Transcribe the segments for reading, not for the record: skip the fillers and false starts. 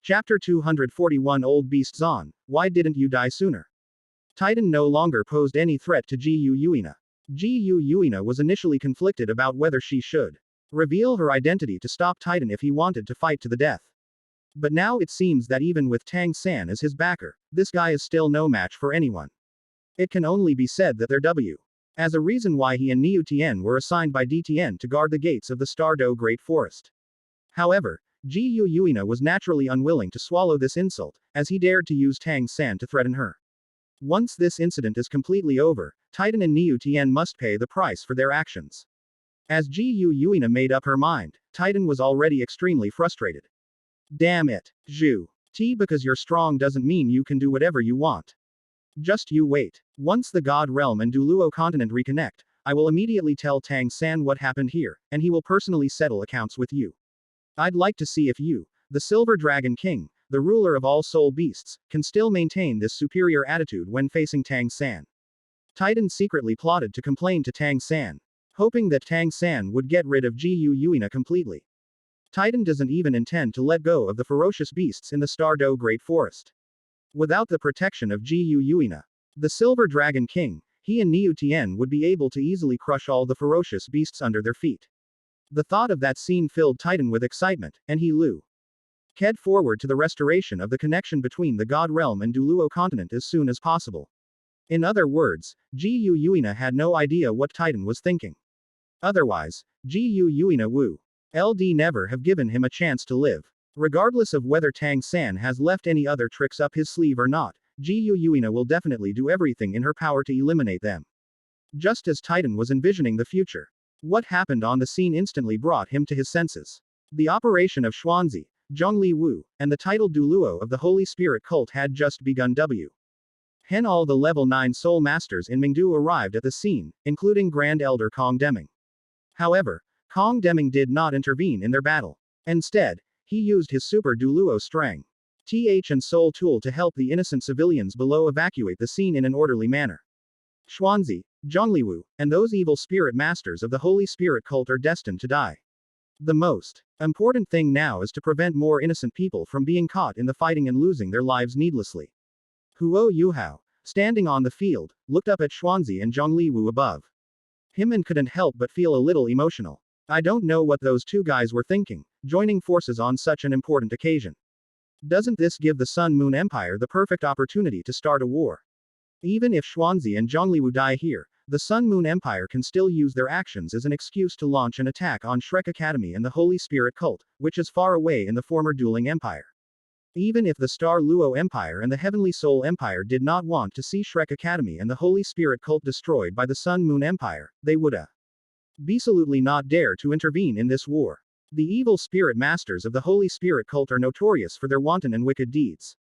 Chapter 241 Old Beasts On, Why Didn't You Die Sooner? Titan no longer posed any threat to Jiu Yuina. Jiu Yuina was initially conflicted about whether she should reveal her identity to stop Titan if he wanted to fight to the death. But now it seems that even with Tang San as his backer, this guy is still no match for anyone. It can only be said that they're W. As a reason why he and Niu Tian were assigned by DTN to guard the gates of the Stardo Great Forest. However, Jiu Yuina was naturally unwilling to swallow this insult, as he dared to use Tang San to threaten her. Once this incident is completely over, Titan and Niu Tian must pay the price for their actions. As Jiu Yuina made up her mind, Titan was already extremely frustrated. Damn it, Zhu. T because you're strong doesn't mean you can do whatever you want. Just you wait. Once the God Realm and Douluo continent reconnect, I will immediately tell Tang San what happened here, and he will personally settle accounts with you. I'd like to see if you, the Silver Dragon King, the ruler of all soul beasts, can still maintain this superior attitude when facing Tang San. Titan secretly plotted to complain to Tang San, hoping that Tang San would get rid of Jiu Yuina completely. Titan doesn't even intend to let go of the ferocious beasts in the Stardo Great Forest. Without the protection of Jiu Yuina, the Silver Dragon King, he and Niu Tian would be able to easily crush all the ferocious beasts under their feet. The thought of that scene filled Titan with excitement, and he led forward to the restoration of the connection between the God Realm and Douluo continent as soon as possible. In other words, Jiu Yuina had no idea what Titan was thinking. Otherwise, Jiu Yuina would never have given him a chance to live. Regardless of whether Tang San has left any other tricks up his sleeve or not, Jiu Yuina will definitely do everything in her power to eliminate them. Just as Titan was envisioning the future, what happened on the scene instantly brought him to his senses. The operation of Xuanzi, Zhongli Wu, and the titled Douluo of the Holy Spirit cult had just begun. All the level 9 soul masters in Mingdu arrived at the scene, including Grand Elder Kong Deming. However, Kong Deming did not intervene in their battle. Instead, he used his super Douluo Strang TH and Soul tool to help the innocent civilians below evacuate the scene in an orderly manner. Xuanzi, Zhongliwu, and those evil spirit masters of the Holy Spirit cult are destined to die. The most important thing now is to prevent more innocent people from being caught in the fighting and losing their lives needlessly. Yuhao, standing on the field, looked up at Xuanzi and Zhongliwu above him and couldn't help but feel a little emotional. I don't know what those two guys were thinking, joining forces on such an important occasion. Doesn't this give the Sun Moon Empire the perfect opportunity to start a war? Even if Xuanzi and Zhongliwu die here, the Sun Moon Empire can still use their actions as an excuse to launch an attack on Shrek Academy and the Holy Spirit cult, which is far away in the former dueling empire. Even if the Star Luo Empire and the Heavenly Soul Empire did not want to see Shrek Academy and the Holy Spirit cult destroyed by the Sun Moon Empire, they would absolutely not dare to intervene in this war. The evil spirit masters of the Holy Spirit cult are notorious for their wanton and wicked deeds.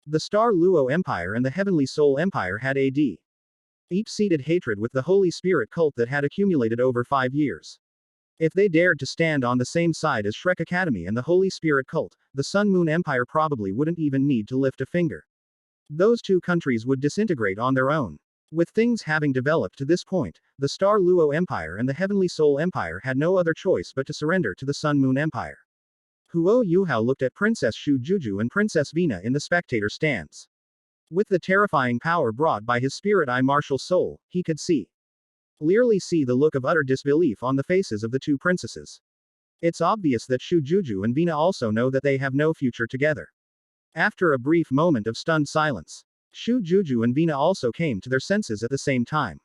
The Star Luo Empire and the Heavenly Soul Empire had a deep-seated hatred with the Holy Spirit cult that had accumulated over 5 years. If they dared to stand on the same side as Shrek Academy and the Holy Spirit cult, the Sun Moon Empire probably wouldn't even need to lift a finger. Those two countries would disintegrate on their own. With things having developed to this point, the Star Luo Empire and the Heavenly Soul Empire had no other choice but to surrender to the Sun Moon Empire. Yuhao looked at Princess Shu Juju and Princess Vina in the spectator stands. With the terrifying power brought by his spirit eye martial soul, he could clearly see the look of utter disbelief on the faces of the two princesses. It's obvious that Shu Juju and Vina also know that they have no future together. After a brief moment of stunned silence, Shu Juju and Vina also came to their senses at the same time.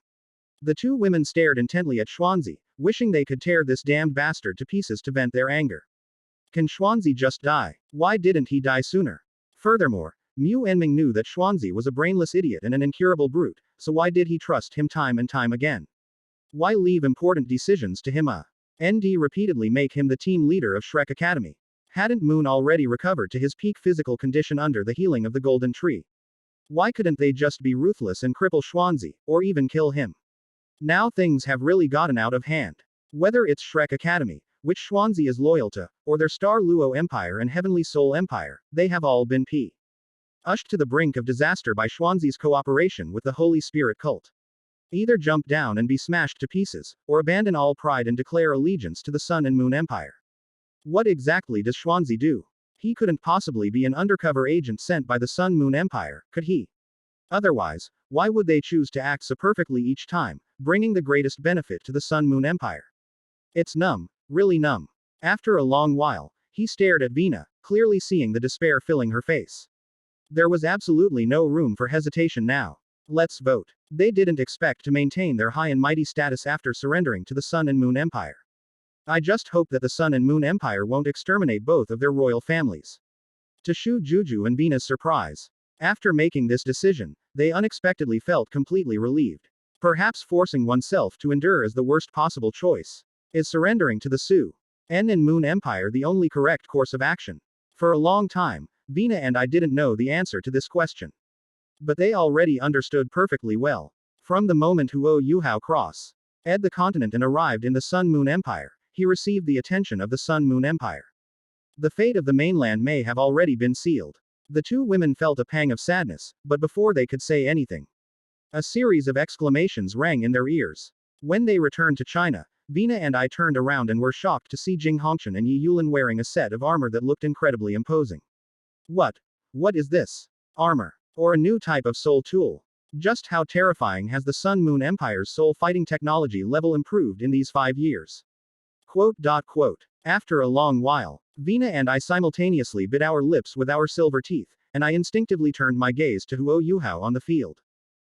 The two women stared intently at Xuanzi, wishing they could tear this damned bastard to pieces to vent their anger. Can Xuanzi just die? Why didn't he die sooner? Furthermore, Mu Enming knew that Xuanzi was a brainless idiot and an incurable brute, so why did he trust him time and time again? Why leave important decisions to him? ND repeatedly make him the team leader of Shrek Academy. Hadn't Moon already recovered to his peak physical condition under the healing of the Golden Tree? Why couldn't they just be ruthless and cripple Xuanzi, or even kill him? Now things have really gotten out of hand. Whether it's Shrek Academy, which Xuanzi is loyal to, or their Star Luo Empire and Heavenly Soul Empire, they have all been pushed to the brink of disaster by Xuanzi's cooperation with the Holy Spirit cult. Either jump down and be smashed to pieces, or abandon all pride and declare allegiance to the Sun and Moon Empire. What exactly does Xuanzi do? He couldn't possibly be an undercover agent sent by the Sun Moon Empire, could he? Otherwise, why would they choose to act so perfectly each time, bringing the greatest benefit to the Sun Moon Empire? It's numb, really numb. After a long while, he stared at Vina, clearly seeing the despair filling her face. There was absolutely no room for hesitation now. Let's vote. They didn't expect to maintain their high and mighty status after surrendering to the Sun and Moon Empire. I just hope that the Sun and Moon Empire won't exterminate both of their royal families. To Shu Juju and Vina's surprise, after making this decision, they unexpectedly felt completely relieved. Perhaps forcing oneself to endure is the worst possible choice. Is surrendering to the Su and Moon Empire the only correct course of action? For a long time, Vina and I didn't know the answer to this question. But they already understood perfectly well. From the moment Yuhao crossed the continent and arrived in the Sun Moon Empire, he received the attention of the Sun Moon Empire. The fate of the mainland may have already been sealed. The two women felt a pang of sadness, but before they could say anything, a series of exclamations rang in their ears. When they returned to China, Vina and I turned around and were shocked to see Jing Hongshan and Yi Yulin wearing a set of armor that looked incredibly imposing. What? What is this? Armor? Or a new type of soul tool? Just how terrifying has the Sun Moon Empire's soul fighting technology level improved in these 5 years? Quote. After a long while, Vina and I simultaneously bit our lips with our silver teeth, and I instinctively turned my gaze to Yuhao on the field.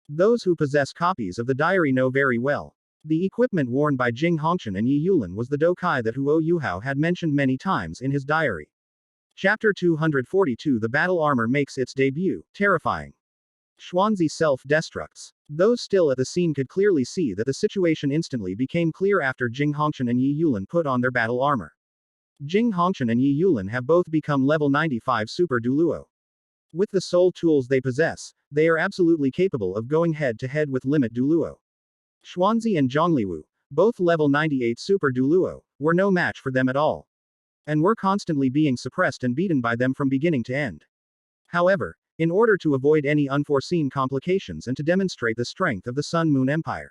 Those who possess copies of the diary know very well. The equipment worn by Jing Hongshan and Yi Yulin was the dokai that Yuhao had mentioned many times in his diary. Chapter 242 The battle armor makes its debut, terrifying. Xuanzi self-destructs. Those still at the scene could clearly see that the situation instantly became clear after Jing Hongshan and Yi Yulin put on their battle armor. Jing Hongshan and Yi Yulin have both become level 95 Super Douluo. With the soul tools they possess, they are absolutely capable of going head-to-head with Limit Douluo. Xuanzi and Zhongliwu, both level 98 Super Douluo, were no match for them at all, and were constantly being suppressed and beaten by them from beginning to end. However, in order to avoid any unforeseen complications and to demonstrate the strength of the Sun Moon Empire,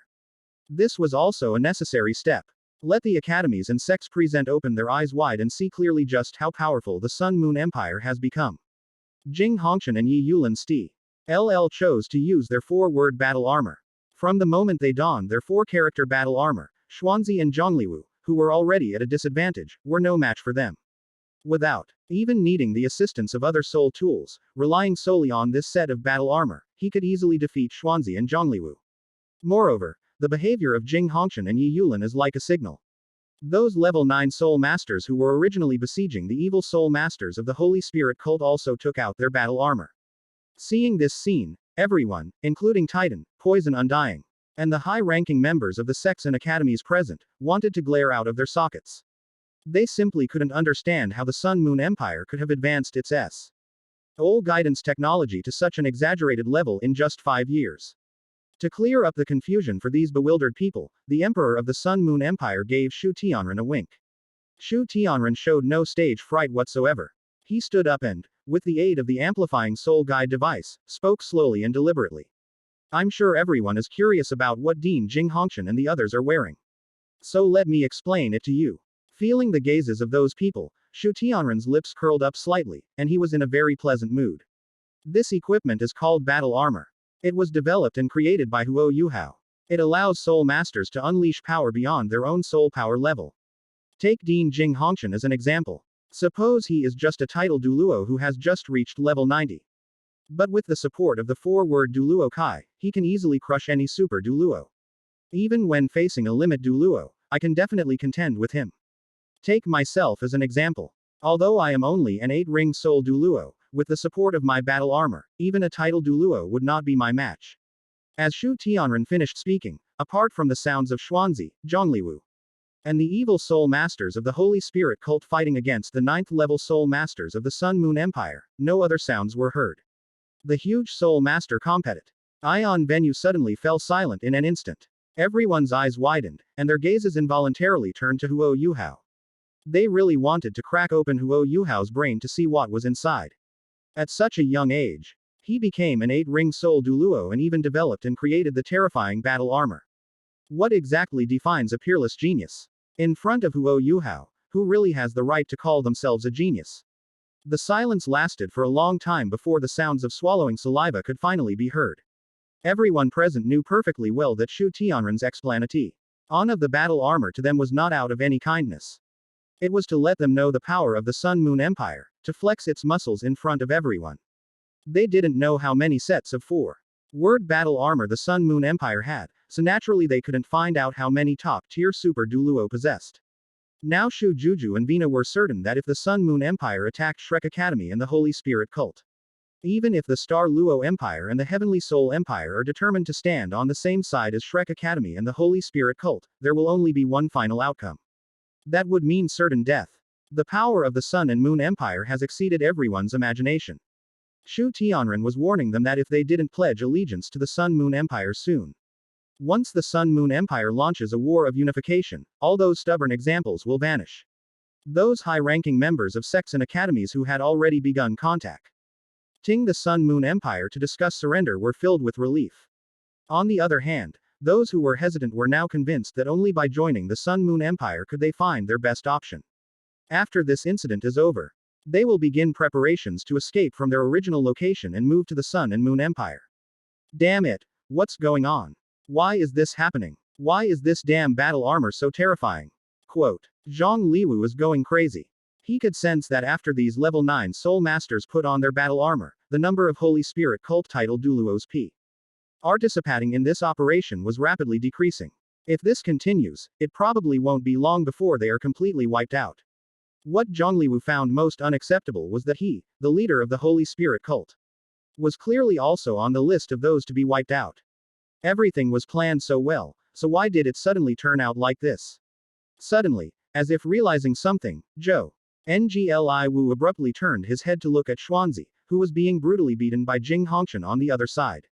this was also a necessary step. Let the academies and sects present open their eyes wide and see clearly just how powerful the Sun Moon Empire has become. Jing Hongshan and Yi Yulin chose to use their 4-word battle armor. From the moment they donned their 4-character battle armor, Xuanzi and Zhongliwu, who were already at a disadvantage, were no match for them. Without even needing the assistance of other soul tools, relying solely on this set of battle armor, he could easily defeat Xuanzi and Zhongliwu. Moreover, the behavior of Jing Hongshan and Yi Yulin is like a signal. Those level 9 soul masters who were originally besieging the evil soul masters of the Holy Spirit cult also took out their battle armor. Seeing this scene, everyone, including Titan, Poison Undying, and the high-ranking members of the sects and academies present, wanted to glare out of their sockets. They simply couldn't understand how the Sun Moon Empire could have advanced its soul guidance technology to such an exaggerated level in just 5 years. To clear up the confusion for these bewildered people, the Emperor of the Sun Moon Empire gave Shu Tianren a wink. Shu Tianren showed no stage fright whatsoever. He stood up and, with the aid of the amplifying soul guide device, spoke slowly and deliberately. I'm sure everyone is curious about what Dean Jing Hongshan and the others are wearing. So let me explain it to you. Feeling the gazes of those people, Shu Tianren's lips curled up slightly, and he was in a very pleasant mood. This equipment is called battle armor. It was developed and created by Yuhao. It allows soul masters to unleash power beyond their own soul power level. Take Dean Jing Hongshan as an example. Suppose he is just a title Douluo who has just reached level 90. But with the support of the 4-word Douluo Kai, he can easily crush any Super Douluo. Even when facing a Limit Douluo, I can definitely contend with him. Take myself as an example. Although I am only an 8-ring soul Douluo, with the support of my battle armor, even a title Douluo would not be my match. As Shu Tianren finished speaking, apart from the sounds of Xuanzi, Zhongliwu, and the evil soul masters of the Holy Spirit cult fighting against the 9th-level soul masters of the Sun Moon Empire, no other sounds were heard. The huge soul master competent Ion venue suddenly fell silent in an instant. Everyone's eyes widened, and their gazes involuntarily turned to Yuhao. They really wanted to crack open Yuhao's brain to see what was inside. At such a young age, he became an 8-ring soul Douluo and even developed and created the terrifying battle armor. What exactly defines a peerless genius? In front of Yuhao, who really has the right to call themselves a genius? The silence lasted for a long time before the sounds of swallowing saliva could finally be heard. Everyone present knew perfectly well that Shu Tianren's explanation of the battle armor to them was not out of any kindness. It was to let them know the power of the Sun Moon Empire, to flex its muscles in front of everyone. They didn't know how many sets of 4-word battle armor the Sun Moon Empire had, so naturally they couldn't find out how many top-tier Super Douluo possessed. Now Shu Juju and Vina were certain that if the Sun Moon Empire attacked Shrek Academy and the Holy Spirit cult, even if the Star Luo Empire and the Heavenly Soul Empire are determined to stand on the same side as Shrek Academy and the Holy Spirit cult, there will only be one final outcome. That would mean certain death. The power of the Sun and Moon Empire has exceeded everyone's imagination. Shu Tianren was warning them that if they didn't pledge allegiance to the Sun Moon Empire soon, once the Sun Moon Empire launches a war of unification, all those stubborn examples will vanish. Those high-ranking members of sects and academies who had already begun contacting the Sun Moon Empire to discuss surrender were filled with relief. On the other hand, those who were hesitant were now convinced that only by joining the Sun Moon Empire could they find their best option. After this incident is over, they will begin preparations to escape from their original location and move to the Sun and Moon Empire. Damn it, what's going on? Why is this happening? Why is this damn battle armor so terrifying? Quote. Zhang Liwu was going crazy. He could sense that after these level 9 soul masters put on their battle armor, the number of Holy Spirit cult title Douluo's participating in this operation was rapidly decreasing. If this continues, it probably won't be long before they are completely wiped out. What Zhang Liwu found most unacceptable was that he, the leader of the Holy Spirit cult, was clearly also on the list of those to be wiped out. Everything was planned so well, so why did it suddenly turn out like this? Suddenly, as if realizing something, Zhou Ngli Wu abruptly turned his head to look at Xuanzi, who was being brutally beaten by Jing Hongshan on the other side.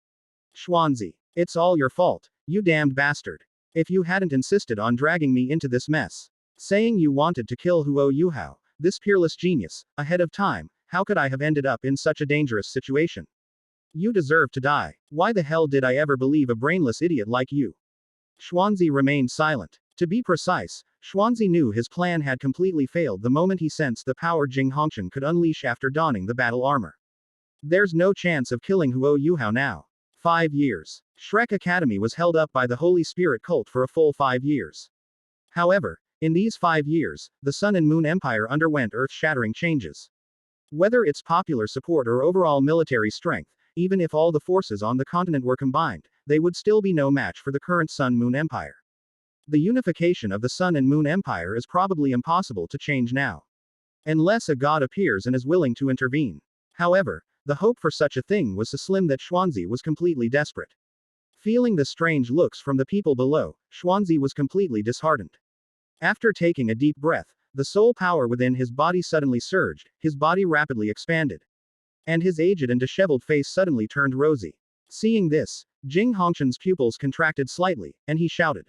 Xuanzi, it's all your fault, you damned bastard. If you hadn't insisted on dragging me into this mess, saying you wanted to kill Yuhao, this peerless genius, ahead of time, how could I have ended up in such a dangerous situation? You deserve to die. Why the hell did I ever believe a brainless idiot like you? Xuanzi remained silent. To be precise, Xuanzi knew his plan had completely failed the moment he sensed the power Jing Hongshan could unleash after donning the battle armor. There's no chance of killing Yuhao now. 5 years. Shrek Academy was held up by the Holy Spirit cult for a full 5 years. However, in these 5 years, the Sun and Moon Empire underwent earth-shattering changes. Whether it's popular support or overall military strength, even if all the forces on the continent were combined, they would still be no match for the current Sun-Moon Empire. The unification of the Sun and Moon Empire is probably impossible to change now. Unless a god appears and is willing to intervene. However, the hope for such a thing was so slim that Xuanzi was completely desperate. Feeling the strange looks from the people below, Xuanzi was completely disheartened. After taking a deep breath, the soul power within his body suddenly surged, his body rapidly expanded. And his aged and disheveled face suddenly turned rosy. Seeing this, Jing Hongshan's pupils contracted slightly, and he shouted.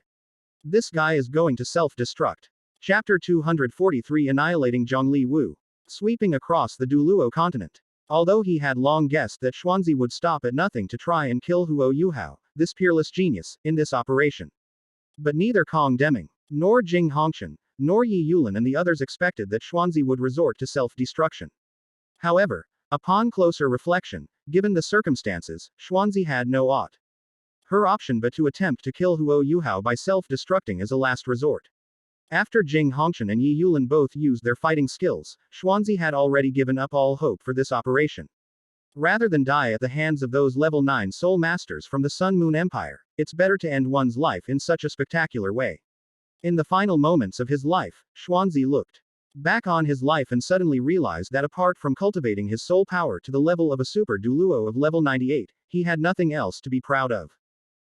This guy is going to self-destruct. Chapter 243 Annihilating Zhongli Wu. Sweeping across the Douluo continent. Although he had long guessed that Xuanzi would stop at nothing to try and kill Yuhao, this peerless genius, in this operation. But neither Kong Deming, nor Jing Hongshan, nor Yi Yulin and the others expected that Xuanzi would resort to self-destruction. However, upon closer reflection, given the circumstances, Xuanzi had no her option but to attempt to kill Yuhao by self-destructing as a last resort. After Jing Hongshan and Yi Yulin both used their fighting skills, Xuanzi had already given up all hope for this operation. Rather than die at the hands of those level 9 soul masters from the Sun Moon Empire, it's better to end one's life in such a spectacular way. In the final moments of his life, Xuanzi looked back on his life and suddenly realized that apart from cultivating his soul power to the level of a Super Douluo of level 98, he had nothing else to be proud of.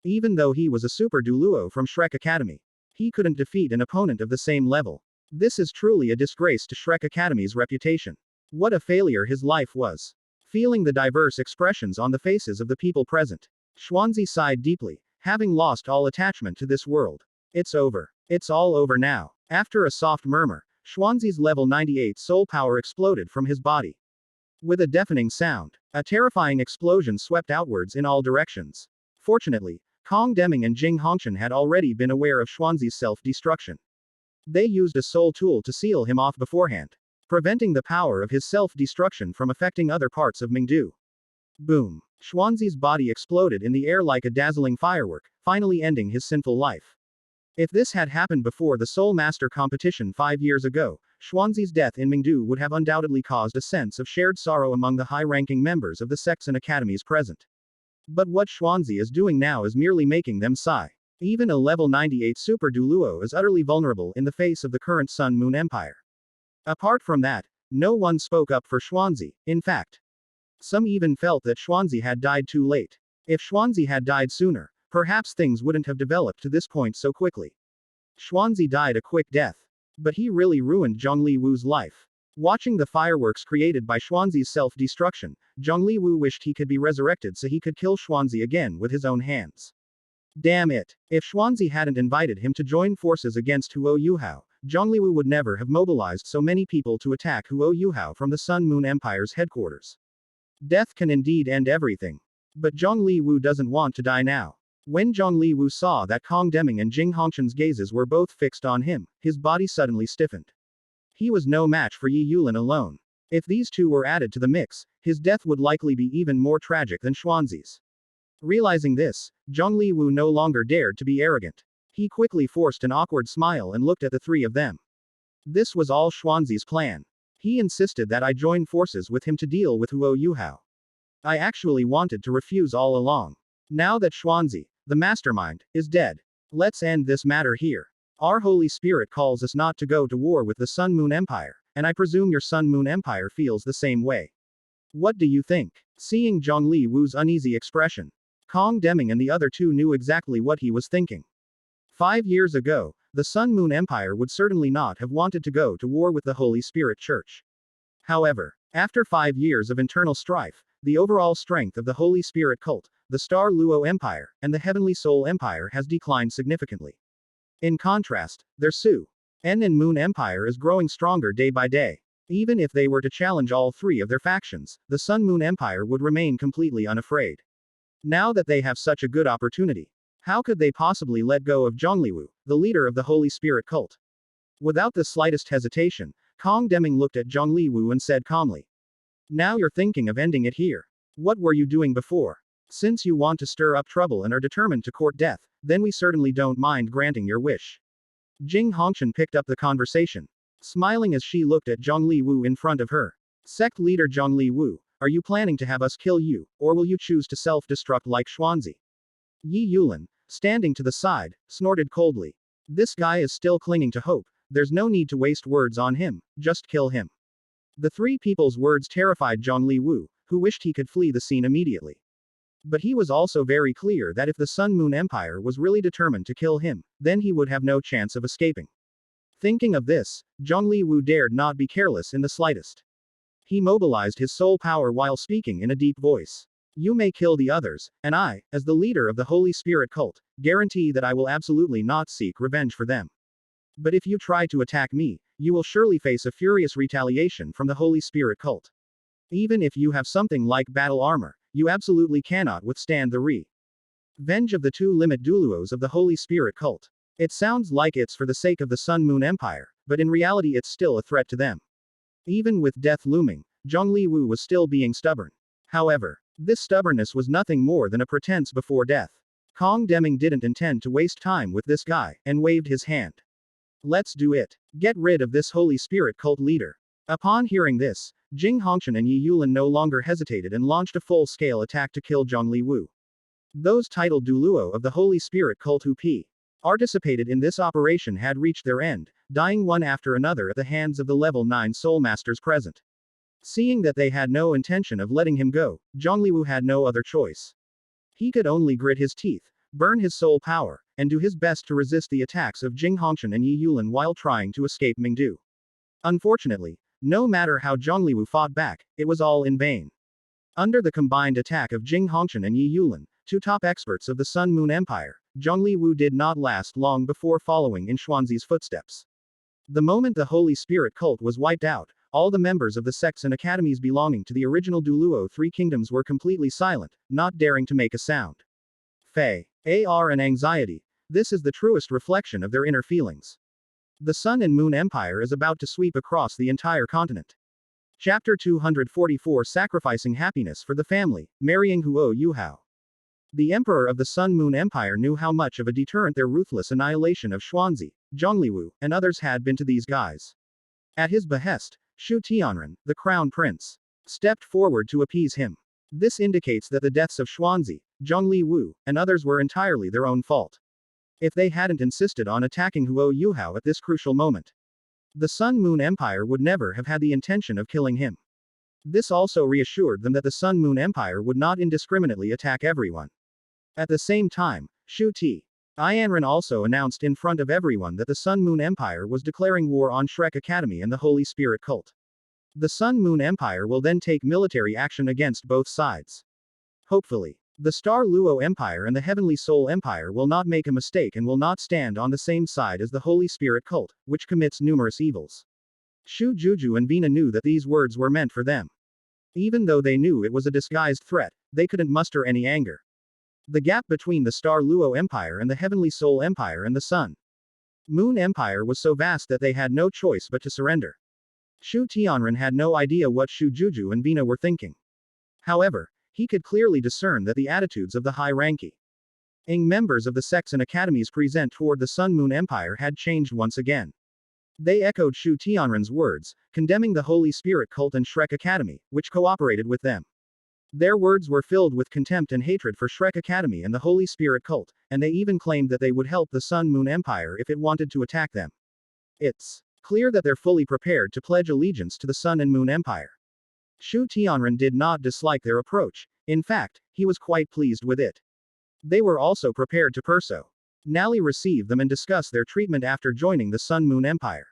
Even though he was a Super Douluo from Shrek Academy, he couldn't defeat an opponent of the same level. This is truly a disgrace to Shrek Academy's reputation. What a failure his life was. Feeling the diverse expressions on the faces of the people present, Xuanzi sighed deeply, having lost all attachment to this world. It's over. It's all over now. After a soft murmur, Xuanzi's level 98 soul power exploded from his body. With a deafening sound, a terrifying explosion swept outwards in all directions. Fortunately, Kong Deming and Jing Hongshan had already been aware of Xuanzi's self-destruction. They used a soul tool to seal him off beforehand. preventing the power of his self-destruction from affecting other parts of Mingdu. Boom. Xuanzi's body exploded in the air like a dazzling firework, finally ending his sinful life. If this had happened before the Soul Master competition 5 years ago, Xuanzi's death in Mingdu would have undoubtedly caused a sense of shared sorrow among the high-ranking members of the sects and academies present. But what Xuanzi is doing now is merely making them sigh. Even a level 98 Super Douluo is utterly vulnerable in the face of the current Sun Moon Empire. Apart from that, no one spoke up for Xuanzi. In fact, some even felt that Xuanzi had died too late. If Xuanzi had died sooner, perhaps things wouldn't have developed to this point so quickly. Xuanzi died a quick death. But he really ruined Zhongli Wu's life. Watching the fireworks created by Xuanzi's self-destruction, Zhongli Wu wished he could be resurrected so he could kill Xuanzi again with his own hands. Damn it. If Xuanzi hadn't invited him to join forces against Huo Yuhao, Zhongli Wu would never have mobilized so many people to attack Huo Yuhao from the Sun Moon Empire's headquarters. Death can indeed end everything. But Zhongli Wu doesn't want to die now. When Zhongli Wu saw that Kong Deming and Jing Hongshan's gazes were both fixed on him, his body suddenly stiffened. He was no match for Yi Yulin alone. If these two were added to the mix, his death would likely be even more tragic than Xuanzi's. Realizing this, Zhongli Wu no longer dared to be arrogant. He quickly forced an awkward smile and looked at the three of them. This was all Xuanzi's plan. He insisted that I join forces with him to deal with Huo Yuhao. I actually wanted to refuse all along. Now that Xuanzi, the mastermind, is dead, let's end this matter here. Our Holy Spirit calls us not to go to war with the Sun Moon Empire, and I presume your Sun Moon Empire feels the same way. What do you think? Seeing Zhongli Wu's uneasy expression, Kong Deming and the other two knew exactly what he was thinking. 5 years ago, the Sun Moon Empire would certainly not have wanted to go to war with the Holy Spirit Church. However, after 5 years of internal strife, the overall strength of the Holy Spirit cult, the Star Luo Empire, and the Heavenly Soul Empire has declined significantly. In contrast, their Su, En and Moon Empire is growing stronger day by day. Even if they were to challenge all three of their factions, the Sun Moon Empire would remain completely unafraid. Now that they have such a good opportunity, how could they possibly let go of Zhongli Wu, the leader of the Holy Spirit cult? Without the slightest hesitation, Kong Deming looked at Zhongli Wu and said calmly, "Now you're thinking of ending it here. What were you doing before? Since you want to stir up trouble and are determined to court death, then we certainly don't mind granting your wish." Jing Hongshan picked up the conversation, smiling as she looked at Zhongli Wu in front of her. Sect leader Zhongli Wu, are you planning to have us kill you, or will you choose to self-destruct like Xuanzi? Yi Yulin, standing to the side, snorted coldly. This guy is still clinging to hope. There's no need to waste words on him, just kill him. The three people's words terrified Zhongli Wu, who wished he could flee the scene immediately. But he was also very clear that if the Sun Moon Empire was really determined to kill him, then he would have no chance of escaping. Thinking of this, Zhongli Wu dared not be careless in the slightest. He mobilized his soul power while speaking in a deep voice. You may kill the others, and I, as the leader of the Holy Spirit cult, guarantee that I will absolutely not seek revenge for them. But if you try to attack me, you will surely face a furious retaliation from the Holy Spirit cult. Even if you have something like battle armor, you absolutely cannot withstand the revenge of the two limit Douluos of the Holy Spirit cult. It sounds like it's for the sake of the Sun Moon Empire, but in reality it's still a threat to them. Even with death looming, Zhongli Wu was still being stubborn. However, this stubbornness was nothing more than a pretense before death. Kong Deming didn't intend to waste time with this guy, and waved his hand. Let's do it. Get rid of this Holy Spirit cult leader. Upon hearing this, Jing Hongshan and Yi Yulin no longer hesitated and launched a full-scale attack to kill Zhongli Wu. Those titled Douluo of the Holy Spirit cult who participated in this operation had reached their end, dying one after another at the hands of the level 9 soul masters present. Seeing that they had no intention of letting him go, Zhongli Wu had no other choice. He could only grit his teeth, burn his soul power, and do his best to resist the attacks of Jing Hongshan and Yi Yulin while trying to escape Mingdu. Unfortunately, no matter how Zhongli Wu fought back, it was all in vain. Under the combined attack of Jing Hongshan and Yi Yulin, two top experts of the Sun Moon Empire, Zhongli Wu did not last long before following in Xuanzi's footsteps. The moment the Holy Spirit cult was wiped out, all the members of the sects and academies belonging to the original Douluo Three Kingdoms were completely silent, not daring to make a sound. Fei, AR and anxiety, this is the truest reflection of their inner feelings. The Sun and Moon Empire is about to sweep across the entire continent. Chapter 244 Sacrificing Happiness for the Family, Marrying Yuhao. The Emperor of the Sun-Moon Empire knew how much of a deterrent their ruthless annihilation of Xuanzi, Zhongliwu, and others had been to these guys. At his behest, Shu Tianren, the Crown Prince, stepped forward to appease him. This indicates that the deaths of Xuanzi, Zhongliwu, and others were entirely their own fault. If they hadn't insisted on attacking Yuhao at this crucial moment, the Sun-Moon Empire would never have had the intention of killing him. This also reassured them that the Sun-Moon Empire would not indiscriminately attack everyone. At the same time, Shu Tianren also announced in front of everyone that the Sun-Moon Empire was declaring war on Shrek Academy and the Holy Spirit cult. The Sun-Moon Empire will then take military action against both sides. Hopefully, the Star Luo Empire and the Heavenly Soul Empire will not make a mistake and will not stand on the same side as the Holy Spirit cult, which commits numerous evils. Shu Juju and Vina knew that these words were meant for them. Even though they knew it was a disguised threat, they couldn't muster any anger. The gap between the Star Luo Empire and the Heavenly Soul Empire and the Sun Moon Empire was so vast that they had no choice but to surrender. Shu Tianren had no idea what Shu Juju and Vina were thinking. However, he could clearly discern that the attitudes of the high-ranking members of the sects and academies present toward the Sun Moon Empire had changed once again. They echoed Shu Tianren's words, condemning the Holy Spirit cult and Shrek Academy, which cooperated with them. Their words were filled with contempt and hatred for Shrek Academy and the Holy Spirit cult, and they even claimed that they would help the Sun Moon Empire if it wanted to attack them. It's clear that they're fully prepared to pledge allegiance to the Sun and Moon Empire. Shu Tianren did not dislike their approach. In fact, he was quite pleased with it. They were also prepared to personally receive them and discuss their treatment after joining the Sun Moon Empire.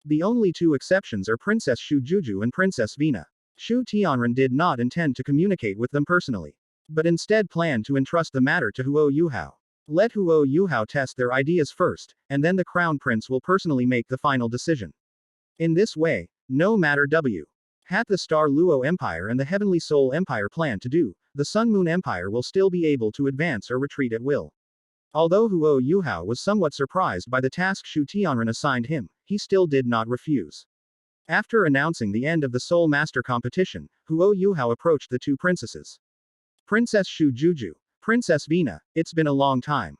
The only two exceptions are Princess Shu Juju and Princess Vina. Shu Tianren did not intend to communicate with them personally, but instead planned to entrust the matter to Yuhao. Let Yuhao test their ideas first, and then the Crown Prince will personally make the final decision. In this way, no matter what the Star Luo Empire and the Heavenly Soul Empire plan to do, the Sun Moon Empire will still be able to advance or retreat at will. Although Yuhao was somewhat surprised by the task Shu Tianren assigned him, he still did not refuse. After announcing the end of the Soul Master competition, Yuhao approached the two princesses. Princess Shu Juju, Princess Vina, it's been a long time.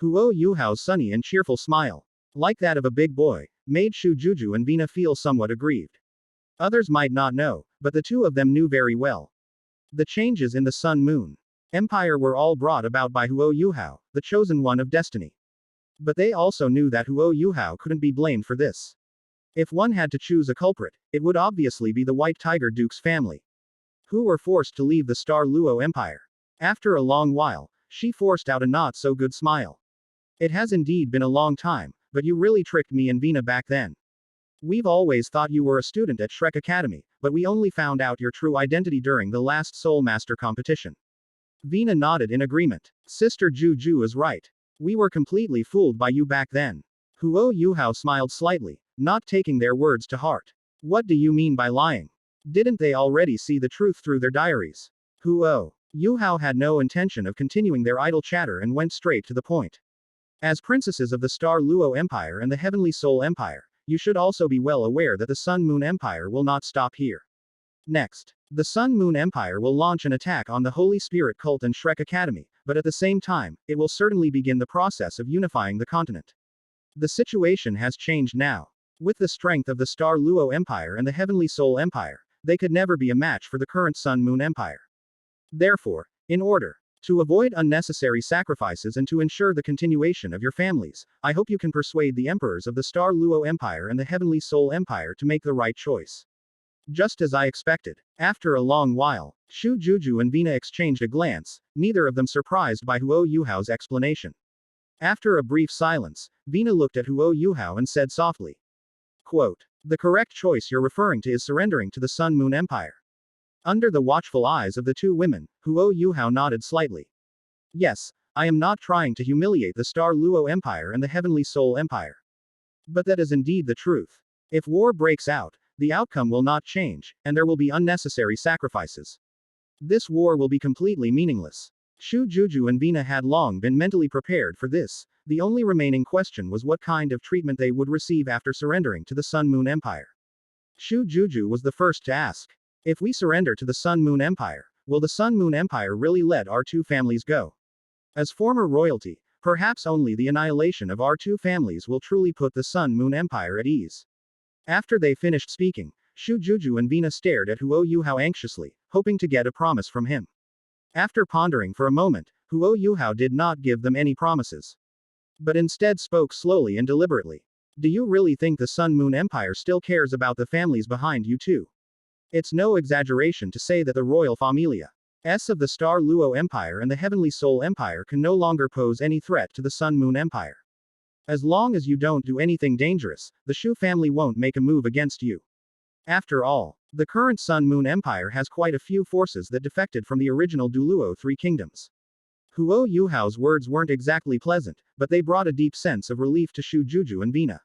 Yuhao's sunny and cheerful smile, like that of a big boy, made Shu Juju and Vina feel somewhat aggrieved. Others might not know, but the two of them knew very well. The changes in the Sun Moon Empire were all brought about by Yuhao, the chosen one of destiny. But they also knew that Yuhao couldn't be blamed for this. If one had to choose a culprit, it would obviously be the White Tiger Duke's family, who were forced to leave the Star Luo Empire. After a long while, she forced out a not-so-good smile. It has indeed been a long time, but you really tricked me and Vina back then. We've always thought you were a student at Shrek Academy, but we only found out your true identity during the last Soul Master competition. Vina nodded in agreement. Sister Juju is right. We were completely fooled by you back then. Yuhao smiled slightly, not taking their words to heart. What do you mean by lying? Didn't they already see the truth through their diaries? Yuhao had no intention of continuing their idle chatter and went straight to the point. As princesses of the Star Luo Empire and the Heavenly Soul Empire, you should also be well aware that the Sun Moon Empire will not stop here. Next, the Sun Moon Empire will launch an attack on the Holy Spirit cult and Shrek Academy, but at the same time, it will certainly begin the process of unifying the continent. The situation has changed now. With the strength of the Star Luo Empire and the Heavenly Soul Empire, they could never be a match for the current Sun Moon Empire. Therefore, in order to avoid unnecessary sacrifices and to ensure the continuation of your families, I hope you can persuade the emperors of the Star Luo Empire and the Heavenly Soul Empire to make the right choice. Just as I expected. After a long while, Shu Juju and Vina exchanged a glance, neither of them surprised by Yuhao's explanation. After a brief silence, Vina looked at Yuhao and said softly, quote, "The correct choice you're referring to is surrendering to the Sun Moon Empire." Under the watchful eyes of the two women, Yuhao nodded slightly. Yes, I am not trying to humiliate the Star Luo Empire and the Heavenly Soul Empire. But that is indeed the truth. If war breaks out, the outcome will not change, and there will be unnecessary sacrifices. This war will be completely meaningless. Shu Juju and Vina had long been mentally prepared for this, The only remaining question was what kind of treatment they would receive after surrendering to the Sun Moon Empire. Shu Juju was the first to ask. If we surrender to the Sun Moon Empire, will the Sun Moon Empire really let our two families go? As former royalty, perhaps only the annihilation of our two families will truly put the Sun Moon Empire at ease. After they finished speaking, Shu Juju and Vina stared at Huo Yuhao anxiously, hoping to get a promise from him. After pondering for a moment, Huo Yuhao did not give them any promises, but instead spoke slowly and deliberately. Do you really think the Sun Moon Empire still cares about the families behind you too? It's no exaggeration to say that the royal familia of the Star Luo Empire and the Heavenly Soul Empire can no longer pose any threat to the Sun Moon Empire. As long as you don't do anything dangerous, the Shu family won't make a move against you. After all, the current Sun Moon Empire has quite a few forces that defected from the original Douluo Three Kingdoms. Huo Yuhao's words weren't exactly pleasant, but they brought a deep sense of relief to Shu Juju and Vina.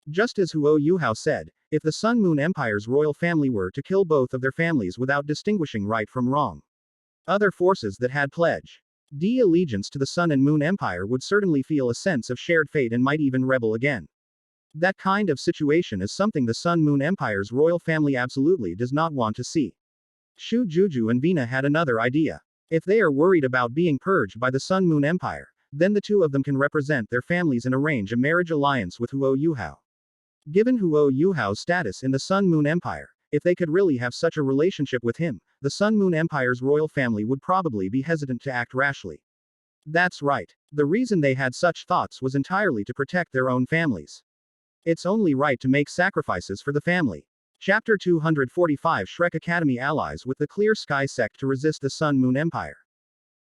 Just as Huo Yuhao said, if the Sun Moon Empire's royal family were to kill both of their families without distinguishing right from wrong, other forces that had pledged allegiance to the Sun and Moon Empire would certainly feel a sense of shared fate and might even rebel again. That kind of situation is something the Sun Moon Empire's royal family absolutely does not want to see. Shu Juju and Vina had another idea. If they are worried about being purged by the Sun Moon Empire, then the two of them can represent their families and arrange a marriage alliance with Huo Yuhao. Given Huo Yuhao's status in the Sun Moon Empire, if they could really have such a relationship with him, the Sun Moon Empire's royal family would probably be hesitant to act rashly. That's right. The reason they had such thoughts was entirely to protect their own families. It's only right to make sacrifices for the family. Chapter 245 Shrek Academy allies with the Clear Sky sect to resist the Sun Moon Empire.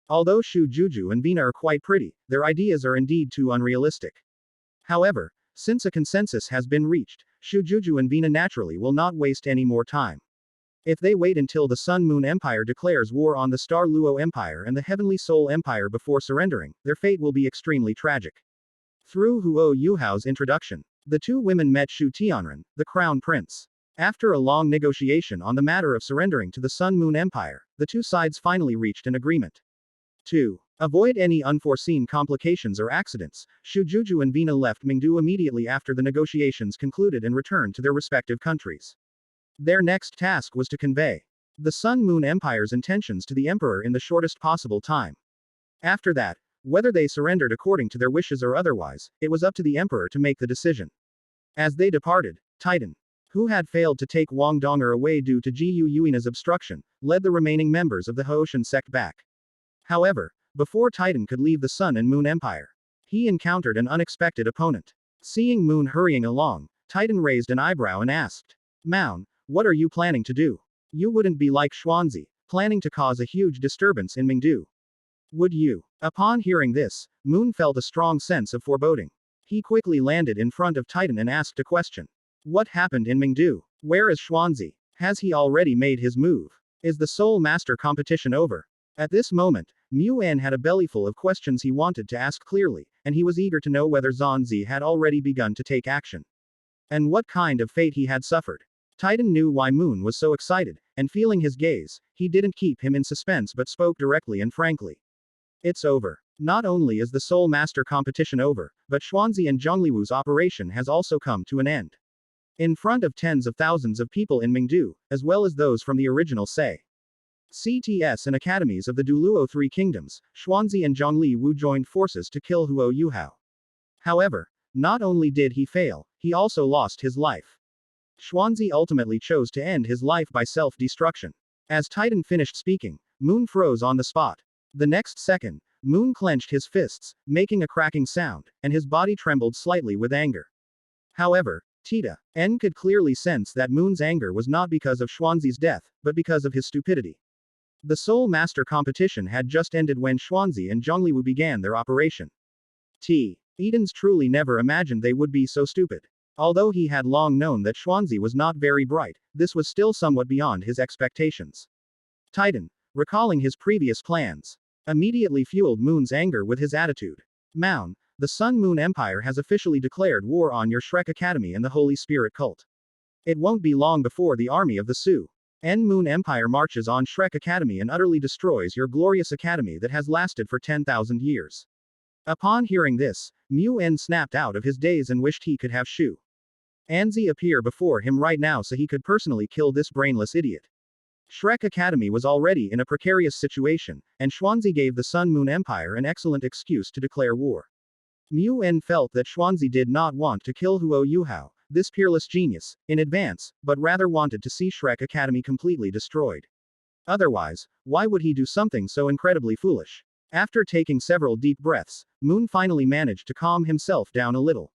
Although Shu Juju and Vina are quite pretty, their ideas are indeed too unrealistic. However, since a consensus has been reached, Shu Juju and Vina naturally will not waste any more time. If they wait until the Sun Moon Empire declares war on the Star Luo Empire and the Heavenly Soul Empire before surrendering, their fate will be extremely tragic. Through Huo Yuhao's introduction, the two women met Shu Tianren, the Crown Prince. After a long negotiation on the matter of surrendering to the Sun Moon Empire, the two sides finally reached an agreement. To avoid any unforeseen complications or accidents, Shu Juju and Vina left Mingdu immediately after the negotiations concluded and returned to their respective countries. Their next task was to convey the Sun Moon Empire's intentions to the Emperor in the shortest possible time. After that, whether they surrendered according to their wishes or otherwise, it was up to the Emperor to make the decision. As they departed, Titan, who had failed to take Wang Donger away due to Ji Yuina's obstruction, led the remaining members of the Houshan sect back. However, before Titan could leave the Sun and Moon Empire, he encountered an unexpected opponent. Seeing Moon hurrying along, Titan raised an eyebrow and asked, "Moon, what are you planning to do? You wouldn't be like Xuanzi, planning to cause a huge disturbance in Mingdu, would you?" Upon hearing this, Moon felt a strong sense of foreboding. He quickly landed in front of Titan and asked a question. What happened in Mingdu? Where is Xuanzi? Has he already made his move? Is the Soul Master competition over? At this moment, Muan had a bellyful of questions he wanted to ask clearly, and he was eager to know whether Xuanzi had already begun to take action. And what kind of fate he had suffered. Titan knew why Moon was so excited, and feeling his gaze, he didn't keep him in suspense but spoke directly and frankly. It's over. Not only is the Soul Master competition over, but Xuanzi and Zhongliwu's operation has also come to an end. In front of tens of thousands of people in Mingdu, as well as those from the original CTS and academies of the Douluo Three Kingdoms, Xuanzi and Zhongliwu joined forces to kill Huo Yuhao. However, not only did he fail, he also lost his life. Xuanzi ultimately chose to end his life by self-destruction. As Titan finished speaking, Moon froze on the spot. The next second, Moon clenched his fists, making a cracking sound, and his body trembled slightly with anger. However, N could clearly sense that Moon's anger was not because of Xuanzi's death, but because of his stupidity. The Soul Master competition had just ended when Xuanzi and Zhongliwu began their operation. Edens truly never imagined they would be so stupid. Although he had long known that Xuanzi was not very bright, this was still somewhat beyond his expectations. Titan, recalling his previous plans, immediately fueled Moon's anger with his attitude. Moon, the Sun Moon Empire has officially declared war on your Shrek Academy and the Holy Spirit cult. It won't be long before the army of the Su Moon Empire marches on Shrek Academy and utterly destroys your glorious academy that has lasted for 10,000 years. Upon hearing this, Mu En snapped out of his daze and wished he could have Shu Anzi appear before him right now so he could personally kill this brainless idiot. Shrek Academy was already in a precarious situation, and Xuanzi gave the Sun Moon Empire an excellent excuse to declare war. Mu En felt that Xuanzi did not want to kill Huo Yuhao, this peerless genius, in advance, but rather wanted to see Shrek Academy completely destroyed. Otherwise, why would he do something so incredibly foolish? After taking several deep breaths, Moon finally managed to calm himself down a little.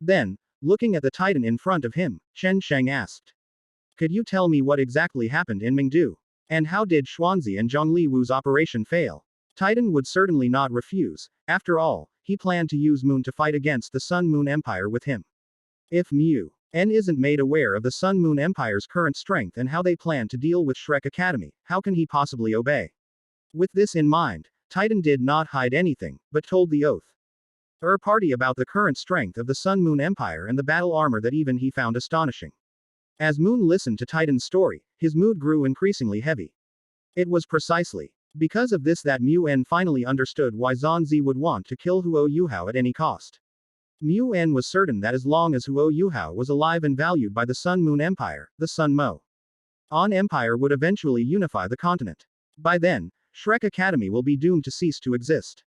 Then, looking at the Titan in front of him, Chen Sheng asked. Could you tell me what exactly happened in Mingdu? And how did Xuanzi and Zhongli Wu's operation fail? Titan would certainly not refuse. After all, he planned to use Moon to fight against the Sun Moon Empire with him. If Mu En isn't made aware of the Sun Moon Empire's current strength and how they plan to deal with Shrek Academy, how can he possibly obey? With this in mind, Titan did not hide anything, but told the Oath Party about the current strength of the Sun Moon Empire and the battle armor that even he found astonishing. As Moon listened to Titan's story, his mood grew increasingly heavy. It was precisely because of this that Mu En finally understood why Zanzi would want to kill Huo Yuhao at any cost. Mu En was certain that as long as Huo Yuhao was alive and valued by the Sun Moon Empire, the Sun Mo On Empire would eventually unify the continent. By then, Shrek Academy will be doomed to cease to exist.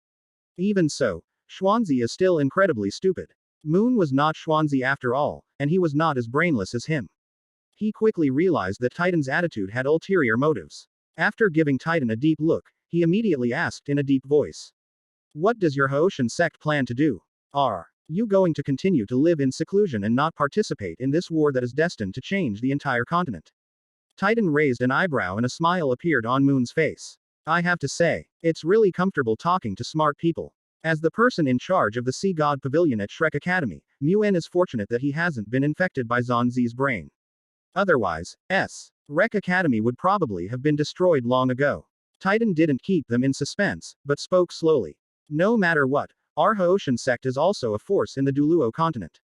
Even so, Xuanzi is still incredibly stupid. Moon was not Xuanzi after all, and he was not as brainless as him. He quickly realized that Titan's attitude had ulterior motives. After giving Titan a deep look, he immediately asked in a deep voice. What does your Haoshan sect plan to do? Are you going to continue to live in seclusion and not participate in this war that is destined to change the entire continent? Titan raised an eyebrow and a smile appeared on Moon's face. I have to say, it's really comfortable talking to smart people. As the person in charge of the Sea God Pavilion at Shrek Academy, Mu En is fortunate that he hasn't been infected by Zanzi's brain. Otherwise, Shrek Academy would probably have been destroyed long ago. Titan didn't keep them in suspense, but spoke slowly. No matter what, our Haoshan sect is also a force in the Douluo continent.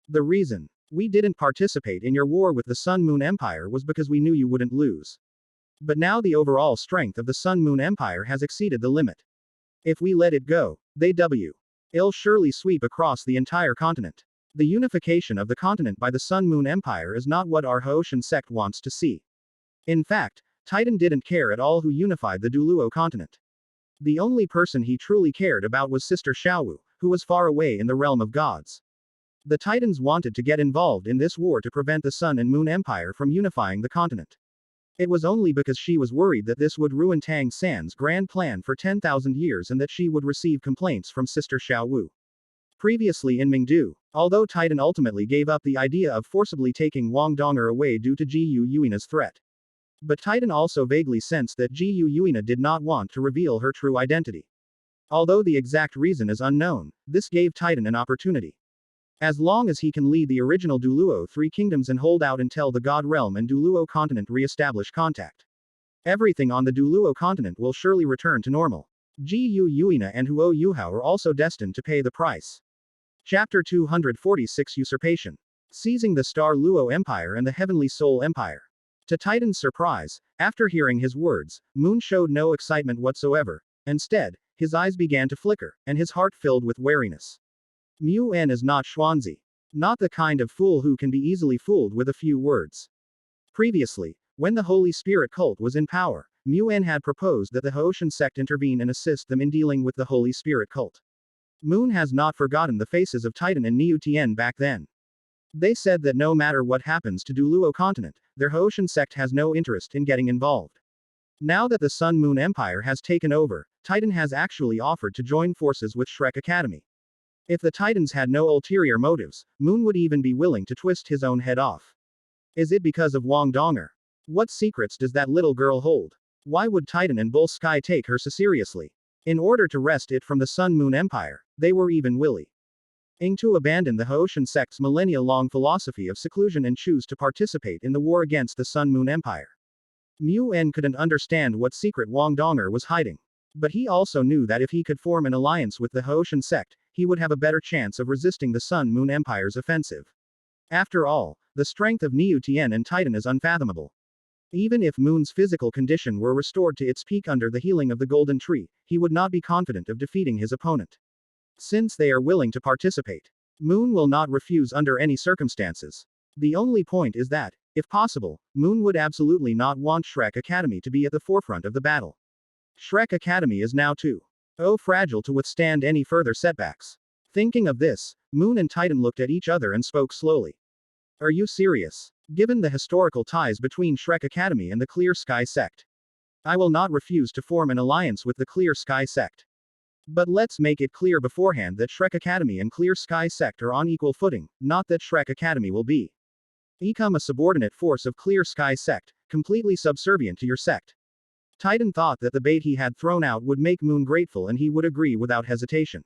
The reason we didn't participate in your war with the Sun Moon Empire was because we knew you wouldn't lose. But now the overall strength of the Sun Moon Empire has exceeded the limit. If we let it go, it'll surely sweep across the entire continent. The unification of the continent by the Sun Moon Empire is not what our Haoshan sect wants to see. In fact, Titan didn't care at all who unified the Douluo continent. The only person he truly cared about was Sister Xiaowu, who was far away in the realm of gods. The Titans wanted to get involved in this war to prevent the Sun and Moon Empire from unifying the continent. It was only because she was worried that this would ruin Tang San's grand plan for 10,000 years and that she would receive complaints from Sister Xiaowu. Previously in Mingdu, although Titan ultimately gave up the idea of forcibly taking Wang Donger away due to Ji Yuina's threat. But Titan also vaguely sensed that Ji Yuina did not want to reveal her true identity. Although the exact reason is unknown, this gave Titan an opportunity. As long as he can lead the original Douluo Three Kingdoms and hold out until the God Realm and Douluo continent re-establish contact, everything on the Douluo continent will surely return to normal. Ji Yuina and Huo Yuhao are also destined to pay the price. Chapter 246 Usurpation. Seizing the Star Luo Empire and the Heavenly Soul Empire. To Titan's surprise, after hearing his words, Moon showed no excitement whatsoever. Instead, his eyes began to flicker, and his heart filled with wariness. Mu En is not Xuanzi. Not the kind of fool who can be easily fooled with a few words. Previously, when the Holy Spirit cult was in power, Mu En had proposed that the Haoshan sect intervene and assist them in dealing with the Holy Spirit cult. Moon has not forgotten the faces of Titan and Niu Tian back then. They said that no matter what happens to Douluo continent, their Haoshan sect has no interest in getting involved. Now that the Sun Moon Empire has taken over, Titan has actually offered to join forces with Shrek Academy. If the Titans had no ulterior motives, Moon would even be willing to twist his own head off. Is it because of Wang Donger? What secrets does that little girl hold? Why would Titan and Bull Sky take her so seriously? In order to wrest it from the Sun Moon Empire, they were even willing to abandon the Haoshan sect's millennia-long philosophy of seclusion and choose to participate in the war against the Sun Moon Empire. Mu En couldn't understand what secret Wang Donger was hiding. But he also knew that if he could form an alliance with the Haoshan sect, he would have a better chance of resisting the Sun Moon Empire's offensive. After all, the strength of Niu Tian and Titan is unfathomable. Even if Moon's physical condition were restored to its peak under the healing of the Golden Tree, he would not be confident of defeating his opponent. Since they are willing to participate, Moon will not refuse under any circumstances. The only point is that, if possible, Moon would absolutely not want Shrek Academy to be at the forefront of the battle. Shrek Academy is now too fragile to withstand any further setbacks. Thinking of this, Moon and Titan looked at each other and spoke slowly. Are you serious? Given the historical ties between Shrek Academy and the Clear Sky Sect, I will not refuse to form an alliance with the Clear Sky Sect. But let's make it clear beforehand that Shrek Academy and Clear Sky Sect are on equal footing, not that Shrek Academy will become a subordinate force of Clear Sky Sect, completely subservient to your sect. Titan thought that the bait he had thrown out would make Moon grateful and he would agree without hesitation.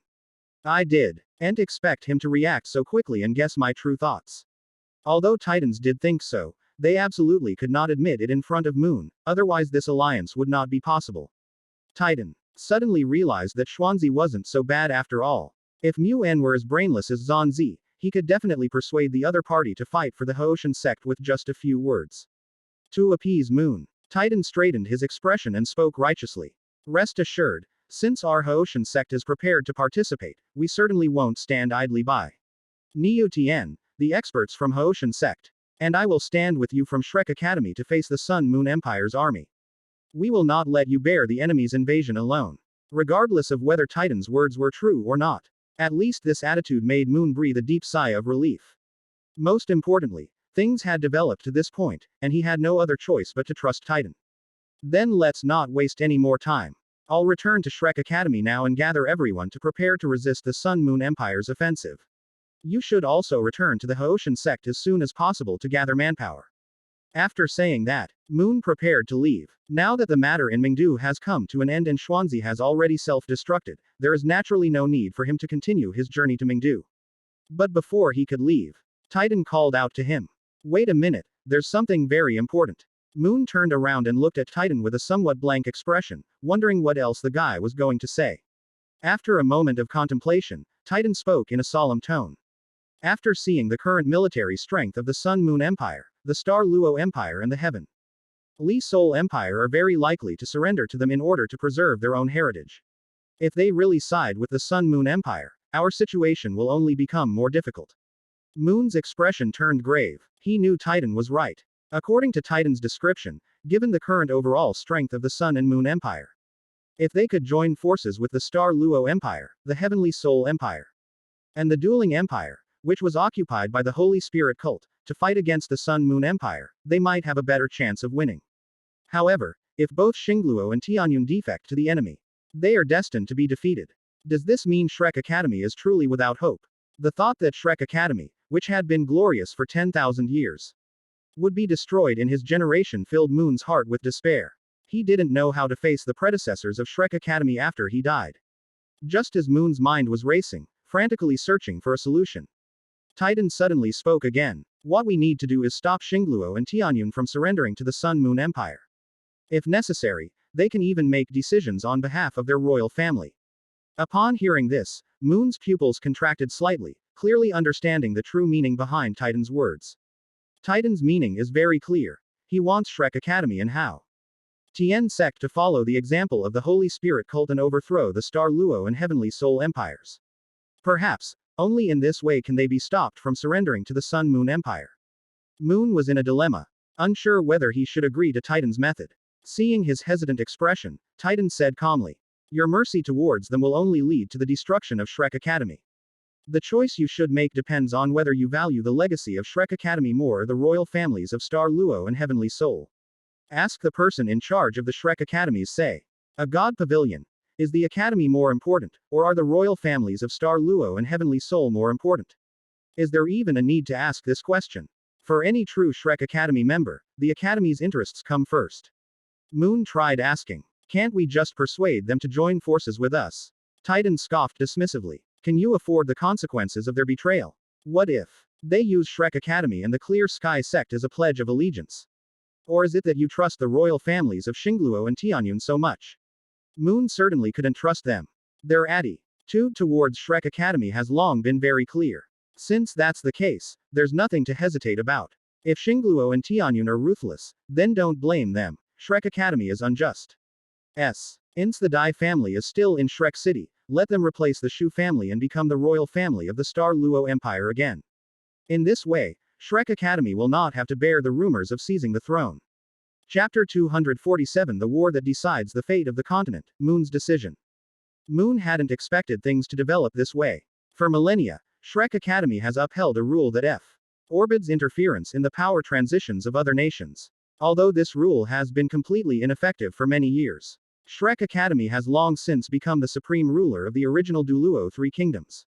I didn't expect him to react so quickly and guess my true thoughts. Although Titans did think so, they absolutely could not admit it in front of Moon, otherwise this alliance would not be possible. Titan suddenly realized that Xuanzi wasn't so bad after all. If Mu En were as brainless as Zhanzi, he could definitely persuade the other party to fight for the Haoshan sect with just a few words. To appease Moon, Titan straightened his expression and spoke righteously. Rest assured, since our Haoshan sect is prepared to participate, we certainly won't stand idly by. Niu Tian, the experts from Haoshan sect, and I will stand with you from Shrek Academy to face the Sun Moon Empire's army. We will not let you bear the enemy's invasion alone. Regardless of whether Titan's words were true or not. At least this attitude made Moon breathe a deep sigh of relief. Most importantly, things had developed to this point, and he had no other choice but to trust Titan. Then let's not waste any more time. I'll return to Shrek Academy now and gather everyone to prepare to resist the Sun Moon Empire's offensive. You should also return to the Haoshan sect as soon as possible to gather manpower. After saying that, Moon prepared to leave. Now that the matter in Mingdu has come to an end and Xuanzi has already self-destructed, there is naturally no need for him to continue his journey to Mingdu. But before he could leave, Titan called out to him. Wait a minute, there's something very important. Moon turned around and looked at Titan with a somewhat blank expression, wondering what else the guy was going to say. After a moment of contemplation, Titan spoke in a solemn tone. After seeing the current military strength of the Sun Moon Empire, the Star Luo Empire and the Heaven Li Sol Empire are very likely to surrender to them in order to preserve their own heritage. If they really side with the Sun Moon Empire, our situation will only become more difficult. Moon's expression turned grave. He knew Titan was right. According to Titan's description, given the current overall strength of the Sun and Moon Empire, if they could join forces with the Star Luo Empire, the Heavenly Soul Empire, and the Dueling Empire, which was occupied by the Holy Spirit cult, to fight against the Sun Moon Empire, they might have a better chance of winning. However, if both Xingluo and Tianyun defect to the enemy, they are destined to be defeated. Does this mean Shrek Academy is truly without hope? The thought that Shrek Academy, which had been glorious for 10,000 years, would be destroyed in his generation filled Moon's heart with despair. He didn't know how to face the predecessors of Shrek Academy after he died. Just as Moon's mind was racing, frantically searching for a solution, Titan suddenly spoke again. What we need to do is stop Xingluo and Tianyun from surrendering to the Sun Moon Empire. If necessary, they can even make decisions on behalf of their royal family. Upon hearing this, Moon's pupils contracted slightly, clearly understanding the true meaning behind Titan's words. Titan's meaning is very clear. He wants Shrek Academy and Hao Tian sect to follow the example of the Holy Spirit cult and overthrow the Star Luo and Heavenly Soul empires. Perhaps, only in this way can they be stopped from surrendering to the Sun Moon Empire. Moon was in a dilemma, unsure whether he should agree to Titan's method. Seeing his hesitant expression, Titan said calmly, your mercy towards them will only lead to the destruction of Shrek Academy. The choice you should make depends on whether you value the legacy of Shrek Academy more or the royal families of Star Luo and Heavenly Soul. Ask the person in charge of the Shrek Academies say. A God Pavilion. Is the Academy more important, or are the royal families of Star Luo and Heavenly Soul more important? Is there even a need to ask this question? For any true Shrek Academy member, the Academy's interests come first. Moon tried asking. Can't we just persuade them to join forces with us? Titan scoffed dismissively. Can you afford the consequences of their betrayal? What if they use Shrek Academy and the Clear Sky sect as a pledge of allegiance? Or is it that you trust the royal families of Xingluo and Tianyun so much? Moon certainly couldn't trust them. Their attitude towards Shrek Academy has long been very clear. Since that's the case, there's nothing to hesitate about. If Xingluo and Tianyun are ruthless, then don't blame them. Shrek Academy is unjust. Since the Dai family is still in Shrek City, let them replace the Shu family and become the royal family of the Star Luo Empire again. In this way, Shrek Academy will not have to bear the rumors of seizing the throne. Chapter 247 The War That Decides the Fate of the Continent, Moon's Decision. Moon hadn't expected things to develop this way. For millennia, Shrek Academy has upheld a rule that forbids interference in the power transitions of other nations. Although this rule has been completely ineffective for many years, Shrek Academy has long since become the supreme ruler of the original Douluo Three Kingdoms.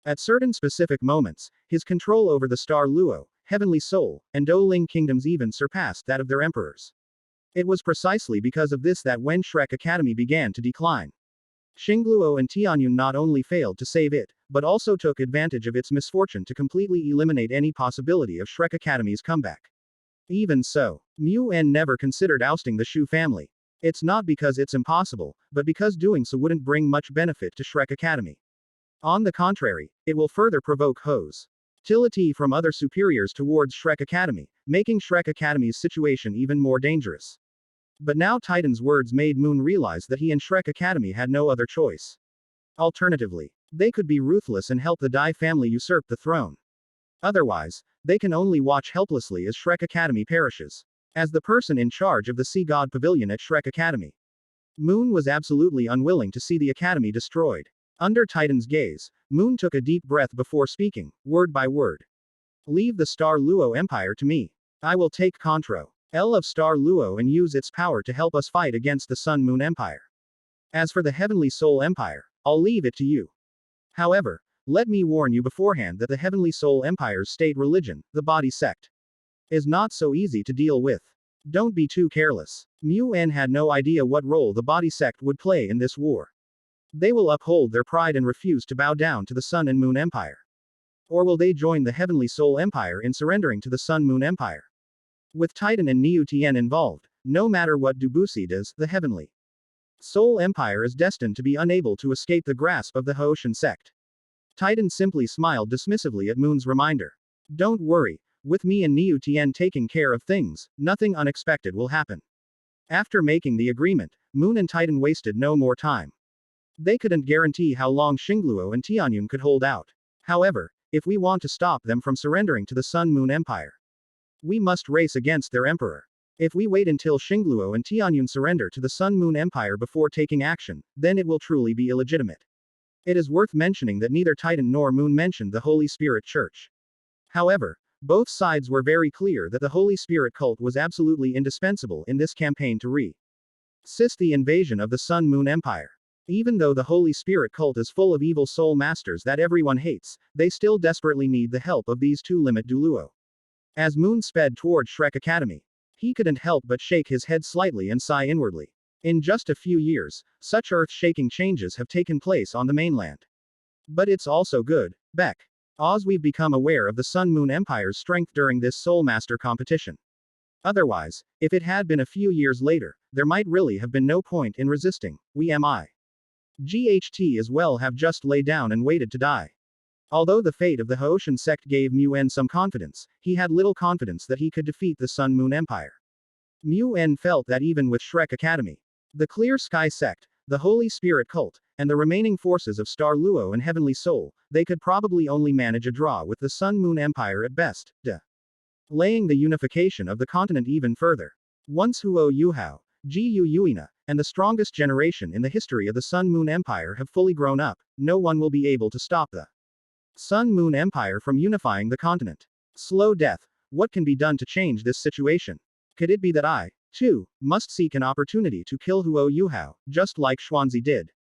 At certain specific moments, his control over the Star Luo, Heavenly Soul, and Douluo kingdoms even surpassed that of their emperors. It was precisely because of this that when Shrek Academy began to decline, Xingluo and Tianyun not only failed to save it, but also took advantage of its misfortune to completely eliminate any possibility of Shrek Academy's comeback. Even so, Mu En never considered ousting the Shu family. It's not because it's impossible, but because doing so wouldn't bring much benefit to Shrek Academy. On the contrary, it will further provoke hostility from other superiors towards Shrek Academy, making Shrek Academy's situation even more dangerous. But now Titan's words made Moon realize that he and Shrek Academy had no other choice. Alternatively, they could be ruthless and help the Dai family usurp the throne. Otherwise, they can only watch helplessly as Shrek Academy perishes. As the person in charge of the Sea God Pavilion at Shrek Academy, Moon was absolutely unwilling to see the Academy destroyed. Under Titan's gaze, Moon took a deep breath before speaking, word by word. Leave the Star Luo Empire to me. I will take control of Star Luo and use its power to help us fight against the Sun Moon Empire. As for the Heavenly Soul Empire, I'll leave it to you. However, let me warn you beforehand that the Heavenly Soul Empire's state religion, the Body Sect, is not so easy to deal with. Don't be too careless. Mu En had no idea what role the Body Sect would play in this war. They will uphold their pride and refuse to bow down to the Sun and Moon Empire. Or will they join the Heavenly Soul Empire in surrendering to the Sun Moon Empire? With Titan and Niu Tian involved, no matter what Dubusi does, the Heavenly Soul Empire is destined to be unable to escape the grasp of the Hoshin sect. Titan simply smiled dismissively at Moon's reminder. Don't worry, with me and Niu Tian taking care of things, nothing unexpected will happen. After making the agreement, Moon and Titan wasted no more time. They couldn't guarantee how long Xingluo and Tianyun could hold out. However, if we want to stop them from surrendering to the Sun Moon Empire, we must race against their emperor. If we wait until Xingluo and Tianyun surrender to the Sun Moon Empire before taking action, then it will truly be illegitimate. It is worth mentioning that neither Titan nor Moon mentioned the Holy Spirit Church. However, both sides were very clear that the Holy Spirit cult was absolutely indispensable in this campaign to resist the invasion of the Sun Moon Empire. Even though the Holy Spirit cult is full of evil soul masters that everyone hates, they still desperately need the help of these two limit Douluo. As Moon sped toward Shrek Academy, he couldn't help but shake his head slightly and sigh inwardly. In just a few years, such earth-shaking changes have taken place on the mainland. But it's also good, because we've become aware of the Sun Moon Empire's strength during this Soul Master competition. Otherwise, if it had been a few years later, there might really have been no point in resisting. GHT as well have just lay down and waited to die. Although the fate of the Hoshin sect gave Mu En some confidence, he had little confidence that he could defeat the Sun Moon Empire. Mu En felt that even with Shrek Academy, the Clear Sky sect, the Holy Spirit cult, and the remaining forces of Star Luo and Heavenly Soul, they could probably only manage a draw with the Sun Moon Empire at best, delaying the unification of the continent even further. Once Yuhao, Yuina, and the strongest generation in the history of the Sun Moon Empire have fully grown up, no one will be able to stop the Sun Moon Empire from unifying the continent. Slow death. What can be done to change this situation? Could it be that I, too, must seek an opportunity to kill Yuhao, just like Xuanzi did?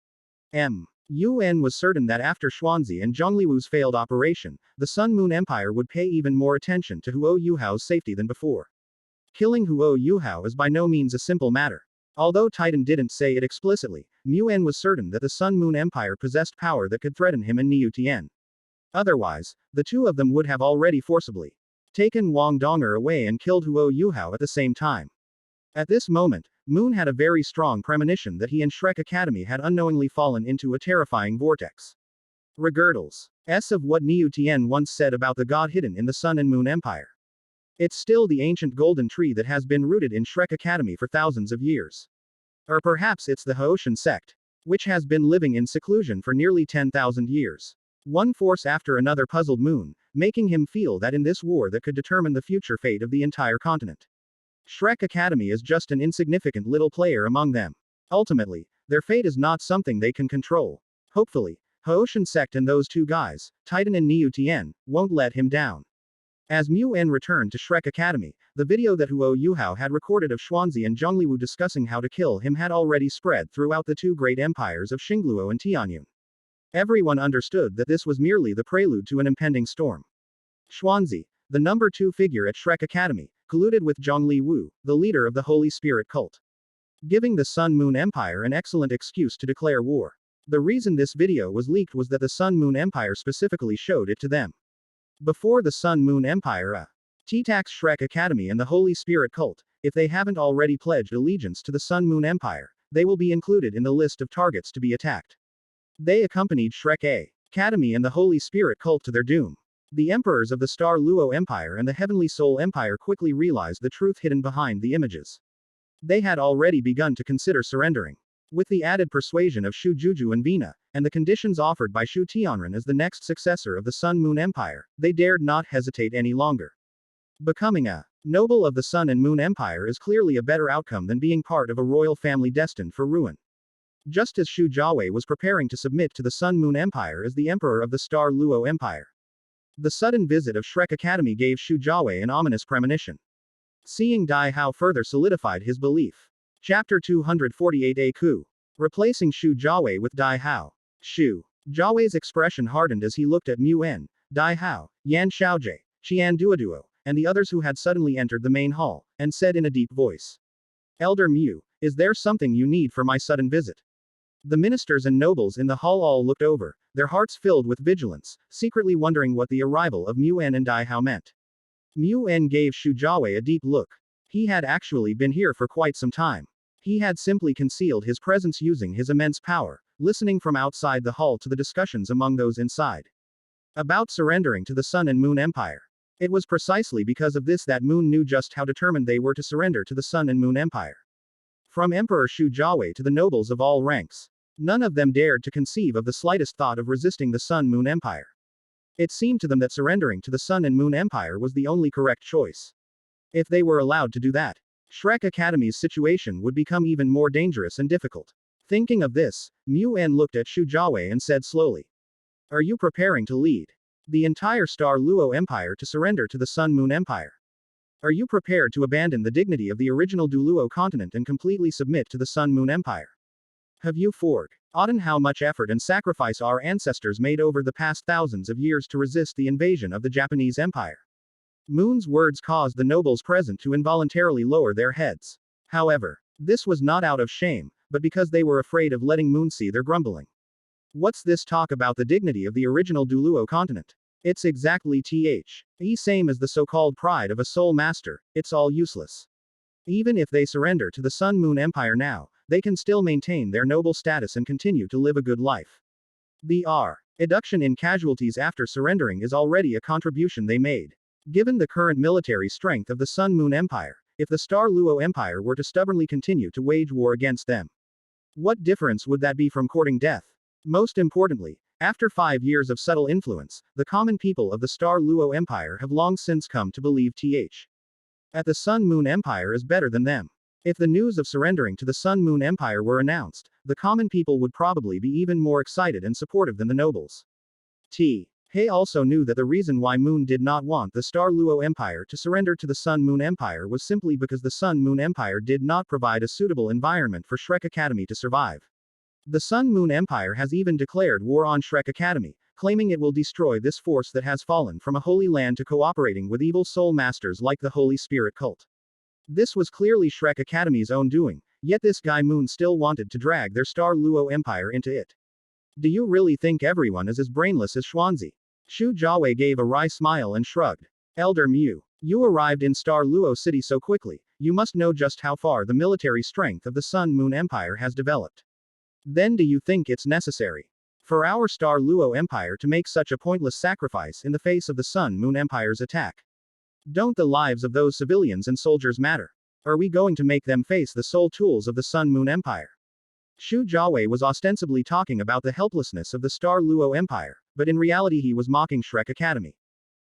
Yuan was certain that after Xuanzi and Zhongliwu's failed operation, the Sun Moon Empire would pay even more attention to Yuhao's safety than before. Killing Yuhao is by no means a simple matter. Although Titan didn't say it explicitly, Yuan was certain that the Sun Moon Empire possessed power that could threaten him and Niu Tian. Otherwise, the two of them would have already forcibly taken Wang Donger away and killed Yuhao at the same time. At this moment, Moon had a very strong premonition that he and Shrek Academy had unknowingly fallen into a terrifying vortex. Regardless of what Niu Tian once said about the god hidden in the Sun and Moon Empire, it's still the ancient golden tree that has been rooted in Shrek Academy for thousands of years. Or perhaps it's the Hoshin sect. which has been living in seclusion for nearly 10,000 years. One force after another puzzled Moon, making him feel that in this war that could determine the future fate of the entire continent. Shrek Academy is just an insignificant little player among them. Ultimately, their fate is not something they can control. Hopefully, Haoshan Sect and those two guys, Titan and Niu Tian, won't let him down. As Mu En returned to Shrek Academy, the video that Yuhao had recorded of Xuanzi and Zhongliwu discussing how to kill him had already spread throughout the two great empires of Xingluo and Tianyun. Everyone understood that this was merely the prelude to an impending storm. Xuanzi, the number 2 figure at Shrek Academy, colluded with Zhongliwu, the leader of the Holy Spirit cult, giving the Sun Moon Empire an excellent excuse to declare war. The reason this video was leaked was that the Sun Moon Empire specifically showed it to them. Before the Sun Moon Empire, T-Tax Shrek Academy and the Holy Spirit cult, if they haven't already pledged allegiance to the Sun Moon Empire, they will be included in the list of targets to be attacked. They accompanied Shrek Academy and the Holy Spirit cult to their doom. The emperors of the Star Luo Empire and the Heavenly Soul Empire quickly realized the truth hidden behind the images. They had already begun to consider surrendering. With the added persuasion of Shu Juju and Bina, and the conditions offered by Shu Tianren as the next successor of the Sun Moon Empire, they dared not hesitate any longer. Becoming a noble of the Sun and Moon Empire is clearly a better outcome than being part of a royal family destined for ruin. Just as Shu Jiawei was preparing to submit to the Sun Moon Empire as the emperor of the Star Luo Empire, the sudden visit of Shrek Academy gave Shu Jiawei an ominous premonition. Seeing Dai Hao further solidified his belief. Chapter 248 Ku. Replacing Shu Jiawei with Dai Hao. Shu Jiawei's expression hardened as he looked at Mu En, Dai Hao, Yan Xiaojie, Qian Duoduo, and the others who had suddenly entered the main hall, and said in a deep voice, "Elder Mu, is there something you need for my sudden visit?" The ministers and nobles in the hall all looked over, their hearts filled with vigilance, secretly wondering what the arrival of Mu En and Dai Hao meant. Mu En gave Shu Jiawei a deep look. He had actually been here for quite some time. He had simply concealed his presence using his immense power, listening from outside the hall to the discussions among those inside about surrendering to the Sun and Moon Empire. It was precisely because of this that Moon knew just how determined they were to surrender to the Sun and Moon Empire. From Emperor Shu Jiawei to the nobles of all ranks, none of them dared to conceive of the slightest thought of resisting the Sun Moon Empire. It seemed to them that surrendering to the Sun and Moon Empire was the only correct choice. If they were allowed to do that, Shrek Academy's situation would become even more dangerous and difficult. Thinking of this, Mu En looked at Shu Jiawei and said slowly, "Are you preparing to lead the entire Star Luo Empire to surrender to the Sun Moon Empire? Are you prepared to abandon the dignity of the original Douluo continent and completely submit to the Sun Moon Empire? Have you forgotten how much effort and sacrifice our ancestors made over the past thousands of years to resist the invasion of the Japanese Empire?" Moon's words caused the nobles present to involuntarily lower their heads. However, this was not out of shame, but because they were afraid of letting Moon see their grumbling. What's this talk about the dignity of the original Douluo continent? It's exactly the same as the so-called pride of a soul master, it's all useless. Even if they surrender to the Sun Moon Empire now, they can still maintain their noble status and continue to live a good life. The reduction in casualties after surrendering is already a contribution they made. Given the current military strength of the Sun Moon Empire, if the Star Luo Empire were to stubbornly continue to wage war against them, what difference would that be from courting death? Most importantly, after 5 years of subtle influence, the common people of the Star Luo Empire have long since come to believe that the Sun Moon Empire is better than them. If the news of surrendering to the Sun Moon Empire were announced, the common people would probably be even more excited and supportive than the nobles. He also knew that the reason why Moon did not want the Star Luo Empire to surrender to the Sun Moon Empire was simply because the Sun Moon Empire did not provide a suitable environment for Shrek Academy to survive. The Sun Moon Empire has even declared war on Shrek Academy, claiming it will destroy this force that has fallen from a holy land to cooperating with evil soul masters like the Holy Spirit cult. This was clearly Shrek Academy's own doing, yet this guy Moon still wanted to drag their Star Luo Empire into it. Do you really think everyone is as brainless as Xuanzi? Shu Jiawei gave a wry smile and shrugged. Elder Mu, you arrived in Star Luo City so quickly, you must know just how far the military strength of the Sun Moon Empire has developed. Then do you think it's necessary for our Star Luo Empire to make such a pointless sacrifice in the face of the Sun Moon Empire's attack? Don't the lives of those civilians and soldiers matter? Are we going to make them face the sole tools of the Sun Moon Empire? Shu Jiawei was ostensibly talking about the helplessness of the Star Luo Empire, but in reality he was mocking Shrek Academy.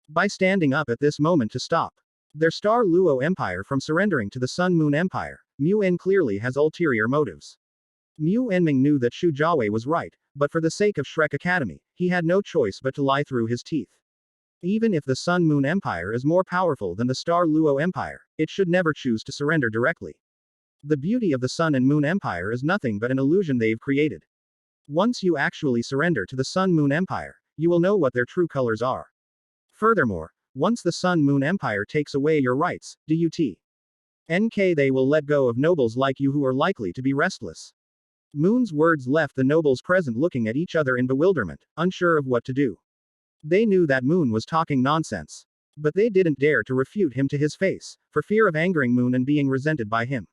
By standing up at this moment to stop their Star Luo Empire from surrendering to the Sun Moon Empire, Mu En clearly has ulterior motives. Mu Enming knew that Shu Jiawei was right, but for the sake of Shrek Academy, he had no choice but to lie through his teeth. Even if the Sun Moon Empire is more powerful than the Star Luo Empire, it should never choose to surrender directly. The beauty of the Sun and Moon Empire is nothing but an illusion they've created. Once you actually surrender to the Sun Moon Empire, you will know what their true colors are. Furthermore, once the Sun Moon Empire takes away your rights, they will let go of nobles like you who are likely to be restless. Moon's words left the nobles present looking at each other in bewilderment, unsure of what to do. They knew that Moon was talking nonsense. But they didn't dare to refute him to his face, for fear of angering Moon and being resented by him.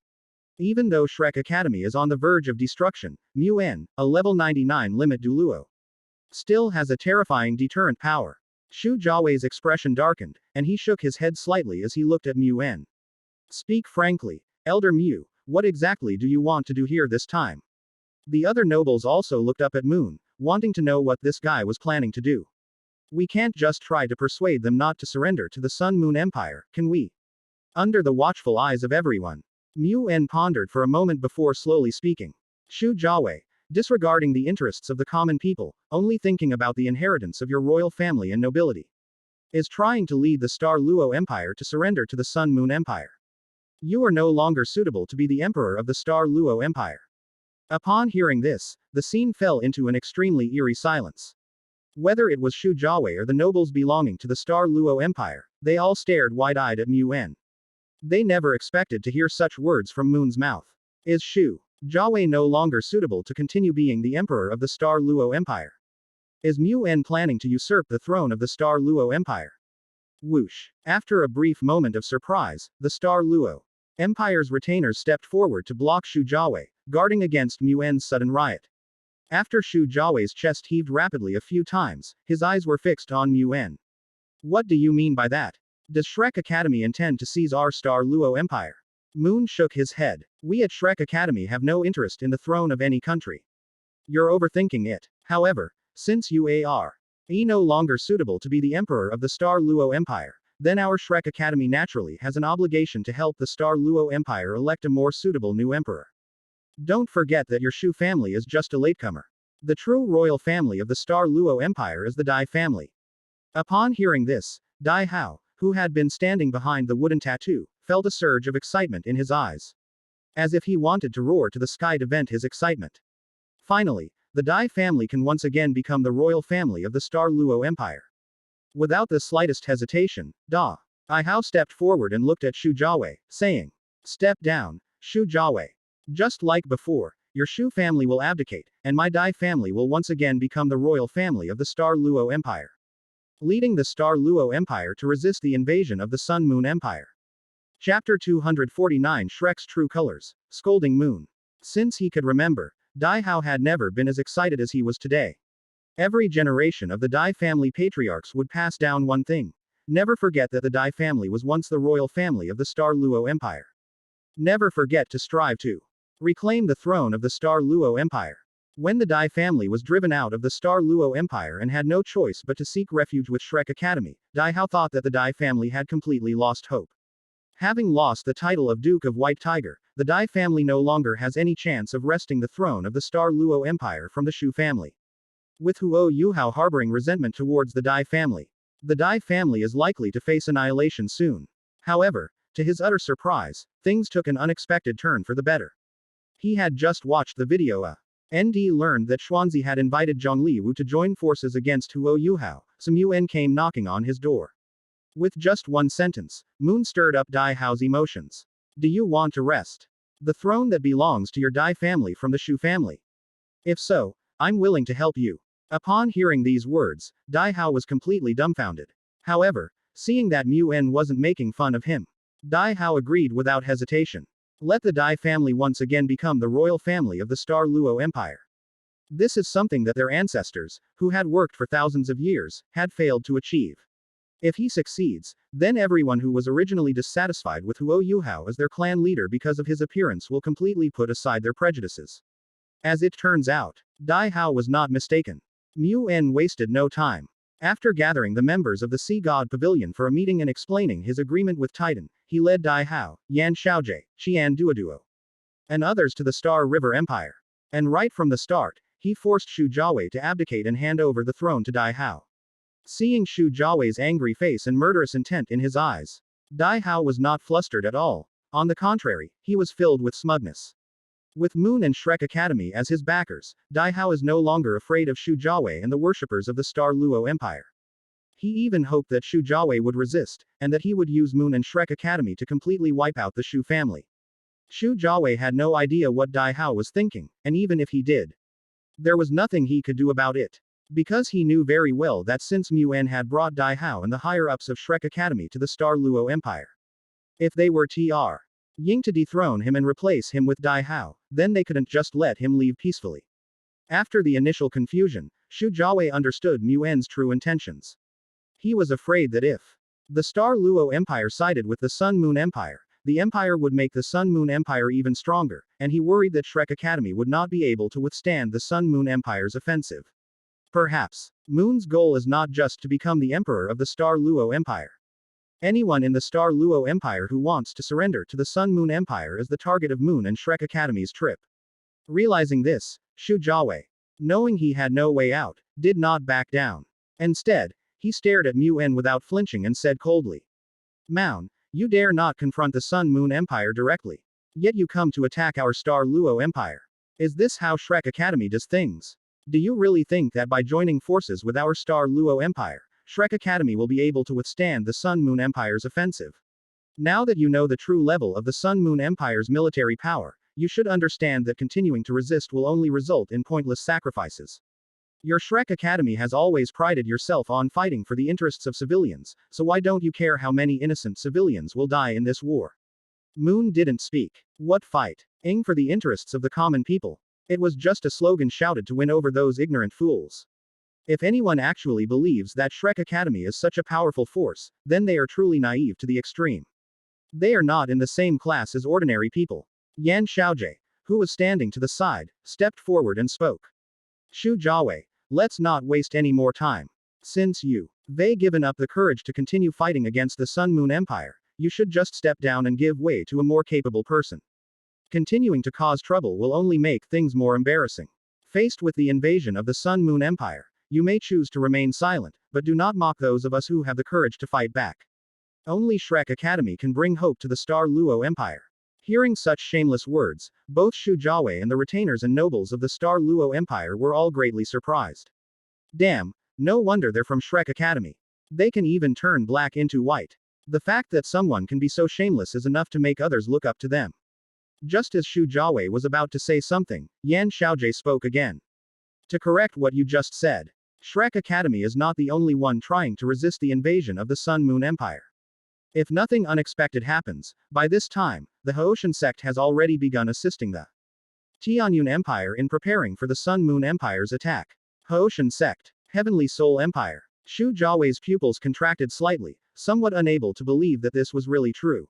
Even though Shrek Academy is on the verge of destruction, Mu En, a level 99 limit Douluo, still has a terrifying deterrent power. Shu Jiawei's expression darkened, and he shook his head slightly as he looked at Mu En. Speak frankly, Elder Mu, what exactly do you want to do here this time? The other nobles also looked up at Moon, wanting to know what this guy was planning to do. We can't just try to persuade them not to surrender to the Sun Moon Empire, can we? Under the watchful eyes of everyone, Mu En pondered for a moment before slowly speaking. Shu Jiawei, disregarding the interests of the common people, only thinking about the inheritance of your royal family and nobility, is trying to lead the Star Luo Empire to surrender to the Sun Moon Empire. You are no longer suitable to be the emperor of the Star Luo Empire. Upon hearing this, the scene fell into an extremely eerie silence. Whether it was Shu Jiawei or the nobles belonging to the Star Luo Empire, they all stared wide-eyed at Mu En. They never expected to hear such words from Moon's mouth. Is Shu Jiawei no longer suitable to continue being the emperor of the Star Luo Empire? Is Mu En planning to usurp the throne of the Star Luo Empire? Whoosh. After a brief moment of surprise, the Star Luo Empire's retainers stepped forward to block Shu Jiawei, guarding against Mu En's sudden riot. After Shu Jiawei's chest heaved rapidly a few times, his eyes were fixed on Mu En. What do you mean by that? Does Shrek Academy intend to seize our Star Luo Empire? Moon shook his head. We at Shrek Academy have no interest in the throne of any country. You're overthinking it. However, since you are no longer suitable to be the emperor of the Star Luo Empire, then our Shrek Academy naturally has an obligation to help the Star Luo Empire elect a more suitable new emperor. Don't forget that your Shu family is just a latecomer. The true royal family of the Star Luo Empire is the Dai family. Upon hearing this, Dai Hao, who had been standing behind the wooden tattoo, felt a surge of excitement in his eyes. As if he wanted to roar to the sky to vent his excitement. Finally, the Dai family can once again become the royal family of the Star Luo Empire. Without the slightest hesitation, Dai Hao stepped forward and looked at Shu Jiawei, saying, "Step down, Shu Jiawei. Just like before, your Shu family will abdicate, and my Dai family will once again become the royal family of the Star Luo Empire, leading the Star Luo Empire to resist the invasion of the Sun Moon Empire." Chapter 249 Shrek's True Colors, Scolding Moon. Since he could remember, Dai Hao had never been as excited as he was today. Every generation of the Dai family patriarchs would pass down one thing. Never forget that the Dai family was once the royal family of the Star Luo Empire. Never forget to strive to reclaim the throne of the Star Luo Empire. When the Dai family was driven out of the Star Luo Empire and had no choice but to seek refuge with Shrek Academy, Dai Hao thought that the Dai family had completely lost hope. Having lost the title of Duke of White Tiger, the Dai family no longer has any chance of wresting the throne of the Star Luo Empire from the Shu family. With Yuhao harboring resentment towards the Dai family, the Dai family is likely to face annihilation soon. However, to his utter surprise, things took an unexpected turn for the better. He had just watched the video. ND learned that Xuanzi had invited Zhongli Wu to join forces against Yuhao, so Mu En came knocking on his door. With just one sentence, Moon stirred up Dai Hao's emotions. Do you want to wrest the throne that belongs to your Dai family from the Shu family? If so, I'm willing to help you. Upon hearing these words, Dai Hao was completely dumbfounded. However, seeing that Mu En wasn't making fun of him, Dai Hao agreed without hesitation. Let the Dai family once again become the royal family of the Star Luo Empire. This is something that their ancestors, who had worked for thousands of years, had failed to achieve. If he succeeds, then everyone who was originally dissatisfied with Yuhao as their clan leader because of his appearance will completely put aside their prejudices. As it turns out, Dai Hao was not mistaken. Mu En wasted no time. After gathering the members of the Sea God Pavilion for a meeting and explaining his agreement with Titan, he led Dai Hao, Yan Xiaojie, Qian Duoduo, and others to the Star River Empire. And right from the start, he forced Shu Jiawei to abdicate and hand over the throne to Dai Hao. Seeing Shu Jiawei's angry face and murderous intent in his eyes, Dai Hao was not flustered at all. On the contrary, he was filled with smugness. With Moon and Shrek Academy as his backers, Dai Hao is no longer afraid of Shu Jiawei and the worshippers of the Star Luo Empire. He even hoped that Shu Jiawei would resist, and that he would use Moon and Shrek Academy to completely wipe out the Shu family. Shu Jiawei had no idea what Dai Hao was thinking, and even if he did, there was nothing he could do about it. Because he knew very well that since Mu En had brought Dai Hao and the higher-ups of Shrek Academy to the Star Luo Empire, if they were Tr. Ying to dethrone him and replace him with Dai Hao, then they couldn't just let him leave peacefully. After the initial confusion, Shu Jiawei understood Mu En's true intentions. He was afraid that if the Star Luo Empire sided with the Sun Moon Empire, the Empire would make the Sun Moon Empire even stronger, and he worried that Shrek Academy would not be able to withstand the Sun Moon Empire's offensive. Perhaps, Moon's goal is not just to become the Emperor of the Star Luo Empire. Anyone in the Star Luo Empire who wants to surrender to the Sun Moon Empire is the target of Moon and Shrek Academy's trip. Realizing this, Shu Jiawei, knowing he had no way out, did not back down. Instead, he stared at Mu En without flinching and said coldly, "Moon, you dare not confront the Sun Moon Empire directly. Yet you come to attack our Star Luo Empire. Is this how Shrek Academy does things? Do you really think that by joining forces with our Star Luo Empire, Shrek Academy will be able to withstand the Sun Moon Empire's offensive? Now that you know the true level of the Sun Moon Empire's military power, you should understand that continuing to resist will only result in pointless sacrifices. Your Shrek Academy has always prided yourself on fighting for the interests of civilians, so why don't you care how many innocent civilians will die in this war?" Moon didn't speak. What fight? Ing for the interests of the common people. It was just a slogan shouted to win over those ignorant fools. If anyone actually believes that Shrek Academy is such a powerful force, then they are truly naive to the extreme. They are not in the same class as ordinary people. Yan Xiaojie, who was standing to the side, stepped forward and spoke. "Shu Jiawei, let's not waste any more time. Since you've given up the courage to continue fighting against the Sun Moon Empire, you should just step down and give way to a more capable person. Continuing to cause trouble will only make things more embarrassing. Faced with the invasion of the Sun Moon Empire, you may choose to remain silent, but do not mock those of us who have the courage to fight back. Only Shrek Academy can bring hope to the Star Luo Empire." Hearing such shameless words, both Shu Jiawei and the retainers and nobles of the Star Luo Empire were all greatly surprised. Damn, no wonder they're from Shrek Academy. They can even turn black into white. The fact that someone can be so shameless is enough to make others look up to them. Just as Shu Jiawei was about to say something, Yan Xiaojie spoke again. "To correct what you just said, Shrek Academy is not the only one trying to resist the invasion of the Sun Moon Empire. If nothing unexpected happens, by this time, the Haoshan sect has already begun assisting the Tianyun Empire in preparing for the Sun Moon Empire's attack." Haoshan sect, Heavenly Soul Empire. Shu Jiawei's pupils contracted slightly, somewhat unable to believe that this was really true.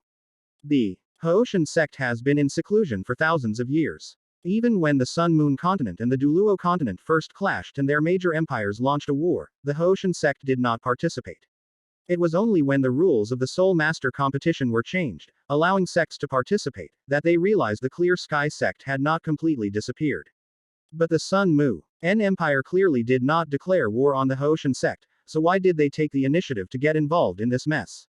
The Haoshan sect has been in seclusion for thousands of years. Even when the Sun Moon continent and the Douluo continent first clashed and their major empires launched a war, the Haoshan sect did not participate. It was only when the rules of the Soul Master competition were changed, allowing sects to participate, that they realized the Clear Sky sect had not completely disappeared. But the Sun Mu En Empire clearly did not declare war on the Haoshan sect, so why did they take the initiative to get involved in this mess?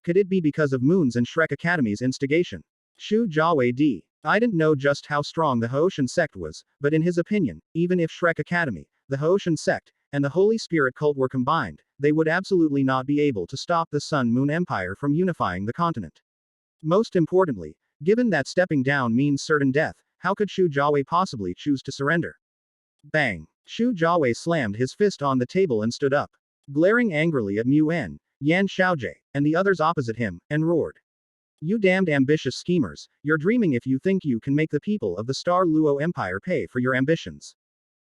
Could it be because of Moon's and Shrek Academy's instigation? Shu Jiawei didn't know just how strong the Haoshan sect was, but in his opinion, even if Shrek Academy, the Haoshan sect, and the Holy Spirit cult were combined, they would absolutely not be able to stop the Sun Moon Empire from unifying the continent. Most importantly, given that stepping down means certain death, how could Shu Jiawei possibly choose to surrender? Bang! Shu Jiawei slammed his fist on the table and stood up, glaring angrily at Mu En, Yan Xiaojie, and the others opposite him, and roared. "You damned ambitious schemers, you're dreaming if you think you can make the people of the Star Luo Empire pay for your ambitions.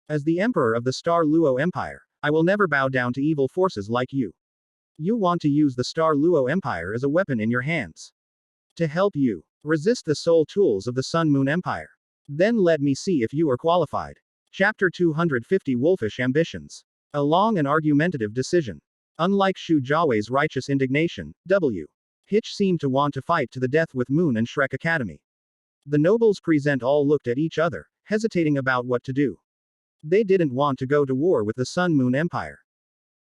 As the Emperor of the Star Luo Empire, I will never bow down to evil forces like you. You want to use the Star Luo Empire as a weapon in your hands. To help you resist the soul tools of the Sun Moon Empire. Then let me see if you are qualified. Chapter 250 Wolfish Ambitions. A long and argumentative decision. Unlike Shu Jiawei's righteous indignation, W. Hitch seemed to want to fight to the death with Moon and Shrek Academy. The nobles present all looked at each other, hesitating about what to do. They didn't want to go to war with the Sun Moon Empire.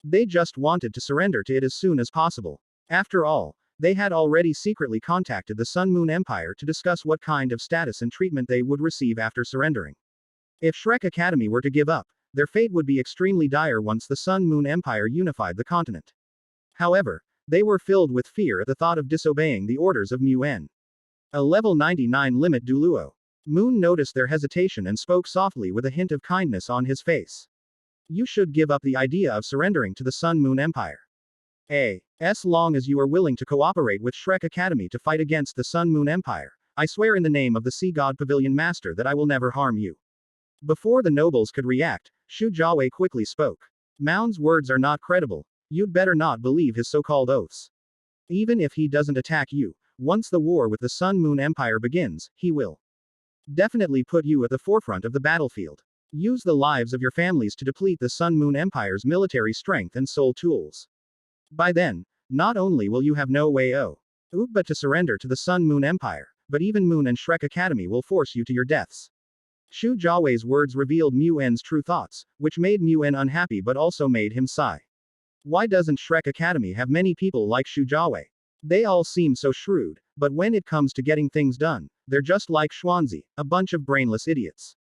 They just wanted to surrender to it as soon as possible. After all, they had already secretly contacted the Sun Moon Empire to discuss what kind of status and treatment they would receive after surrendering. If Shrek Academy were to give up, their fate would be extremely dire once the Sun Moon Empire unified the continent. However, they were filled with fear at the thought of disobeying the orders of Yuan. A level 99 limit Douluo. Moon noticed their hesitation and spoke softly with a hint of kindness on his face. You should give up the idea of surrendering to the Sun Moon Empire. As long as you are willing to cooperate with Shrek Academy to fight against the Sun Moon Empire, I swear in the name of the Sea God Pavilion Master that I will never harm you. Before the nobles could react, Shu Jiawei quickly spoke. Moun's words are not credible. You'd better not believe his so-called oaths. Even if he doesn't attack you, once the war with the Sun Moon Empire begins, he will definitely put you at the forefront of the battlefield. Use the lives of your families to deplete the Sun Moon Empire's military strength and soul tools. By then, not only will you have no way but to surrender to the Sun Moon Empire, but even Moon and Shrek Academy will force you to your deaths. Shu Jiawei's words revealed Yuan's true thoughts, which made Yuan unhappy but also made him sigh. Why doesn't Shrek Academy have many people like Shu Jiawei? They all seem so shrewd, but when it comes to getting things done, they're just like Xuanzi, a bunch of brainless idiots.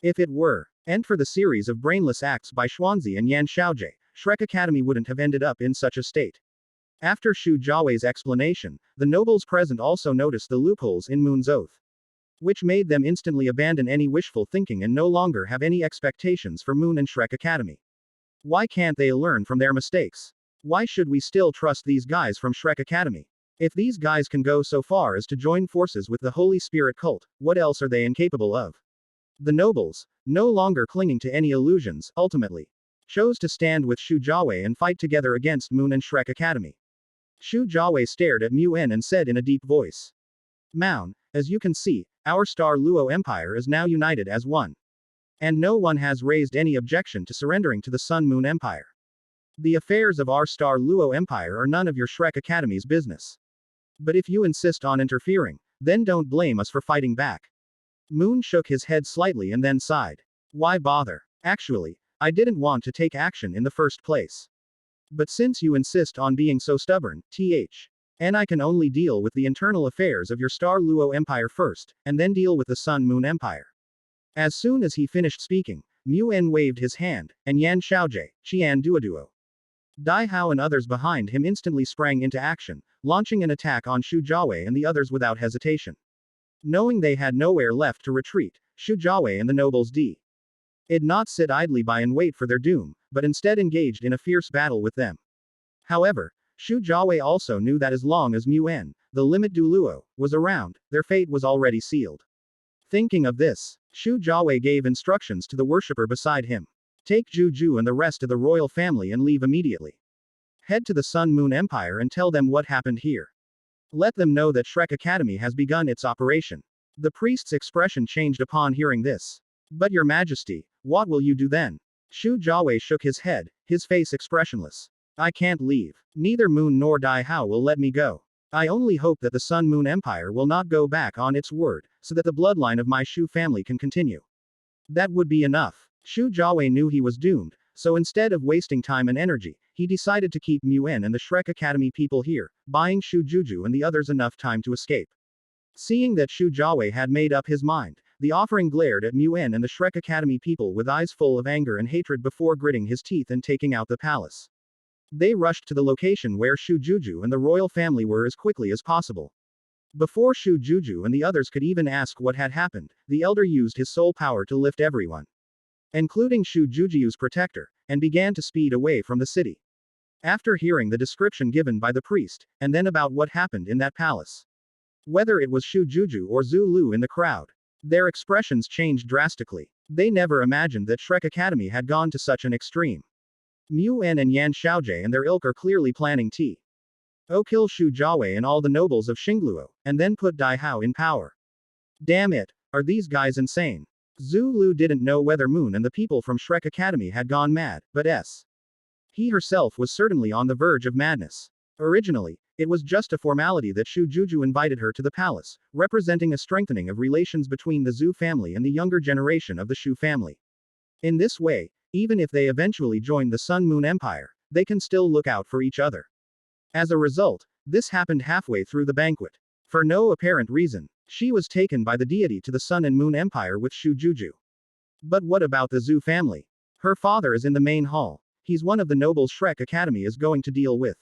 If it were, and for the series of brainless acts by Xuanzi and Yan Xiaojie, Shrek Academy wouldn't have ended up in such a state. After Shu Jiawei's explanation, the nobles present also noticed the loopholes in Moon's oath, which made them instantly abandon any wishful thinking and no longer have any expectations for Moon and Shrek Academy. Why can't they learn from their mistakes? Why should we still trust these guys from Shrek Academy? If these guys can go so far as to join forces with the Holy Spirit cult, what else are they incapable of? The nobles, no longer clinging to any illusions, ultimately chose to stand with Shu Jiawei and fight together against Moon and Shrek Academy. Shu Jiawei stared at Yuan and said in a deep voice. Moon, as you can see, our Star Luo Empire is now united as one. And no one has raised any objection to surrendering to the Sun Moon Empire. The affairs of our Star Luo Empire are none of your Shrek Academy's business. But if you insist on interfering, then don't blame us for fighting back. Moon shook his head slightly and then sighed. Why bother? Actually, I didn't want to take action in the first place. But since you insist on being so stubborn, and I can only deal with the internal affairs of your Star Luo Empire first, and then deal with the Sun Moon Empire. As soon as he finished speaking, Yuan waved his hand, and Yan Xiaojie, Qian Duoduo, Dai Hao and others behind him instantly sprang into action, launching an attack on Shu Jiawei and the others without hesitation. Knowing they had nowhere left to retreat, Shu Jiawei and the nobles did not sit idly by and wait for their doom, but instead engaged in a fierce battle with them. However, Shu Jiawei also knew that as long as Yuan, the limit Douluo, was around, their fate was already sealed. Thinking of this, Shu Jiawei gave instructions to the worshipper beside him. Take Juju and the rest of the royal family and leave immediately. Head to the Sun Moon Empire and tell them what happened here. Let them know that Shrek Academy has begun its operation. The priest's expression changed upon hearing this. But your majesty, what will you do then? Shu Jiawei shook his head, his face expressionless. I can't leave. Neither Moon nor Dai Hao will let me go. I only hope that the Sun Moon Empire will not go back on its word, so that the bloodline of my Shu family can continue. That would be enough. Shu Jiawei knew he was doomed, so instead of wasting time and energy, he decided to keep Yuan and the Shrek Academy people here, buying Shu Juju and the others enough time to escape. Seeing that Shu Jiawei had made up his mind, the offering glared at Yuan and the Shrek Academy people with eyes full of anger and hatred before gritting his teeth and taking out the palace. They rushed to the location where Shu Juju and the royal family were as quickly as possible. Before Shu Juju and the others could even ask what had happened, the elder used his soul power to lift everyone, including Shu Juju's protector, and began to speed away from the city. After hearing the description given by the priest, and then about what happened in that palace, whether it was Shu Juju or Zhu Lu in the crowd, their expressions changed drastically. They never imagined that Shrek Academy had gone to such an extreme. Yuan and Yan Xiaojie and their ilk are clearly planning to kill Shu Jiawei and all the nobles of Xingluo, and then put Dai Hao in power. Damn it, Are these guys insane? Zulu didn't know whether Moon and the people from Shrek Academy had gone mad, but he herself was certainly on the verge of madness. Originally, it was just a formality that Shu Juju invited her to the palace, representing a strengthening of relations between the Zhu family and the younger generation of the Shu family. In this way, even if they eventually join the Sun Moon Empire, they can still look out for each other. As a result, this happened halfway through the banquet. For no apparent reason, she was taken by the deity to the Sun and Moon Empire with Shu Juju. But what about the Zhu family? Her father is in the main hall. He's one of the nobles Shrek Academy is going to deal with.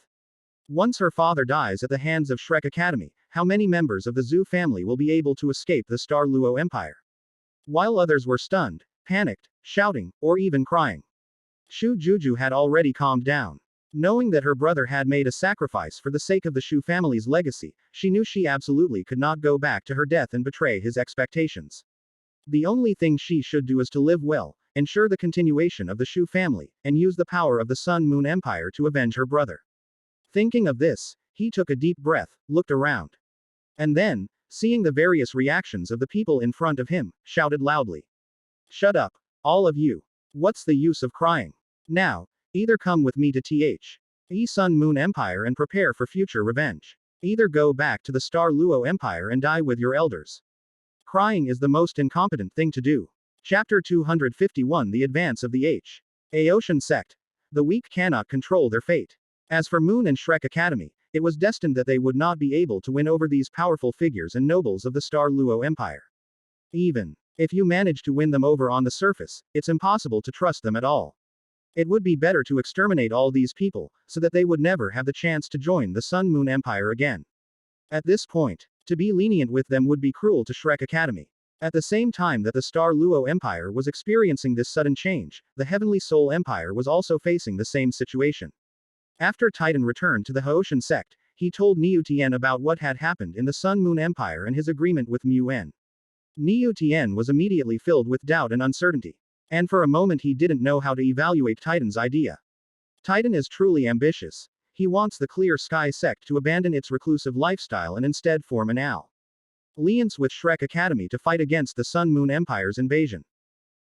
Once her father dies at the hands of Shrek Academy, how many members of the Zhu family will be able to escape the Star Luo Empire? While others were stunned, panicked, shouting, or even crying, Shu Juju had already calmed down. Knowing that her brother had made a sacrifice for the sake of the Shu family's legacy, she knew she absolutely could not go back to her death and betray his expectations. The only thing she should do is to live well, ensure the continuation of the Shu family, and use the power of the Sun Moon Empire to avenge her brother. Thinking of this, he took a deep breath, looked around. And then, seeing the various reactions of the people in front of him, shouted loudly. Shut up, all of you. What's the use of crying? Now, either come with me to Sun Moon Empire and prepare for future revenge. Either go back to the Star Luo Empire and die with your elders. Crying is the most incompetent thing to do. Chapter 251 The Advance of the Aotian Sect. The weak cannot control their fate. As for Moon and Shrek Academy, it was destined that they would not be able to win over these powerful figures and nobles of the Star Luo Empire. Even if you manage to win them over on the surface, it's impossible to trust them at all. It would be better to exterminate all these people, so that they would never have the chance to join the Sun Moon Empire again. At this point, to be lenient with them would be cruel to Shrek Academy. At the same time that the Star Luo Empire was experiencing this sudden change, the Heavenly Soul Empire was also facing the same situation. After Titan returned to the Haotian sect, he told Niu Tian about what had happened in the Sun Moon Empire and his agreement with Mu En. Niu Tian was immediately filled with doubt and uncertainty. And for a moment he didn't know how to evaluate Titan's idea. Titan is truly ambitious. He wants the Clear Sky sect to abandon its reclusive lifestyle and instead form an alliance with Shrek Academy to fight against the Sun Moon Empire's invasion.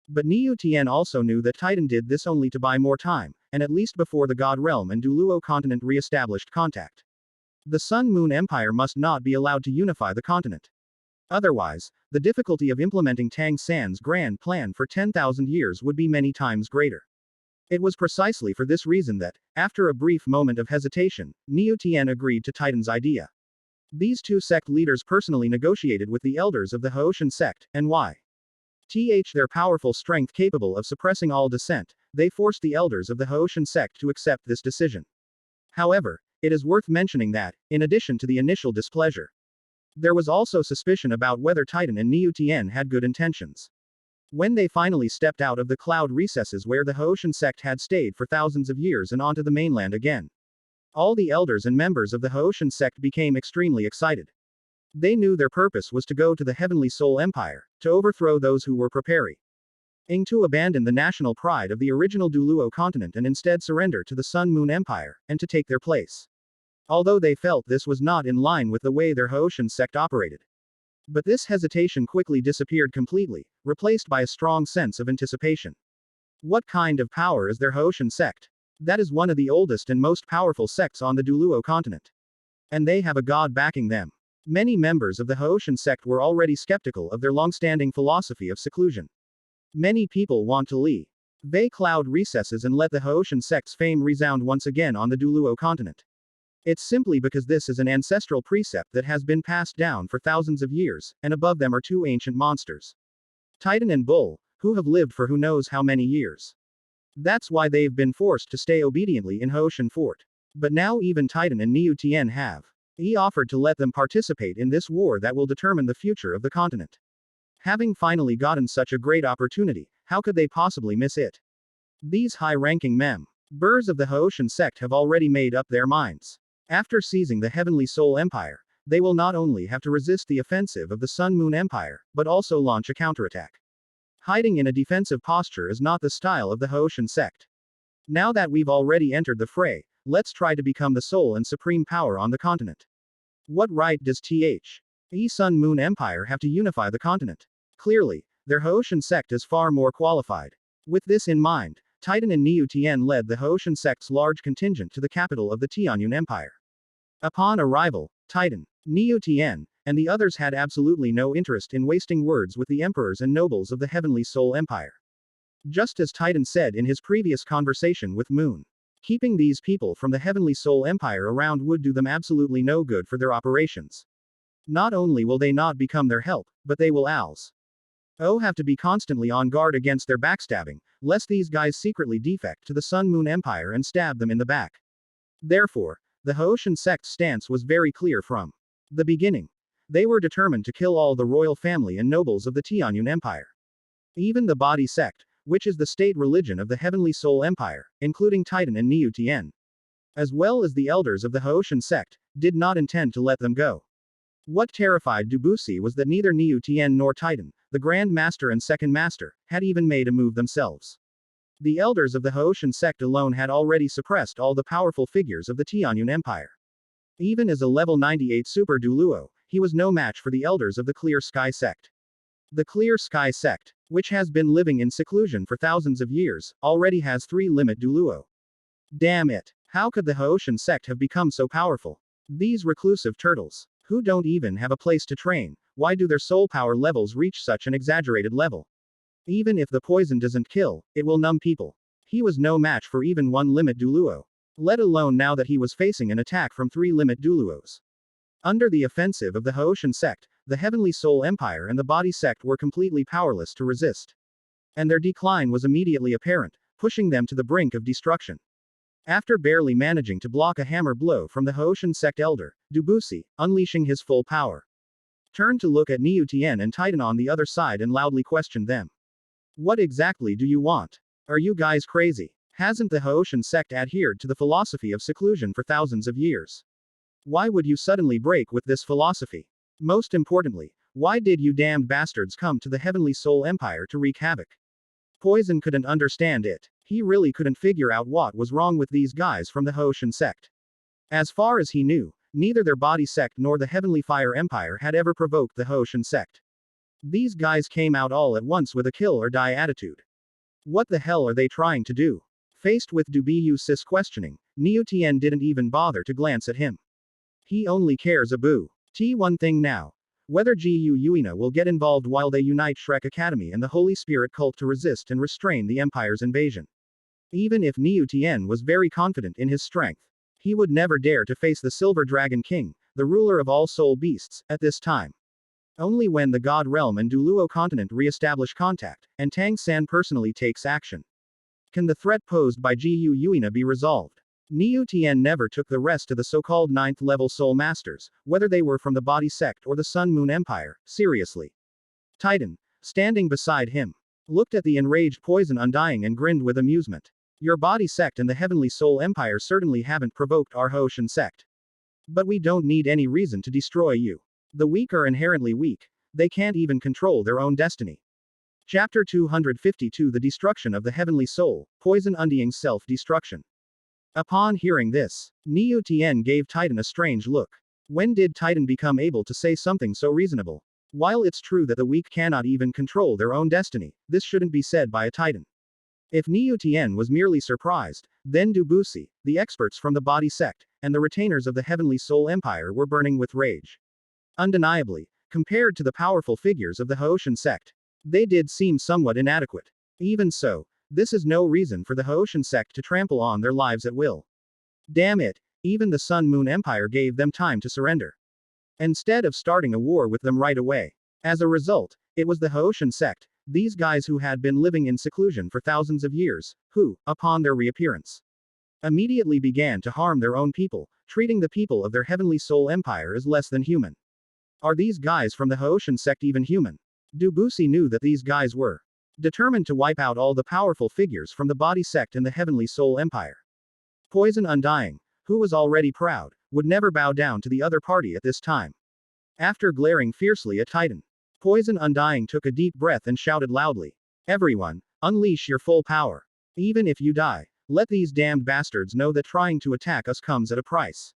But Niu Tian also knew that Titan did this only to buy more time, and at least before the God Realm and Douluo continent re-established contact. The Sun Moon Empire must not be allowed to unify the continent. Otherwise, the difficulty of implementing Tang San's grand plan for 10,000 years would be many times greater. It was precisely for this reason that, after a brief moment of hesitation, Niu Tian agreed to Titan's idea. These two sect leaders personally negotiated with the elders of the Haotian sect, and their powerful strength capable of suppressing all dissent, they forced the elders of the Haotian sect to accept this decision. However, it is worth mentioning that, in addition to the initial displeasure, there was also suspicion about whether Titan and Niu Tian had good intentions. When they finally stepped out of the cloud recesses where the Haotian sect had stayed for thousands of years and onto the mainland again, all the elders and members of the Haotian sect became extremely excited. They knew their purpose was to go to the Heavenly Soul Empire, to overthrow those who were preparing to abandon the national pride of the original Douluo continent and instead surrender to the Sun Moon Empire, and to take their place. Although they felt this was not in line with the way their Haotian sect operated. But this hesitation quickly disappeared completely, replaced by a strong sense of anticipation. What kind of power is their Haotian sect? That is one of the oldest and most powerful sects on the Douluo continent. And they have a god backing them. Many members of the Haotian sect were already skeptical of their long-standing philosophy of seclusion. Many people want to leave the cloud recesses and let the Haotian sect's fame resound once again on the Douluo continent. It's simply because this is an ancestral precept that has been passed down for thousands of years, and above them are two ancient monsters, Titan and Bull, who have lived for who knows how many years. That's why they've been forced to stay obediently in Haotian Fort. But now even Titan and Niu Tian have offered to let them participate in this war that will determine the future of the continent. Having finally gotten such a great opportunity, how could they possibly miss it? These high-ranking members of the Haotian sect have already made up their minds. After seizing the Heavenly Soul Empire, they will not only have to resist the offensive of the Sun Moon Empire, but also launch a counterattack. Hiding in a defensive posture is not the style of the Haotian sect. Now that we've already entered the fray, let's try to become the sole and supreme power on the continent. What right does Sun Moon Empire have to unify the continent? Clearly, their Haoshan sect is far more qualified. With this in mind, Titan and Niu Tian led the Haoshan sect's large contingent to the capital of the Tianyun Empire. Upon arrival, Titan, Niu Tian, and the others had absolutely no interest in wasting words with the emperors and nobles of the Heavenly Soul Empire. Just as Titan said in his previous conversation with Moon, keeping these people from the Heavenly Soul Empire around would do them absolutely no good for their operations. Not only will they not become their help, but they will have to be constantly on guard against their backstabbing, lest these guys secretly defect to the Sun Moon Empire and stab them in the back. Therefore, the Haoshan sect's stance was very clear from the beginning. They were determined to kill all the royal family and nobles of the Tianyun Empire. Even the Body sect, which is the state religion of the Heavenly Soul Empire, including Titan and Niu Tian, as well as the elders of the Haoshan sect, did not intend to let them go. What terrified Dubusi was that neither Niu Tian nor Titan, the Grand Master and Second Master, had even made a move themselves. The elders of the Haoshan sect alone had already suppressed all the powerful figures of the Tianyun Empire. Even as a level 98 Super Douluo, he was no match for the elders of the Clear Sky sect. The Clear Sky sect, which has been living in seclusion for thousands of years, already has 3 limit Douluo. Damn it! How could the Haoshan sect have become so powerful? These reclusive turtles, who don't even have a place to train, why do their soul power levels reach such an exaggerated level? Even if the poison doesn't kill, it will numb people. He was no match for even 1 limit Douluo. Let alone now that he was facing an attack from 3 limit Douluos. Under the offensive of the Haoshan sect, the Heavenly Soul Empire and the Body sect were completely powerless to resist. And their decline was immediately apparent, pushing them to the brink of destruction. After barely managing to block a hammer blow from the Haoshan sect elder, Dubusi, unleashing his full power, turned to look at Niu Tian and Titan on the other side and loudly questioned them. What exactly do you want? Are you guys crazy? Hasn't the Haoshan sect adhered to the philosophy of seclusion for thousands of years? Why would you suddenly break with this philosophy? Most importantly, why did you damned bastards come to the Heavenly Soul Empire to wreak havoc? Poison couldn't understand it. He really couldn't figure out what was wrong with these guys from the Haoshan sect. As far as he knew, neither their Body sect nor the Heavenly Fire Empire had ever provoked the Haoshan sect. These guys came out all at once with a kill or die attitude. What the hell are they trying to do? Faced with Dubusi's questioning, Niu Tian didn't even bother to glance at him. He only cares about one thing now. Whether Gu Yuina will get involved while they unite Shrek Academy and the Holy Spirit cult to resist and restrain the Empire's invasion. Even if Niu Tian was very confident in his strength, he would never dare to face the Silver Dragon King, the ruler of all soul beasts, at this time. Only when the God Realm and Douluo continent re-establish contact, and Tang San personally takes action, can the threat posed by Gu Yuina be resolved. Niu Tian never took the rest of the so-called 9th level soul masters, whether they were from the Body sect or the Sun Moon Empire, seriously. Titan, standing beside him, looked at the enraged Poison Undying and grinned with amusement. Your Body sect and the Heavenly Soul Empire certainly haven't provoked our Haoshan sect. But we don't need any reason to destroy you. The weak are inherently weak. They can't even control their own destiny. Chapter 252 The Destruction of the Heavenly Soul, Poison Undying's Self-Destruction. Upon hearing this, Niu Tian gave Titan a strange look. When did Titan become able to say something so reasonable? While it's true that the weak cannot even control their own destiny, this shouldn't be said by a Titan. If Niu Tian was merely surprised, then Dubusi, the experts from the Body sect, and the retainers of the Heavenly Soul Empire were burning with rage. Undeniably, compared to the powerful figures of the Haoshan sect, they did seem somewhat inadequate. Even so, this is no reason for the Haoshan sect to trample on their lives at will. Damn it, even the Sun Moon Empire gave them time to surrender, instead of starting a war with them right away. As a result, it was the Haoshan sect, these guys who had been living in seclusion for thousands of years, who, upon their reappearance, immediately began to harm their own people, treating the people of their Heavenly Soul Empire as less than human. Are these guys from the Haoshan sect even human? Dubusi knew that these guys were determined to wipe out all the powerful figures from the Body sect and the Heavenly Soul Empire. Poison Undying, who was already proud, would never bow down to the other party at this time. After glaring fiercely at Titan, Poison Undying took a deep breath and shouted loudly, "Everyone, unleash your full power. Even if you die, let these damned bastards know that trying to attack us comes at a price."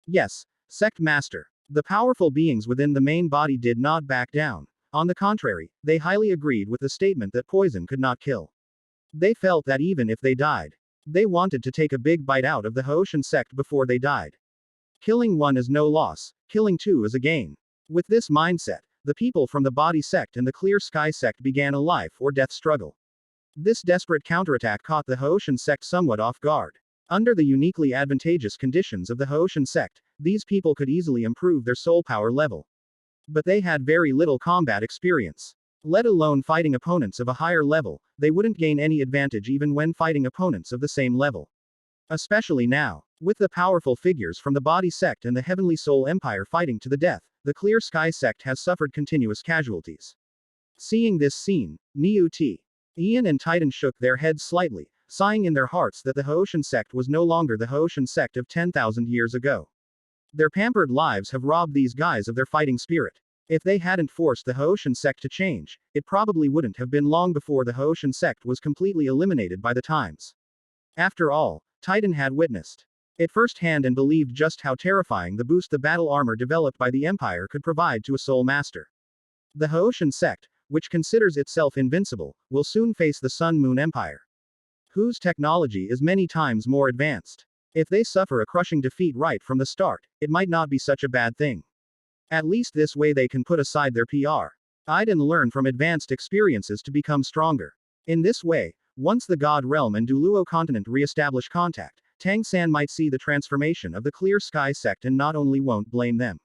Yes, Sect Master. The powerful beings within the main body did not back down, On the contrary, they highly agreed with the statement that poison could not kill. They felt that even if they died, they wanted to take a big bite out of the Haoshan sect before they died. Killing one is no loss, killing two is a gain. With this mindset, the people from the Body sect and the Clear Sky sect began a life or death struggle. This desperate counterattack caught the Haoshan sect somewhat off guard. Under the uniquely advantageous conditions of the Haoshan sect, these people could easily improve their soul power level. But they had very little combat experience. Let alone fighting opponents of a higher level, they wouldn't gain any advantage even when fighting opponents of the same level. Especially now, with the powerful figures from the Body sect and the Heavenly Soul Empire fighting to the death, the Clear Sky sect has suffered continuous casualties. Seeing this scene, Niu T. Ian and Titan shook their heads slightly, sighing in their hearts that the Haoshan sect was no longer the Haoshan sect of 10,000 years ago. Their pampered lives have robbed these guys of their fighting spirit. If they hadn't forced the Haoshan sect to change, it probably wouldn't have been long before the Haoshan sect was completely eliminated by the times. After all, Titan had witnessed it firsthand and believed just how terrifying the boost the battle armor developed by the Empire could provide to a soul master. The Haoshan sect, which considers itself invincible, will soon face the Sun Moon Empire, whose technology is many times more advanced. If they suffer a crushing defeat right from the start, it might not be such a bad thing. At least this way they can put aside their pride and learn from advanced experiences to become stronger. In this way, once the God Realm and Douluo continent re-establish contact, Tang San might see the transformation of the Clear Sky sect and not only won't blame them,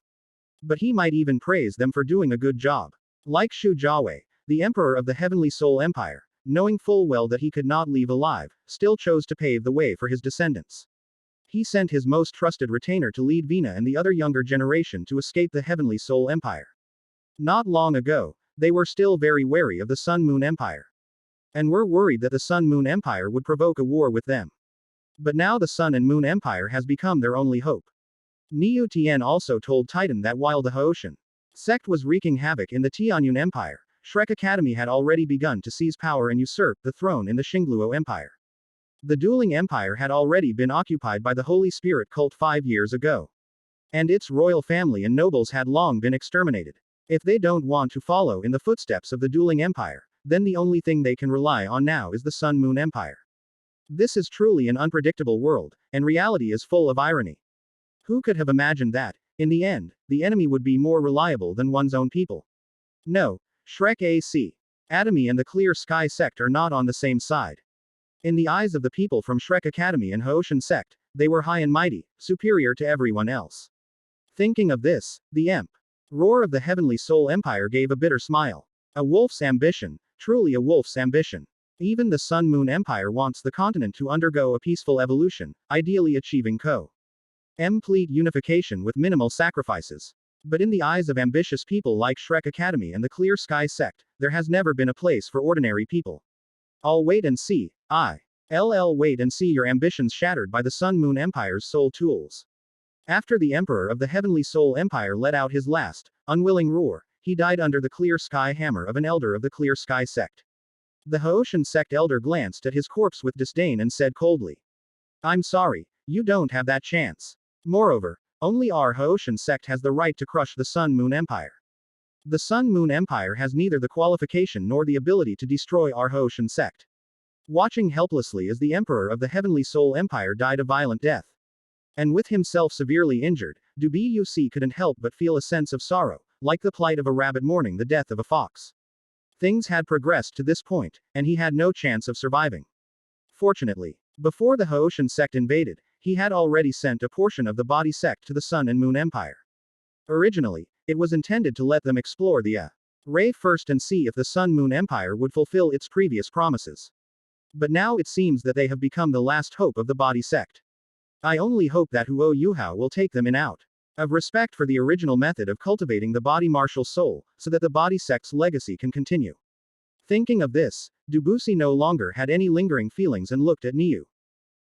but he might even praise them for doing a good job. Like Shu Jiawei, the Emperor of the Heavenly Soul Empire, knowing full well that he could not leave alive, still chose to pave the way for his descendants. He sent his most trusted retainer to lead Vina and the other younger generation to escape the Heavenly Soul Empire. Not long ago, they were still very wary of the Sun Moon Empire, and were worried that the Sun Moon Empire would provoke a war with them. But now the Sun and Moon Empire has become their only hope. Niu Tian also told Titan that while the Haoshan sect was wreaking havoc in the Tianyun Empire, Shrek Academy had already begun to seize power and usurp the throne in the Xingluo Empire. The dueling empire had already been occupied by the Holy Spirit cult 5 years ago. And its royal family and nobles had long been exterminated. If they don't want to follow in the footsteps of the dueling empire, then the only thing they can rely on now is the Sun Moon Empire. This is truly an unpredictable world, and reality is full of irony. Who could have imagined that, in the end, the enemy would be more reliable than one's own people? No, Shrek AC. Atomy and the Clear Sky sect are not on the same side. In the eyes of the people from Shrek Academy and Haoshan sect, they were high and mighty, superior to everyone else. Thinking of this, the Emperor of the Heavenly Soul Empire gave a bitter smile. A wolf's ambition, truly a wolf's ambition. Even the Sun Moon Empire wants the continent to undergo a peaceful evolution, ideally achieving complete unification with minimal sacrifices. But in the eyes of ambitious people like Shrek Academy and the Clear Sky sect, there has never been a place for ordinary people. I'll wait and see. Wait and see your ambitions shattered by the Sun Moon Empire's soul tools. After the Emperor of the Heavenly Soul Empire let out his last, unwilling roar, he died under the Clear Sky hammer of an elder of the Clear Sky sect. The Haoshan sect elder glanced at his corpse with disdain and said coldly, "I'm sorry, you don't have that chance. Moreover, only our Haoshan sect has the right to crush the Sun Moon Empire. The Sun Moon Empire has neither the qualification nor the ability to destroy our Haoshan sect." Watching helplessly as the Emperor of the Heavenly Soul Empire died a violent death, and with himself severely injured, Dubuc couldn't help but feel a sense of sorrow, like the plight of a rabbit mourning the death of a fox. Things had progressed to this point, and he had no chance of surviving. Fortunately, before the Haoshan sect invaded, he had already sent a portion of the Body sect to the Sun and Moon Empire. Originally, it was intended to let them explore the Ray first and see if the Sun Moon Empire would fulfill its previous promises. But now it seems that they have become the last hope of the Body sect. I only hope that Yuhao will take them in out of respect for the original method of cultivating the body martial soul, so that the Body sect's legacy can continue. Thinking of this, Dubuc no longer had any lingering feelings and looked at Niu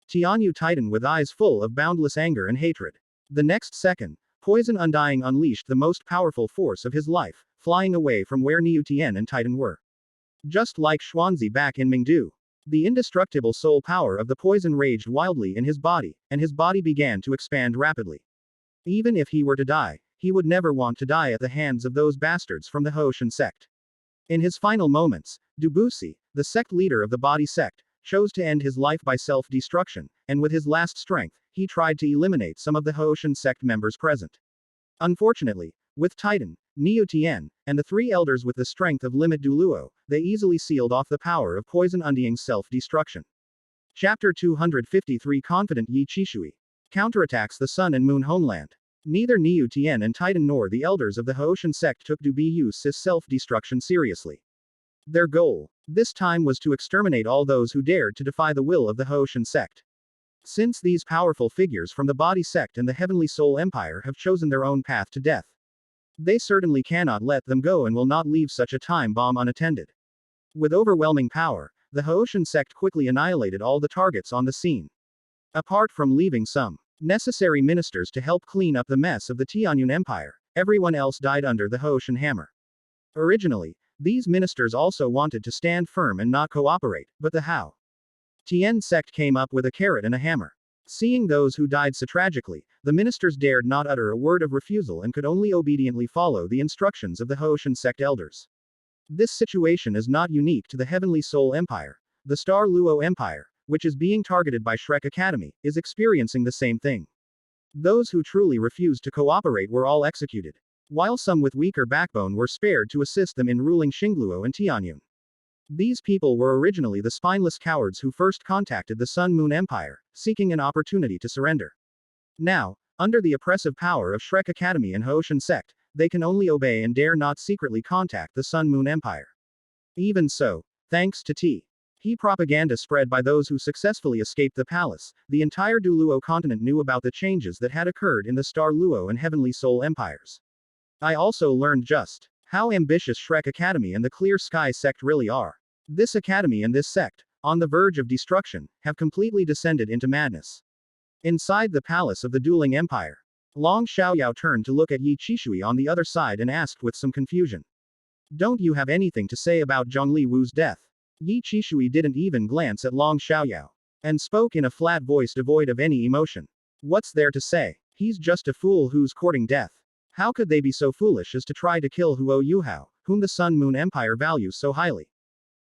Tianyu Titan with eyes full of boundless anger and hatred. The next second, Poison Undying unleashed the most powerful force of his life, flying away from where Niu Tian and Titan were. Just like Xuanzi back in Mingdu, the indestructible soul power of the poison raged wildly in his body, and his body began to expand rapidly. Even if he were to die, he would never want to die at the hands of those bastards from the Hoshan sect. In his final moments, Dubusi, the sect leader of the body sect, chose to end his life by self-destruction, and with his last strength, he tried to eliminate some of the Hoshan sect members present. Unfortunately, with Titan, Niu Tian, and the three elders with the strength of Limit Douluo, they easily sealed off the power of Poison Undying's self-destruction. Chapter 253 Confident Yi Chishui counterattacks the Sun and Moon homeland. Neither Niu Tian and Titan nor the elders of the Hoshan sect took Dubusi's self-destruction seriously. Their goal, this time, was to exterminate all those who dared to defy the will of the Hoshan sect. Since these powerful figures from the Body sect and the Heavenly Soul Empire have chosen their own path to death, they certainly cannot let them go and will not leave such a time bomb unattended. With overwhelming power, the Hoshan sect quickly annihilated all the targets on the scene. Apart from leaving some necessary ministers to help clean up the mess of the Tianyun Empire, everyone else died under the Hoshan hammer. Originally, these ministers also wanted to stand firm and not cooperate, but the Hao Tian sect came up with a carrot and a hammer. Seeing those who died so tragically, the ministers dared not utter a word of refusal and could only obediently follow the instructions of the Hoshan sect elders. This situation is not unique to the Heavenly Soul Empire. The Star Luo Empire, which is being targeted by Shrek Academy, is experiencing the same thing. Those who truly refused to cooperate were all executed, while some with weaker backbone were spared to assist them in ruling Xingluo and Tianyun. These people were originally the spineless cowards who first contacted the Sun Moon Empire, seeking an opportunity to surrender. Now, under the oppressive power of Shrek Academy and Hoshan sect, they can only obey and dare not secretly contact the Sun Moon Empire. Even so, thanks to He propaganda spread by those who successfully escaped the palace, the entire Douluo continent knew about the changes that had occurred in the Star Luo and Heavenly Soul empires. I also learned just how ambitious Shrek Academy and the Clear Sky sect really are. This academy and this sect, on the verge of destruction, have completely descended into madness. Inside the palace of the dueling empire, Long Xiaoyao turned to look at Yi Chishui on the other side and asked with some confusion. Don't you have anything to say about Zhongli Wu's death? Yi Chishui didn't even glance at Long Xiaoyao, and spoke in a flat voice devoid of any emotion. What's there to say? He's just a fool who's courting death. How could they be so foolish as to try to kill Yuhao, whom the Sun Moon Empire values so highly?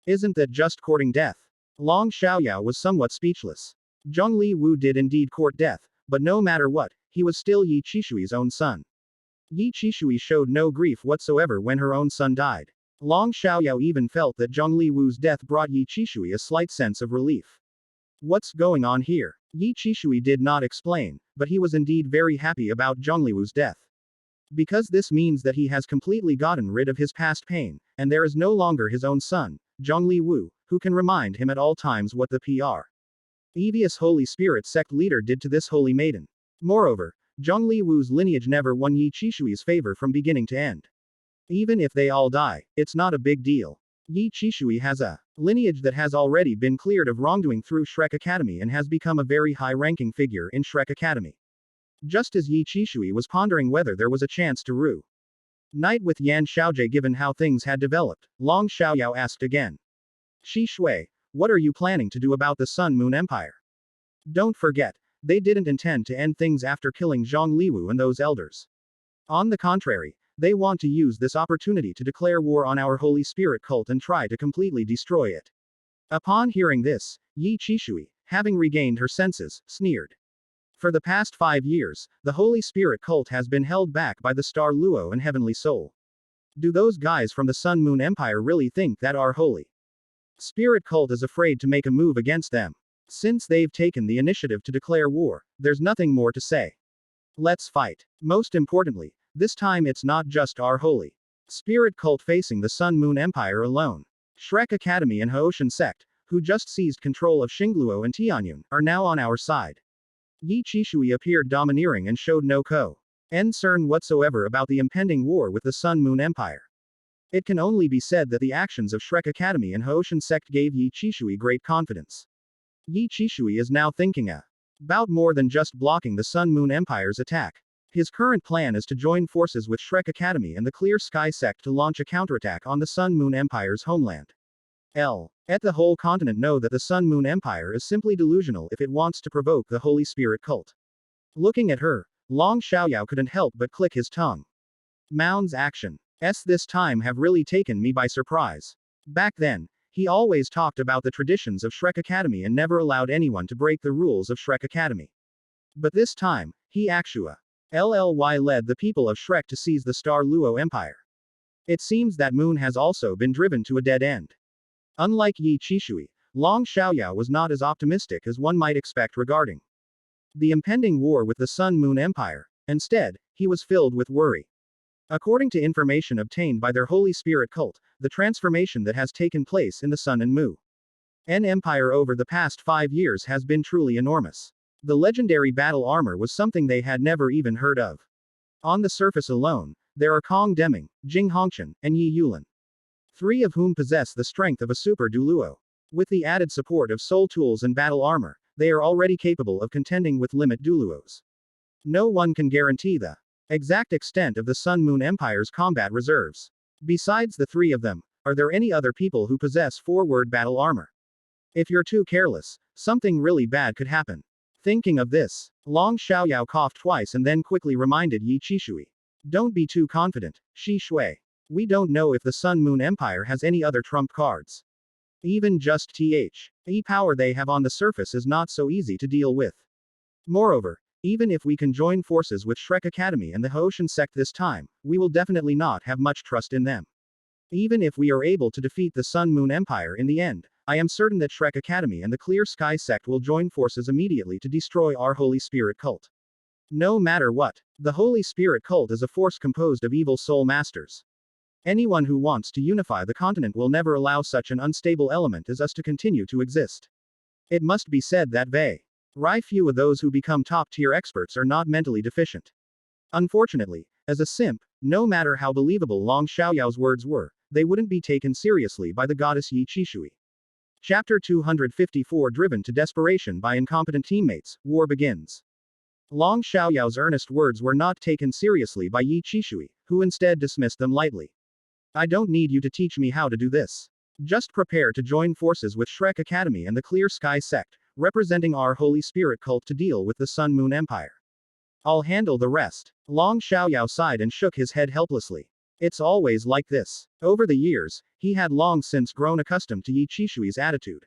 Isn't that just courting death? Long Xiaoyao was somewhat speechless. Zhongli Wu did indeed court death, but no matter what, he was still Yi Chishui's own son. Yi Chishui showed no grief whatsoever when her own son died. Long Xiaoyao even felt that Zhongli Wu's death brought Yi Chishui a slight sense of relief. What's going on here? Yi Chishui did not explain, but he was indeed very happy about Zhongli Wu's death. Because this means that he has completely gotten rid of his past pain, and there is no longer his own son, Zhongli Wu, who can remind him at all times what the Pr. Evious Holy Spirit sect leader did to this holy maiden. Moreover, Zhongli Wu's lineage never won Yi Chishui's favor from beginning to end. Even if they all die, it's not a big deal. Yi Chishui has a lineage that has already been cleared of wrongdoing through Shrek Academy and has become a very high-ranking figure in Shrek Academy. Just as Yi Chishui was pondering whether there was a chance to reunite with Yan Xiaojie given how things had developed, Long Xiaoyao asked again. Shi Shui, what are you planning to do about the Sun Moon Empire? Don't forget, they didn't intend to end things after killing Zhang Liwu and those elders. On the contrary, they want to use this opportunity to declare war on our Holy Spirit cult and try to completely destroy it. Upon hearing this, Yi Chishui, having regained her senses, sneered. For the past 5 years, the Holy Spirit cult has been held back by the Star Luo and Heavenly Soul. Do those guys from the Sun Moon Empire really think that our Holy Spirit cult is afraid to make a move against them? Since they've taken the initiative to declare war, there's nothing more to say. Let's fight. Most importantly, this time it's not just our Holy Spirit cult facing the Sun Moon Empire alone. Shrek Academy and Hoshan sect, who just seized control of Xingluo and Tianyun, are now on our side. Yi Chishui appeared domineering and showed no concern whatsoever about the impending war with the Sun Moon Empire. It can only be said that the actions of Shrek Academy and Hoshan sect gave Yi Chishui great confidence. Yi Chishui is now thinking about more than just blocking the Sun Moon Empire's attack. His current plan is to join forces with Shrek Academy and the Clear Sky sect to launch a counterattack on the Sun Moon Empire's homeland. The whole continent know that the Sun Moon Empire is simply delusional if it wants to provoke the Holy Spirit cult. Looking at her, Long Xiaoyao couldn't help but click his tongue. Mound's actions this time have really taken me by surprise. Back then, he always talked about the traditions of Shrek Academy and never allowed anyone to break the rules of Shrek Academy. But this time, he actually led the people of Shrek to seize the Star Luo Empire. It seems that Moon has also been driven to a dead end. Unlike Yi Qishui, Long Xiaoyao was not as optimistic as one might expect regarding the impending war with the Sun Moon Empire. Instead, he was filled with worry. According to information obtained by their Holy Spirit cult, the transformation that has taken place in the Sun and Moon Empire over the past 5 years has been truly enormous. The legendary battle armor was something they had never even heard of. On the surface alone, there are Kong Deming, Jing Hongqian, and Yi Yulin. 3 of whom possess the strength of a super Douluo. With the added support of soul tools and battle armor, they are already capable of contending with limit Douluos. No one can guarantee the exact extent of the Sun Moon Empire's combat reserves. Besides the 3 of them, are there any other people who possess forward battle armor? If you're too careless, something really bad could happen. Thinking of this, Long Xiaoyao coughed twice and then quickly reminded Yi Qishui. Don't be too confident, Shi Shui. We don't know if the Sun Moon Empire has any other trump cards. Even just power they have on the surface is not so easy to deal with. Moreover, even if we can join forces with Shrek Academy and the Hoshin sect this time, we will definitely not have much trust in them. Even if we are able to defeat the Sun Moon Empire in the end, I am certain that Shrek Academy and the Clear Sky sect will join forces immediately to destroy our Holy Spirit cult. No matter what, the Holy Spirit cult is a force composed of evil soul masters. Anyone who wants to unify the continent will never allow such an unstable element as us to continue to exist. It must be said that very few of those who become top-tier experts are not mentally deficient. Unfortunately, as a simp, no matter how believable Long Xiaoyao's words were, they wouldn't be taken seriously by the goddess Yi Qishui. Chapter 254 Driven to desperation by incompetent teammates, war begins. Long Xiaoyao's earnest words were not taken seriously by Yi Qishui, who instead dismissed them lightly. I don't need you to teach me how to do this. Just prepare to join forces with Shrek Academy and the Clear Sky sect, representing our Holy Spirit cult to deal with the Sun Moon Empire. I'll handle the rest. Long Xiaoyao sighed and shook his head helplessly. It's always like this. Over the years, he had long since grown accustomed to Yi Qishui's attitude.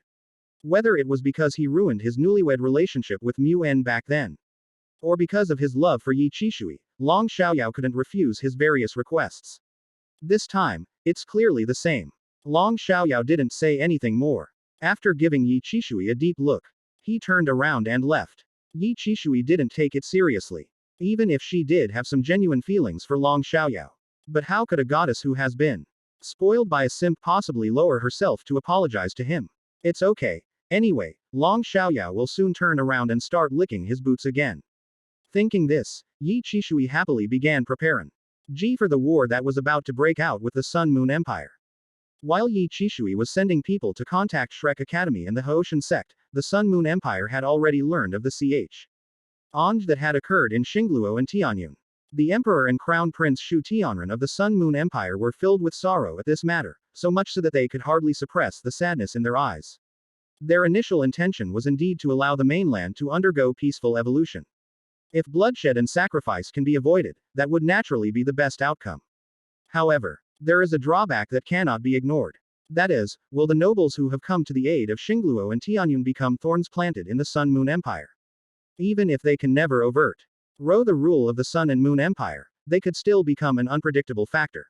Whether it was because he ruined his newlywed relationship with Mu En back then, or because of his love for Yi Qishui, Long Xiaoyao couldn't refuse his various requests. This time, it's clearly the same. Long Xiaoyao didn't say anything more. After giving Yi Qishui a deep look, he turned around and left. Yi Qishui didn't take it seriously, even if she did have some genuine feelings for Long Xiaoyao. But how could a goddess who has been spoiled by a simp possibly lower herself to apologize to him? It's okay. Anyway, Long Xiaoyao will soon turn around and start licking his boots again. Thinking this, Yi Qishui happily began preparing for the war that was about to break out with the Sun Moon Empire. While Yi Qishui was sending people to contact Shrek Academy and the Hoshin sect, the Sun Moon Empire had already learned of the change that had occurred in Xingluo and Tianyun. The Emperor and Crown Prince Shu Tianren of the Sun Moon Empire were filled with sorrow at this matter, so much so that they could hardly suppress the sadness in their eyes. Their initial intention was indeed to allow the mainland to undergo peaceful evolution. If bloodshed and sacrifice can be avoided, that would naturally be the best outcome. However, there is a drawback that cannot be ignored. That is, will the nobles who have come to the aid of Xingluo and Tianyun become thorns planted in the Sun Moon Empire? Even if they can never overthrow the rule of the Sun and Moon Empire, they could still become an unpredictable factor.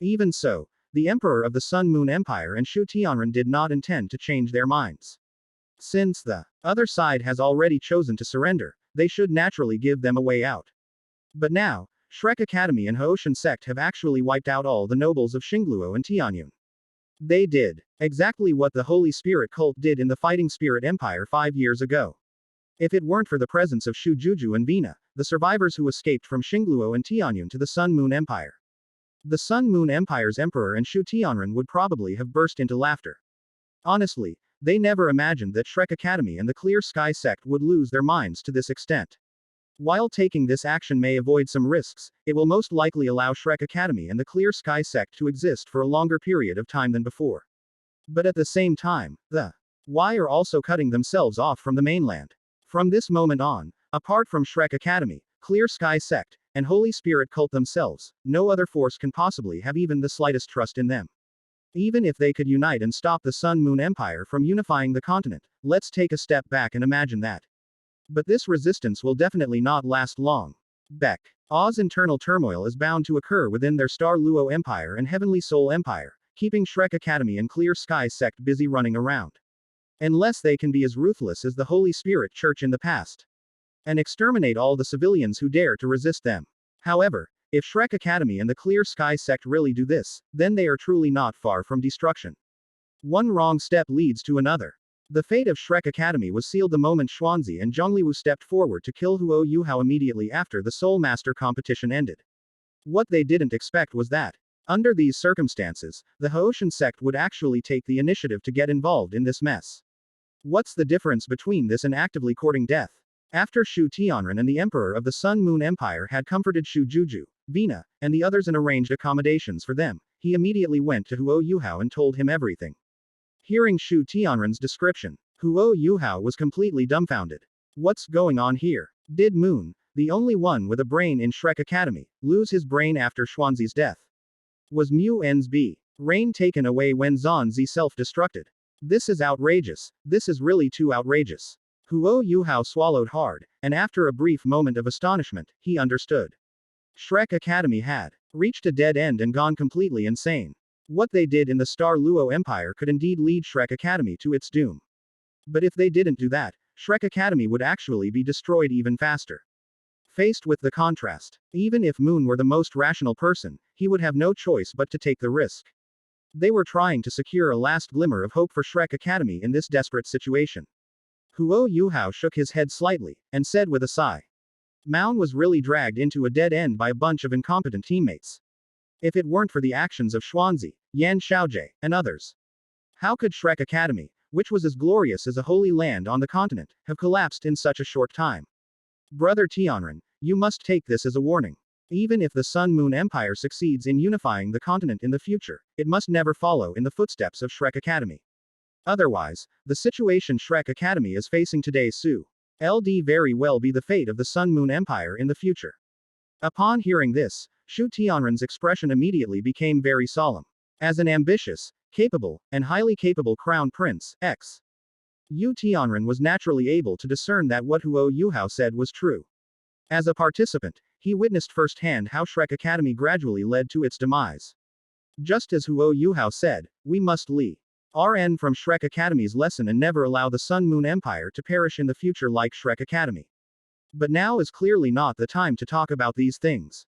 Even so, the Emperor of the Sun Moon Empire and Shu Tianren did not intend to change their minds. Since the other side has already chosen to surrender, they should naturally give them a way out. But now, Shrek Academy and Hoshin sect have actually wiped out all the nobles of Xingluo and Tianyun. They did exactly what the Holy Spirit cult did in the Fighting Spirit Empire 5 years ago. If it weren't for the presence of Shu Juju and Vina, the survivors who escaped from Xingluo and Tianyun to the Sun Moon Empire, the Sun Moon Empire's emperor and Shu Tianren would probably have burst into laughter. Honestly, they never imagined that Shrek Academy and the Clear Sky sect would lose their minds to this extent. While taking this action may avoid some risks, it will most likely allow Shrek Academy and the Clear Sky sect to exist for a longer period of time than before. But at the same time, the Y are also cutting themselves off from the mainland. From this moment on, apart from Shrek Academy, Clear Sky Sect, and Holy Spirit Cult themselves, no other force can possibly have even the slightest trust in them. Even if they could unite and stop the Sun Moon Empire from unifying the continent, let's take a step back and imagine that. But this resistance will definitely not last long. Beck. Oz internal turmoil is bound to occur within their Star Luo Empire and Heavenly Soul Empire, keeping Shrek Academy and Clear Sky Sect busy running around. Unless they can be as ruthless as the Holy Spirit Church in the past. And exterminate all the civilians who dare to resist them. However, if Shrek Academy and the Clear Sky Sect really do this, then they are truly not far from destruction. One wrong step leads to another. The fate of Shrek Academy was sealed the moment Xuanzi and Zhongliwu stepped forward to kill Huo Yuhao immediately after the Soul Master competition ended. What they didn't expect was that, under these circumstances, the Haoshan sect would actually take the initiative to get involved in this mess. What's the difference between this and actively courting death? After Shu Tianren and the Emperor of the Sun Moon Empire had comforted Shu Juju, Vina, and the others and arranged accommodations for them, he immediately went to Huo Yuhao and told him everything. Hearing Shu Tianren's description, Huo Yuhao was completely dumbfounded. What's going on here? Did Moon, the only one with a brain in Shrek Academy, lose his brain after Xuanzi's death? Was Mu N's brain taken away when Zhanzi self-destructed? This is outrageous. This is really too outrageous. Huo Yuhao swallowed hard, and after a brief moment of astonishment, he understood. Shrek Academy had reached a dead end and gone completely insane. What they did in the Star Luo Empire could indeed lead Shrek Academy to its doom. But if they didn't do that, Shrek Academy would actually be destroyed even faster. Faced with the contrast, even if Moon were the most rational person, he would have no choice but to take the risk. They were trying to secure a last glimmer of hope for Shrek Academy in this desperate situation. Huo Yuhao shook his head slightly, and said with a sigh. Moon was really dragged into a dead end by a bunch of incompetent teammates. If it weren't for the actions of Xuanzi, Yan Xiaojie, and others, how could Shrek Academy, which was as glorious as a holy land on the continent, have collapsed in such a short time? Brother Tianren, you must take this as a warning. Even if the Sun Moon Empire succeeds in unifying the continent in the future, it must never follow in the footsteps of Shrek Academy. Otherwise, the situation Shrek Academy is facing today LD very well be the fate of the Sun Moon Empire in the future. Upon hearing this, Shu Tianren's expression immediately became very solemn. As an ambitious, capable, and highly capable crown prince, Yu Tianren was naturally able to discern that what Huo Yuhao said was true. As a participant, he witnessed firsthand how Shrek Academy gradually led to its demise. Just as Huo Yuhao said, we must learn from Shrek Academy's lesson and never allow the Sun Moon Empire to perish in the future like Shrek Academy. But now is clearly not the time to talk about these things.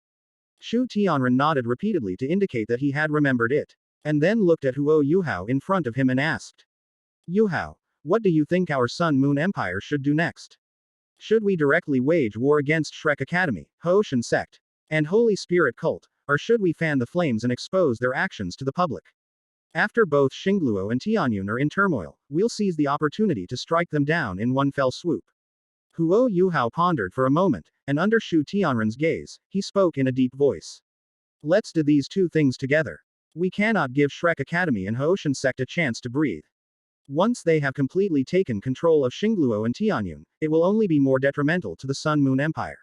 Shu Tianren nodded repeatedly to indicate that he had remembered it, and then looked at Huo Yuhao in front of him and asked. Yuhao, what do you think our Sun Moon Empire should do next? Should we directly wage war against Shrek Academy, Haoshan sect, and Holy Spirit cult, or should we fan the flames and expose their actions to the public? After both Xingluo and Tianyun are in turmoil, we'll seize the opportunity to strike them down in one fell swoop. Huo Yuhao pondered for a moment, and under Shu Tianren's gaze, he spoke in a deep voice. Let's do these two things together. We cannot give Shrek Academy and Haoshan sect a chance to breathe. Once they have completely taken control of Xingluo and Tianyun, it will only be more detrimental to the Sun Moon Empire.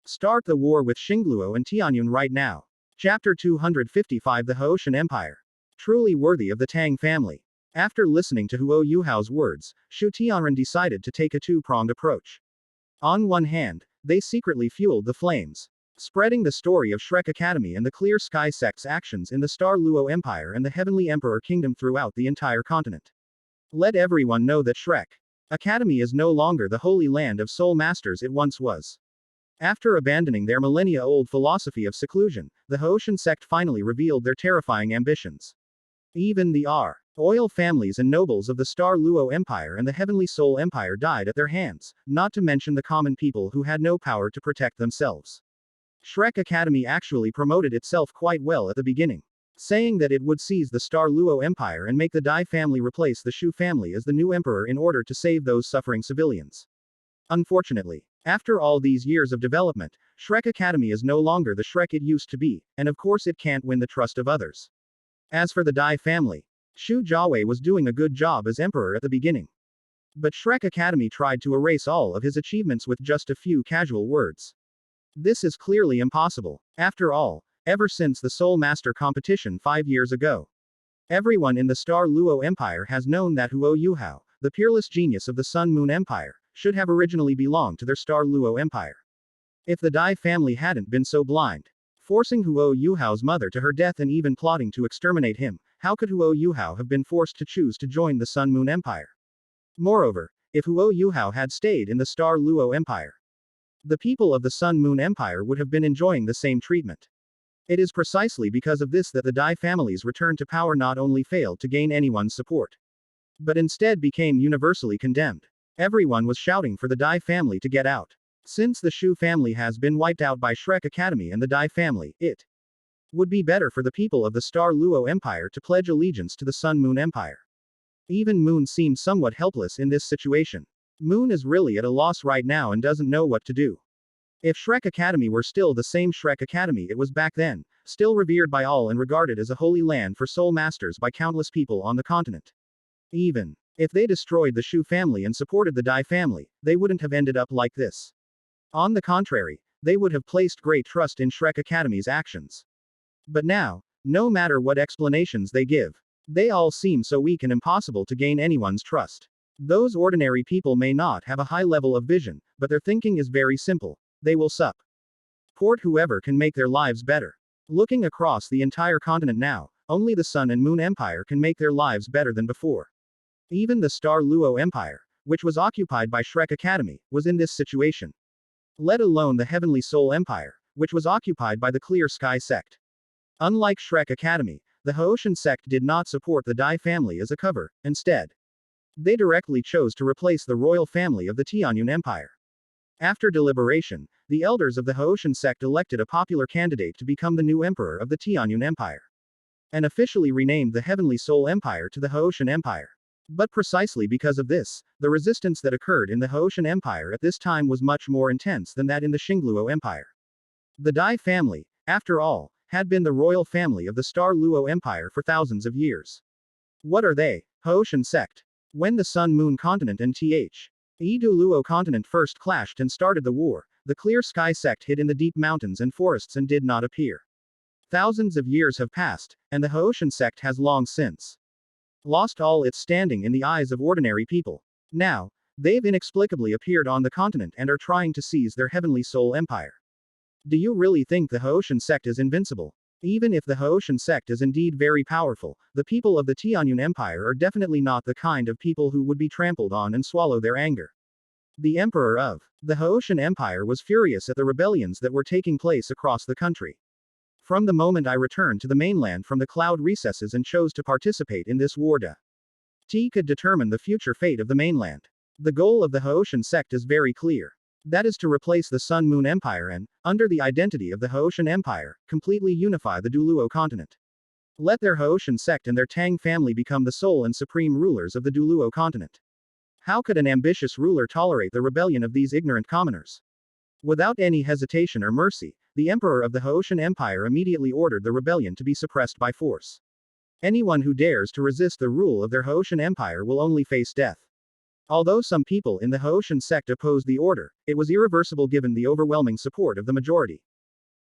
Start the war with Xingluo and Tianyun right now. Chapter 255 The Haoshan Empire. Truly worthy of the Tang family. After listening to Huo Yuhao's words, Shu Tianren decided to take a two-pronged approach. On one hand, they secretly fueled the flames, spreading the story of Shrek Academy and the Clear Sky Sect's actions in the Star Luo Empire and the Heavenly Emperor Kingdom throughout the entire continent. Let everyone know that Shrek Academy is no longer the holy land of soul masters it once was. After abandoning their millennia-old philosophy of seclusion, the Haoshan sect finally revealed their terrifying ambitions. Even the royal families and nobles of the Star Luo Empire and the Heavenly Soul Empire died at their hands, not to mention the common people who had no power to protect themselves. Shrek Academy actually promoted itself quite well at the beginning, saying that it would seize the Star Luo Empire and make the Dai family replace the Shu family as the new emperor in order to save those suffering civilians. Unfortunately, after all these years of development, Shrek Academy is no longer the Shrek it used to be, and of course it can't win the trust of others. As for the Dai family, Shu Jiawei was doing a good job as emperor at the beginning. But Shrek Academy tried to erase all of his achievements with just a few casual words. This is clearly impossible. After all, ever since the Soul Master competition 5 years ago, everyone in the Star Luo Empire has known that Huo Yuhao, the peerless genius of the Sun Moon Empire, should have originally belonged to their Star Luo Empire. If the Dai family hadn't been so blind, forcing Huo Yuhao's mother to her death and even plotting to exterminate him, how could Huo Yuhao have been forced to choose to join the Sun Moon Empire? Moreover, if Huo Yuhao had stayed in the Star Luo Empire, the people of the Sun Moon Empire would have been enjoying the same treatment. It is precisely because of this that the Dai family's return to power not only failed to gain anyone's support, but instead became universally condemned. Everyone was shouting for the Dai family to get out. Since the Shu family has been wiped out by Shrek Academy and the Dai family, it would be better for the people of the Star Luo Empire to pledge allegiance to the Sun Moon Empire. Even Moon seemed somewhat helpless in this situation. Moon is really at a loss right now and doesn't know what to do. If Shrek Academy were still the same Shrek Academy it was back then, still revered by all and regarded as a holy land for soul masters by countless people on the continent. Even if they destroyed the Shu family and supported the Dai family, they wouldn't have ended up like this. On the contrary, they would have placed great trust in Shrek Academy's actions. But now, no matter what explanations they give, they all seem so weak and impossible to gain anyone's trust. Those ordinary people may not have a high level of vision, but their thinking is very simple. They will support whoever can make their lives better. Looking across the entire continent now, only the Sun and Moon Empire can make their lives better than before. Even the Star Luo Empire, which was occupied by Shrek Academy, was in this situation. Let alone the Heavenly Soul Empire, which was occupied by the Clear Sky sect. Unlike Shrek Academy, the Haoshan sect did not support the Dai family as a cover. Instead, they directly chose to replace the royal family of the Tianyun Empire. After deliberation, the elders of the Haoshan sect elected a popular candidate to become the new emperor of the Tianyun Empire, and officially renamed the Heavenly Soul Empire to the Haoshan Empire. But precisely because of this, the resistance that occurred in the Haoshan Empire at this time was much more intense than that in the Xingluo Empire. The Dai family, after all, had been the royal family of the Star Luo Empire for thousands of years. What are they? Haoshan sect. When the Sun Moon continent and Douluo continent first clashed and started the war, the Clear Sky sect hid in the deep mountains and forests and did not appear. Thousands of years have passed, and the Haoshan sect has long since lost all its standing in the eyes of ordinary people. Now, they've inexplicably appeared on the continent and are trying to seize their Heavenly Soul Empire. Do you really think the Haoshan sect is invincible? Even if the Haoshan sect is indeed very powerful, the people of the Tianyun Empire are definitely not the kind of people who would be trampled on and swallow their anger. The emperor of the Haoshan Empire was furious at the rebellions that were taking place across the country. From the moment I returned to the mainland from the cloud recesses and chose to participate in this war, T could determine the future fate of the mainland. The goal of the Haoshan sect is very clear. That is to replace the Sun Moon Empire and, under the identity of the Haoshan Empire, completely unify the Douluo continent. Let their Haoshan sect and their Tang family become the sole and supreme rulers of the Douluo continent. How could an ambitious ruler tolerate the rebellion of these ignorant commoners? Without any hesitation or mercy, the emperor of the Haoshan Empire immediately ordered the rebellion to be suppressed by force. Anyone who dares to resist the rule of their Haoshan Empire will only face death. Although some people in the Haoshan sect opposed the order, it was irreversible given the overwhelming support of the majority.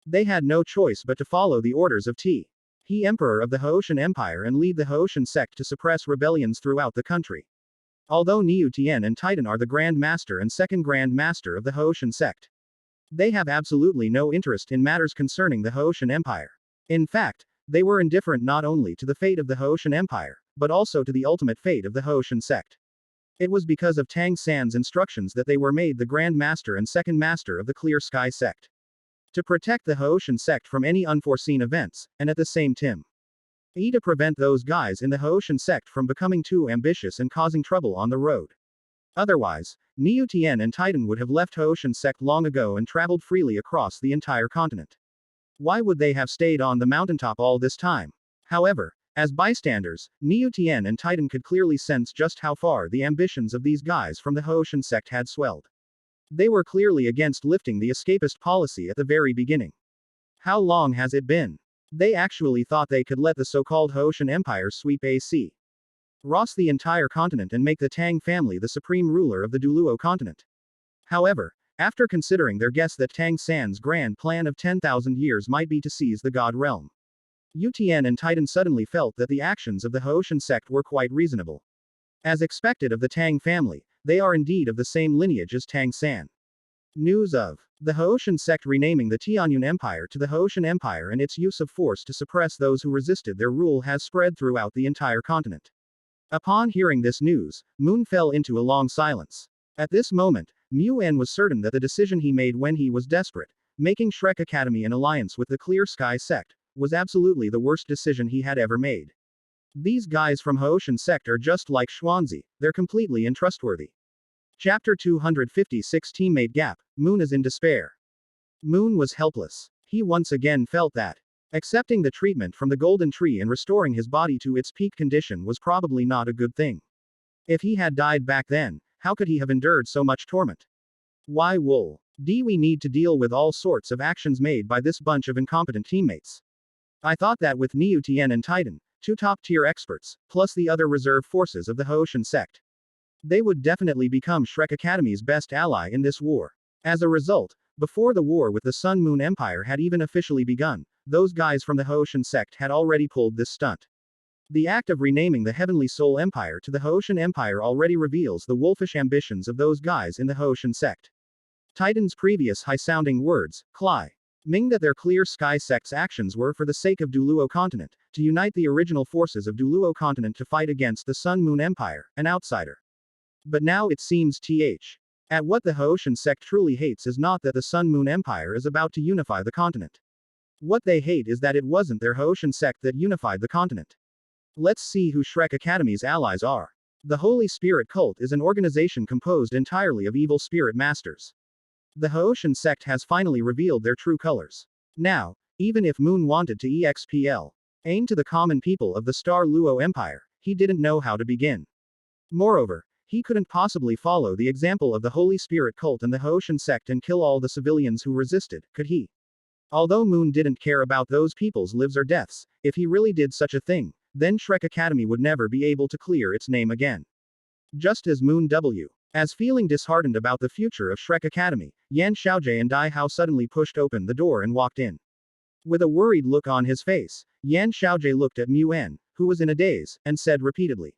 They had no choice but to follow the orders of T. He, emperor of the Haoshan Empire, and lead the Haoshan sect to suppress rebellions throughout the country. Although Niu Tian and Titan are the Grand Master and Second Grand Master of the Haoshan sect, they have absolutely no interest in matters concerning the Haoshan Empire. In fact, they were indifferent not only to the fate of the Haoshan Empire, but also to the ultimate fate of the Haoshan sect. It was because of Tang San's instructions that they were made the Grand Master and Second Master of the Clear Sky sect. To protect the Haoshan sect from any unforeseen events, and at the same time, to prevent those guys in the Haoshan sect from becoming too ambitious and causing trouble on the road. Otherwise, Niu Tian and Titan would have left Haoshan sect long ago and traveled freely across the entire continent. Why would they have stayed on the mountaintop all this time? However, as bystanders, Niu Tian and Titan could clearly sense just how far the ambitions of these guys from the Haoshan sect had swelled. They were clearly against lifting the escapist policy at the very beginning. How long has it been? They actually thought they could let the so-called Haoshan Empire sweep across the entire continent and make the Tang family the supreme ruler of the Douluo continent. However, after considering their guess that Tang San's grand plan of 10,000 years might be to seize the God realm. Yu Tian and Titan suddenly felt that the actions of the Haoshan sect were quite reasonable. As expected of the Tang family, they are indeed of the same lineage as Tang San. News of the Haoshan sect renaming the Tianyun Empire to the Haoshan Empire and its use of force to suppress those who resisted their rule has spread throughout the entire continent. Upon hearing this news, Moon fell into a long silence. At this moment, Mu En was certain that the decision he made when he was desperate, making Shrek Academy an alliance with the Clear Sky sect, was absolutely the worst decision he had ever made. These guys from Haoshan sect are just like Xuanzi, they're completely untrustworthy. Chapter 256 Teammate Gap, Moon is in despair. Moon was helpless. He once again felt that accepting the treatment from the golden tree and restoring his body to its peak condition was probably not a good thing. If he had died back then, how could he have endured so much torment? Why wool? We need to deal with all sorts of actions made by this bunch of incompetent teammates. I thought that with Niu Tian and Titan, two top-tier experts, plus the other reserve forces of the Haoshan sect, they would definitely become Shrek Academy's best ally in this war. As a result, before the war with the Sun Moon Empire had even officially begun, those guys from the Haoshan sect had already pulled this stunt. The act of renaming the Heavenly Soul Empire to the Haoshan Empire already reveals the wolfish ambitions of those guys in the Haoshan sect. Titan's previous high-sounding words, Klai, mean that their Clear Sky sect's actions were for the sake of Douluo continent, to unite the original forces of Douluo continent to fight against the Sun Moon Empire, an outsider. But now it seems at what the Haoshan sect truly hates is not that the Sun Moon Empire is about to unify the continent. What they hate is that it wasn't their Haoshan sect that unified the continent. Let's see who Shrek Academy's allies are. The Holy Spirit Cult is an organization composed entirely of evil spirit masters. The Haoshan sect has finally revealed their true colors. Now, even if Moon wanted to aim to the common people of the Star Luo Empire, he didn't know how to begin. Moreover, he couldn't possibly follow the example of the Holy Spirit Cult and the Haoshan sect and kill all the civilians who resisted, could he? Although Moon didn't care about those people's lives or deaths, if he really did such a thing, then Shrek Academy would never be able to clear its name again. Just as Moon W. As feeling disheartened about the future of Shrek Academy, Yan Xiaojie and Dai Hao suddenly pushed open the door and walked in. With a worried look on his face, Yan Xiaojie looked at Mu En, who was in a daze, and said repeatedly,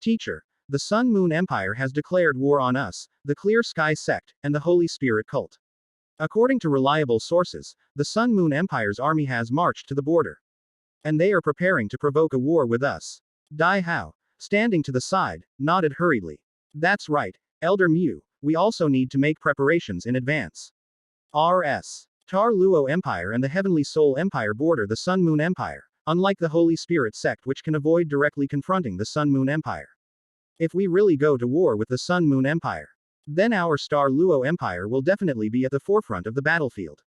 Teacher, the Sun Moon Empire has declared war on us, the Clear Sky sect, and the Holy Spirit Cult. According to reliable sources, the Sun Moon Empire's army has marched to the border. And they are preparing to provoke a war with us. Dai Hao, standing to the side, nodded hurriedly. That's right, Elder Mu, we also need to make preparations in advance. R.S. Tar Luo Empire and the Heavenly Soul Empire border the Sun Moon Empire, unlike the Holy Spirit sect which can avoid directly confronting the Sun Moon Empire. If we really go to war with the Sun Moon Empire, then our Star Luo Empire will definitely be at the forefront of the battlefield.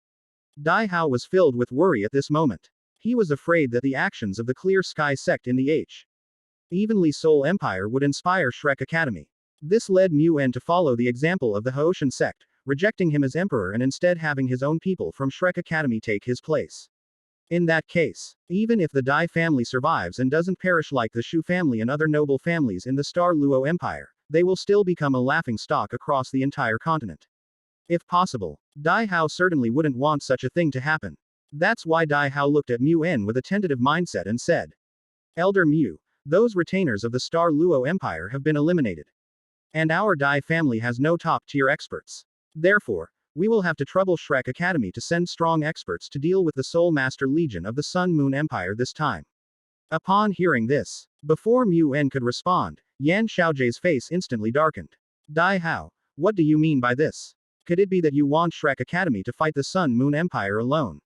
Dai Hao was filled with worry at this moment. He was afraid that the actions of the Clear Sky sect in the Evenly Soul Empire would inspire Shrek Academy. This led Mu En to follow the example of the Haoshan sect, rejecting him as emperor and instead having his own people from Shrek Academy take his place. In that case, even if the Dai family survives and doesn't perish like the Shu family and other noble families in the Star Luo Empire, they will still become a laughing stock across the entire continent. If possible, Dai Hao certainly wouldn't want such a thing to happen. That's why Dai Hao looked at Mu En with a tentative mindset and said, Elder Mu, those retainers of the Star Luo Empire have been eliminated. And our Dai family has no top-tier experts. Therefore, we will have to trouble Shrek Academy to send strong experts to deal with the Soul Master Legion of the Sun Moon Empire this time. Upon hearing this, before Mu En could respond, Yan Xiaojie's face instantly darkened. Dai Hao, what do you mean by this? Could it be that you want Shrek Academy to fight the Sun Moon Empire alone,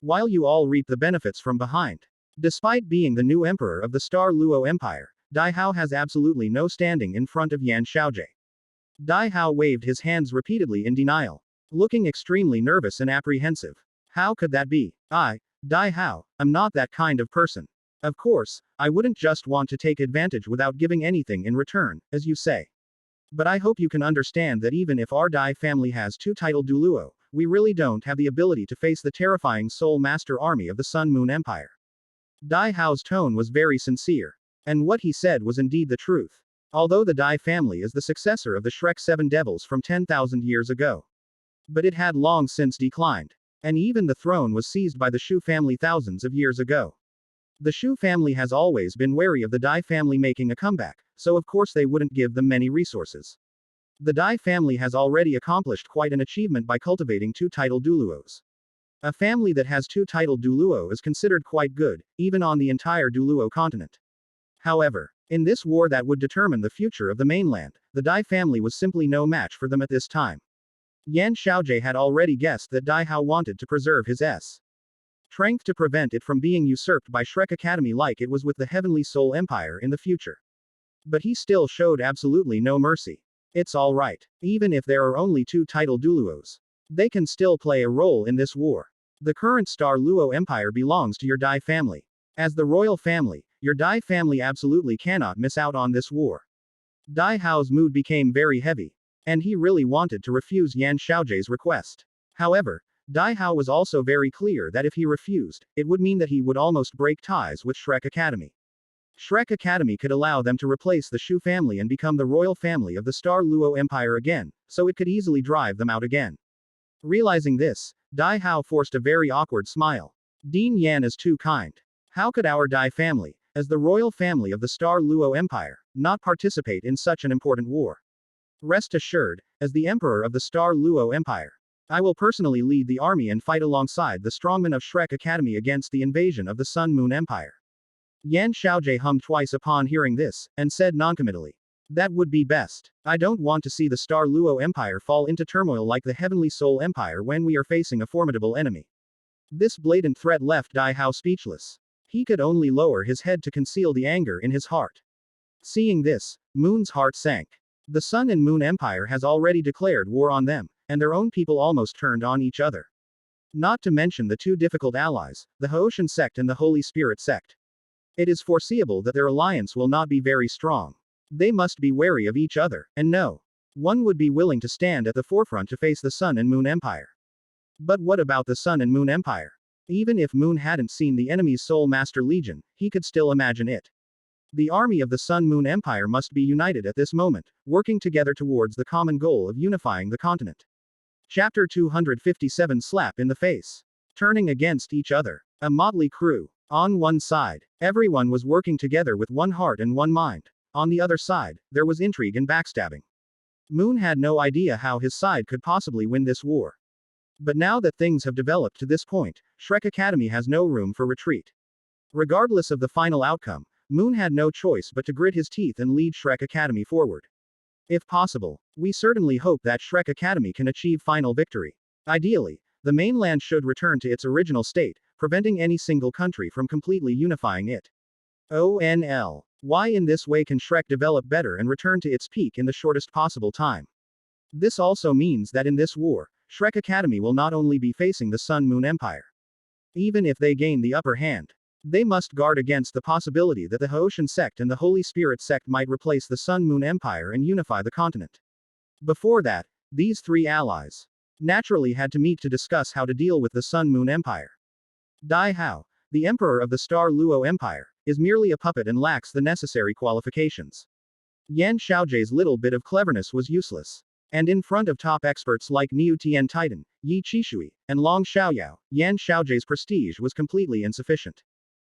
while you all reap the benefits from behind? Despite being the new emperor of the Star Luo Empire, Dai Hao has absolutely no standing in front of Yan Xiaojie. Dai Hao waved his hands repeatedly in denial, looking extremely nervous and apprehensive. How could that be? Dai Hao, I'm not that kind of person. Of course, I wouldn't just want to take advantage without giving anything in return, as you say. But I hope you can understand that even if our Dai family has two-titled Douluo, we really don't have the ability to face the terrifying Soul Master army of the Sun Moon Empire. Dai Hao's tone was very sincere. And what he said was indeed the truth. Although the Dai family is the successor of the Shrek 7 devils from 10,000 years ago, But it had long since declined. And even the throne was seized by the Shu family thousands of years ago. The Shu family has always been wary of the Dai family making a comeback, so of course they wouldn't give them many resources. The Dai family has already accomplished quite an achievement by cultivating two titled Douluos. A family that has two titled Douluo is considered quite good, even on the entire Douluo continent. However, in this war that would determine the future of the mainland, the Dai family was simply no match for them at this time. Yan Xiaojie had already guessed that Dai Hao wanted to preserve his strength to prevent it from being usurped by Shrek Academy like it was with the Heavenly Soul Empire in the future. But he still showed absolutely no mercy. It's alright. Even if there are only two titled Douluos, they can still play a role in this war. The current Star Luo Empire belongs to your Dai family. As the royal family, your Dai family absolutely cannot miss out on this war. Dai Hao's mood became very heavy. And he really wanted to refuse Yan Xiaojie's request. However, Dai Hao was also very clear that if he refused, it would mean that he would almost break ties with Shrek Academy. Shrek Academy could allow them to replace the Shu family and become the royal family of the Star Luo Empire again, so it could easily drive them out again. Realizing this, Dai Hao forced a very awkward smile. Dean Yan is too kind. How could our Dai family, as the royal family of the Star Luo Empire, not participate in such an important war? Rest assured, as the Emperor of the Star Luo Empire, I will personally lead the army and fight alongside the strongmen of Shrek Academy against the invasion of the Sun Moon Empire. Yan Xiaojie hummed twice upon hearing this, and said noncommittally, "That would be best. I don't want to see the Star Luo Empire fall into turmoil like the Heavenly Soul Empire when we are facing a formidable enemy." This blatant threat left Dai Hao speechless. He could only lower his head to conceal the anger in his heart. Seeing this, Moon's heart sank. The Sun and Moon Empire has already declared war on them, and their own people almost turned on each other. Not to mention the two difficult allies, the Haoshan sect and the Holy Spirit sect. It is foreseeable that their alliance will not be very strong. They must be wary of each other, and no one would be willing to stand at the forefront to face the Sun and Moon Empire. But what about the Sun and Moon Empire? Even if Moon hadn't seen the enemy's Soul Master Legion, he could still imagine it. The army of the Sun Moon Empire must be united at this moment, working together towards the common goal of unifying the continent. Chapter 257 Slap in the Face. Turning against each other. A motley crew. On one side, everyone was working together with one heart and one mind. On the other side, there was intrigue and backstabbing. Moon had no idea how his side could possibly win this war. But now that things have developed to this point, Shrek Academy has no room for retreat. Regardless of the final outcome, Moon had no choice but to grit his teeth and lead Shrek Academy forward. If possible, we certainly hope that Shrek Academy can achieve final victory. Ideally, the mainland should return to its original state, preventing any single country from completely unifying it. ONL. Why in this way can Shrek develop better and return to its peak in the shortest possible time? This also means that in this war, Shrek Academy will not only be facing the Sun Moon Empire. Even if they gain the upper hand, they must guard against the possibility that the Haoshan sect and the Holy Spirit sect might replace the Sun Moon Empire and unify the continent. Before that, these three allies naturally had to meet to discuss how to deal with the Sun Moon Empire. Dai Hao, the emperor of the Star Luo Empire, is merely a puppet and lacks the necessary qualifications. Yan Xiaojie's little bit of cleverness was useless. And in front of top experts like Niu Tian Titan, Yi Qishui, and Long Xiaoyao, Yan Xiaojie's prestige was completely insufficient.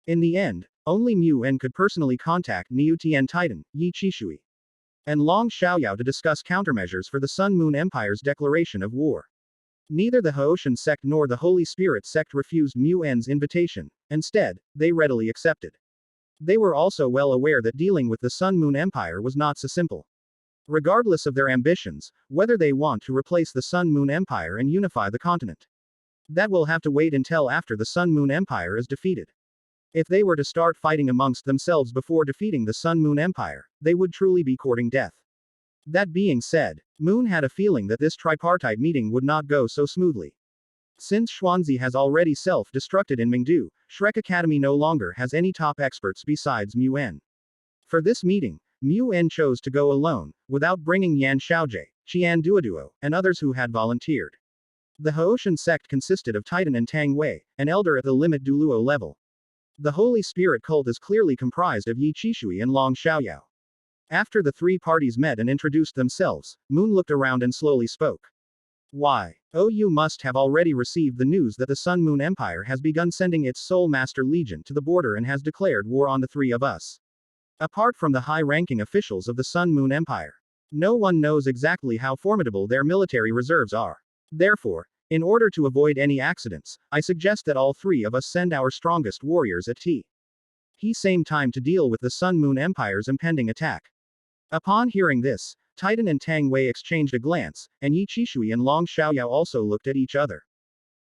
In the end, only Mu En could personally contact Niu Tian Titan, Yi Qishui, and Long Xiaoyao to discuss countermeasures for the Sun Moon Empire's declaration of war. Neither the Haoshan sect nor the Holy Spirit sect refused Mu En's invitation. Instead, they readily accepted. They were also well aware that dealing with the Sun Moon Empire was not so simple. Regardless of their ambitions, whether they want to replace the Sun Moon Empire and unify the continent, that will have to wait until after the Sun Moon Empire is defeated. If they were to start fighting amongst themselves before defeating the Sun Moon Empire, they would truly be courting death. That being said, Moon had a feeling that this tripartite meeting would not go so smoothly. Since Xuanzi has already self-destructed in Mingdu, Shrek Academy no longer has any top experts besides Mu En. For this meeting, Mu En chose to go alone, without bringing Yan Xiaojie, Qian Duoduo, and others who had volunteered. The Haoshan sect consisted of Titan and Tang Wei, an elder at the limit Douluo level. The Holy Spirit cult is clearly comprised of Yi Qishui and Long Xiaoyao. After the three parties met and introduced themselves, Moon looked around and slowly spoke. Why? Oh, you must have already received the news that the Sun Moon Empire has begun sending its Soul Master Legion to the border and has declared war on the three of us. Apart from the high-ranking officials of the Sun Moon Empire, no one knows exactly how formidable their military reserves are. Therefore, in order to avoid any accidents, I suggest that all three of us send our strongest warriors at the same time to deal with the Sun Moon Empire's impending attack. Upon hearing this, Titan and Tang Wei exchanged a glance, and Yi Qishui and Long Xiaoyao also looked at each other.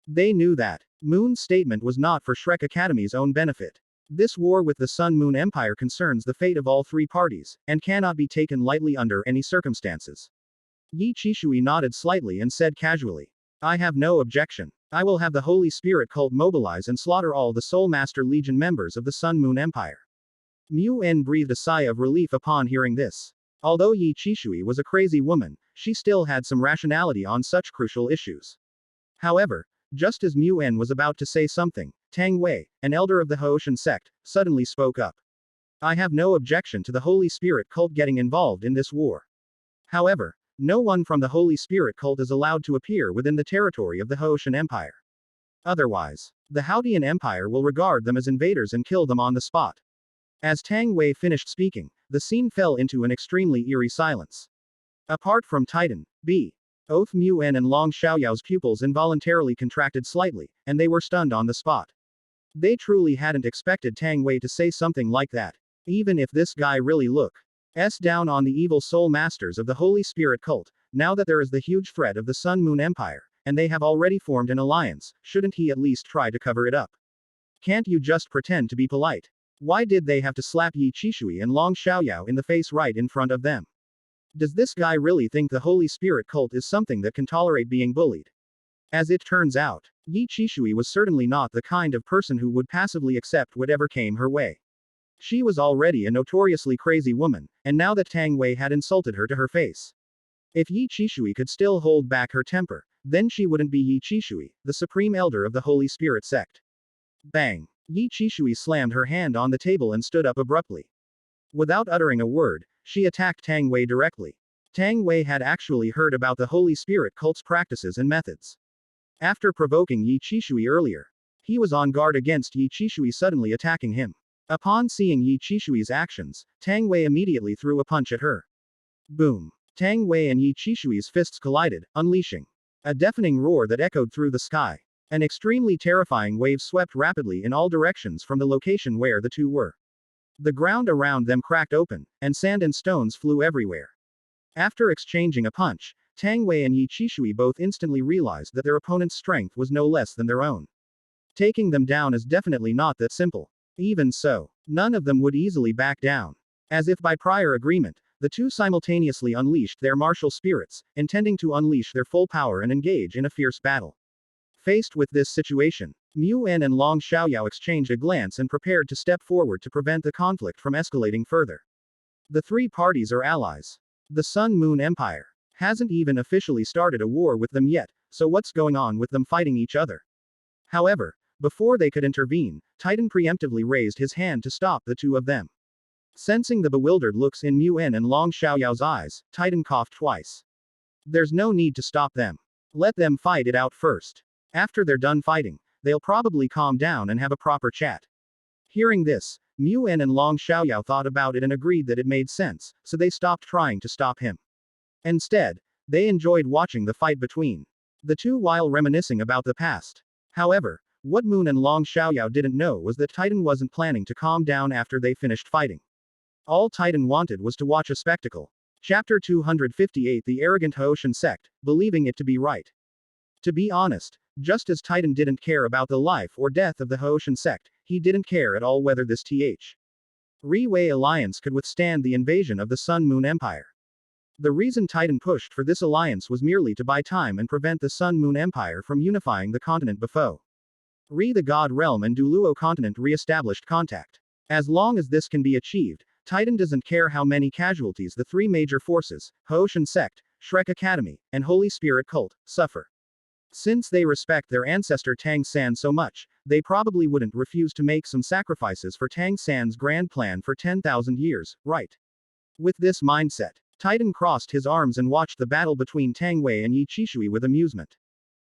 They knew that Moon's statement was not for Shrek Academy's own benefit. This war with the Sun Moon Empire concerns the fate of all three parties, and cannot be taken lightly under any circumstances. Yi Qishui nodded slightly and said casually, I have no objection. I will have the Holy Spirit cult mobilize and slaughter all the Soul Master Legion members of the Sun Moon Empire. Mu En breathed a sigh of relief upon hearing this. Although Yi Qishui was a crazy woman, she still had some rationality on such crucial issues. However, just as Mu En was about to say something, Tang Wei, an elder of the Houshan sect, suddenly spoke up. I have no objection to the Holy Spirit cult getting involved in this war. However, no one from the Holy Spirit cult is allowed to appear within the territory of the Houshan Empire. Otherwise, the Haodian Empire will regard them as invaders and kill them on the spot. As Tang Wei finished speaking, the scene fell into an extremely eerie silence. Apart from Titan, both Mu En and Long Xiaoyao's pupils involuntarily contracted slightly, and they were stunned on the spot. They truly hadn't expected Tang Wei to say something like that. Even if this guy really looks down on the evil soul masters of the Holy Spirit cult, now that there is the huge threat of the Sun Moon Empire, and they have already formed an alliance, shouldn't he at least try to cover it up? Can't you just pretend to be polite? Why did they have to slap Yi Qishui and Long Xiaoyao in the face right in front of them? Does this guy really think the Holy Spirit cult is something that can tolerate being bullied? As it turns out, Yi Qishui was certainly not the kind of person who would passively accept whatever came her way. She was already a notoriously crazy woman, and now that Tang Wei had insulted her to her face. If Yi Qishui could still hold back her temper, then she wouldn't be Yi Qishui, the supreme elder of the Holy Spirit sect. Bang! Yi Qishui slammed her hand on the table and stood up abruptly. Without uttering a word, she attacked Tang Wei directly. Tang Wei had actually heard about the Holy Spirit cult's practices and methods. After provoking Yi Qishui earlier, he was on guard against Yi Qishui suddenly attacking him. Upon seeing Yi Qishui's actions, Tang Wei immediately threw a punch at her. Boom! Tang Wei and Yi Qishui's fists collided, unleashing a deafening roar that echoed through the sky. An extremely terrifying wave swept rapidly in all directions from the location where the two were. The ground around them cracked open, and sand and stones flew everywhere. After exchanging a punch, Tang Wei and Yi Qishui both instantly realized that their opponent's strength was no less than their own. Taking them down is definitely not that simple. Even so, none of them would easily back down. As if by prior agreement, the two simultaneously unleashed their martial spirits, intending to unleash their full power and engage in a fierce battle. Faced with this situation, Mu En and Long Xiaoyao exchanged a glance and prepared to step forward to prevent the conflict from escalating further. The three parties are allies. The Sun Moon Empire hasn't even officially started a war with them yet, so what's going on with them fighting each other? However, before they could intervene, Titan preemptively raised his hand to stop the two of them. Sensing the bewildered looks in Mu En and Long Xiaoyao's eyes, Titan coughed twice. There's no need to stop them. Let them fight it out first. After they're done fighting, they'll probably calm down and have a proper chat. Hearing this, Mu En and Long Xiaoyao thought about it and agreed that it made sense, so they stopped trying to stop him. Instead, they enjoyed watching the fight between the two while reminiscing about the past. However, what Moon and Long Xiaoyao didn't know was that Titan wasn't planning to calm down after they finished fighting. All Titan wanted was to watch a spectacle. Chapter 258 The Arrogant Houshan Sect, believing it to be right. To be honest, just as Titan didn't care about the life or death of the Houshan sect, he didn't care at all whether this Three-way alliance could withstand the invasion of the Sun Moon Empire. The reason Titan pushed for this alliance was merely to buy time and prevent the Sun Moon Empire from unifying the continent before the God Realm and Douluo continent re-established contact. As long as this can be achieved, Titan doesn't care how many casualties the three major forces, Houshan sect, Shrek Academy, and Holy Spirit cult, suffer. Since they respect their ancestor Tang San so much, they probably wouldn't refuse to make some sacrifices for Tang San's grand plan for 10,000 years, right? With this mindset, Titan crossed his arms and watched the battle between Tang Wei and Yi Qishui with amusement.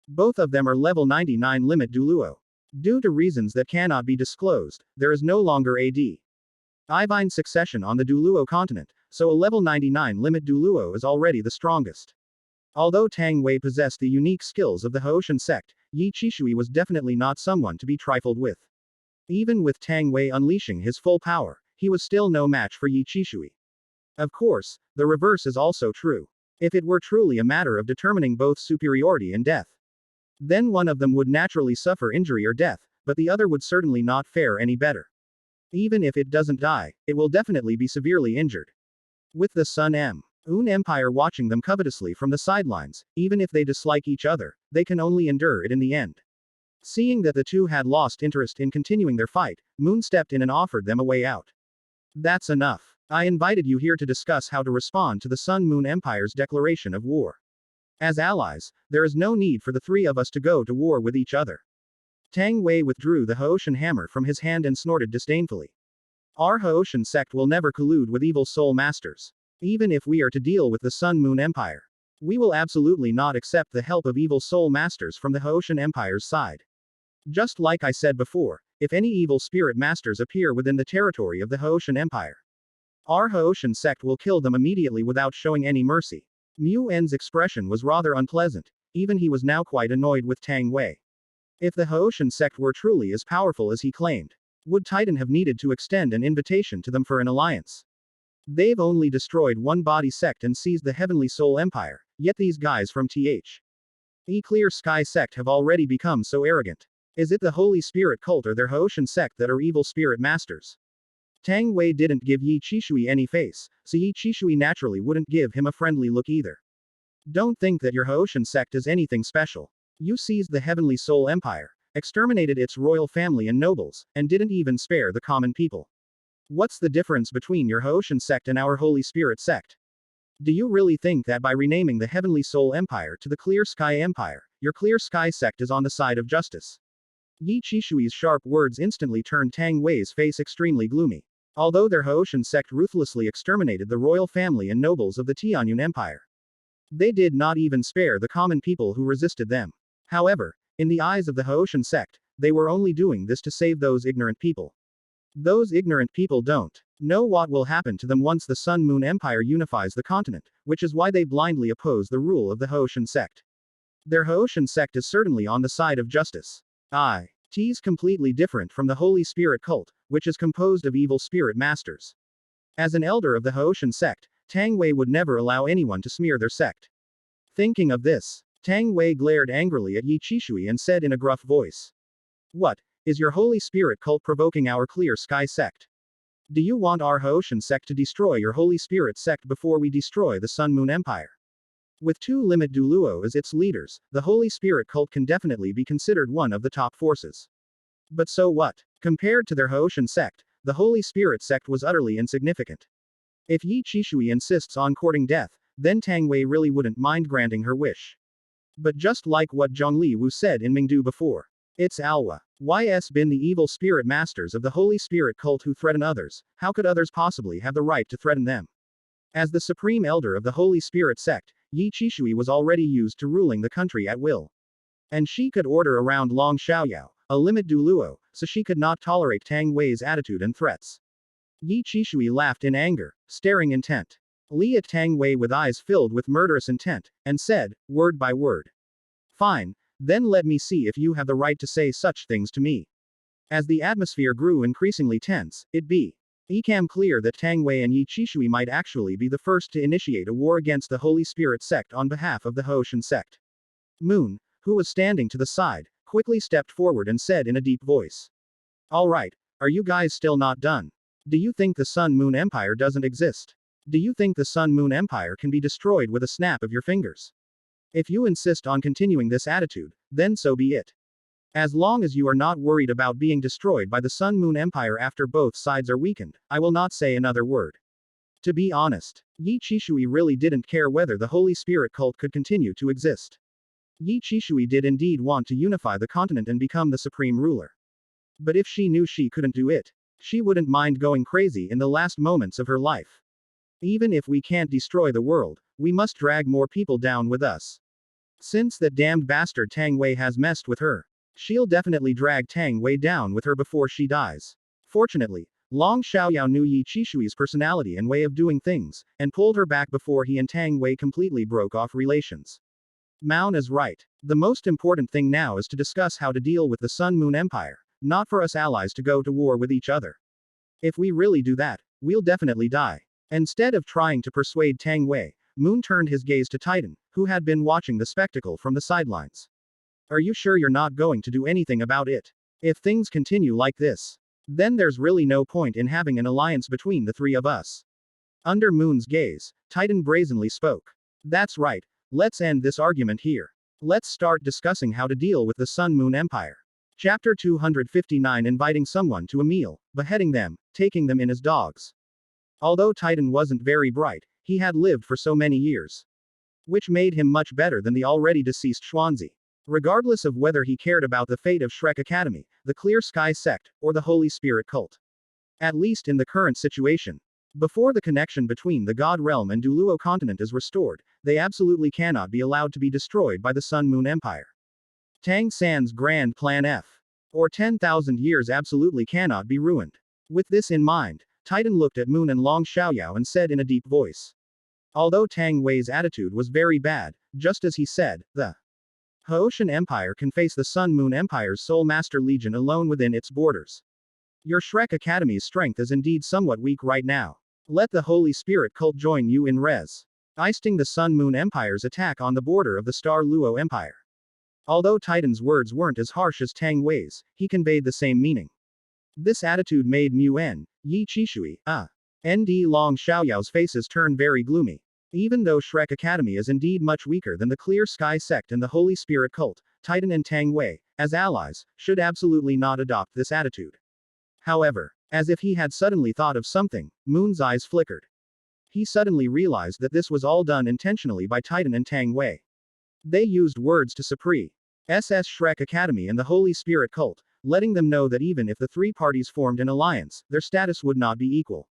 Both of them are level 99 limit Douluo. Due to reasons that cannot be disclosed, there is no longer a divine succession on the Douluo continent, so a level 99 limit Douluo is already the strongest. Although Tang Wei possessed the unique skills of the Haoshan sect, Yi Qishui was definitely not someone to be trifled with. Even with Tang Wei unleashing his full power, he was still no match for Yi Qishui. Of course, the reverse is also true. If it were truly a matter of determining both superiority and death, then one of them would naturally suffer injury or death, but the other would certainly not fare any better. Even if it doesn't die, it will definitely be severely injured. With the Sun Moon Empire watching them covetously from the sidelines, even if they dislike each other, they can only endure it in the end. Seeing that the two had lost interest in continuing their fight, Moon stepped in and offered them a way out. That's enough. I invited you here to discuss how to respond to the Sun Moon Empire's declaration of war. As allies, there is no need for the three of us to go to war with each other. Tang Wei withdrew the Haoshan hammer from his hand and snorted disdainfully. Our Haoshan sect will never collude with evil soul masters. Even if we are to deal with the Sun Moon Empire, we will absolutely not accept the help of evil soul masters from the Haoshan Empire's side. Just like I said before, if any evil spirit masters appear within the territory of the Haoshan Empire, our Haoshan sect will kill them immediately without showing any mercy. Mu En's expression was rather unpleasant, even he was now quite annoyed with Tang Wei. If the Haoshan sect were truly as powerful as he claimed, would Titan have needed to extend an invitation to them for an alliance? They've only destroyed one body sect and seized the Heavenly Soul Empire, yet these guys from Clear Sky sect have already become so arrogant. Is it the Holy Spirit cult or their Haoshan sect that are evil spirit masters? Tang Wei didn't give Yi Qishui any face, so Yi Qishui naturally wouldn't give him a friendly look either. Don't think that your Haoshan sect is anything special. You seized the Heavenly Soul Empire, exterminated its royal family and nobles, and didn't even spare the common people. What's the difference between your Haoshan sect and our Holy Spirit sect? Do you really think that by renaming the Heavenly Soul Empire to the Clear Sky Empire, your Clear Sky sect is on the side of justice? Yi Qishui's sharp words instantly turned Tang Wei's face extremely gloomy. Although their Haoshan sect ruthlessly exterminated the royal family and nobles of the Tianyun Empire, they did not even spare the common people who resisted them. However, in the eyes of the Haoshan sect, they were only doing this to save those ignorant people. Those ignorant people don't know what will happen to them once the Sun Moon Empire unifies the continent, which is why they blindly oppose the rule of the Haoshan sect. Their Haoshan sect is certainly on the side of justice. It's completely different from the Holy Spirit cult, which is composed of evil spirit masters. As an elder of the Haoshan sect, Tang Wei would never allow anyone to smear their sect. Thinking of this, Tang Wei glared angrily at Yi Qishui and said in a gruff voice. What, is your Holy Spirit cult provoking our Clear Sky sect? Do you want our Haoshan sect to destroy your Holy Spirit sect before we destroy the Sun Moon Empire? With two Limit Douluo as its leaders, the Holy Spirit cult can definitely be considered one of the top forces. But so what? Compared to their Haoshan sect, the Holy Spirit sect was utterly insignificant. If Yi Qishui insists on courting death, then Tang Wei really wouldn't mind granting her wish. But just like what Zhongli Wu said in Mingdu before, it's Alwa. Ys been the evil spirit masters of the Holy Spirit cult who threaten others, how could others possibly have the right to threaten them? As the supreme elder of the Holy Spirit sect, Yi Qishui was already used to ruling the country at will. And she could order around Long Xiaoyao, a limit Douluo, so she could not tolerate Tang Wei's attitude and threats. Yi Qishui laughed in anger, staring intent at Tang Wei with eyes filled with murderous intent, and said, word by word. Fine, then let me see if you have the right to say such things to me. As the atmosphere grew increasingly tense, it became clear that Tang Wei and Yi Qishui might actually be the first to initiate a war against the Holy Spirit sect on behalf of the Haoshan sect. Moon, who was standing to the side, quickly stepped forward and said in a deep voice. Alright, are you guys still not done? Do you think the Sun Moon Empire doesn't exist? Do you think the Sun Moon Empire can be destroyed with a snap of your fingers? If you insist on continuing this attitude, then so be it. As long as you are not worried about being destroyed by the Sun Moon Empire after both sides are weakened, I will not say another word. To be honest, Yi Qishui really didn't care whether the Holy Spirit cult could continue to exist. Yi Qishui did indeed want to unify the continent and become the supreme ruler. But if she knew she couldn't do it, she wouldn't mind going crazy in the last moments of her life. Even if we can't destroy the world, we must drag more people down with us. Since that damned bastard Tang Wei has messed with her, she'll definitely drag Tang Wei down with her before she dies. Fortunately, Long Xiaoyao knew Yi Qishui's personality and way of doing things, and pulled her back before he and Tang Wei completely broke off relations. Maun is right. The most important thing now is to discuss how to deal with the Sun Moon Empire, not for us allies to go to war with each other. If we really do that, we'll definitely die. Instead of trying to persuade Tang Wei, Moon turned his gaze to Titan, who had been watching the spectacle from the sidelines. Are you sure you're not going to do anything about it? If things continue like this, then there's really no point in having an alliance between the three of us. Under Moon's gaze, Titan brazenly spoke. That's right, let's end this argument here. Let's start discussing how to deal with the Sun Moon Empire. Chapter 259, inviting someone to a meal, beheading them, taking them in as dogs. Although Titan wasn't very bright, he had lived for so many years, which made him much better than the already deceased Xuanzi. Regardless of whether he cared about the fate of Shrek Academy, the Clear Sky Sect, or the Holy Spirit cult. At least in the current situation. Before the connection between the God Realm and Douluo continent is restored, they absolutely cannot be allowed to be destroyed by the Sun Moon Empire. Tang San's Grand Plan F. Or 10,000 years absolutely cannot be ruined. With this in mind, Titan looked at Moon and Long Xiaoyao and said in a deep voice. Although Tang Wei's attitude was very bad, just as he said, the Haoshan Empire can face the Sun Moon Empire's Soul Master Legion alone within its borders. Your Shrek Academy's strength is indeed somewhat weak right now. Let the Holy Spirit cult join you in resisting the Sun Moon Empire's attack on the border of the Star Luo Empire. Although Titan's words weren't as harsh as Tang Wei's, he conveyed the same meaning. This attitude made Muan, Yi Qishui, and Long Xiaoyao's faces turn very gloomy. Even though Shrek Academy is indeed much weaker than the Clear Sky Sect and the Holy Spirit cult, Titan and Tang Wei, as allies, should absolutely not adopt this attitude. However, as if he had suddenly thought of something, Moon's eyes flickered. He suddenly realized that this was all done intentionally by Titan and Tang Wei. They used words to suppress Shrek Academy and the Holy Spirit cult, letting them know that even if the three parties formed an alliance, their status would not be equal.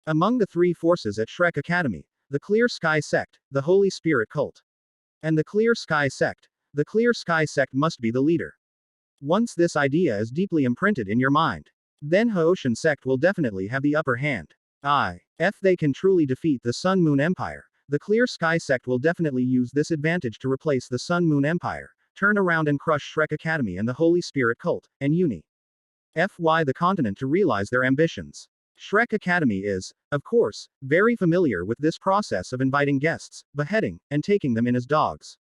Among the three forces at Shrek Academy, the Clear Sky Sect, the Holy Spirit cult, and the Clear Sky Sect must be the leader. Once this idea is deeply imprinted in your mind, then Haoshan Sect will definitely have the upper hand. If they can truly defeat the Sun Moon Empire, the Clear Sky Sect will definitely use this advantage to replace the Sun Moon Empire, turn around and crush Shrek Academy and the Holy Spirit cult, and unify the continent to realize their ambitions. Shrek Academy is, of course, very familiar with this process of inviting guests, beheading, and taking them in as dogs.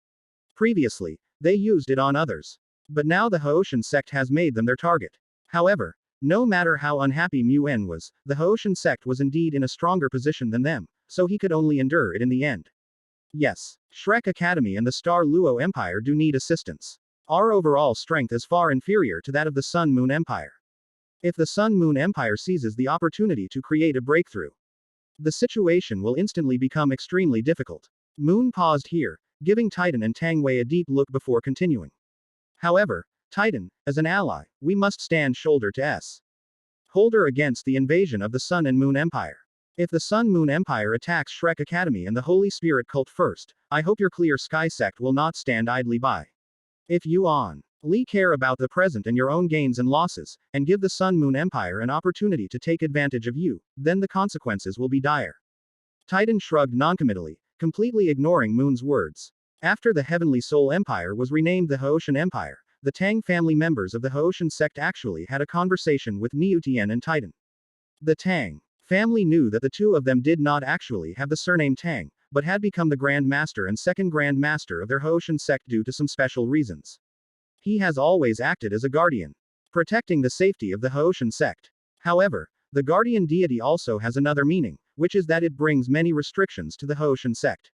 Previously, they used it on others. But now the Haoshan Sect has made them their target. However, no matter how unhappy Muan was, the Haoshan Sect was indeed in a stronger position than them, so he could only endure it in the end. Yes, Shrek Academy and the Star Luo Empire do need assistance. Our overall strength is far inferior to that of the Sun Moon Empire. If the Sun Moon Empire seizes the opportunity to create a breakthrough, the situation will instantly become extremely difficult. Moon paused here, giving Titan and Tang Wei a deep look before continuing. However, Titan, as an ally, we must stand shoulder to shoulder against the invasion of the Sun and Moon Empire. If the Sun Moon Empire attacks Shrek Academy and the Holy Spirit cult first, I hope your Clear Sky Sect will not stand idly by. If you only care about the present and your own gains and losses, and give the Sun Moon Empire an opportunity to take advantage of you, then the consequences will be dire. Titan shrugged noncommittally, completely ignoring Moon's words. After the Heavenly Soul Empire was renamed the Haoshan Empire, the Tang family members of the Haoshan sect actually had a conversation with Niutian and Titan. The Tang family knew that the two of them did not actually have the surname Tang, but had become the Grand Master and Second Grand Master of their Haoshan sect due to some special reasons. He has always acted as a guardian, protecting the safety of the Haoshan sect. However, the guardian deity also has another meaning, which is that it brings many restrictions to the Haoshan sect.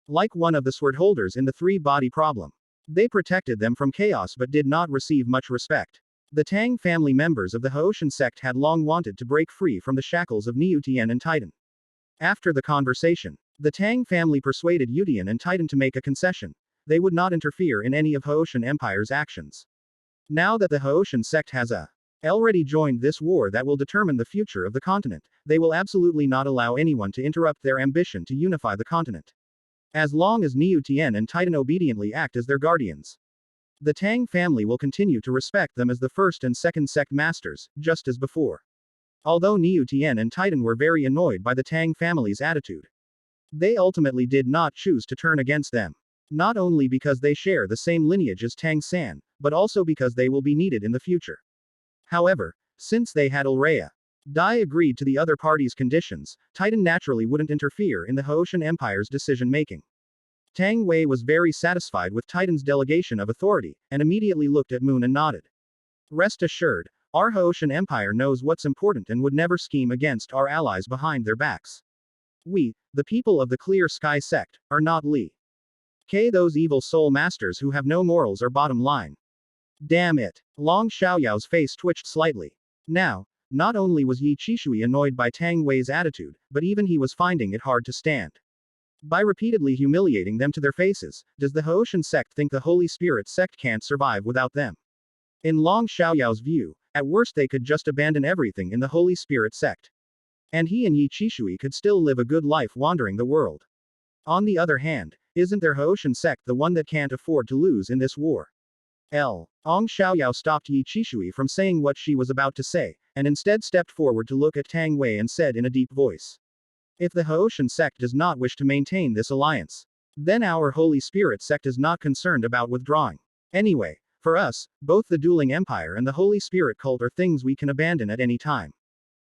Like one of the sword holders in the three-body problem. They protected them from chaos but did not receive much respect. The Tang family members of the Haoshan sect had long wanted to break free from the shackles of Niutian and Titan. After the conversation, the Tang family persuaded Utian and Titan to make a concession. They would not interfere in any of Haoshan Empire's actions. Now that the Haoshan sect has already joined this war that will determine the future of the continent, they will absolutely not allow anyone to interrupt their ambition to unify the continent. As long as Niu Tian and Titan obediently act as their guardians, the Tang family will continue to respect them as the first and second sect masters, just as before. Although Niu Tian and Titan were very annoyed by the Tang family's attitude, they ultimately did not choose to turn against them. Not only because they share the same lineage as Tang San, but also because they will be needed in the future. However, since they had Ulrea Dai agreed to the other party's conditions, Titan naturally wouldn't interfere in the Haoshan Empire's decision-making. Tang Wei was very satisfied with Titan's delegation of authority, and immediately looked at Moon and nodded. Rest assured, our Haoshan Empire knows what's important and would never scheme against our allies behind their backs. We, the people of the Clear Sky sect, are not Li K those evil soul masters who have no morals or bottom line. Damn it. Long Xiaoyao's face twitched slightly. Now, not only was Yi Qishui annoyed by Tang Wei's attitude, but even he was finding it hard to stand. By repeatedly humiliating them to their faces, does the Haoshan sect think the Holy Spirit sect can't survive without them? In Long Xiaoyao's view, at worst they could just abandon everything in the Holy Spirit sect. And he and Yi Qishui could still live a good life wandering the world. On the other hand, isn't their Haoshan sect the one that can't afford to lose in this war? Ong Xiaoyao stopped Yi Qishui from saying what she was about to say, and instead stepped forward to look at Tang Wei and said in a deep voice. If the Haoshan sect does not wish to maintain this alliance, then our Holy Spirit sect is not concerned about withdrawing. Anyway, for us, both the dueling empire and the Holy Spirit cult are things we can abandon at any time.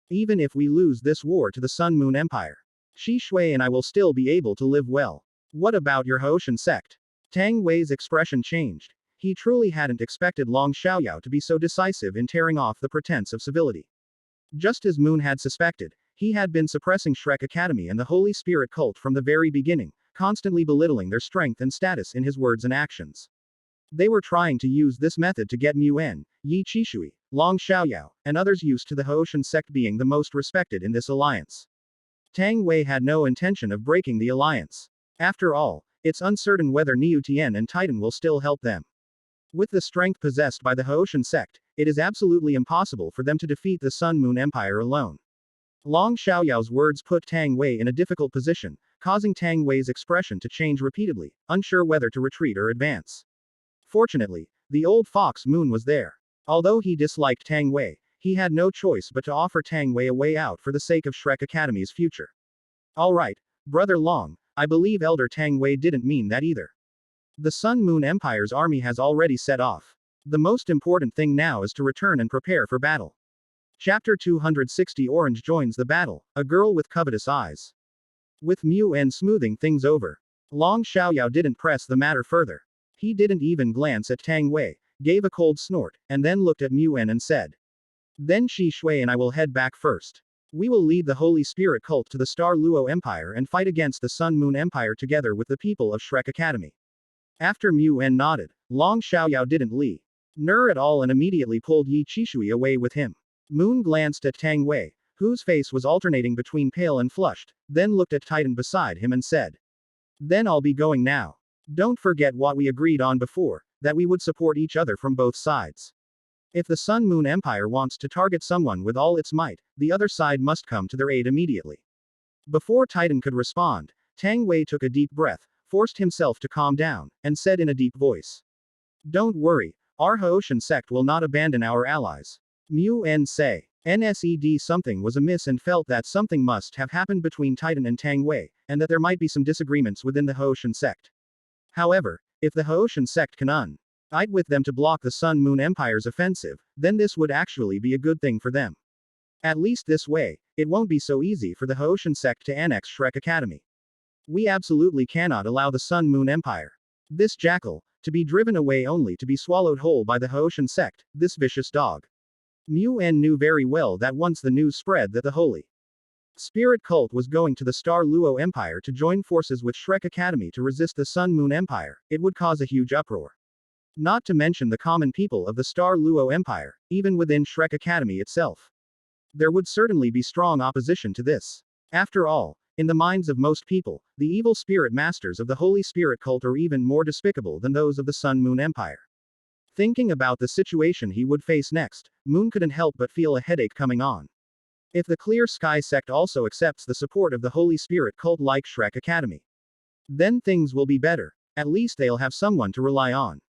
Even if we lose this war to the Sun Moon Empire, Shi Shui and I will still be able to live well. What about your Haoshan sect? Tang Wei's expression changed. He truly hadn't expected Long Xiaoyao to be so decisive in tearing off the pretense of civility. Just as Moon had suspected, he had been suppressing Shrek Academy and the Holy Spirit cult from the very beginning, constantly belittling their strength and status in his words and actions. They were trying to use this method to get Muan, Yi Qishui, Long Xiaoyao, and others used to the Haoshan sect being the most respected in this alliance. Tang Wei had no intention of breaking the alliance. After all, it's uncertain whether Niu Tian and Titan will still help them. With the strength possessed by the Haoshan sect, it is absolutely impossible for them to defeat the Sun Moon Empire alone. Long Xiaoyao's words put Tang Wei in a difficult position, causing Tang Wei's expression to change repeatedly, unsure whether to retreat or advance. Fortunately, the old fox Moon was there. Although he disliked Tang Wei, he had no choice but to offer Tang Wei a way out for the sake of Shrek Academy's future. Alright, Brother Long, I believe Elder Tang Wei didn't mean that either. The Sun Moon Empire's army has already set off. The most important thing now is to return and prepare for battle. Chapter 260 Orange joins the battle, a girl with covetous eyes. With Muan smoothing things over, Long Xiaoyao didn't press the matter further. He didn't even glance at Tang Wei, gave a cold snort, and then looked at Muan and said. Then Shi Shui and I will head back first. We will lead the Holy Spirit cult to the Star Luo Empire and fight against the Sun Moon Empire together with the people of Shrek Academy. After Muan nodded, Long Xiaoyao didn't Li Ner at all and immediately pulled Yi Qishui away with him. Moon glanced at Tang Wei, whose face was alternating between pale and flushed, then looked at Titan beside him and said. Then I'll be going now. Don't forget what we agreed on before, that we would support each other from both sides. If the Sun Moon Empire wants to target someone with all its might, the other side must come to their aid immediately. Before Titan could respond, Tang Wei took a deep breath, forced himself to calm down, and said in a deep voice. Don't worry, our Haoshan sect will not abandon our allies. Muan say. NSED something was amiss and felt that something must have happened between Titan and Tang Wei, and that there might be some disagreements within the Haoshan sect. However, if the Haoshan sect can unite with them to block the Sun Moon Empire's offensive, then this would actually be a good thing for them. At least this way, it won't be so easy for the Haoshan sect to annex Shrek Academy. We absolutely cannot allow the Sun Moon Empire, this jackal, to be driven away only to be swallowed whole by the Haoshan sect, this vicious dog. Muan knew very well that once the news spread that the Holy Spirit cult was going to the Star Luo Empire to join forces with Shrek Academy to resist the Sun Moon Empire, it would cause a huge uproar. Not to mention the common people of the Star Luo Empire, even within Shrek Academy itself. There would certainly be strong opposition to this. After all, in the minds of most people, the evil spirit masters of the Holy Spirit cult are even more despicable than those of the Sun Moon Empire. Thinking about the situation he would face next, Moon couldn't help but feel a headache coming on. If the Clear Sky sect also accepts the support of the Holy Spirit cult like Shrek Academy, Then things will be better. At least they'll have someone to rely on.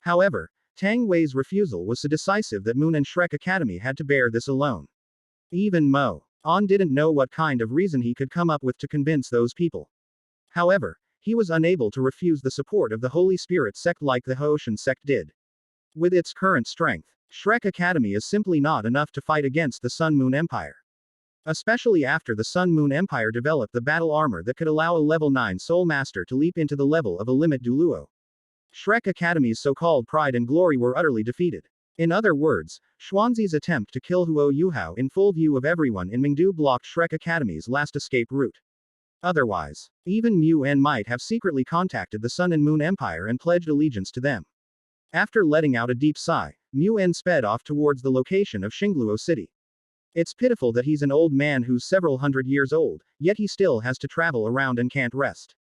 However, Tang Wei's refusal was so decisive that Moon and Shrek Academy had to bear this alone. Even Mo On didn't know what kind of reason he could come up with to convince those people. However, he was unable to refuse the support of the Holy Spirit sect like the Hoshan sect did. With its current strength, Shrek Academy is simply not enough to fight against the Sun Moon Empire. Especially after the Sun Moon Empire developed the battle armor that could allow a level 9 Soul Master to leap into the level of a limit Douluo. Shrek Academy's so-called pride and glory were utterly defeated. In other words, Xuanzi's attempt to kill Huo Yuhao in full view of everyone in Mingdu blocked Shrek Academy's last escape route. Otherwise, even Mu En might have secretly contacted the Sun and Moon Empire and pledged allegiance to them. After letting out a deep sigh, Mu En sped off towards the location of Xingluo City. It's pitiful that he's an old man who's several hundred years old, yet he still has to travel around and can't rest.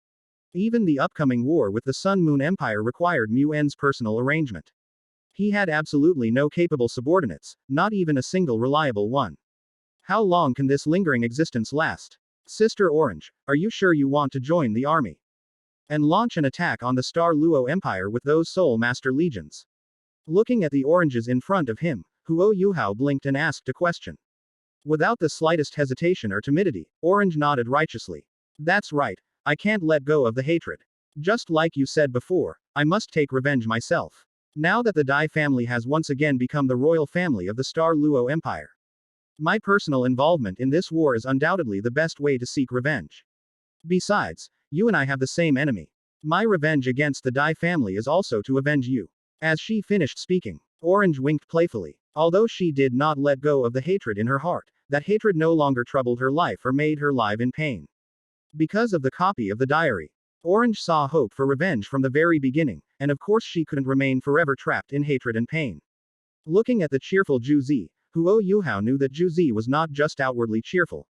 Even the upcoming war with the Sun Moon Empire required Mu En's personal arrangement. He had absolutely no capable subordinates, not even a single reliable one. How long can this lingering existence last? Sister Orange, are you sure you want to join the army? And launch an attack on the Star Luo Empire with those Soul Master legions? Looking at the oranges in front of him, Huo Yuhao blinked and asked a question. Without the slightest hesitation or timidity, Orange nodded righteously. That's right, I can't let go of the hatred. Just like you said before, I must take revenge myself. Now that the Dai family has once again become the royal family of the Star Luo Empire. My personal involvement in this war is undoubtedly the best way to seek revenge. Besides, you and I have the same enemy. My revenge against the Dai family is also to avenge you. As she finished speaking, Orange winked playfully. Although she did not let go of the hatred in her heart, that hatred no longer troubled her life or made her live in pain. Because of the copy of the diary, Orange saw hope for revenge from the very beginning, and of course she couldn't remain forever trapped in hatred and pain. Looking at the cheerful Zhu Zi, Huo Yuhao knew that Zhu Zi was not just outwardly cheerful,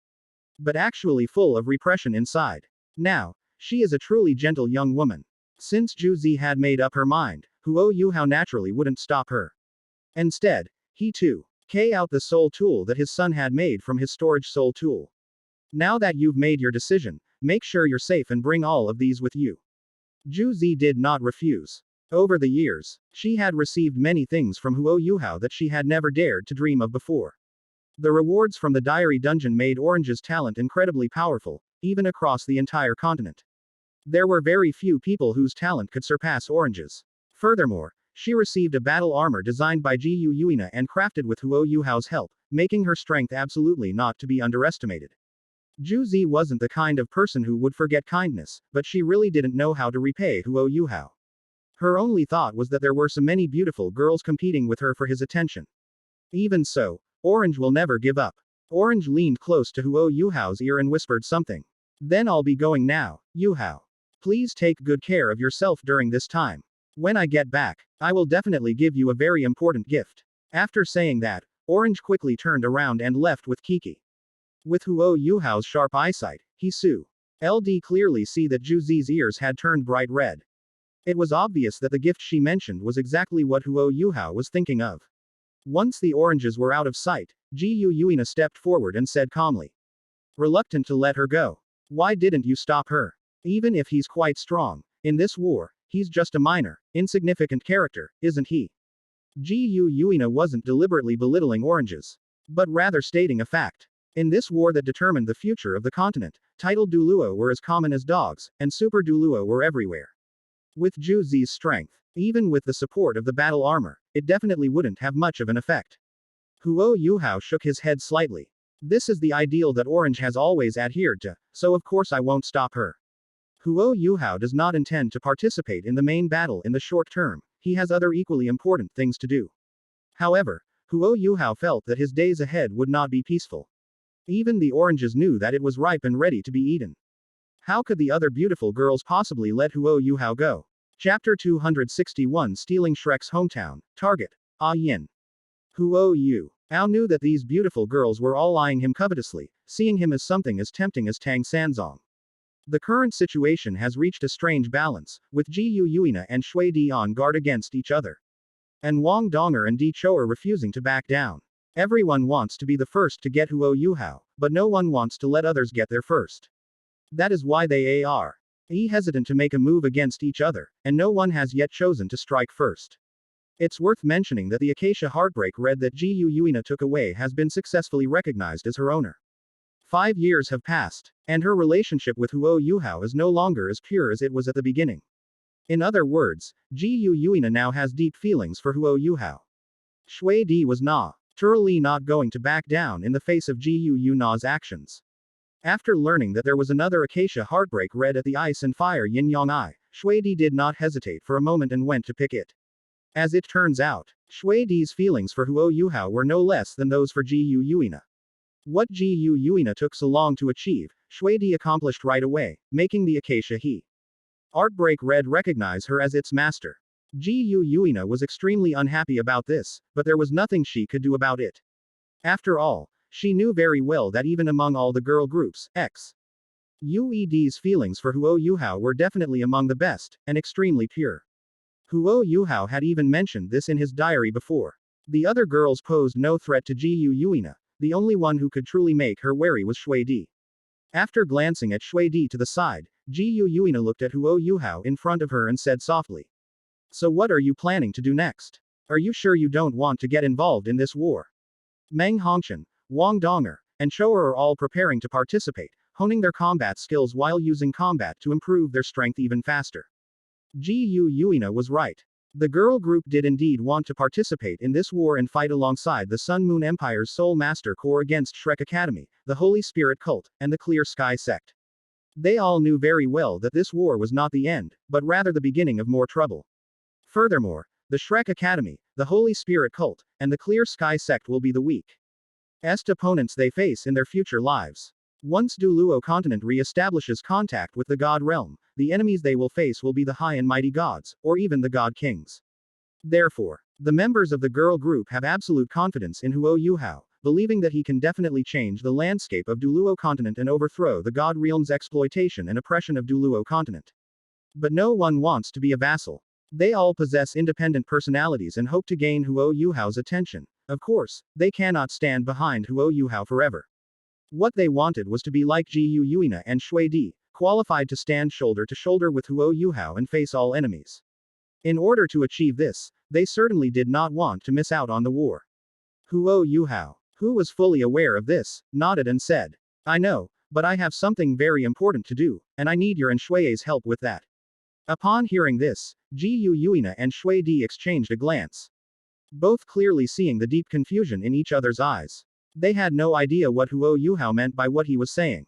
but actually full of repression inside. Now, she is a truly gentle young woman. Since Zhu Zi had made up her mind, Huo Yuhao naturally wouldn't stop her. Instead, he too K out the soul tool that his son had made from his storage soul tool. Now that you've made your decision, make sure you're safe and bring all of these with you. Zhu Zi did not refuse. Over the years, she had received many things from Huo Yuhao that she had never dared to dream of before. The rewards from the diary dungeon made Orange's talent incredibly powerful, even across the entire continent. There were very few people whose talent could surpass Orange's. Furthermore, she received a battle armor designed by Ji Yuina and crafted with Huo Yuhao's help, making her strength absolutely not to be underestimated. Zhu Zi wasn't the kind of person who would forget kindness, but she really didn't know how to repay Huo Yuhao. Her only thought was that there were so many beautiful girls competing with her for his attention. Even so, Orange will never give up. Orange leaned close to Huo Yuhao's ear and whispered something. Then I'll be going now, Yuhao. Please take good care of yourself during this time. When I get back, I will definitely give you a very important gift. After saying that, Orange quickly turned around and left with Kiki. With Huo Yuhao's sharp eyesight, he LD clearly see that Zhu Zi's ears had turned bright red. It was obvious that the gift she mentioned was exactly what Huo Yuhao was thinking of. Once the oranges were out of sight, Ji Yuina stepped forward and said calmly. Reluctant to let her go. Why didn't you stop her? Even if he's quite strong, in this war, he's just a minor, insignificant character, isn't he? Ji Yuina wasn't deliberately belittling oranges, but rather stating a fact. In this war that determined the future of the continent, titled Douluo were as common as dogs, and super Douluo were everywhere. With Zhu Zi's strength, even with the support of the battle armor, it definitely wouldn't have much of an effect. Huo Yuhao shook his head slightly. This is the ideal that Orange has always adhered to, so of course I won't stop her. Huo Yuhao does not intend to participate in the main battle in the short term, he has other equally important things to do. However, Huo Yuhao felt that his days ahead would not be peaceful. Even the oranges knew that it was ripe and ready to be eaten. How could the other beautiful girls possibly let Huo Yuhao go? Chapter 261 Stealing Shrek's Hometown, Target, Yin. Huo Yuhao knew that these beautiful girls were all eyeing him covetously, seeing him as something as tempting as Tang Sanzong. The current situation has reached a strange balance, with Ji Yuina and Shui Di on guard against each other. And Wang Donger and Di Chou'er refusing to back down. Everyone wants to be the first to get Huo Yuhao, but no one wants to let others get there first. That is why they are hesitant to make a move against each other, and no one has yet chosen to strike first. It's worth mentioning that the Acacia Heartbreak Red that Jiu Yuina took away has been successfully recognized as her owner. 5 years have passed, and her relationship with Huo Yuhao is no longer as pure as it was at the beginning. In other words, Jiu Yuina now has deep feelings for Huo Yuhao. Shui Di was naturally not going to back down in the face of Jiu Yuna's actions. After learning that there was another Acacia Heartbreak Red at the Ice and Fire Yin Yang Eye, Shui Di did not hesitate for a moment and went to pick it. As it turns out, Shui Di's feelings for Huo Yuhao were no less than those for Jiu Yuina. What Jiu Yuina took so long to achieve, Shui Di accomplished right away, making the Acacia Heartbreak Red recognize her as its master. Jiu Yuina was extremely unhappy about this, but there was nothing she could do about it. After all, she knew very well that even among all the girl groups, Ued's feelings for Huo Yuhao were definitely among the best, and extremely pure. Huo Yuhao had even mentioned this in his diary before. The other girls posed no threat to Jiu Yuina, the only one who could truly make her wary was Shui Di. After glancing at Shui Di to the side, Jiu Yuina looked at Huo Yuhao in front of her and said softly. So what are you planning to do next? Are you sure you don't want to get involved in this war? Meng Hongqian, Wang Donger, and Chou'er are all preparing to participate, honing their combat skills while using combat to improve their strength even faster. Jiu Yuina was right. The girl group did indeed want to participate in this war and fight alongside the Sun Moon Empire's Soul Master Corps against Shrek Academy, the Holy Spirit Cult, and the Clear Sky Sect. They all knew very well that this war was not the end, but rather the beginning of more trouble. Furthermore, the Shrek Academy, the Holy Spirit Cult, and the Clear Sky Sect will be the weakest opponents they face in their future lives. Once Douluo continent re-establishes contact with the God realm, the enemies they will face will be the high and mighty gods, or even the God kings. Therefore, the members of the girl group have absolute confidence in Huo Yuhao, believing that he can definitely change the landscape of Douluo continent and overthrow the God realm's exploitation and oppression of Douluo continent. But no one wants to be a vassal. They all possess independent personalities and hope to gain Huo Yuhao's attention. Of course, they cannot stand behind Huo Yuhao forever. What they wanted was to be like Jiu Yuina and Shui Di, qualified to stand shoulder to shoulder with Huo Yuhao and face all enemies. In order to achieve this, they certainly did not want to miss out on the war. Huo Yuhao, who was fully aware of this, nodded and said, I know, but I have something very important to do, and I need your and Shui's help with that. Upon hearing this, Jiu Yuina and Shui Di exchanged a glance. Both clearly seeing the deep confusion in each other's eyes. They had no idea what Huo Yuhao meant by what he was saying.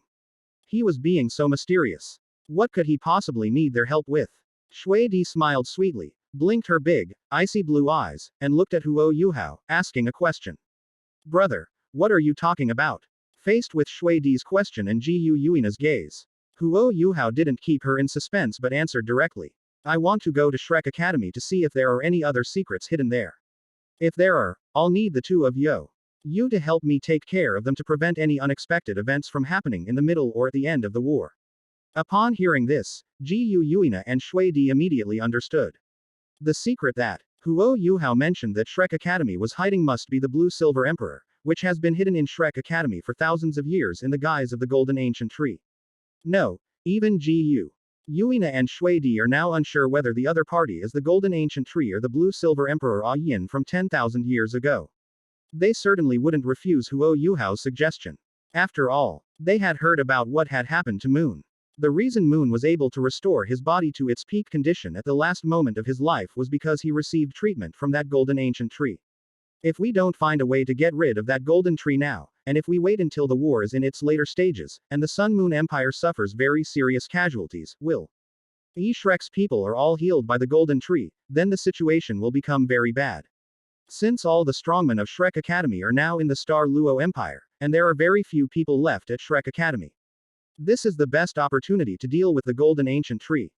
He was being so mysterious. What could he possibly need their help with? Shui Di smiled sweetly, blinked her big, icy blue eyes, and looked at Huo Yuhao, asking a question. Brother, what are you talking about? Faced with Shui Di's question and Jiu Yuina's gaze, Huo Yuhao didn't keep her in suspense but answered directly. I want to go to Shrek Academy to see if there are any other secrets hidden there. If there are, I'll need the two of you to help me take care of them to prevent any unexpected events from happening in the middle or at the end of the war. Upon hearing this, Jiu Yuina and Shui Di immediately understood. The secret that Huo Yuhao mentioned that Shrek Academy was hiding must be the Blue Silver Emperor, which has been hidden in Shrek Academy for thousands of years in the guise of the Golden Ancient Tree. No, even Jiu Yuina and Shui Di are now unsure whether the other party is the Golden Ancient Tree or the Blue Silver Emperor Ah Yin from 10,000 years ago. They certainly wouldn't refuse Huo Yuhao's suggestion. After all, they had heard about what had happened to Moon. The reason Moon was able to restore his body to its peak condition at the last moment of his life was because he received treatment from that Golden Ancient Tree. If we don't find a way to get rid of that golden tree now, and if we wait until the war is in its later stages, and the Sun Moon Empire suffers very serious casualties, Shrek's people are all healed by the golden tree, then the situation will become very bad. Since all the strongmen of Shrek Academy are now in the Star Luo Empire, and there are very few people left at Shrek Academy. This is the best opportunity to deal with the Golden Ancient Tree.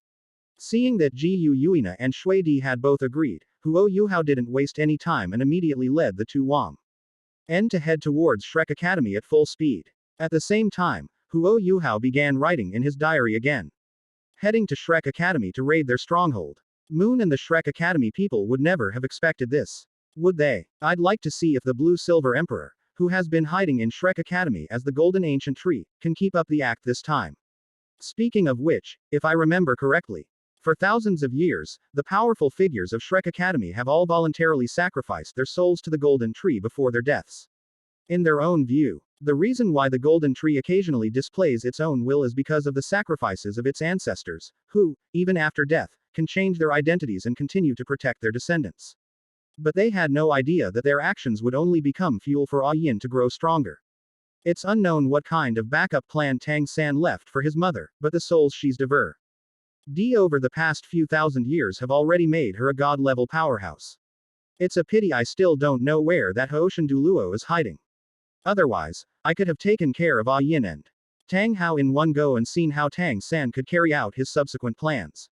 Seeing that Jiu Yuina and Shui Di had both agreed, Huo Yuhao didn't waste any time and immediately led the two to head towards Shrek Academy at full speed. At the same time, Huo Yuhao began writing in his diary again. Heading to Shrek Academy to raid their stronghold. Moon and the Shrek Academy people would never have expected this. Would they? I'd like to see if the Blue Silver Emperor, who has been hiding in Shrek Academy as the Golden Ancient Tree, can keep up the act this time. Speaking of which, if I remember correctly, for thousands of years, the powerful figures of Shrek Academy have all voluntarily sacrificed their souls to the Golden Tree before their deaths. In their own view, the reason why the Golden Tree occasionally displays its own will is because of the sacrifices of its ancestors, who, even after death, can change their identities and continue to protect their descendants. But they had no idea that their actions would only become fuel for Ah Yin to grow stronger. It's unknown what kind of backup plan Tang San left for his mother, but the souls she's devoured over the past few thousand years have already made her a god-level powerhouse. It's a pity I still don't know where that Hooshan Douluo is hiding. Otherwise, I could have taken care of Ah Yin and Tang Hao in one go and seen how Tang San could carry out his subsequent plans.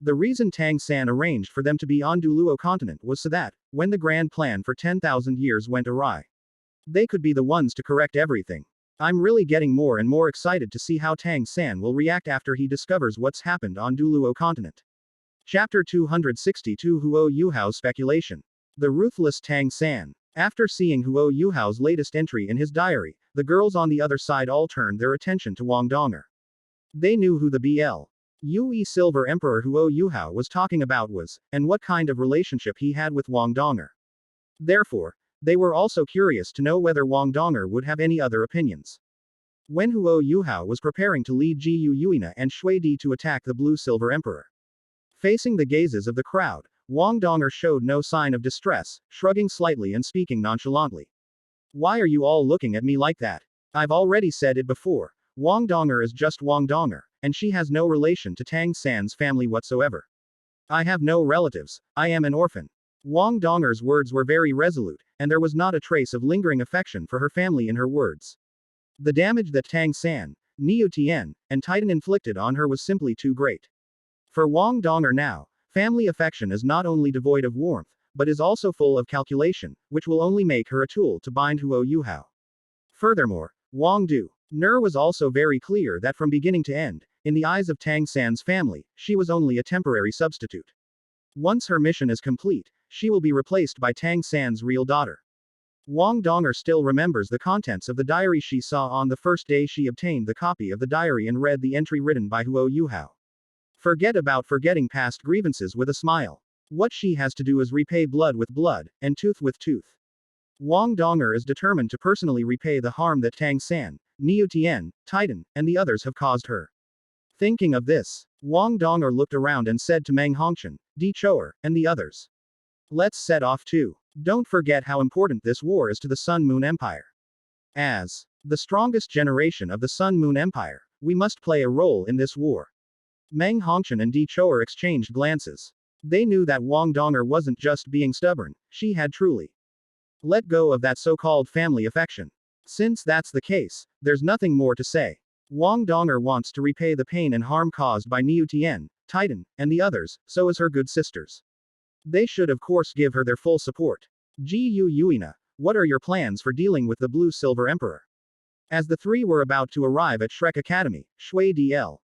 The reason Tang San arranged for them to be on Douluo continent was so that, when the grand plan for 10,000 years went awry, they could be the ones to correct everything. I'm really getting more and more excited to see how Tang San will react after he discovers what's happened on Douluo continent. Chapter 262 Huo Yuhao's Speculation. The Ruthless Tang San. After seeing Huo Yuhao's latest entry in his diary, the girls on the other side all turned their attention to Wang Donger. They knew who the Yue Silver Emperor Huo Yuhao was talking about was, and what kind of relationship he had with Wang Donger. Therefore, they were also curious to know whether Wang Donger would have any other opinions. When Huo Yuhao was preparing to lead Jiu Yuina and Shui Di to attack the Blue Silver Emperor, facing the gazes of the crowd, Wang Donger showed no sign of distress, shrugging slightly and speaking nonchalantly. Why are you all looking at me like that? I've already said it before. Wang Donger is just Wang Donger, and she has no relation to Tang San's family whatsoever. I have no relatives, I am an orphan. Wang Donger's words were very resolute, and there was not a trace of lingering affection for her family in her words. The damage that Tang San, Niu Tian, and Titan inflicted on her was simply too great. For Wang Donger now, family affection is not only devoid of warmth, but is also full of calculation, which will only make her a tool to bind Huo Yuhao. Furthermore, Wang Donger was also very clear that from beginning to end, in the eyes of Tang San's family, she was only a temporary substitute. Once her mission is complete, she will be replaced by Tang San's real daughter. Wang Donger still remembers the contents of the diary she saw on the first day she obtained the copy of the diary and read the entry written by Huo Yuhao. Forget about forgetting past grievances with a smile. What she has to do is repay blood with blood, and tooth with tooth. Wang Donger is determined to personally repay the harm that Tang San, Niu Tian, Titan, and the others have caused her. Thinking of this, Wang Donger looked around and said to Meng Hongqian, Di Choer, and the others. Let's set off too. Don't forget how important this war is to the Sun Moon Empire. As the strongest generation of the Sun Moon Empire, we must play a role in this war. Meng Hongqian and Di Choer exchanged glances. They knew that Wang Donger wasn't just being stubborn, she had truly let go of that so-called family affection. Since that's the case, there's nothing more to say. Wang Donger wants to repay the pain and harm caused by Niu Tian, Titan, and the others, so as her good sisters. They should of course give her their full support. Jiu Yuina, what are your plans for dealing with the Blue Silver Emperor? As the three were about to arrive at Shrek Academy, Shui Dl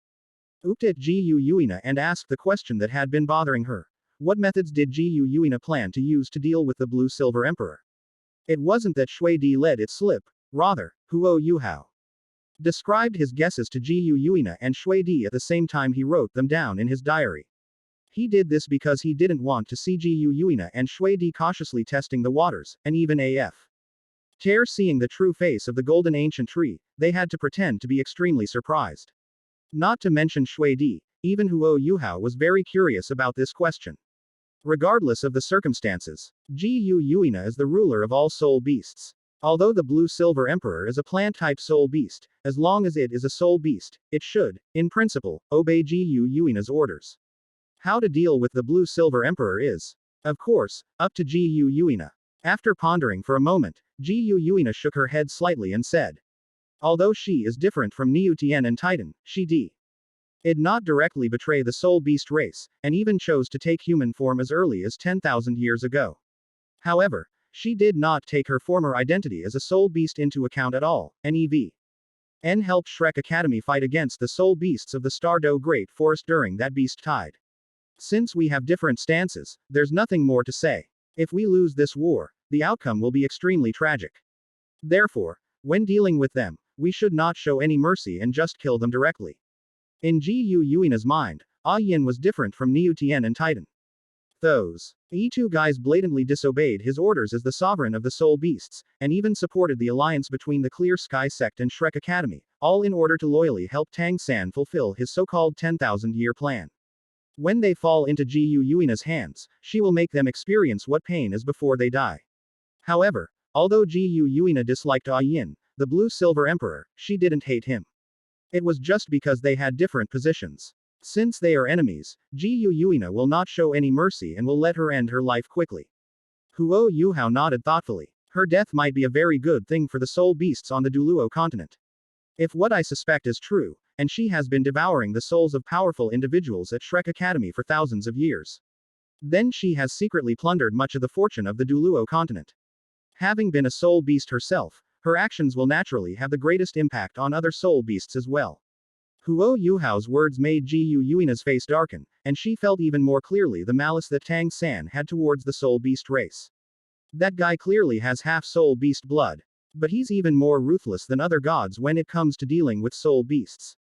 looked at Jiu Yuina and asked the question that had been bothering her. What methods did Jiu Yuina plan to use to deal with the Blue Silver Emperor? It wasn't that Shui Di let it slip, rather, Huo Yuhao described his guesses to Jiu Yuina and Shui Di at the same time he wrote them down in his diary. He did this because he didn't want to see Jiu Yuina and Shui Di cautiously testing the waters, and even AF. Tear seeing the true face of the golden ancient tree, they had to pretend to be extremely surprised. Not to mention Shui Di, even Huo Yuhao was very curious about this question. Regardless of the circumstances, Jiu Yuina is the ruler of all soul beasts. Although the Blue Silver Emperor is a plant-type soul beast, as long as it is a soul beast, it should, in principle, obey Jiu Yuina's orders. How to deal with the Blue Silver Emperor is, of course, up to Jiu Yuina. After pondering for a moment, Jiu Yuina shook her head slightly and said, although she is different from Niu Tian and Titan, she did not directly betray the soul beast race, and even chose to take human form as early as 10,000 years ago. However, she did not take her former identity as a soul beast into account at all, and even helped Shrek Academy fight against the soul beasts of the Stardow Great Forest during that beast tide. Since we have different stances, there's nothing more to say. If we lose this war, the outcome will be extremely tragic. Therefore, when dealing with them, we should not show any mercy and just kill them directly. In Ji Yuina's mind, Yin was different from Niu Tian and Titan. Those E2 guys blatantly disobeyed his orders as the sovereign of the soul beasts, and even supported the alliance between the Clear Sky sect and Shrek Academy, all in order to loyally help Tang San fulfill his so-called 10,000-year plan. When they fall into Ji Yuina's hands, she will make them experience what pain is before they die. However, although Ji Yuina disliked Yin, the Blue-Silver Emperor, she didn't hate him. It was just because they had different positions. Since they are enemies, Ji Yuina will not show any mercy and will let her end her life quickly. Yuhao nodded thoughtfully. Her death might be a very good thing for the soul beasts on the Douluo continent. If what I suspect is true, and she has been devouring the souls of powerful individuals at Shrek Academy for thousands of years, then she has secretly plundered much of the fortune of the Douluo continent. Having been a soul beast herself, her actions will naturally have the greatest impact on other soul beasts as well. Yuhao's words made Ji Yuina's face darken, and she felt even more clearly the malice that Tang San had towards the soul beast race. That guy clearly has half soul beast blood. But he's even more ruthless than other gods when it comes to dealing with soul beasts.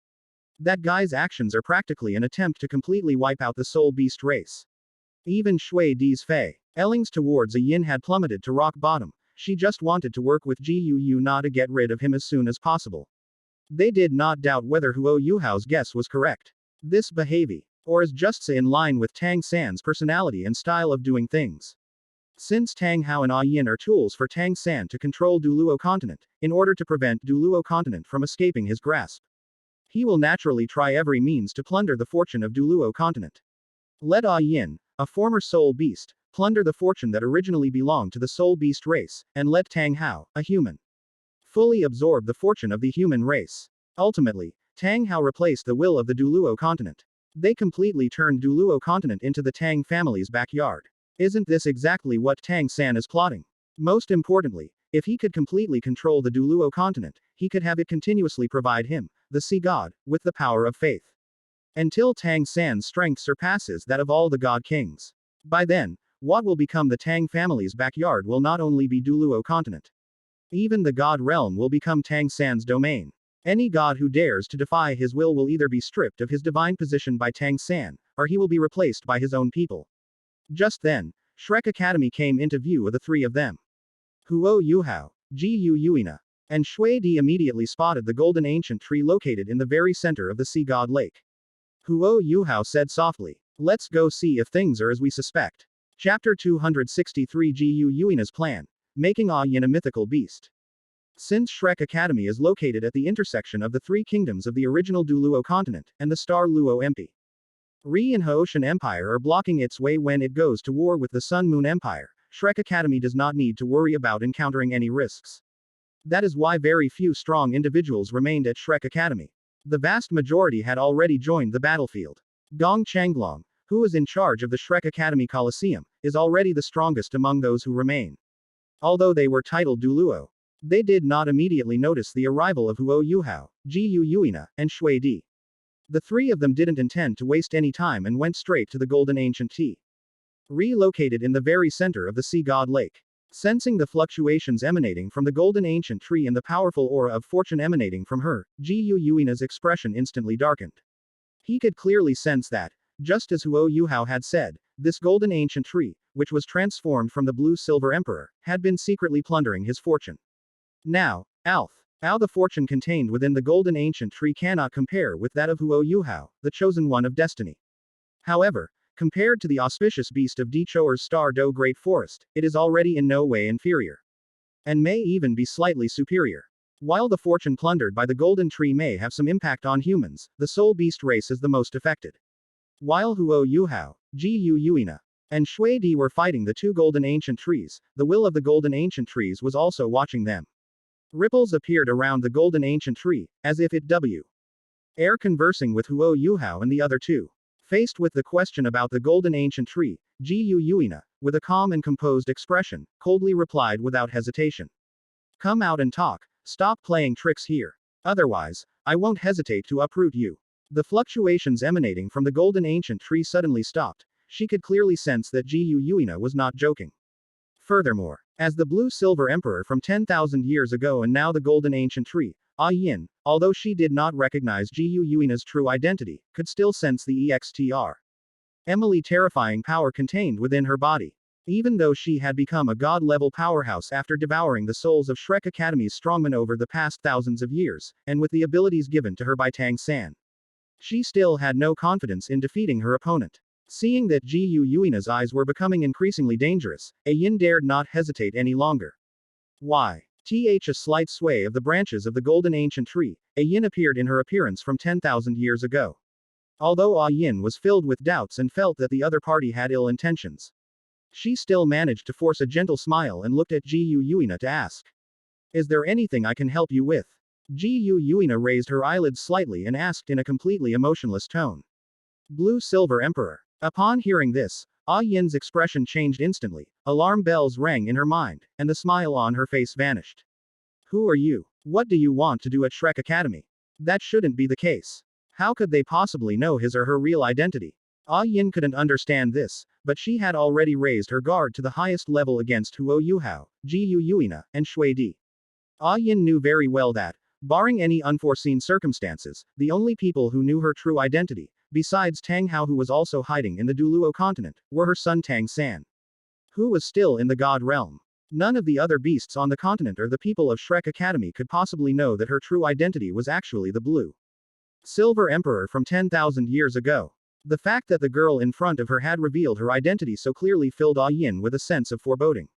That guy's actions are practically an attempt to completely wipe out the soul beast race. Even Shui Di's Fei Elling's towards Yin had plummeted to rock bottom. She just wanted to work with Ji Yuina to get rid of him as soon as possible. They did not doubt whether Yuhao's guess was correct. This behavior, or is just in line with Tang San's personality and style of doing things. Since Tang Hao and Yin are tools for Tang San to control Douluo continent, in order to prevent Douluo continent from escaping his grasp, he will naturally try every means to plunder the fortune of Douluo continent. Let Yin, a former soul beast, plunder the fortune that originally belonged to the soul beast race, and let Tang Hao, a human, fully absorb the fortune of the human race. Ultimately, Tang Hao replaced the will of the Douluo continent. They completely turned Douluo continent into the Tang family's backyard. Isn't this exactly what Tang San is plotting? Most importantly, if he could completely control the Douluo continent, he could have it continuously provide him, the sea god, with the power of faith. Until Tang San's strength surpasses that of all the god kings. By then, what will become the Tang family's backyard will not only be Douluo continent. Even the god realm will become Tang San's domain. Any god who dares to defy his will either be stripped of his divine position by Tang San, or he will be replaced by his own people. Just then, Shrek Academy came into view of the three of them. Yuhao, Ji Yuina, and Shui Di immediately spotted the golden ancient tree located in the very center of the sea god lake. Yuhao said softly, "Let's go see if things are as we suspect." Chapter 263 Ji Yuina's plan, making Yin a mythical beast. Since Shrek Academy is located at the intersection of the three kingdoms of the original Douluo continent, and the Star Luo MP, Ri and Haoshan Empire are blocking its way when it goes to war with the Sun Moon Empire, Shrek Academy does not need to worry about encountering any risks. That is why very few strong individuals remained at Shrek Academy. The vast majority had already joined the battlefield. Gong Changlong, who is in charge of the Shrek Academy Coliseum, is already the strongest among those who remain. Although they were titled Douluo, they did not immediately notice the arrival of Yuhao, Ji Yuina, and Shui Di. The three of them didn't intend to waste any time and went straight to the golden ancient tea. Relocated in the very center of the sea god lake. Sensing the fluctuations emanating from the golden ancient tree and the powerful aura of fortune emanating from her, Ji Yuina's expression instantly darkened. He could clearly sense that, just as Yuhao had said, this golden ancient tree, which was transformed from the blue-silver emperor, had been secretly plundering his fortune. Now, how the fortune contained within the golden ancient tree cannot compare with that of Yuhao, the chosen one of destiny. However, compared to the auspicious beast of Dichoer's Star Do Great Forest, it is already in no way inferior. And may even be slightly superior. While the fortune plundered by the golden tree may have some impact on humans, the soul beast race is the most affected. While Yuhao, Ji Yuina, and Shui Di were fighting the two golden ancient trees, the will of the golden ancient trees was also watching them. Ripples appeared around the golden ancient tree, as if it air conversing with Yuhao and the other two. Faced with the question about the golden ancient tree, Ji Yuina, with a calm and composed expression, coldly replied without hesitation. "Come out and talk, stop playing tricks here. Otherwise, I won't hesitate to uproot you." The fluctuations emanating from the golden ancient tree suddenly stopped. She could clearly sense that Ji Yuina was not joking. Furthermore, as the blue-silver emperor from 10,000 years ago and now the golden ancient tree, Yin, although she did not recognize Jiu Yuina's true identity, could still sense the Emily terrifying power contained within her body. Even though she had become a god-level powerhouse after devouring the souls of Shrek Academy's strongmen over the past thousands of years, and with the abilities given to her by Tang San, she still had no confidence in defeating her opponent. Seeing that Jiu Yuina's eyes were becoming increasingly dangerous, Yin dared not hesitate any longer. Why? A slight sway of the branches of the golden ancient tree, Yin appeared in her appearance from 10,000 years ago. Although Yin was filled with doubts and felt that the other party had ill intentions, she still managed to force a gentle smile and looked at Jiu Yuina to ask, "Is there anything I can help you with?" Jiu Yuina raised her eyelids slightly and asked in a completely emotionless tone. Blue Silver Emperor. Upon hearing this, Yin's expression changed instantly, alarm bells rang in her mind, and the smile on her face vanished. Who are you? What do you want to do at Shrek Academy? That shouldn't be the case. How could they possibly know his or her real identity? Yin couldn't understand this, but she had already raised her guard to the highest level against Yuhao, Jiu Yuina, and Shui Di. Yin knew very well that, barring any unforeseen circumstances, the only people who knew her true identity, besides Tang Hao who was also hiding in the Douluo continent, were her son Tang San, who was still in the god realm. None of the other beasts on the continent or the people of Shrek Academy could possibly know that her true identity was actually the Blue Silver Emperor from 10,000 years ago. The fact that the girl in front of her had revealed her identity so clearly filled Yin with a sense of foreboding.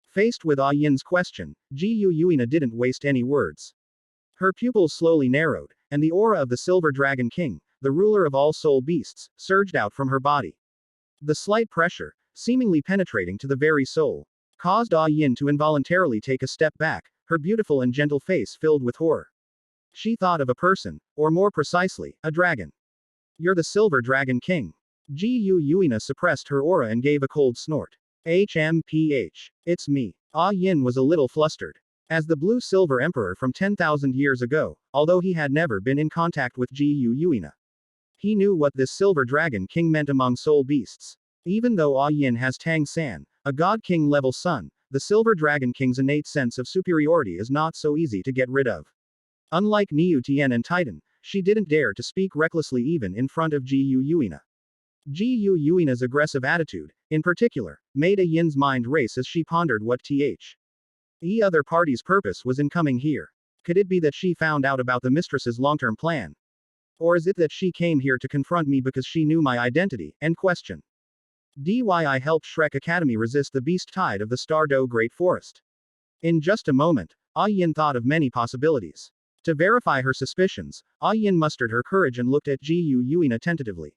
Faced with Yin's question, Jiu Yuina didn't waste any words. Her pupils slowly narrowed, and the aura of the Silver Dragon King, the ruler of all soul beasts, surged out from her body. The slight pressure, seemingly penetrating to the very soul, caused Yin to involuntarily take a step back, her beautiful and gentle face filled with horror. She thought of a person, or more precisely, a dragon. You're the Silver Dragon King. Jiu Yuina suppressed her aura and gave a cold snort. HMPH. It's me. Yin was a little flustered. As the Blue Silver Emperor from 10,000 years ago, although he had never been in contact with Jiu Yuina, he knew what this Silver Dragon King meant among soul beasts. Even though Yin has Tang San, a God King level son, the Silver Dragon King's innate sense of superiority is not so easy to get rid of. Unlike Niu Tian and Titan, she didn't dare to speak recklessly even in front of Jiu Yuina. Jiu Yuina's aggressive attitude, in particular, made Yin's mind race as she pondered what the other party's purpose was in coming here. Could it be that she found out about the mistress's long-term plan? Or is it that she came here to confront me because she knew my identity, and question why I helped Shrek Academy resist the beast tide of the Stardow Great Forest? In just a moment, Yin thought of many possibilities. To verify her suspicions, Yin mustered her courage and looked at Jiu Yuina tentatively.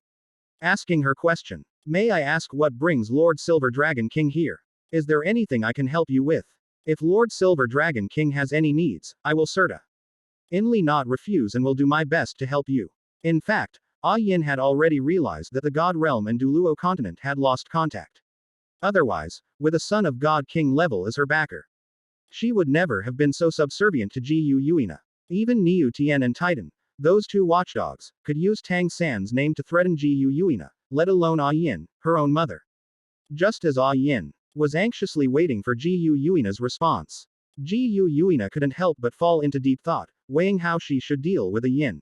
Asking her question, "May I ask what brings Lord Silver Dragon King here? Is there anything I can help you with? If Lord Silver Dragon King has any needs, I will certainly not refuse and will do my best to help you." In fact, Yin had already realized that the God Realm and Douluo continent had lost contact. Otherwise, with a son of God King level as her backer, she would never have been so subservient to Jiu Yuina. Even Niu Tian and Titan, those two watchdogs, could use Tang San's name to threaten Jiu Yuina, let alone Yin, her own mother. Just as Yin was anxiously waiting for Jiu Yuina's response, Jiu Yuina couldn't help but fall into deep thought, weighing how she should deal with Yin.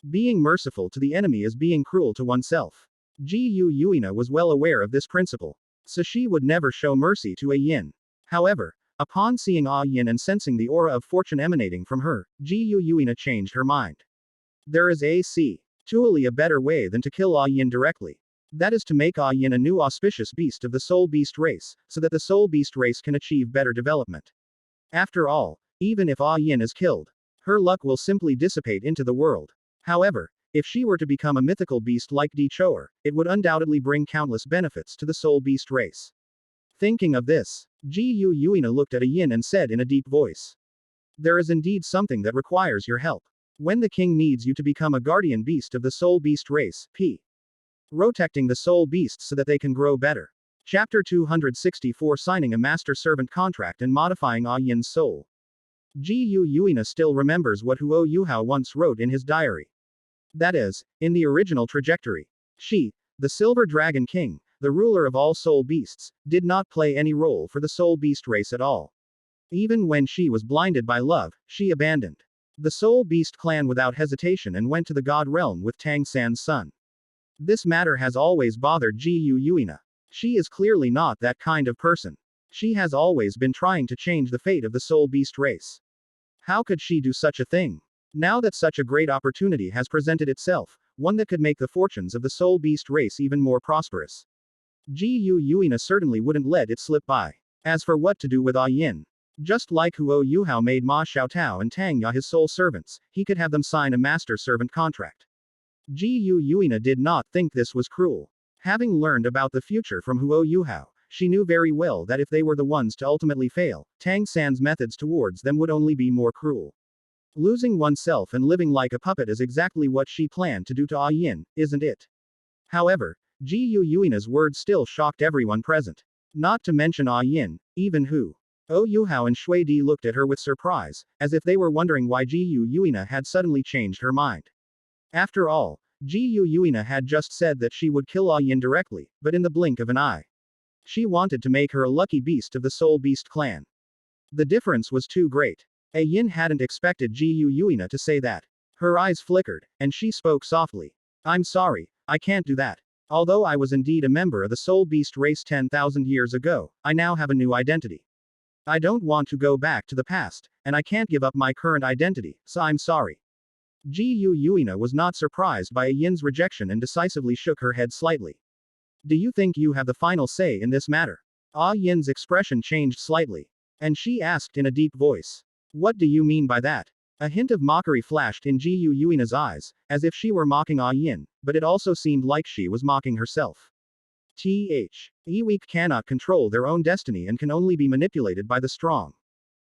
Being merciful to the enemy is being cruel to oneself. Jiu Yuina was well aware of this principle, so she would never show mercy to Yin. However, upon seeing Yin and sensing the aura of fortune emanating from her, Jiu Yuina changed her mind. There is truly a better way than to kill Yin directly. That is to make Yin a new auspicious beast of the soul beast race, so that the soul beast race can achieve better development. After all, even if Yin is killed, her luck will simply dissipate into the world. However, if she were to become a mythical beast like Di Choer, it would undoubtedly bring countless benefits to the soul beast race. Thinking of this, Jiu Yuina looked at Yin and said in a deep voice, "There is indeed something that requires your help. When the king needs you to become a guardian beast of the soul beast race, protecting the soul beasts so that they can grow better." Chapter 264 Signing a master servant contract and modifying Yin's soul. Jiu Yuina still remembers what Yuhao once wrote in his diary. That is, in the original trajectory, she, the Silver Dragon King, the ruler of all soul beasts, did not play any role for the soul beast race at all. Even when she was blinded by love, she abandoned The Soul Beast clan without hesitation and went to the God Realm with Tang San's son. This matter has always bothered Jiu Yuina. She is clearly not that kind of person. She has always been trying to change the fate of the Soul Beast race. How could she do such a thing? Now that such a great opportunity has presented itself, one that could make the fortunes of the Soul Beast race even more prosperous, Jiu Yuina certainly wouldn't let it slip by. As for what to do with Yin, just like Huo Yuhao made Ma Xiaotao and Tang Ya his sole servants, he could have them sign a master servant contract. Jiu Yuina did not think this was cruel. Having learned about the future from Huo Yuhao, she knew very well that if they were the ones to ultimately fail, Tang San's methods towards them would only be more cruel. Losing oneself and living like a puppet is exactly what she planned to do to Yin, isn't it? However, Jiu Yuina's words still shocked everyone present. Not to mention Yin, even Huo Yuhao and Shui Di looked at her with surprise, as if they were wondering why Jiu Yuina had suddenly changed her mind. After all, Jiu Yuina had just said that she would kill Yin directly, but in the blink of an eye. She wanted to make her a lucky beast of the Soul Beast clan. The difference was too great. Yin hadn't expected Jiu Yuina to say that. Her eyes flickered, and she spoke softly. I'm sorry, I can't do that. Although I was indeed a member of the Soul Beast race 10,000 years ago, I now have a new identity. I don't want to go back to the past, and I can't give up my current identity, so I'm sorry. Jiu Yuina was not surprised by Yin's rejection and decisively shook her head slightly. Do you think you have the final say in this matter? Yin's expression changed slightly. And she asked in a deep voice. What do you mean by that? A hint of mockery flashed in Jiu Yuina's eyes, as if she were mocking Yin, but it also seemed like she was mocking herself. Weak cannot control their own destiny and can only be manipulated by the strong.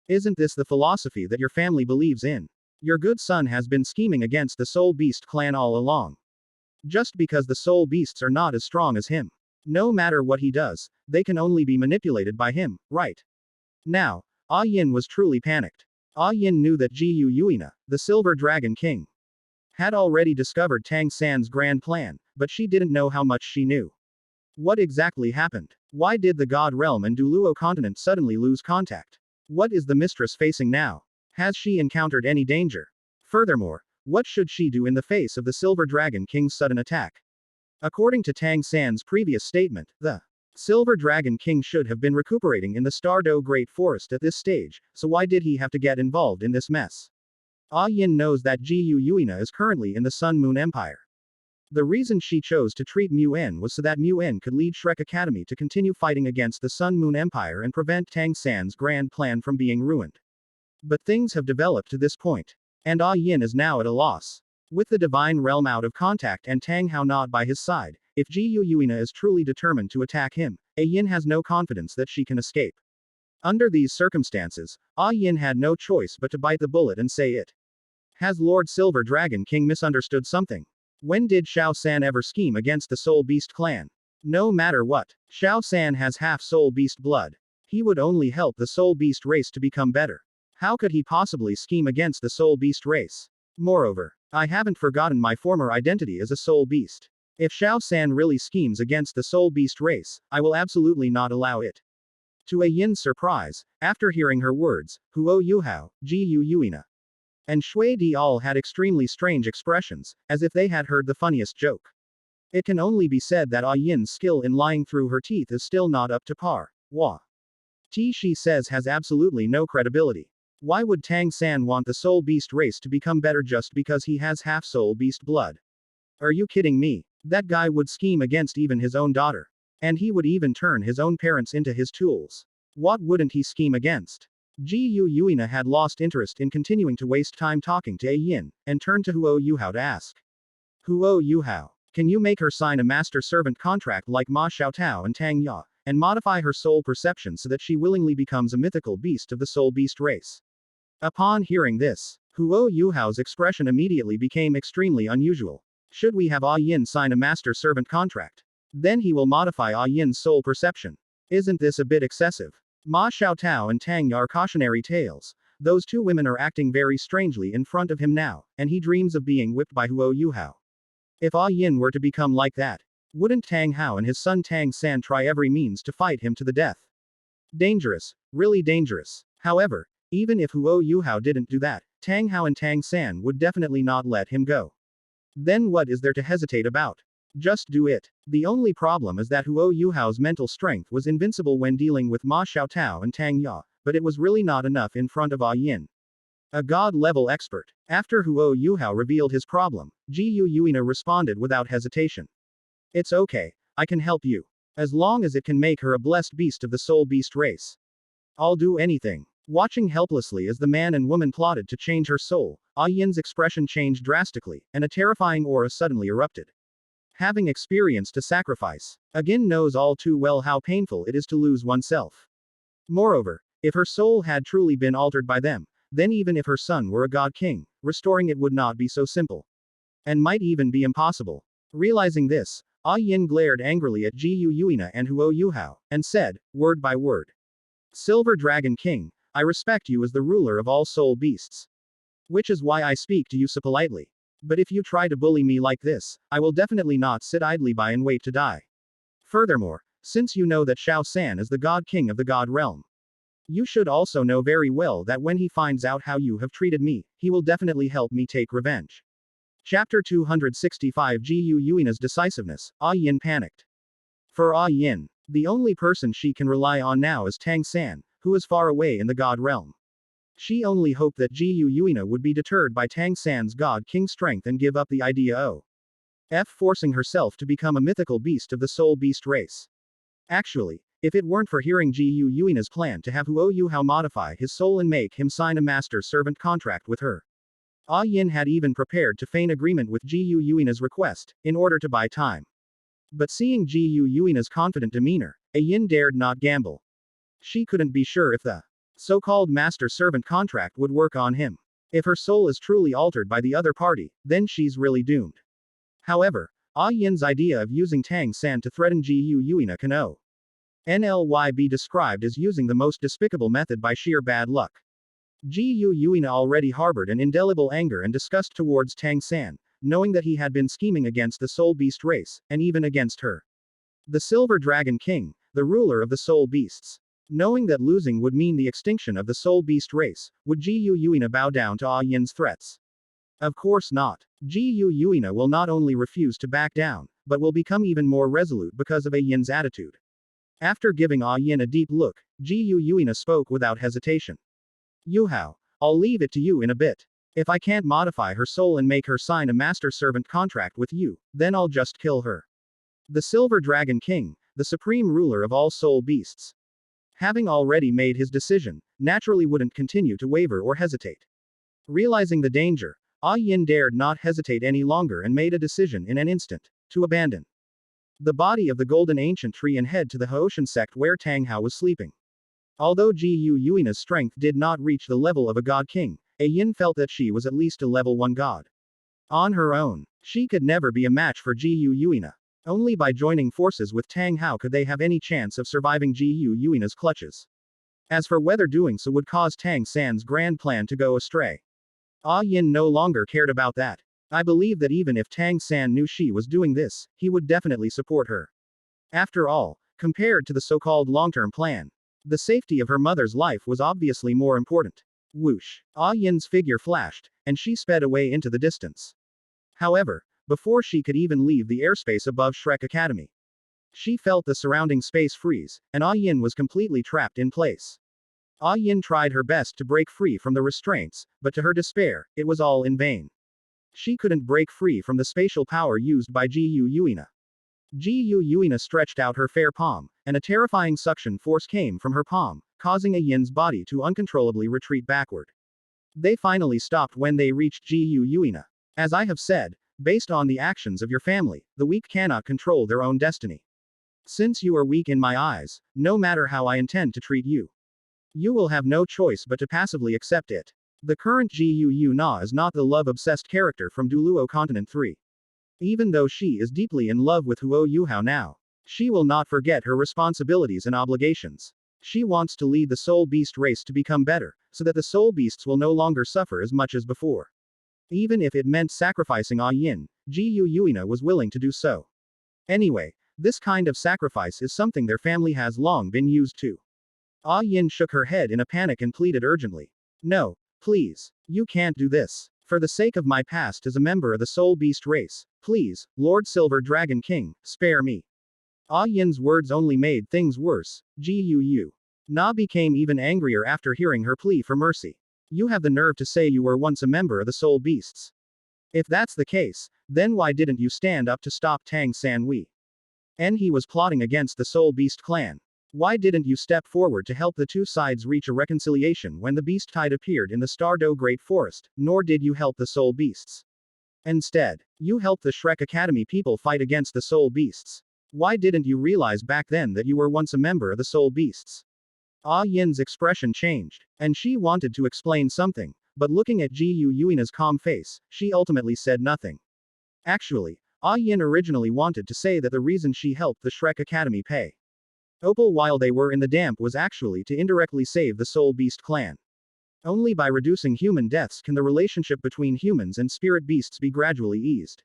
Isn't this the philosophy that your family believes in? Your good son has been scheming against the Soul Beast clan all along. Just because the Soul Beasts are not as strong as him. No matter what he does, they can only be manipulated by him, right? Now, Yin was truly panicked. Yin knew that Jiu Yuina, the Silver Dragon King, had already discovered Tang San's grand plan, but she didn't know how much she knew. What exactly happened? Why did the God Realm and Douluo continent suddenly lose contact? What is the mistress facing now? Has she encountered any danger? Furthermore, what should she do in the face of the Silver Dragon King's sudden attack? According to Tang San's previous statement, the Silver Dragon King should have been recuperating in the Stardow Great Forest at this stage, so why did he have to get involved in this mess? Yin knows that Jiu Yuina is currently in the Sun Moon Empire. The reason she chose to treat Mu-En was so that Mu-En could lead Shrek Academy to continue fighting against the Sun Moon Empire and prevent Tang San's grand plan from being ruined. But things have developed to this point. And Yin is now at a loss. With the Divine Realm out of contact and Tang Hao not by his side, if Jiu Yuina is truly determined to attack him, Yin has no confidence that she can escape. Under these circumstances, Yin had no choice but to bite the bullet and say it. Has Lord Silver Dragon King misunderstood something? When did Xiao San ever scheme against the Soul Beast clan? No matter what, Xiao San has half Soul Beast blood. He would only help the Soul Beast race to become better. How could he possibly scheme against the Soul Beast race? Moreover, I haven't forgotten my former identity as a Soul Beast. If Xiao San really schemes against the Soul Beast race, I will absolutely not allow it. To Yin's surprise, after hearing her words, Huo Yuhao, Jiu Yuina, and Shui Di all had extremely strange expressions, as if they had heard the funniest joke. It can only be said that Yin's skill in lying through her teeth is still not up to par. She says has absolutely no credibility. Why would Tang San want the Soul Beast race to become better just because he has half Soul Beast blood? Are you kidding me? That guy would scheme against even his own daughter. And he would even turn his own parents into his tools. What wouldn't he scheme against? Jiu Yuina had lost interest in continuing to waste time talking to Yin, and turned to Huo Yuhao to ask. Huo Yuhao, can you make her sign a master servant contract like Ma Xiaotao and Tang Ya, and modify her soul perception so that she willingly becomes a mythical beast of the Soul Beast race? Upon hearing this, Huo Yuhao's expression immediately became extremely unusual. Should we have Yin sign a master servant contract? Then he will modify Yin's soul perception. Isn't this a bit excessive? Ma Xiaotao and Tang Ya are cautionary tales. Those two women are acting very strangely in front of him now, and he dreams of being whipped by Huo Yuhao. If Yin were to become like that, wouldn't Tang Hao and his son Tang San try every means to fight him to the death? Dangerous, really dangerous. However, even if Huo Yuhao didn't do that, Tang Hao and Tang San would definitely not let him go. Then what is there to hesitate about? Just do it. The only problem is that Huo Yuhao's mental strength was invincible when dealing with Ma Xiaotao and Tang Ya, but it was really not enough in front of Yin, a god-level expert. After Huo Yuhao revealed his problem, Ji Yuina responded without hesitation. It's okay, I can help you. As long as it can make her a blessed beast of the soul beast race. I'll do anything. Watching helplessly as the man and woman plotted to change her soul, Yin's expression changed drastically, and a terrifying aura suddenly erupted. Having experienced a sacrifice, Yin knows all too well how painful it is to lose oneself. Moreover, if her soul had truly been altered by them, then even if her son were a god king, restoring it would not be so simple. And might even be impossible. Realizing this, Yin glared angrily at Ji Yuina and Huo Yuhao, and said, word by word. Silver Dragon King, I respect you as the ruler of all soul beasts. Which is why I speak to you so politely. But if you try to bully me like this, I will definitely not sit idly by and wait to die. Furthermore, since you know that Shao San is the god king of the god realm, you should also know very well that when he finds out how you have treated me, he will definitely help me take revenge. Chapter 265 Ji Yuina's decisiveness, Yin panicked. For Yin, the only person she can rely on now is Tang San, who is far away in the god realm. She only hoped that Ji Yuina would be deterred by Tang San's god king strength and give up the idea of forcing herself to become a mythical beast of the soul beast race. Actually, if it weren't for hearing Ji Yuina's plan to have Huo Yuhao modify his soul and make him sign a master-servant contract with her, Yin had even prepared to feign agreement with Ji Yuina's request, in order to buy time. But seeing Ji Yuina's confident demeanor, Yin dared not gamble. She couldn't be sure if the so-called master-servant contract would work on him. If her soul is truly altered by the other party, then she's really doomed. However, Yin's idea of using Tang San to threaten Ji Yuina can be described as using the most despicable method by sheer bad luck. Ji Yuina already harbored an indelible anger and disgust towards Tang San, knowing that he had been scheming against the soul beast race, and even against her. The Silver Dragon King, the ruler of the soul beasts. Knowing that losing would mean the extinction of the soul beast race, would Ji Yuina bow down to Yin's threats? Of course not. Ji Yuina will not only refuse to back down, but will become even more resolute because of Yin's attitude. After giving Yin a deep look, Ji Yuina spoke without hesitation. Yuhao, I'll leave it to you in a bit. If I can't modify her soul and make her sign a master-servant contract with you, then I'll just kill her. The Silver Dragon King, the supreme ruler of all soul beasts, having already made his decision, naturally wouldn't continue to waver or hesitate. Realizing the danger, Yin dared not hesitate any longer and made a decision in an instant, to abandon the body of the golden ancient tree and head to the Haoshan sect where Tang Hao was sleeping. Although Ji Yuina's strength did not reach the level of a god king, Yin felt that she was at least a level 1 god. On her own, she could never be a match for Ji Yuina. Only by joining forces with Tang Hao could they have any chance of surviving Ji Yuina's clutches. As for whether doing so would cause Tang San's grand plan to go astray, Yin no longer cared about that. I believe that even if Tang San knew she was doing this, he would definitely support her. After all, compared to the so-called long-term plan, the safety of her mother's life was obviously more important. Whoosh. Yin's figure flashed, and she sped away into the distance. However, before she could even leave the airspace above Shrek Academy, she felt the surrounding space freeze, and Yin was completely trapped in place. Yin tried her best to break free from the restraints, but to her despair, it was all in vain. She couldn't break free from the spatial power used by Ji Yuina. Ji Yuina stretched out her fair palm, and a terrifying suction force came from her palm, causing Yin's body to uncontrollably retreat backward. They finally stopped when they reached Ji Yuina. As I have said, based on the actions of your family, the weak cannot control their own destiny. Since you are weak in my eyes, no matter how I intend to treat you, you will have no choice but to passively accept it. The current Ji Yuina is not the love-obsessed character from Douluo Continent 3. Even though she is deeply in love with Huo Yuhao now, she will not forget her responsibilities and obligations. She wants to lead the soul beast race to become better, so that the soul beasts will no longer suffer as much as before. Even if it meant sacrificing Yin, Ji Yuina was willing to do so. Anyway, this kind of sacrifice is something their family has long been used to. Yin shook her head in a panic and pleaded urgently. No, Please. You can't do this. For the sake of my past as a member of the Soul Beast race, please, Lord Silver Dragon King, spare me. Ah Yin's words only made things worse. Gu. Na became even angrier after hearing her plea for mercy. You have the nerve to say you were once a member of the Soul Beasts. If that's the case, then why didn't you stand up to stop Tang Sanhui? And he was plotting against the Soul Beast clan. Why didn't you step forward to help the two sides reach a reconciliation when the Beast Tide appeared in the Stardow Great Forest, nor did you help the Soul Beasts? Instead, you helped the Shrek Academy people fight against the Soul Beasts. Why didn't you realize back then that you were once a member of the Soul Beasts? Ah Yin's expression changed, and she wanted to explain something, but looking at Gu Yuina's calm face, she ultimately said nothing. Actually, Ah Yin originally wanted to say that the reason she helped the Shrek Academy pay Opal while they were in the damp was actually to indirectly save the Soul Beast clan. Only by reducing human deaths can the relationship between humans and spirit beasts be gradually eased.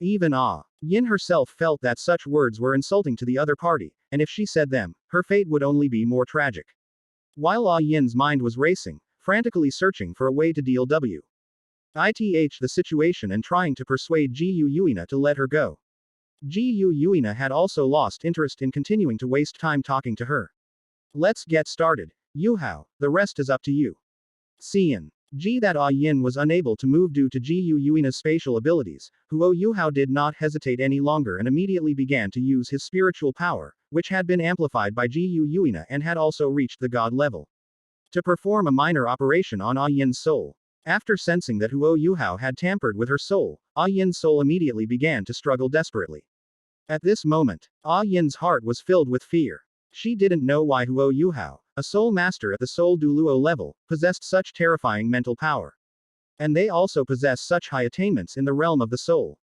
Even Ah Yin herself felt that such words were insulting to the other party, and if she said them, her fate would only be more tragic. While Ah Yin's mind was racing, frantically searching for a way to deal with the situation and trying to persuade Gu Yuina to let her go. Gu Yuina had also lost interest in continuing to waste time talking to her. Let's get started. Yuhao, the rest is up to you. Cian. That Ah Yin was unable to move due to Gu Yuina's spatial abilities, Yuhao did not hesitate any longer and immediately began to use his spiritual power, which had been amplified by Gu Yuina and had also reached the god level, to perform a minor operation on Ah Yin's soul. After sensing that Yuhao had tampered with her soul, Ah Yin's soul immediately began to struggle desperately. At this moment, Ah Yin's heart was filled with fear. She didn't know why Yuhao, a soul master at the Soul Douluo level, possessed such terrifying mental power. And they also possess such high attainments in the realm of the soul.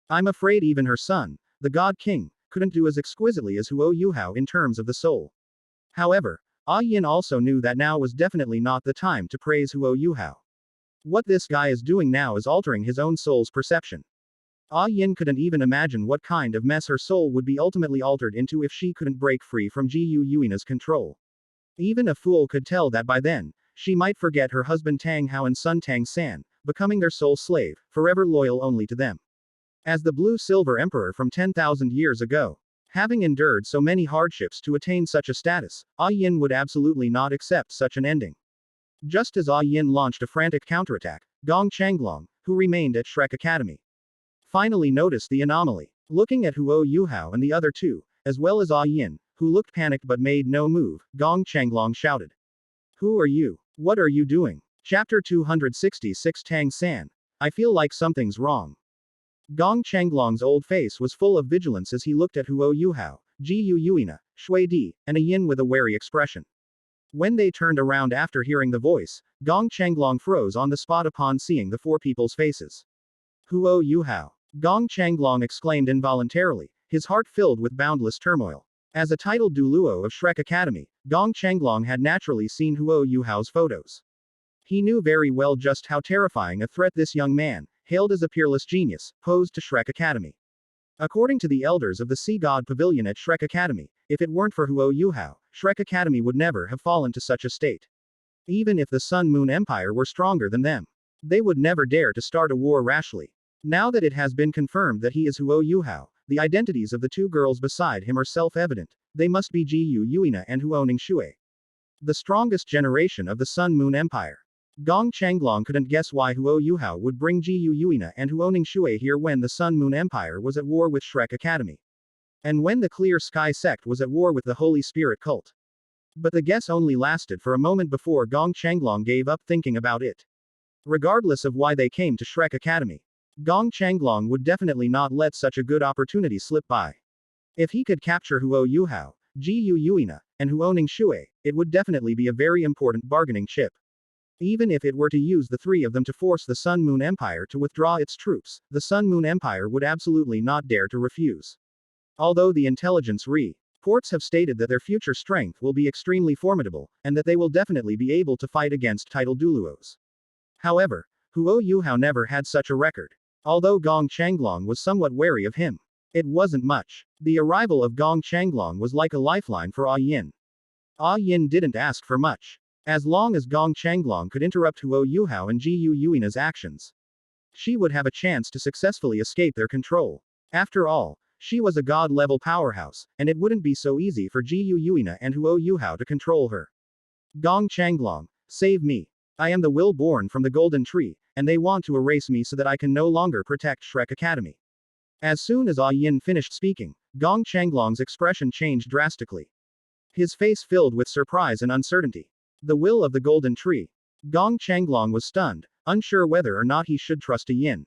I'm afraid even her son, the God King, couldn't do as exquisitely as Yuhao in terms of the soul. However, Ah Yin also knew that now was definitely not the time to praise Yuhao. What this guy is doing now is altering his own soul's perception. Ah Yin couldn't even imagine what kind of mess her soul would be ultimately altered into if she couldn't break free from Gu Yuina's control. Even a fool could tell that by then, she might forget her husband Tang Hao and son Tang San, becoming their sole slave, forever loyal only to them. As the Blue-Silver Emperor from 10,000 years ago, having endured so many hardships to attain such a status, Ah Yin would absolutely not accept such an ending. Just as Ah Yin launched a frantic counterattack, Gong Changlong, who remained at Shrek Academy, finally noticed the anomaly. Looking at Yuhao and the other two, as well as Ah Yin, who looked panicked but made no move, Gong Changlong shouted. Who are you? What are you doing? Chapter 266 Tang San. I feel like something's wrong. Gong Changlong's old face was full of vigilance as he looked at Yuhao, Gu Yuina, Shui Di, and a Yin with a wary expression. When they turned around after hearing the voice, Gong Changlong froze on the spot upon seeing the four people's faces. Yuhao. Gong Changlong exclaimed involuntarily, his heart filled with boundless turmoil. As a titled Douluo of Shrek Academy, Gong Changlong had naturally seen Yuhao's photos. He knew very well just how terrifying a threat this young man, hailed as a peerless genius, posed to Shrek Academy. According to the elders of the Sea God Pavilion at Shrek Academy, if it weren't for Yuhao, Shrek Academy would never have fallen to such a state. Even if the Sun Moon Empire were stronger than them, they would never dare to start a war rashly. Now that it has been confirmed that he is Yuhao, the identities of the two girls beside him are self-evident. They must be Gu Yuina and Shui, the strongest generation of the Sun Moon Empire. Gong Changlong couldn't guess why Yuhao would bring Gu Yuina and Shui here when the Sun Moon Empire was at war with Shrek Academy. And when the Clear Sky sect was at war with the Holy Spirit cult. But the guess only lasted for a moment before Gong Changlong gave up thinking about it. Regardless of why they came to Shrek Academy, Gong Changlong would definitely not let such a good opportunity slip by. If he could capture Yuhao, Gu Yuina, and Shui, it would definitely be a very important bargaining chip. Even if it were to use the three of them to force the Sun Moon Empire to withdraw its troops, the Sun Moon Empire would absolutely not dare to refuse. Although the intelligence reports have stated that their future strength will be extremely formidable, and that they will definitely be able to fight against titled Douluos. However, Yuhao never had such a record. Although Gong Changlong was somewhat wary of him, it wasn't much. The arrival of Gong Changlong was like a lifeline for Ah Yin. Ah Yin didn't ask for much. As long as Gong Changlong could interrupt Huo Yuhao and Ji Yuina's actions, she would have a chance to successfully escape their control. After all, she was a god-level powerhouse, and it wouldn't be so easy for Ji Yuina and Huo Yuhao to control her. Gong Changlong, save me. I am the will born from the golden tree, and they want to erase me so that I can no longer protect Shrek Academy. As soon as Ah Yin finished speaking, Gong Changlong's expression changed drastically. His face filled with surprise and uncertainty. The will of the golden tree. Gong Changlong was stunned, unsure whether or not he should trust Ah Yin.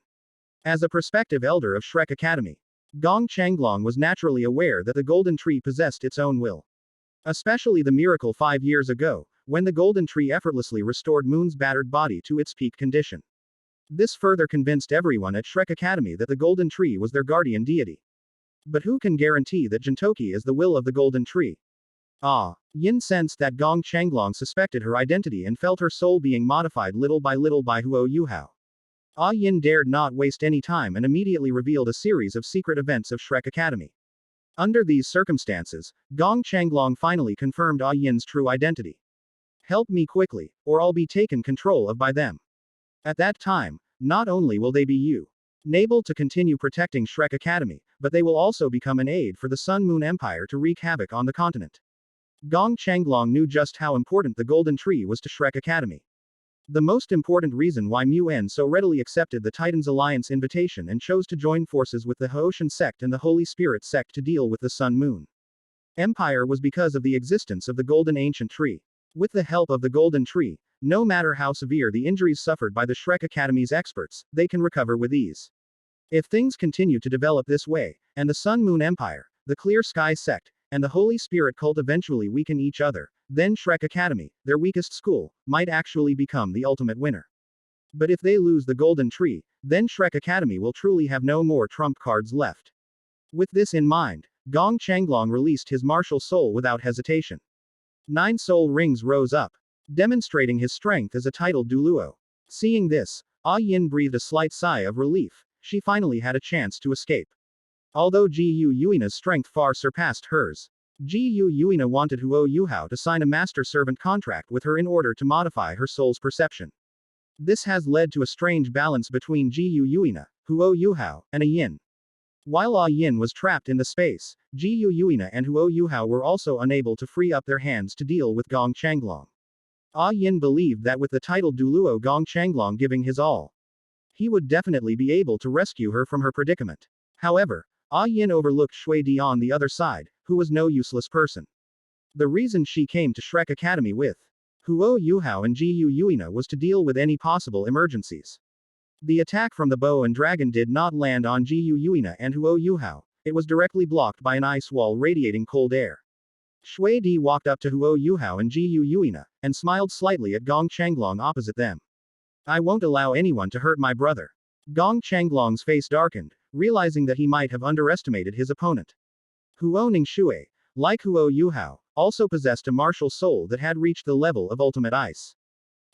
As a prospective elder of Shrek Academy, Gong Changlong was naturally aware that the golden tree possessed its own will. Especially the miracle 5 years ago, when the golden tree effortlessly restored Moon's battered body to its peak condition. This further convinced everyone at Shrek Academy that the golden tree was their guardian deity. But who can guarantee that Jintoki is the will of the golden tree? Ah, Yin sensed that Gong Changlong suspected her identity and felt her soul being modified little by Huo Yuhao. Ah Yin dared not waste any time and immediately revealed a series of secret events of Shrek Academy. Under these circumstances, Gong Changlong finally confirmed Ah Yin's true identity. Help me quickly, or I'll be taken control of by them. At that time, not only will they be able to continue protecting Shrek Academy, but they will also become an aid for the Sun Moon Empire to wreak havoc on the continent. Gong Changlong knew just how important the Golden Tree was to Shrek Academy. The most important reason why Mu-En so readily accepted the Titans Alliance invitation and chose to join forces with the Haoshan sect and the Holy Spirit sect to deal with the Sun Moon Empire was because of the existence of the Golden Ancient Tree. With the help of the Golden Tree, no matter how severe the injuries suffered by the Shrek Academy's experts, they can recover with ease. If things continue to develop this way, and the Sun Moon Empire, the Clear Sky sect, and the Holy Spirit cult eventually weaken each other, then Shrek Academy, their weakest school, might actually become the ultimate winner. But if they lose the Golden Tree, then Shrek Academy will truly have no more trump cards left. With this in mind, Gong Changlong released his martial soul without hesitation. 9 soul rings rose up, demonstrating his strength as a titled Douluo. Seeing this, Ah Yin breathed a slight sigh of relief. She finally had a chance to escape. Although Ji Yuina's strength far surpassed hers, Ji Yuina wanted Huo Yuhao to sign a master-servant contract with her in order to modify her soul's perception. This has led to a strange balance between Ji Yuina, Huo Yuhao, and Ah Yin. While Ah Yin was trapped in the space, Ji Yuina and Huo Yuhao were also unable to free up their hands to deal with Gong Changlong. Ah Yin believed that with the title Douluo Gong Changlong giving his all, he would definitely be able to rescue her from her predicament. However, Ah Yin overlooked Shui Di on the other side, who was no useless person. The reason she came to Shrek Academy with Huo Yuhao and Ji Yuina was to deal with any possible emergencies. The attack from the bow and dragon did not land on Ji Yuina and Huo Yuhao, it was directly blocked by an ice wall radiating cold air. Shui Di walked up to Huo Yuhao and Ji Yuina, and smiled slightly at Gong Changlong opposite them. I won't allow anyone to hurt my brother. Gong Changlong's face darkened, realizing that he might have underestimated his opponent. Huo Ningxue, like Huo Yuhao, also possessed a martial soul that had reached the level of ultimate ice.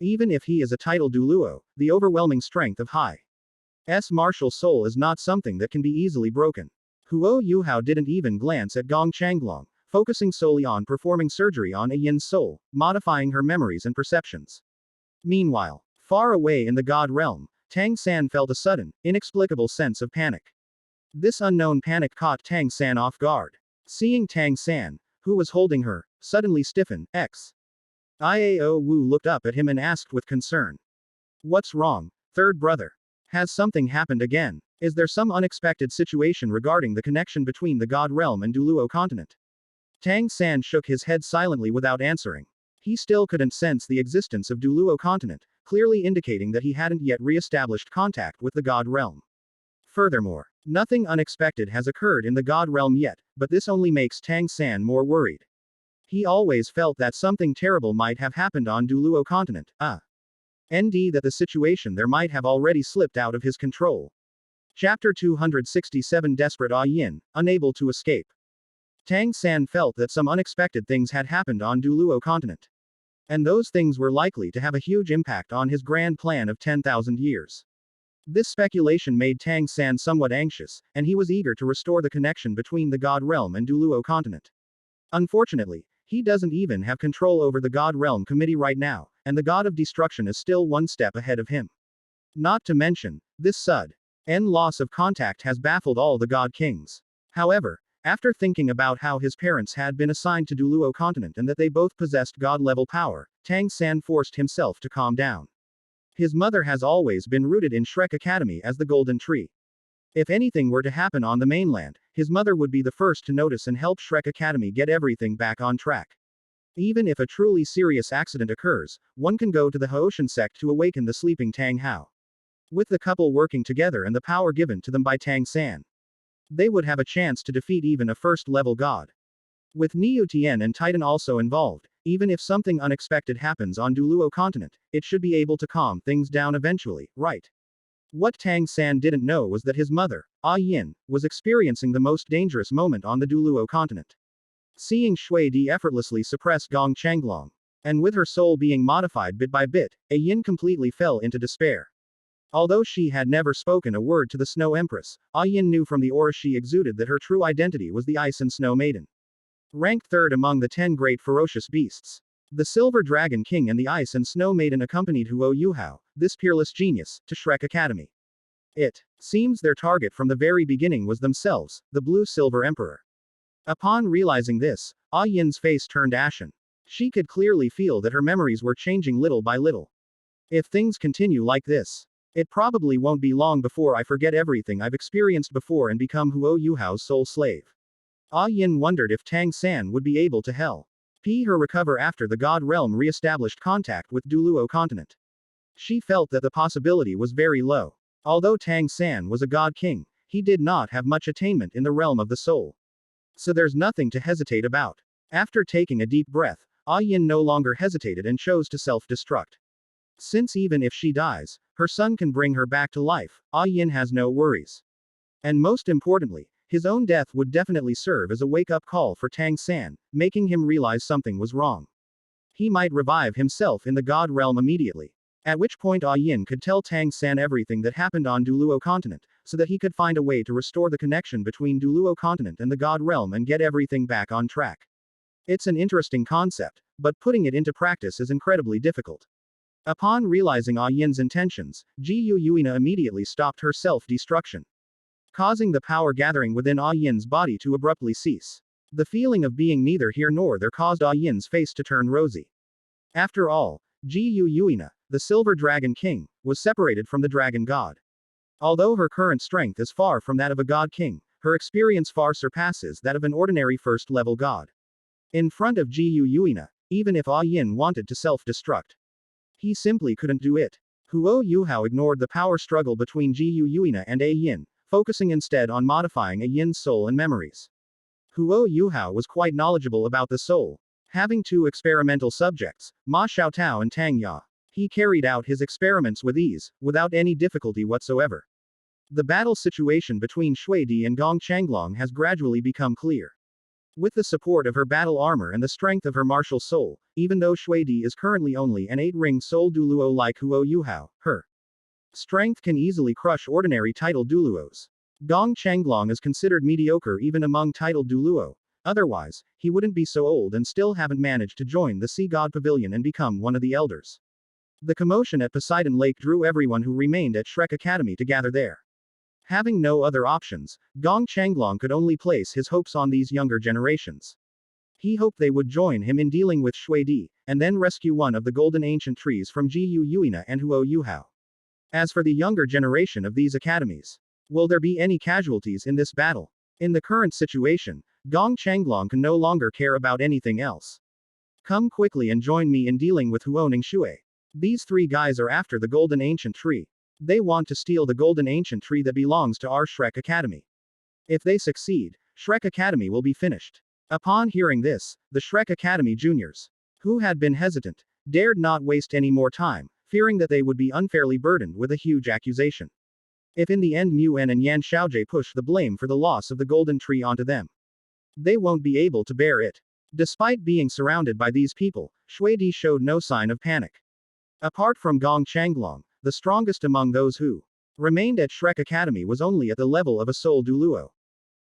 Even if he is a title Douluo, the overwhelming strength of Hai's martial soul is not something that can be easily broken. Huo Yuhao didn't even glance at Gong Changlong, focusing solely on performing surgery on Ah Yin's soul, modifying her memories and perceptions. Meanwhile, far away in the God realm, Tang San felt a sudden, inexplicable sense of panic. This unknown panic caught Tang San off guard. Seeing Tang San, who was holding her, suddenly stiffen, Iao Wu looked up at him and asked with concern. What's wrong, third brother? Has something happened again? Is there some unexpected situation regarding the connection between the God realm and Douluo continent? Tang San shook his head silently without answering. He still couldn't sense the existence of Douluo continent, clearly indicating that he hadn't yet re-established contact with the God realm. Furthermore, nothing unexpected has occurred in the God realm yet, but this only makes Tang San more worried. He always felt that something terrible might have happened on Douluo continent, ND that the situation there might have already slipped out of his control. Chapter 267 Desperate Ah Yin, unable to escape. Tang San felt that some unexpected things had happened on Douluo continent. And those things were likely to have a huge impact on his grand plan of 10,000 years. This speculation made Tang San somewhat anxious, and he was eager to restore the connection between the God realm and Douluo continent. Unfortunately, He doesn't even have control over the God Realm Committee right now, and the God of Destruction is still one step ahead of him. Not to mention, this sudden loss of contact has baffled all the God Kings. However, after thinking about how his parents had been assigned to Douluo continent and that they both possessed God-level power, Tang San forced himself to calm down. His mother has always been rooted in Shrek Academy as the Golden Tree. If anything were to happen on the mainland, his mother would be the first to notice and help Shrek Academy get everything back on track. Even if a truly serious accident occurs, one can go to the Haoshan sect to awaken the sleeping Tang Hao. With the couple working together and the power given to them by Tang San, they would have a chance to defeat even a first-level god. With Niu Tian and Titan also involved, even if something unexpected happens on Douluo continent, it should be able to calm things down eventually, right? What Tang San didn't know was that his mother, Yin, was experiencing the most dangerous moment on the Douluo continent. Seeing Shui Di effortlessly suppress Gong Changlong, and with her soul being modified bit by bit, Yin completely fell into despair. Although she had never spoken a word to the Snow Empress, Yin knew from the aura she exuded that her true identity was the Ice and Snow Maiden. Ranked third among the 10 great ferocious beasts, the Silver Dragon King and the Ice and Snow Maiden accompanied Yuhao, this peerless genius, to Shrek Academy. It seems their target from the very beginning was themselves, the Blue-Silver Emperor. Upon realizing this, Yin's face turned ashen. She could clearly feel that her memories were changing little by little. If things continue like this, it probably won't be long before I forget everything I've experienced before and become Yuhao's sole slave. Yin wondered if Tang San would be able to help her recover after the God Realm re-established contact with Douluo continent. She felt that the possibility was very low. Although Tang San was a God King, he did not have much attainment in the realm of the soul. So there's nothing to hesitate about. After taking a deep breath, Yin no longer hesitated and chose to self-destruct. Since even if she dies, her son can bring her back to life, Yin has no worries. And most importantly, his own death would definitely serve as a wake-up call for Tang San, making him realize something was wrong. He might revive himself in the God Realm immediately. At which point Yin could tell Tang San everything that happened on Douluo continent, so that he could find a way to restore the connection between Douluo continent and the God Realm and get everything back on track. It's an interesting concept, but putting it into practice is incredibly difficult. Upon realizing Yin's intentions, Yuina immediately stopped her self-destruction, causing the power gathering within Yin's body to abruptly cease. The feeling of being neither here nor there caused Yin's face to turn rosy. After all, Yuina, the Silver Dragon King, was separated from the Dragon God. Although her current strength is far from that of a God King, her experience far surpasses that of an ordinary first-level God. In front of Yuina, even if Yin wanted to self-destruct, he simply couldn't do it. Yuhao ignored the power struggle between Yuina and Yin, focusing instead on modifying Yin's soul and memories. Yuhao was quite knowledgeable about the soul. Having 2 experimental subjects, Ma Xiaotao and Tang Ya, he carried out his experiments with ease, without any difficulty whatsoever. The battle situation between Shui Di and Gong Changlong has gradually become clear. With the support of her battle armor and the strength of her martial soul, even though Shui Di is currently only an 8-ring soul Douluo like Yuhao, her strength can easily crush ordinary titled Douluos. Gong Changlong is considered mediocre even among titled Douluo. Otherwise, he wouldn't be so old and still haven't managed to join the Sea God Pavilion and become one of the elders. The commotion at Poseidon Lake drew everyone who remained at Shrek Academy to gather there. Having no other options, Gong Changlong could only place his hopes on these younger generations. He hoped they would join him in dealing with Shui Di, and then rescue one of the golden ancient trees from Yuina and Yuhao. As for the younger generation of these academies, will there be any casualties in this battle? In the current situation, Gong Changlong can no longer care about anything else. Come quickly and join me in dealing with Huoning Shui. These 3 guys are after the golden ancient tree. They want to steal the golden ancient tree that belongs to our Shrek Academy. If they succeed, Shrek Academy will be finished. Upon hearing this, the Shrek Academy juniors, who had been hesitant, dared not waste any more time, fearing that they would be unfairly burdened with a huge accusation. If in the end Nguyen and Yan Xiaojie push the blame for the loss of the golden tree onto them, they won't be able to bear it. Despite being surrounded by these people, Shui Di showed no sign of panic. Apart from Gong Changlong, the strongest among those who remained at Shrek Academy was only at the level of a soul Douluo.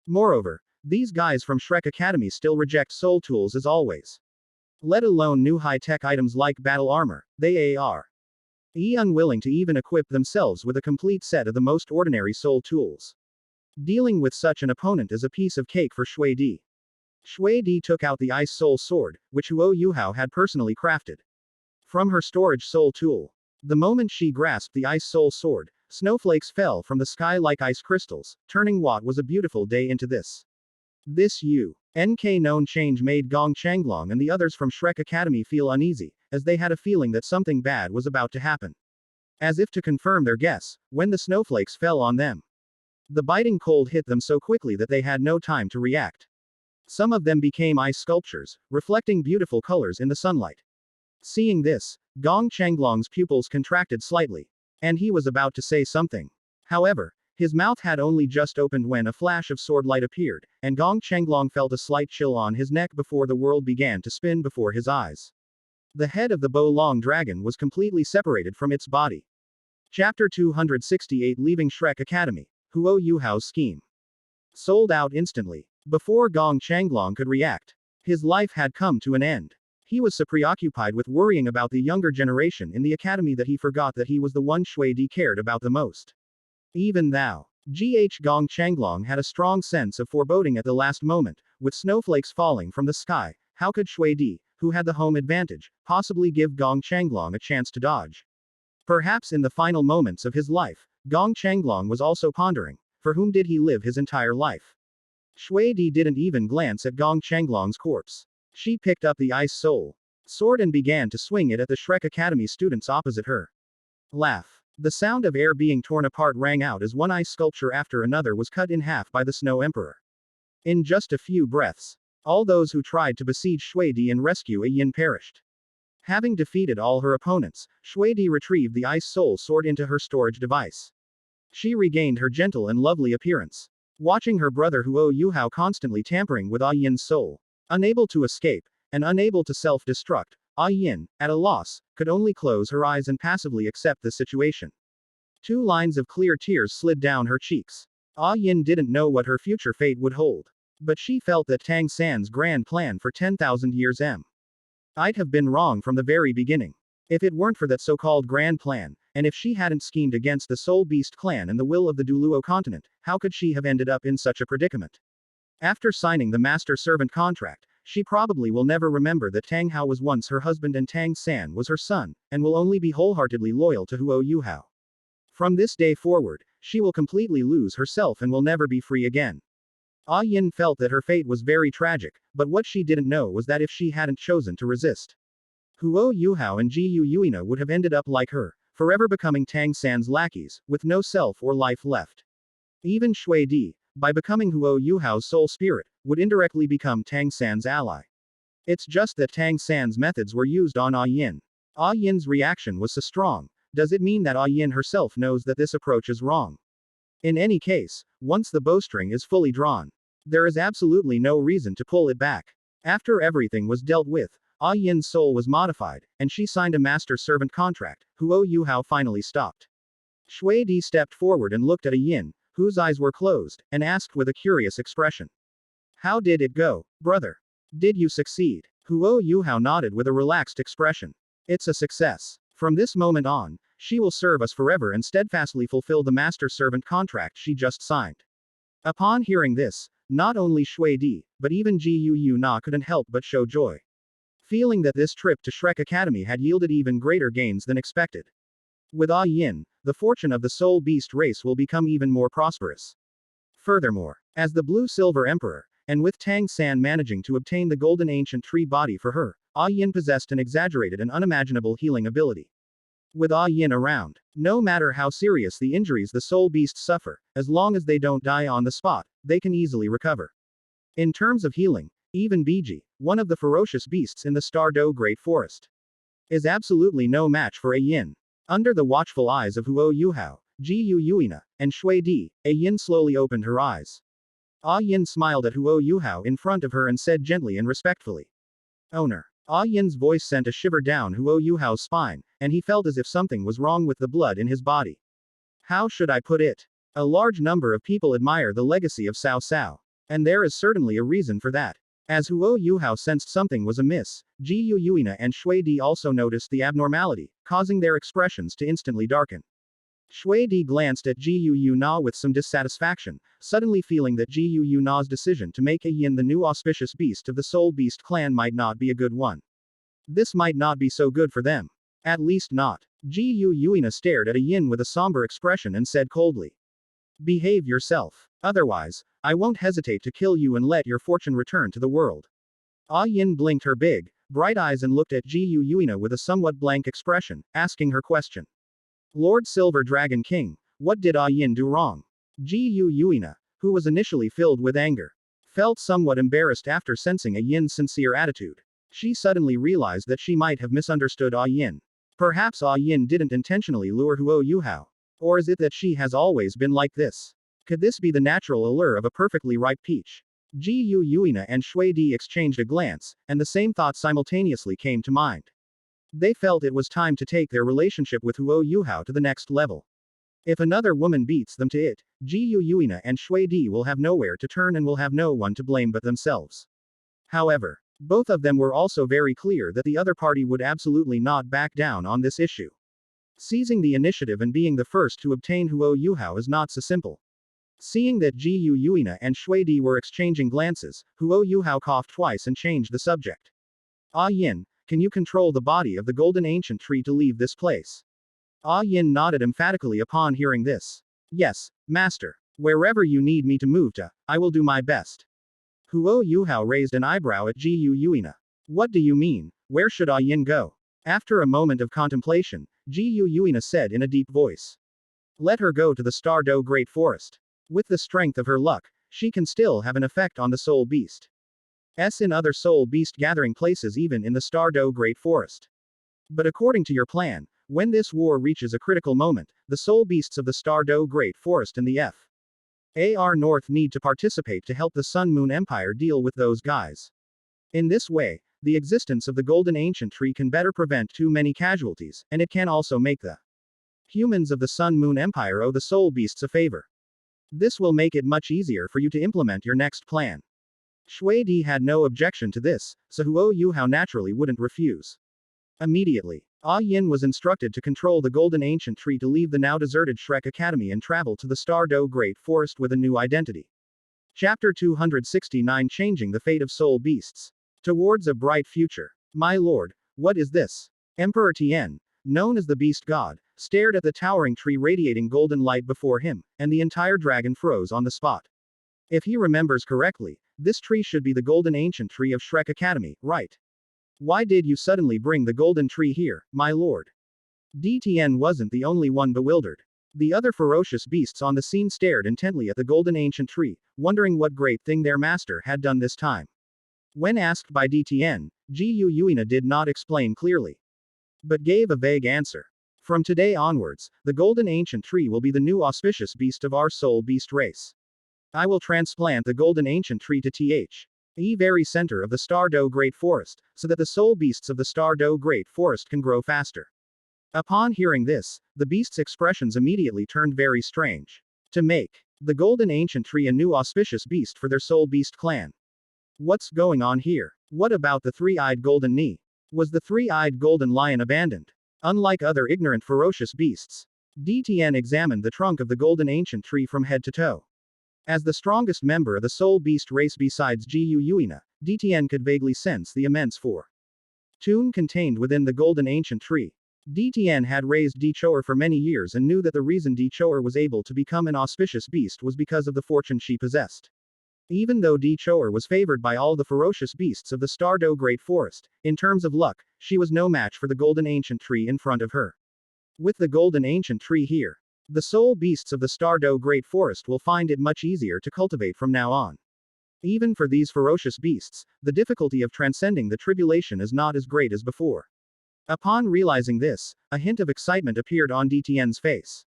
Moreover, these guys from Shrek Academy still reject soul tools as always. Let alone new high-tech items like battle armor, they are unwilling to even equip themselves with a complete set of the most ordinary soul tools. Dealing with such an opponent is a piece of cake for Shui Di. Shui Di took out the Ice Soul Sword, which Huo Yuhao had personally crafted from her storage soul tool. The moment she grasped the Ice Soul Sword, snowflakes fell from the sky like ice crystals, turning what was a beautiful day into this. This NK known change made Gong Changlong and the others from Shrek Academy feel uneasy, as they had a feeling that something bad was about to happen. As if to confirm their guess, when the snowflakes fell on them, the biting cold hit them so quickly that they had no time to react. Some of them became ice sculptures, reflecting beautiful colors in the sunlight. Seeing this, Gong Changlong's pupils contracted slightly, and he was about to say something. However, his mouth had only just opened when a flash of sword light appeared, and Gong Changlong felt a slight chill on his neck before the world began to spin before his eyes. The head of the Bo-Long dragon was completely separated from its body. Chapter 268 Leaving Shrek Academy. Huo Yuhao's scheme. Sold out instantly. Before Gong Changlong could react, his life had come to an end. He was so preoccupied with worrying about the younger generation in the academy that he forgot that he was the one Shui Di cared about the most. Even thou. Gong Changlong had a strong sense of foreboding at the last moment, with snowflakes falling from the sky. How could Shui Di, who had the home advantage, possibly give Gong Changlong a chance to dodge? Perhaps in the final moments of his life, Gong Changlong was also pondering, for whom did he live his entire life? Shui Di didn't even glance at Gong Changlong's corpse. She picked up the Ice Soul Sword and began to swing it at the Shrek Academy students opposite her. Laugh. The sound of air being torn apart rang out as one ice sculpture after another was cut in half by the Snow Emperor. In just a few breaths, all those who tried to besiege Shui Di and rescue Yin perished. Having defeated all her opponents, Shui Di retrieved the Ice Soul Sword into her storage device. She regained her gentle and lovely appearance. Watching her brother Huo Yuhao constantly tampering with Yin's soul, unable to escape, and unable to self-destruct, Yin, at a loss, could only close her eyes and passively accept the situation. 2 lines of clear tears slid down her cheeks. Yin didn't know what her future fate would hold. But she felt that Tang San's grand plan for 10,000 years I'd have been wrong from the very beginning. If it weren't for that so-called grand plan, and if she hadn't schemed against the Soul Beast clan and the will of the Douluo continent, how could she have ended up in such a predicament? After signing the master-servant contract, she probably will never remember that Tang Hao was once her husband and Tang San was her son, and will only be wholeheartedly loyal to Huo Yuhao. From this day forward, she will completely lose herself and will never be free again. Yin felt that her fate was very tragic, but what she didn't know was that if she hadn't chosen to resist, Huo Yuhao and Jiu Yuina would have ended up like her, forever becoming Tang San's lackeys, with no self or life left. Even Shui Di, by becoming Huo Yuhao's soul spirit, would indirectly become Tang San's ally. It's just that Tang San's methods were used on Yin. Yin's reaction was so strong. Does it mean that Yin herself knows that this approach is wrong? In any case, once the bowstring is fully drawn, there is absolutely no reason to pull it back. After everything was dealt with, Yin's soul was modified, and she signed a master-servant contract. Huo Yuhao finally stopped. Shui Di stepped forward and looked at Yin, whose eyes were closed, and asked with a curious expression. How did it go, brother? Did you succeed? Huo Yuhao nodded with a relaxed expression. It's a success. From this moment on, she will serve us forever and steadfastly fulfill the master-servant contract she just signed. Upon hearing this, not only Shui Di, but even Jiu Yuna couldn't help but show joy. Feeling that this trip to Shrek Academy had yielded even greater gains than expected. With Yin, the fortune of the Soul Beast race will become even more prosperous. Furthermore, as the Blue-Silver Emperor, and with Tang San managing to obtain the Golden Ancient Tree body for her, Yin possessed an exaggerated and unimaginable healing ability. With Yin around, no matter how serious the injuries the Soul Beasts suffer, as long as they don't die on the spot, they can easily recover. In terms of healing, even Biji, one of the ferocious beasts in the Stardew Great Forest, is absolutely no match for Yin. Under the watchful eyes of Huo Yuhao, Jiu Yuina, and Shui Di, Yin slowly opened her eyes. Yin smiled at Huo Yuhao in front of her and said gently and respectfully, Owner. Yin's voice sent a shiver down Huo Yuhao's spine, and he felt as if something was wrong with the blood in his body. How should I put it? A large number of people admire the legacy of Cao Cao. And there is certainly a reason for that. As Huo Yuhao sensed something was amiss, Ji Yuina and Shui Di also noticed the abnormality, causing their expressions to instantly darken. Shui Di glanced at Ji Yuna with some dissatisfaction, suddenly feeling that Ji Yuna's decision to make a yin the new auspicious beast of the Soul Beast clan might not be a good one. This might not be so good for them. At least not. Ji Yuina stared at a yin with a somber expression and said coldly. Behave yourself. Otherwise, I won't hesitate to kill you and let your fortune return to the world. Ah Yin blinked her big, bright eyes and looked at Ji Yuina with a somewhat blank expression, asking her question. Lord Silver Dragon King, what did Ah Yin do wrong? Ji Yuina, who was initially filled with anger, felt somewhat embarrassed after sensing Ah Yin's sincere attitude. She suddenly realized that she might have misunderstood Ah Yin. Perhaps Ah Yin didn't intentionally lure Huo Yuhao. Or is it that she has always been like this? Could this be the natural allure of a perfectly ripe peach? Ji Yuina and Shui Di exchanged a glance, and the same thought simultaneously came to mind. They felt it was time to take their relationship with Huo Yuhao to the next level. If another woman beats them to it, Ji Yuina and Shui Di will have nowhere to turn and will have no one to blame but themselves. However, both of them were also very clear that the other party would absolutely not back down on this issue. Seizing the initiative and being the first to obtain Huo Yuhao is not so simple. Seeing that Ji Yuina and Shui Di were exchanging glances, Huo Yuhao coughed twice and changed the subject. Ah Yin, can you control the body of the golden ancient tree to leave this place? Ah Yin nodded emphatically upon hearing this. Yes, master. Wherever you need me to move to, I will do my best. Huo Yuhao raised an eyebrow at Ji Yuina. What do you mean? Where should Ah Yin go? After a moment of contemplation, Ji Yuina said in a deep voice. Let her go to the Stardo Great Forest. With the strength of her luck, she can still have an effect on the Soul Beast. In other Soul Beast gathering places, even in the Stardo Great Forest. But according to your plan, when this war reaches a critical moment, the Soul Beasts of the Stardo Great Forest and the Far North need to participate to help the Sun Moon Empire deal with those guys. In this way, the existence of the Golden Ancient Tree can better prevent too many casualties, and it can also make the humans of the Sun Moon Empire owe the Soul Beasts a favor. This will make it much easier for you to implement your next plan. Shui Di had no objection to this, so Huo Yuhao naturally wouldn't refuse. Immediately, Ah Yin was instructed to control the Golden Ancient Tree to leave the now deserted Shrek Academy and travel to the Stardo Great Forest with a new identity. Chapter 269 Changing the Fate of Soul Beasts. Towards a Bright Future. My lord, what is this? Emperor Tian, known as the Beast God, stared at the towering tree radiating golden light before him, and the entire dragon froze on the spot. If he remembers correctly, this tree should be the Golden Ancient Tree of Shrek Academy, right? Why did you suddenly bring the golden tree here, my lord? Tian wasn't the only one bewildered. The other ferocious beasts on the scene stared intently at the Golden Ancient Tree, wondering what great thing their master had done this time. When asked by Tian, Ji Yuina did not explain clearly, but gave a vague answer. From today onwards, the Golden Ancient Tree will be the new auspicious beast of our Soul Beast race. I will transplant the Golden Ancient Tree to the very center of the Stardo Great Forest, so that the Soul Beasts of the Stardo Great Forest can grow faster. Upon hearing this, the beasts' expressions immediately turned very strange. To make the Golden Ancient Tree a new auspicious beast for their Soul Beast clan. What's going on here? What about the three-eyed golden knee? Was the three-eyed golden lion abandoned? Unlike other ignorant ferocious beasts, Tian examined the trunk of the Golden Ancient Tree from head to toe. As the strongest member of the Soul Beast race besides Ji Yuina, Tian could vaguely sense the immense fortune contained within the Golden Ancient Tree. Tian had raised Choer for many years and knew that the reason Choer was able to become an auspicious beast was because of the fortune she possessed. Even though Choer was favored by all the ferocious beasts of the Stardo Great Forest, in terms of luck, she was no match for the Golden Ancient Tree in front of her. With the Golden Ancient Tree here, the Soul Beasts of the Stardo Great Forest will find it much easier to cultivate from now on. Even for these ferocious beasts, the difficulty of transcending the tribulation is not as great as before. Upon realizing this, a hint of excitement appeared on Tian's face.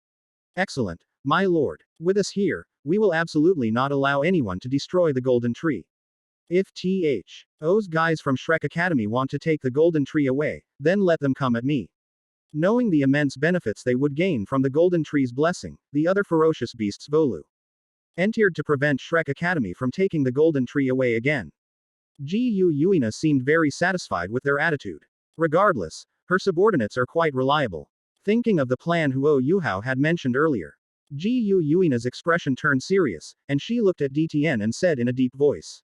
Excellent, my lord. With us here, we will absolutely not allow anyone to destroy the Golden Tree. If those guys from Shrek Academy want to take the Golden Tree away, then let them come at me. Knowing the immense benefits they would gain from the Golden Tree's blessing, the other ferocious beasts volunteered to prevent Shrek Academy from taking the Golden Tree away again. Ji Yuina seemed very satisfied with their attitude. Regardless, her subordinates are quite reliable. Thinking of the plan Yuhao had mentioned earlier, Ji Yuina's expression turned serious, and she looked at DTN and said in a deep voice.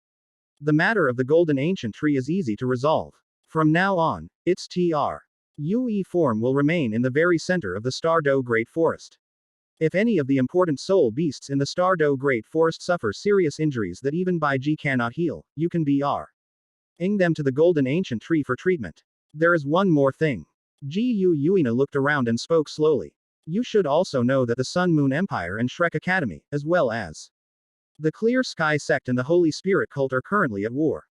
The matter of the golden ancient tree is easy to resolve. From now on, its Yue form will remain in the very center of the Stardow Great Forest. If any of the important soul beasts in the Stardow Great Forest suffer serious injuries that even Bai Ji cannot heal, you can bring them to the golden ancient tree for treatment. There is one more thing. Ji Yuina looked around and spoke slowly. You should also know that the Sun Moon Empire and Shrek Academy, as well as the Clear Sky Sect and the Holy Spirit Cult are currently at war.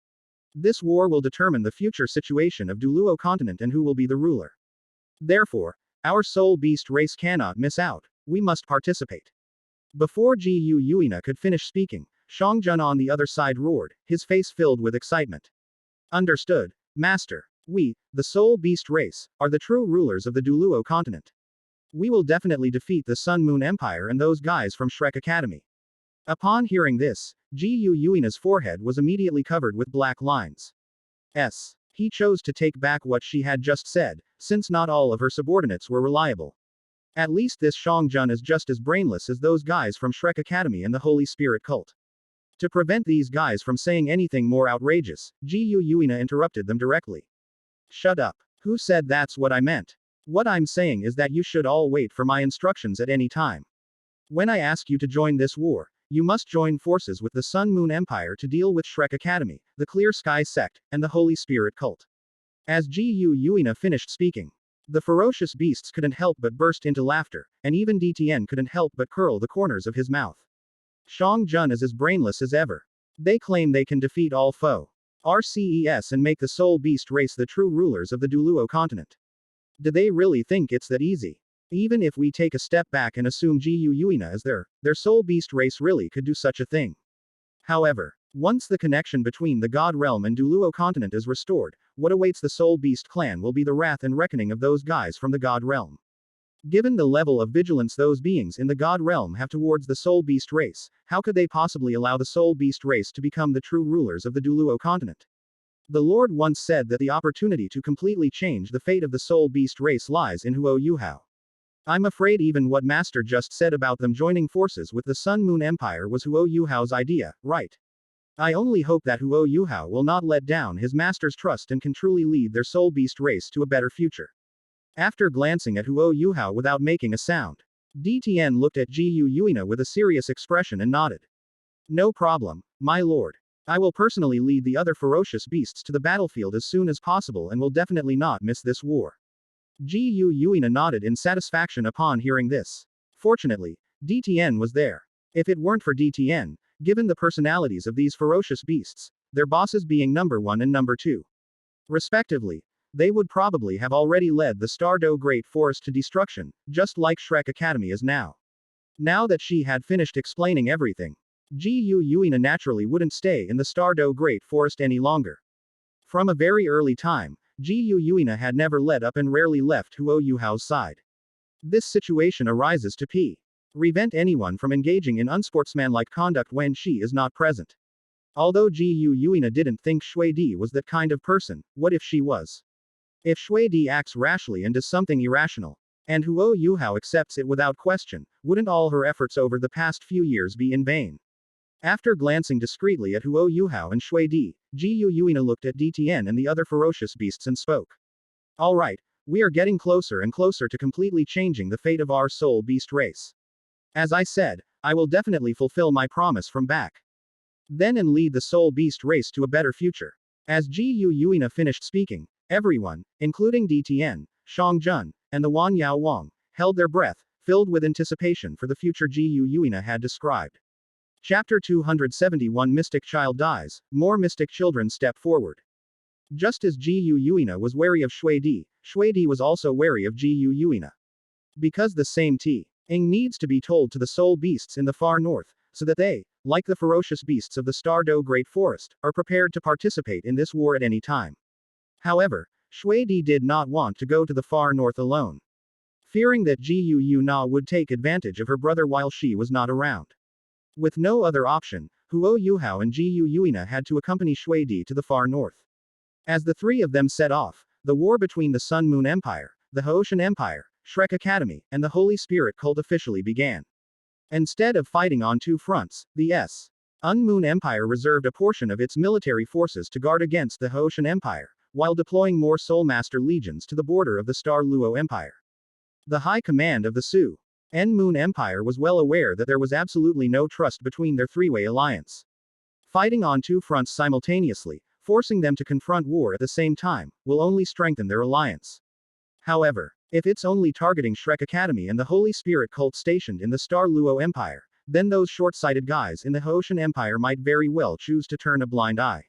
This war will determine the future situation of Douluo continent and who will be the ruler. Therefore, our soul beast race cannot miss out. We must participate. Before Ji Yuina could finish speaking, Shangjun on the other side roared, his face filled with excitement. Understood, Master. We, the soul beast race, are the true rulers of the Douluo continent. We will definitely defeat the Sun Moon Empire and those guys from Shrek Academy. Upon hearing this, Ji Yuina's forehead was immediately covered with black lines. He chose to take back what she had just said, since not all of her subordinates were reliable. At least this Shangjun is just as brainless as those guys from Shrek Academy and the Holy Spirit Cult. To prevent these guys from saying anything more outrageous, Ji Yuina interrupted them directly. Shut up. Who said that's what I meant? What I'm saying is that you should all wait for my instructions at any time. When I ask you to join this war, you must join forces with the Sun Moon Empire to deal with Shrek Academy, the Clear Sky Sect, and the Holy Spirit Cult. As Ji Yuina finished speaking, the ferocious beasts couldn't help but burst into laughter, and even DTN couldn't help but curl the corners of his mouth. Shangjun is as brainless as ever. They claim they can defeat all foe RCES and make the soul beast race the true rulers of the Douluo continent. Do they really think it's that easy? Even if we take a step back and assume Ji Yuina as their soul beast race really could do such a thing. However, once the connection between the God Realm and Douluo continent is restored, what awaits the Soul Beast clan will be the wrath and reckoning of those guys from the God Realm. Given the level of vigilance those beings in the God Realm have towards the Soul Beast race, how could they possibly allow the Soul Beast race to become the true rulers of the Douluo continent? The Lord once said that the opportunity to completely change the fate of the Soul Beast race lies in Yuhao. I'm afraid even what Master just said about them joining forces with the Sun Moon Empire was Yuhao's idea, right? I only hope that Yuhao will not let down his master's trust and can truly lead their soul beast race to a better future. After glancing at Yuhao without making a sound, DTN looked at Ji Yuina with a serious expression and nodded. No problem, my lord. I will personally lead the other ferocious beasts to the battlefield as soon as possible and will definitely not miss this war. Ji Yuina nodded in satisfaction upon hearing this. Fortunately, DTN was there. If it weren't for DTN, given the personalities of these ferocious beasts, their bosses being number 1 and number 2, respectively, they would probably have already led the Stardow Great Forest to destruction, just like Shrek Academy is now. Now that she had finished explaining everything, Ji Yuina naturally wouldn't stay in the Stardow Great Forest any longer. From a very early time, Ji Yuina had never let up and rarely left Yuhao's side. This situation arises to prevent anyone from engaging in unsportsmanlike conduct when she is not present. Although Ji Yuina didn't think Shui Di was that kind of person, what if she was? If Shui Di acts rashly and does something irrational, and Yuhao accepts it without question, wouldn't all her efforts over the past few years be in vain? After glancing discreetly at Yuhao and Shui Di, Ji Yuina looked at DTN and the other ferocious beasts and spoke. Alright, we are getting closer and closer to completely changing the fate of our soul beast race. As I said, I will definitely fulfill my promise from back then and lead the soul beast race to a better future. As Ji Yuina finished speaking, everyone, including DTN, Shangjun, and the Wan Yao Wang, held their breath, filled with anticipation for the future Ji Yuina had described. Chapter 271 Mystic Child Dies, More Mystic Children Step Forward. Just as Ji Yuina was wary of Shui Di was also wary of Ji Yuina. Because the same Ing needs to be told to the soul beasts in the far north, so that they, like the ferocious beasts of the Stardow Great Forest, are prepared to participate in this war at any time. However, Shui Di did not want to go to the far north alone. Fearing that Ji Yuina would take advantage of her brother while she was not around. With no other option, Huo Yuhao and Ji Yuina had to accompany Shui Di to the far north. As the three of them set off, the war between the Sun Moon Empire, the Haoshan Empire, Shrek Academy, and the Holy Spirit cult officially began. Instead of fighting on two fronts, the Un-Moon Empire reserved a portion of its military forces to guard against the Haoshan Empire, while deploying more Soul Master legions to the border of the Star Luo Empire. The high command of the Su-En-Moon Empire was well aware that there was absolutely no trust between their three-way alliance. Fighting on two fronts simultaneously, forcing them to confront war at the same time, will only strengthen their alliance. However, if it's only targeting Shrek Academy and the Holy Spirit cult stationed in the Star Luo Empire, then those short-sighted guys in the Haoshan Empire might very well choose to turn a blind eye.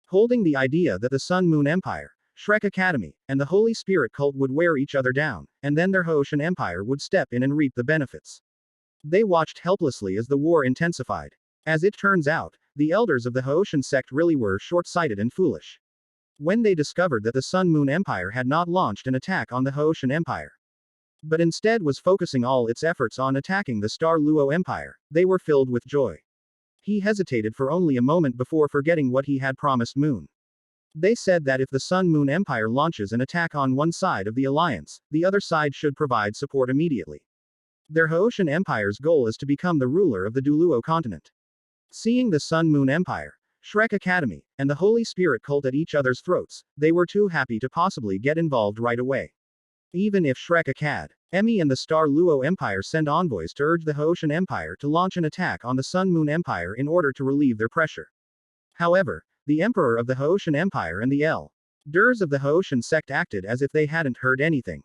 Holding the idea that the Sun Moon Empire, Shrek Academy, and the Holy Spirit cult would wear each other down, and then their Haoshan Empire would step in and reap the benefits. They watched helplessly as the war intensified. As it turns out, the elders of the Haoshan sect really were short-sighted and foolish. When they discovered that the Sun Moon Empire had not launched an attack on the Haoshan Empire, but instead was focusing all its efforts on attacking the Star Luo Empire, they were filled with joy. He hesitated for only a moment before forgetting what he had promised Moon. They said that if the Sun Moon Empire launches an attack on one side of the alliance, the other side should provide support immediately. Their Haoshan Empire's goal is to become the ruler of the Douluo continent. Seeing the Sun Moon Empire, Shrek Academy, and the Holy Spirit cult at each other's throats, they were too happy to possibly get involved right away. Even if Shrek Academy and the Star Luo Empire send envoys to urge the Haoshan Empire to launch an attack on the Sun Moon Empire in order to relieve their pressure. However, the Emperor of the Haoshan Empire and the elders of the Haoshan sect acted as if they hadn't heard anything.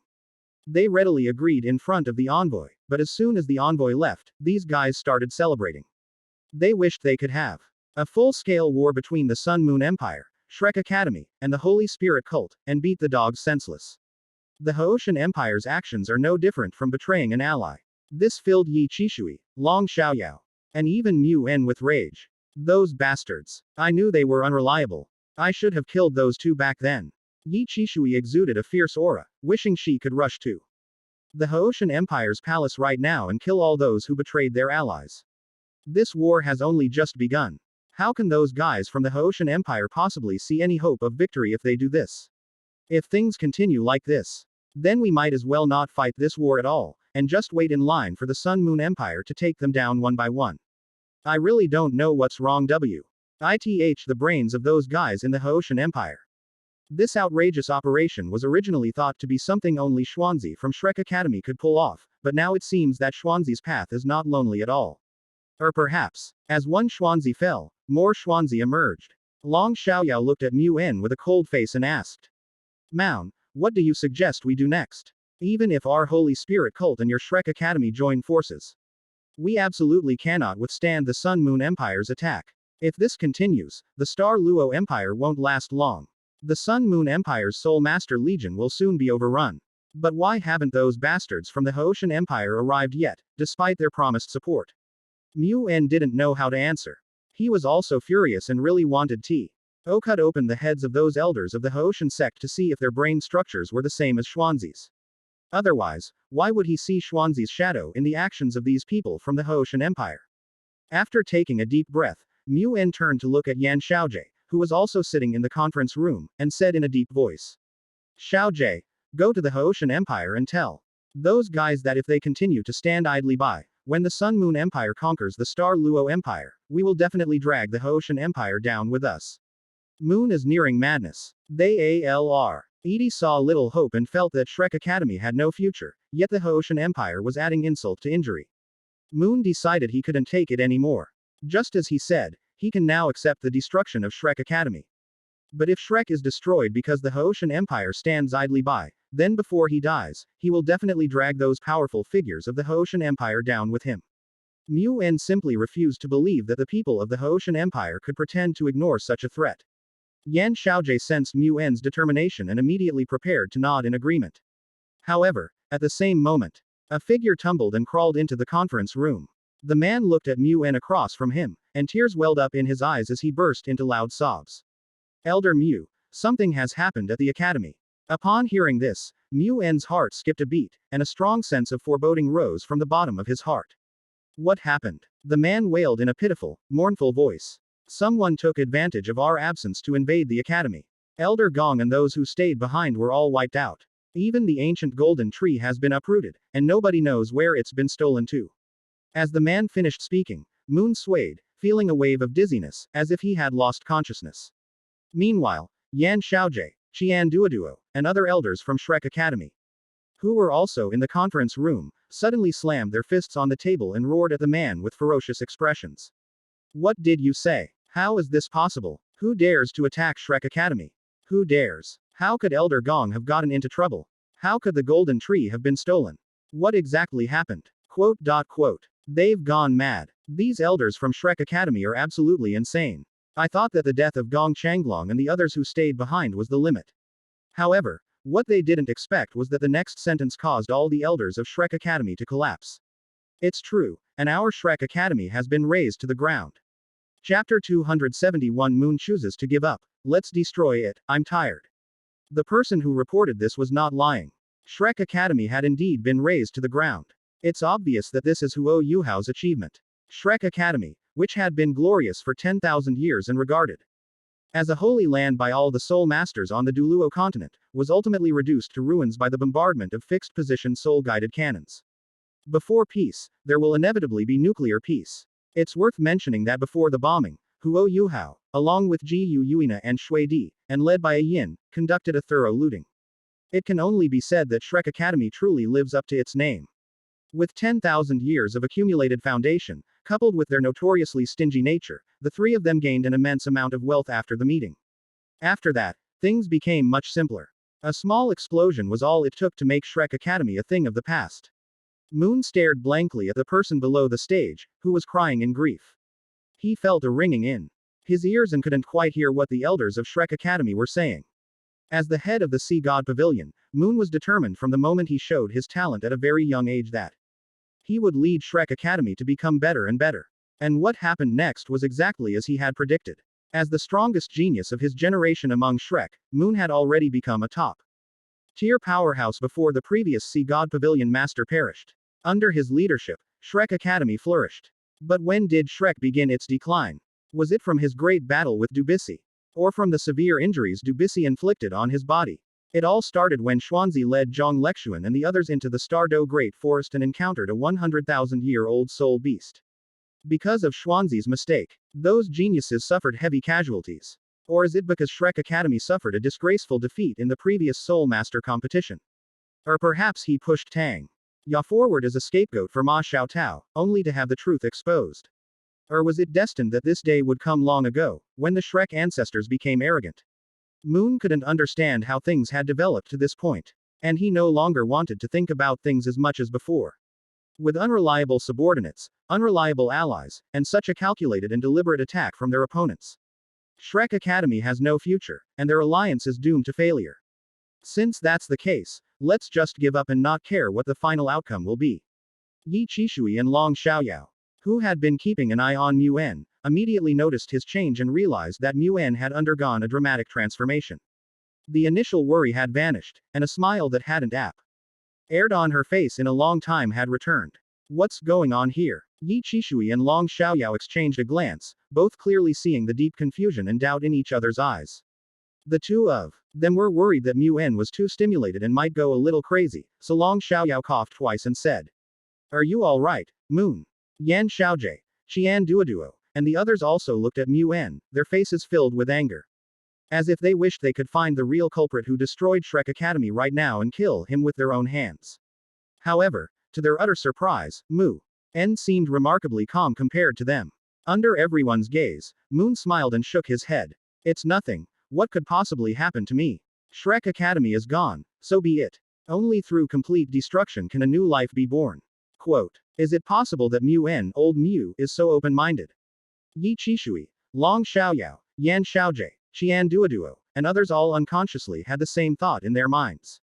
They readily agreed in front of the envoy, but as soon as the envoy left, these guys started celebrating. They wished they could have a full-scale war between the Sun Moon Empire, Shrek Academy, and the Holy Spirit cult, and beat the dogs senseless. The Haoshan Empire's actions are no different from betraying an ally. This filled Yi Qishui, Long Xiaoyao, and even Mu En with rage. Those bastards. I knew they were unreliable. I should have killed those two back then. Yi Qishui exuded a fierce aura, wishing she could rush to the Haoshan Empire's palace right now and kill all those who betrayed their allies. This war has only just begun. How can those guys from the Haoshan Empire possibly see any hope of victory if they do this? If things continue like this, then we might as well not fight this war at all, and just wait in line for the Sun Moon Empire to take them down one by one. I really don't know what's wrong with the brains of those guys in the Haoshan Empire. This outrageous operation was originally thought to be something only Xuanzi from Shrek Academy could pull off, but now it seems that Xuanzi's path is not lonely at all. Or perhaps, as one Xuanzi fell, more Xuanzi emerged. Long Xiaoyao looked at Mu En with a cold face and asked, Moun, what do you suggest we do next? Even if our Holy Spirit cult and your Shrek Academy join forces, we absolutely cannot withstand the Sun Moon Empire's attack. If this continues, the Star Luo Empire won't last long. The Sun Moon Empire's Soul Master Legion will soon be overrun. But why haven't those bastards from the Haoshan Empire arrived yet, despite their promised support? Mu En didn't know how to answer. He was also furious and really wanted to cut open the heads of those elders of the Haoshan sect to see if their brain structures were the same as Xuanzi's. Otherwise, why would he see Xuanzi's shadow in the actions of these people from the Haoshan Empire? After taking a deep breath, Mu En turned to look at Yan Xiaojie, who was also sitting in the conference room, and said in a deep voice, Xiaojie, go to the Haoshan Empire and tell those guys that if they continue to stand idly by, when the Sun Moon Empire conquers the Star Luo Empire, we will definitely drag the Haoshan Empire down with us. Moon is nearing madness. They already saw little hope and felt that Shrek Academy had no future, yet the Haoshan Empire was adding insult to injury. Moon decided he couldn't take it anymore. Just as he said, he can now accept the destruction of Shrek Academy. But if Shrek is destroyed because the Haoshan Empire stands idly by, then before he dies, he will definitely drag those powerful figures of the Haoshan Empire down with him. Mu En simply refused to believe that the people of the Haoshan Empire could pretend to ignore such a threat. Yan Xiaojie sensed Mu En's determination and immediately prepared to nod in agreement. However, at the same moment, a figure tumbled and crawled into the conference room. The man looked at Mu En across from him, and tears welled up in his eyes as he burst into loud sobs. Elder Mu, something has happened at the academy. Upon hearing this, Mu En's heart skipped a beat, and a strong sense of foreboding rose from the bottom of his heart. What happened? The man wailed in a pitiful, mournful voice. Someone took advantage of our absence to invade the academy. Elder Gong and those who stayed behind were all wiped out. Even the ancient golden tree has been uprooted, and nobody knows where it's been stolen to. As the man finished speaking, Moon swayed, feeling a wave of dizziness, as if he had lost consciousness. Meanwhile, Yan Xiaojie, Qian Duoduo, and other elders from Shrek Academy, who were also in the conference room, suddenly slammed their fists on the table and roared at the man with ferocious expressions. What did you say? How is this possible? Who dares to attack Shrek Academy? Who dares? How could Elder Gong have gotten into trouble? How could the golden tree have been stolen? What exactly happened? Quote. They've gone mad. These elders from Shrek Academy are absolutely insane. I thought that the death of Gong Changlong and the others who stayed behind was the limit. However, what they didn't expect was that the next sentence caused all the elders of Shrek Academy to collapse. It's true, and our Shrek Academy has been razed to the ground. Chapter 271 Moon chooses to give up. Let's destroy it, I'm tired. The person who reported this was not lying. Shrek Academy had indeed been razed to the ground. It's obvious that this is Yuhao's achievement. Shrek Academy, which had been glorious for 10,000 years and regarded as a holy land by all the soul masters on the Douluo continent, was ultimately reduced to ruins by the bombardment of fixed-position soul-guided cannons. Before peace, there will inevitably be nuclear peace. It's worth mentioning that before the bombing, Yuhao, along with Yuina and Shui Di, and led by a Yin, conducted a thorough looting. It can only be said that Shrek Academy truly lives up to its name. With 10,000 years of accumulated foundation, coupled with their notoriously stingy nature, the three of them gained an immense amount of wealth after the meeting. After that, things became much simpler. A small explosion was all it took to make Shrek Academy a thing of the past. Moon stared blankly at the person below the stage, who was crying in grief. He felt a ringing in his ears and couldn't quite hear what the elders of Shrek Academy were saying. As the head of the Sea God Pavilion, Moon was determined from the moment he showed his talent at a very young age that he would lead Shrek Academy to become better and better. And what happened next was exactly as he had predicted. As the strongest genius of his generation among Shrek, Moon had already become a top-tier powerhouse before the previous Sea God Pavilion master perished. Under his leadership, Shrek Academy flourished. But when did Shrek begin its decline? Was it from his great battle with Dubici? Or from the severe injuries Dubici inflicted on his body? It all started when Xuanzi led Zhang Lexuan and the others into the Stardo Great Forest and encountered a 100,000-year-old soul beast. Because of Xuanzi's mistake, those geniuses suffered heavy casualties. Or is it because Shrek Academy suffered a disgraceful defeat in the previous Soul Master competition? Or perhaps he pushed Tang Ya forward as a scapegoat for Ma Xiaotao, only to have the truth exposed? Or was it destined that this day would come long ago, when the Shrek ancestors became arrogant? Moon couldn't understand how things had developed to this point. And he no longer wanted to think about things as much as before. With unreliable subordinates, unreliable allies, and such a calculated and deliberate attack from their opponents, Shrek Academy has no future, and their alliance is doomed to failure. Since that's the case, let's just give up and not care what the final outcome will be. Yi Qishui and Long Xiaoyao, who had been keeping an eye on Yuan, immediately noticed his change and realized that Yuan had undergone a dramatic transformation. The initial worry had vanished, and a smile that hadn't aired on her face in a long time had returned. What's going on here? Yi Qishui and Long Xiaoyao exchanged a glance, both clearly seeing the deep confusion and doubt in each other's eyes. The two of them were worried that Yuan was too stimulated and might go a little crazy, so Long Xiaoyao coughed twice and said, "Are you all right, Moon?" Yan Xiaojie, Qian Duoduo, and the others also looked at Yuan, their faces filled with anger. As if they wished they could find the real culprit who destroyed Shrek Academy right now and kill him with their own hands. However, to their utter surprise, Mu-en seemed remarkably calm compared to them. Under everyone's gaze, Moon smiled and shook his head. "It's nothing. What could possibly happen to me? Shrek Academy is gone, so be it. Only through complete destruction can a new life be born." Quote. Is it possible that Mu-en, old Mu, is so open-minded? Yi Qishui, Long Xiaoyao, Yan Xiaojie, Qian Duoduo, and others all unconsciously had the same thought in their minds.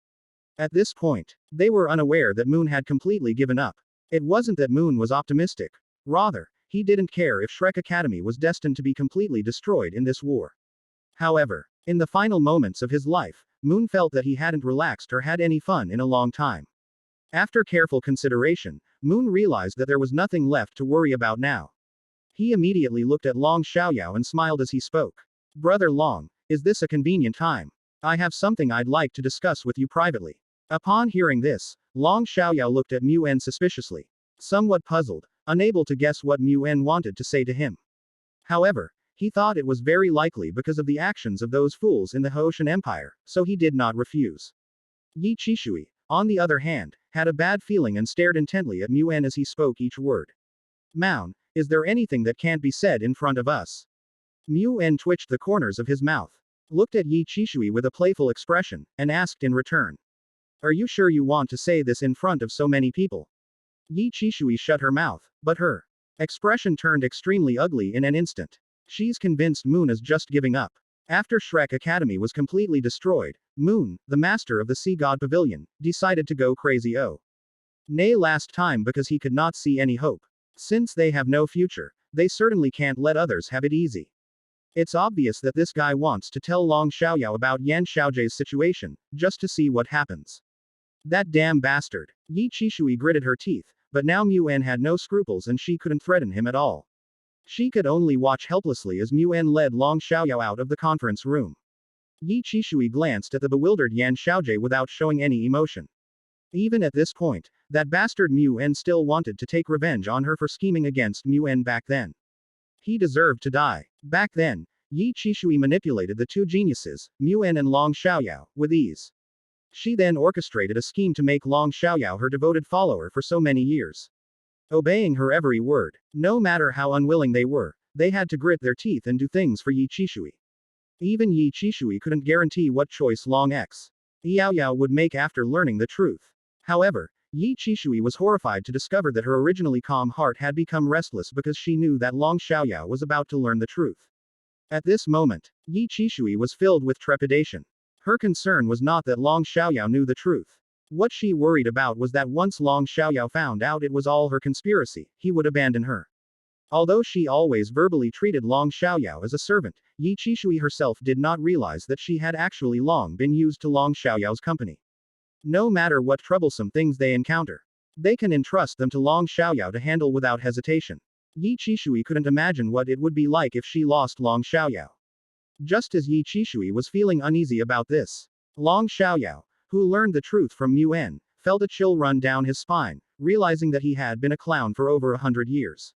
At this point, they were unaware that Moon had completely given up. It wasn't that Moon was optimistic. Rather, he didn't care if Shrek Academy was destined to be completely destroyed in this war. However, in the final moments of his life, Moon felt that he hadn't relaxed or had any fun in a long time. After careful consideration, Moon realized that there was nothing left to worry about now. He immediately looked at Long Xiaoyao and smiled as he spoke. Brother Long, is this a convenient time? I have something I'd like to discuss with you privately. Upon hearing this, Long Xiaoyao looked at Mu En suspiciously. Somewhat puzzled, unable to guess what Mu En wanted to say to him. However, he thought it was very likely because of the actions of those fools in the Hoshan Empire, so he did not refuse. Yi Qishui, on the other hand, had a bad feeling and stared intently at Mu En as he spoke each word. Moun, is there anything that can't be said in front of us? Mu En twitched the corners of his mouth, looked at Yi Qishui with a playful expression, and asked in return. Are you sure you want to say this in front of so many people? Yi Qishui shut her mouth, but her expression turned extremely ugly in an instant. She's convinced Moon is just giving up. After Shrek Academy was completely destroyed, Moon, the master of the Sea God Pavilion, decided to go crazy nay last time because he could not see any hope. Since they have no future, they certainly can't let others have it easy. It's obvious that this guy wants to tell Long Xiaoyao about Yan Xiaojie's situation, just to see what happens. That damn bastard. Yi Qishui gritted her teeth, but now Mu En had no scruples and she couldn't threaten him at all. She could only watch helplessly as Mu En led Long Xiaoyao out of the conference room. Yi Qishui glanced at the bewildered Yan Xiaojie without showing any emotion. Even at this point, that bastard Mu En still wanted to take revenge on her for scheming against Mu En back then. He deserved to die. Back then, Yi Qishui manipulated the two geniuses, Mu En and Long Xiaoyao, with ease. She then orchestrated a scheme to make Long Xiaoyao her devoted follower for so many years. Obeying her every word, no matter how unwilling they had to grit their teeth and do things for Yi Qishui. Even Yi Qishui couldn't guarantee what choice Long Xiaoyao would make after learning the truth. However, Yi Qishui was horrified to discover that her originally calm heart had become restless because she knew that Long Xiaoyao was about to learn the truth. At this moment, Yi Qishui was filled with trepidation. Her concern was not that Long Xiaoyao knew the truth. What she worried about was that once Long Xiaoyao found out it was all her conspiracy, he would abandon her. Although she always verbally treated Long Xiaoyao as a servant, Yi Qishui herself did not realize that she had actually long been used to Long Xiaoyao's company. No matter what troublesome things they encounter, they can entrust them to Long Xiaoyao to handle without hesitation. Yi Qishui couldn't imagine what it would be like if she lost Long Xiaoyao. Just as Yi Qishui was feeling uneasy about this, Long Xiaoyao, who learned the truth from Mu En, felt a chill run down his spine, realizing that he had been a clown for over 100 years.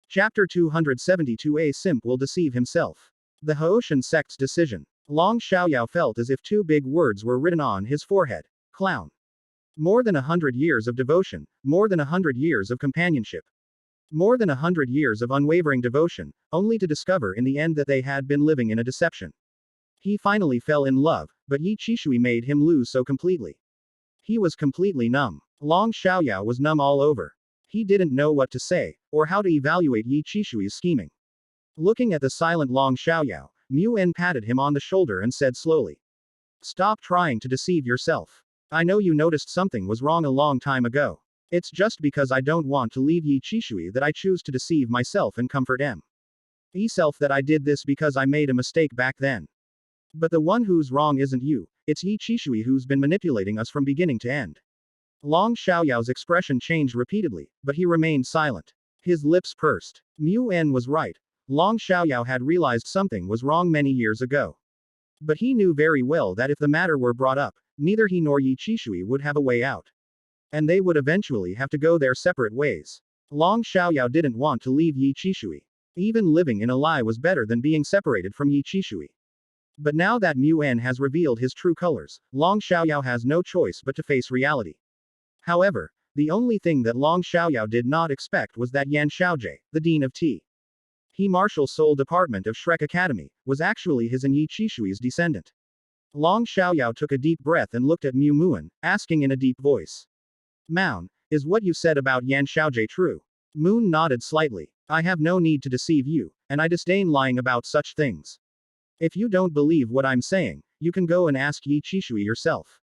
Chapter 272. A simp will deceive himself. The Hoshan sect's decision. Long Xiaoyao felt as if two big words were written on his forehead. Clown. More than 100 years of devotion, more than 100 years of companionship. More than 100 years of unwavering devotion, only to discover in the end that they had been living in a deception. He finally fell in love, but Yi Qishui made him lose so completely. He was completely numb. Long Xiaoyao was numb all over. He didn't know what to say, or how to evaluate Yi Qishui's scheming. Looking at the silent Long Xiaoyao, Mu En patted him on the shoulder and said slowly. Stop trying to deceive yourself. I know you noticed something was wrong a long time ago. It's just because I don't want to leave Yi Qishui that I choose to deceive myself and comfort myself that I did this because I made a mistake back then. But the one who's wrong isn't you, it's Yi Qishui who's been manipulating us from beginning to end. Long Xiaoyao's expression changed repeatedly, but he remained silent. His lips pursed. Mu En was right. Long Xiaoyao had realized something was wrong many years ago. But he knew very well that if the matter were brought up, neither he nor Yi Qishui would have a way out. And they would eventually have to go their separate ways. Long Xiaoyao didn't want to leave Yi Qishui. Even living in a lie was better than being separated from Yi Qishui. But now that Mu En has revealed his true colors, Long Xiaoyao has no choice but to face reality. However, the only thing that Long Xiaoyao did not expect was that Yan Xiaojie, the dean of He Marshal Soul Department of Shrek Academy, was actually his and Yi Qishui's descendant. Long Xiaoyao took a deep breath and looked at Mu Muan, asking in a deep voice. Moun, is what you said about Yan Xiaojie true? Moon nodded slightly. I have no need to deceive you, and I disdain lying about such things. If you don't believe what I'm saying, you can go and ask Yi Qishui yourself.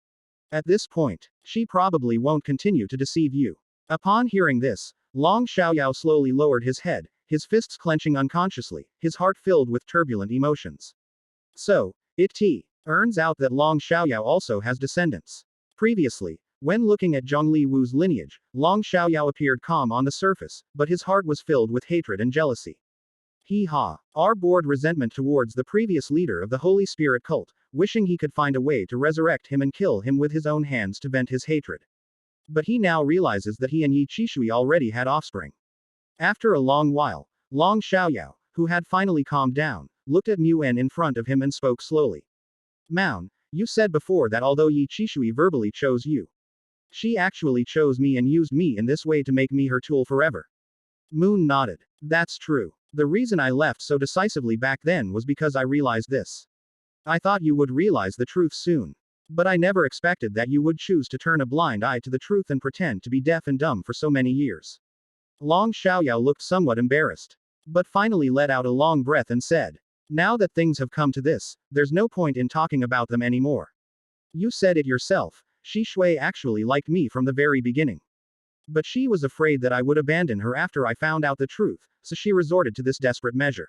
At this point, she probably won't continue to deceive you. Upon hearing this, Long Xiaoyao slowly lowered his head, his fists clenching unconsciously, his heart filled with turbulent emotions. So, it turns out that Long Xiaoyao also has descendants. Previously, When looking at Zhongli Wu's lineage, Long Xiaoyao appeared calm on the surface, but his heart was filled with hatred and jealousy. He harbored resentment towards the previous leader of the Holy Spirit cult, wishing he could find a way to resurrect him and kill him with his own hands to vent his hatred. But he now realizes that he and Yi Qishui already had offspring. After a long while, Long Xiaoyao, who had finally calmed down, looked at Mu En in front of him and spoke slowly. Moon, you said before that although Yi Qishui verbally chose you, she actually chose me and used me in this way to make me her tool forever. Moon nodded. That's true. The reason I left so decisively back then was because I realized this. I thought you would realize the truth soon. But I never expected that you would choose to turn a blind eye to the truth and pretend to be deaf and dumb for so many years. Long Xiaoyao looked somewhat embarrassed. But finally let out a long breath and said, now that things have come to this, there's no point in talking about them anymore. You said it yourself, Shi Shui actually liked me from the very beginning. But she was afraid that I would abandon her after I found out the truth, so she resorted to this desperate measure.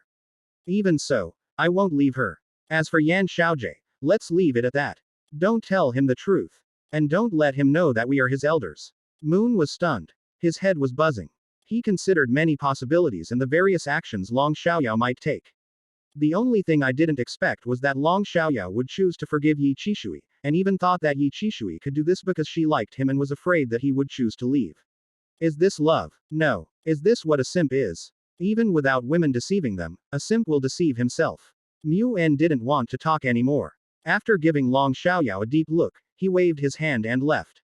Even so, I won't leave her. As for Yan Xiaojie, let's leave it at that. Don't tell him the truth. And don't let him know that we are his elders. Moon was stunned. His head was buzzing. He considered many possibilities and the various actions Long Xiaoyao might take. The only thing I didn't expect was that Long Xiaoyao would choose to forgive Yi Qishui, and even thought that Yi Qishui could do this because she liked him and was afraid that he would choose to leave. Is this love? No. Is this what a simp is? Even without women deceiving them, a simp will deceive himself. Mu En didn't want to talk anymore. After giving Long Xiaoyao a deep look, he waved his hand and left.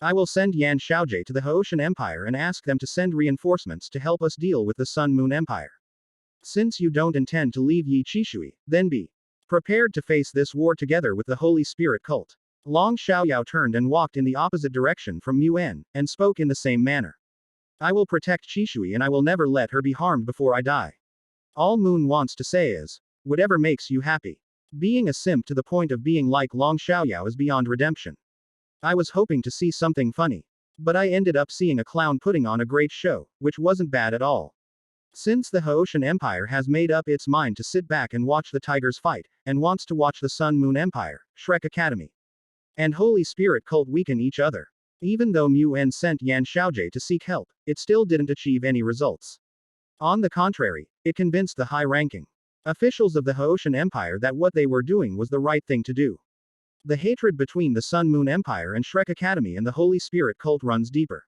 I will send Yan Xiaojie to the Haoshan Empire and ask them to send reinforcements to help us deal with the Sun Moon Empire. Since you don't intend to leave Yi Qishui, then be prepared to face this war together with the Holy Spirit cult. Long Xiaoyao turned and walked in the opposite direction from Mu En, and spoke in the same manner. I will protect Qishui and I will never let her be harmed before I die. All Moon wants to say is, whatever makes you happy. Being a simp to the point of being like Long Xiaoyao is beyond redemption. I was hoping to see something funny. But I ended up seeing a clown putting on a great show, which wasn't bad at all. Since the Haoshan Empire has made up its mind to sit back and watch the tigers fight, and wants to watch the Sun Moon Empire, Shrek Academy, and Holy Spirit cult weaken each other. Even though Mu En sent Yan Xiaojie to seek help, it still didn't achieve any results. On the contrary, it convinced the high-ranking officials of the Haoshan Empire that what they were doing was the right thing to do. The hatred between the Sun Moon Empire and Shrek Academy and the Holy Spirit cult runs deeper.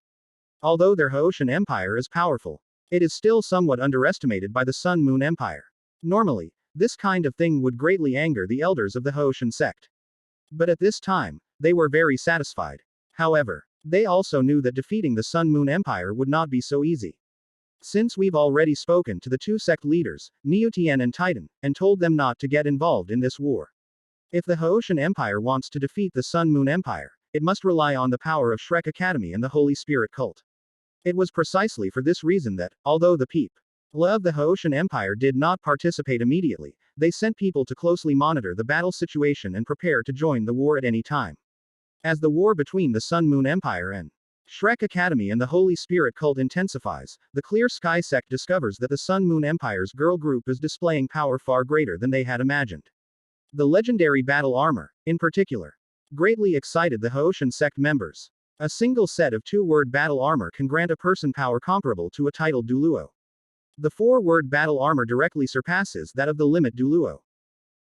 Although their Haoshan Empire is powerful, it is still somewhat underestimated by the Sun Moon Empire. Normally, this kind of thing would greatly anger the elders of the Haoshan sect. But at this time, they were very satisfied. However, they also knew that defeating the Sun Moon Empire would not be so easy. Since we've already spoken to the two sect leaders, Neotian and Titan, and told them not to get involved in this war. If the Haoshan Empire wants to defeat the Sun Moon Empire, it must rely on the power of Shrek Academy and the Holy Spirit cult. It was precisely for this reason that, although the people of the Haoshan Empire did not participate immediately, they sent people to closely monitor the battle situation and prepare to join the war at any time. As the war between the Sun Moon Empire and Shrek Academy and the Holy Spirit cult intensifies, the Clear Sky sect discovers that the Sun Moon Empire's girl group is displaying power far greater than they had imagined. The legendary battle armor, in particular, greatly excited the Haoshan sect members. A single set of 2-word battle armor can grant a person power comparable to a titled Douluo. The 4-word battle armor directly surpasses that of the limit Douluo.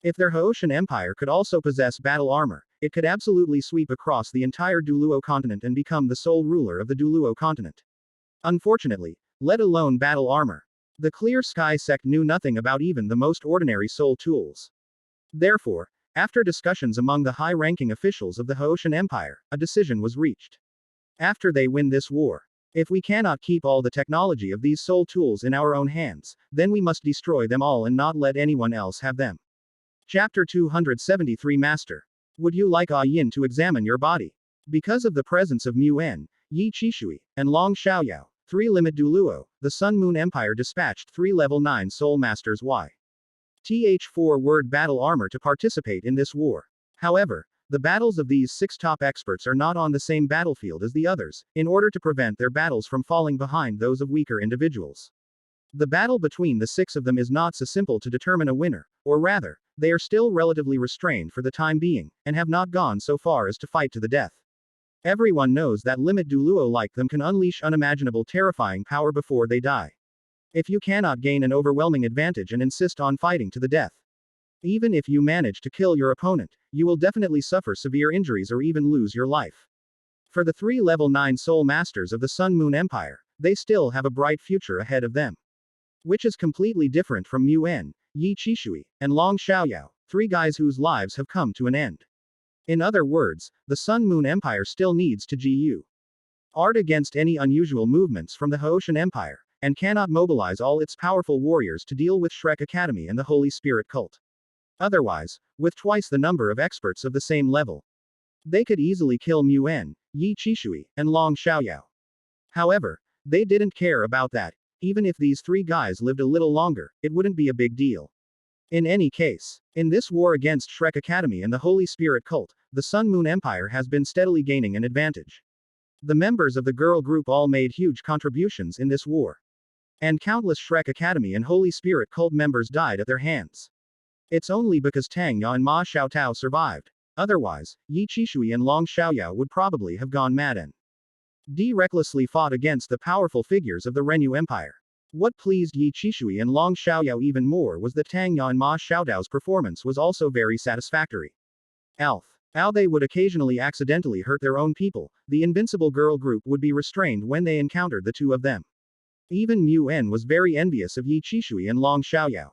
If their Haoshan Empire could also possess battle armor, it could absolutely sweep across the entire Douluo continent and become the sole ruler of the Douluo continent. Unfortunately, let alone battle armor, the Clear Sky sect knew nothing about even the most ordinary soul tools. Therefore, after discussions among the high-ranking officials of the Haoshan Empire, a decision was reached. After they win this war, if we cannot keep all the technology of these soul tools in our own hands, then we must destroy them all and not let anyone else have them. Chapter 273 Master. Would you like Yin to examine your body? Because of the presence of Mu En, Yi Qishui, and Long Xiaoyao, 3 limit Douluo, the Sun Moon Empire dispatched 3 level 9 Soul Masters th 4-word battle armor to participate in this war. However, the battles of these 6 top experts are not on the same battlefield as the others, in order to prevent their battles from falling behind those of weaker individuals. The battle between the 6 of them is not so simple to determine a winner, or rather, they are still relatively restrained for the time being, and have not gone so far as to fight to the death. Everyone knows that limit Douluo like them can unleash unimaginable terrifying power before they die. If you cannot gain an overwhelming advantage and insist on fighting to the death. Even if you manage to kill your opponent, you will definitely suffer severe injuries or even lose your life. For the 3 level 9 soul masters of the Sun Moon Empire, they still have a bright future ahead of them. Which is completely different from Yuan, Yi Qishui, and Long Xiaoyao, 3 guys whose lives have come to an end. In other words, the Sun Moon Empire still needs to GU art against any unusual movements from the Haoshan Empire, and cannot mobilize all its powerful warriors to deal with Shrek Academy and the Holy Spirit cult. Otherwise, with twice the number of experts of the same level, they could easily kill Yuan, Yi Qishui, and Long Xiaoyao. However, they didn't care about that. Even if these 3 guys lived a little longer, it wouldn't be a big deal. In any case, in this war against Shrek Academy and the Holy Spirit cult, the Sun Moon Empire has been steadily gaining an advantage. The members of the girl group all made huge contributions in this war. And countless Shrek Academy and Holy Spirit cult members died at their hands. It's only because Tang Ya and Ma Xiaotao survived. Otherwise, Yi Qishui and Long Xiaoyao would probably have gone mad and recklessly fought against the powerful figures of the Renyu Empire. What pleased Yi Qishui and Long Xiaoyao even more was that Tang Ya and Ma Xiaotao's performance was also very satisfactory. How they would occasionally accidentally hurt their own people, the invincible girl group would be restrained when they encountered the 2 of them. Even Yuan was very envious of Yi Qishui and Long Xiaoyao.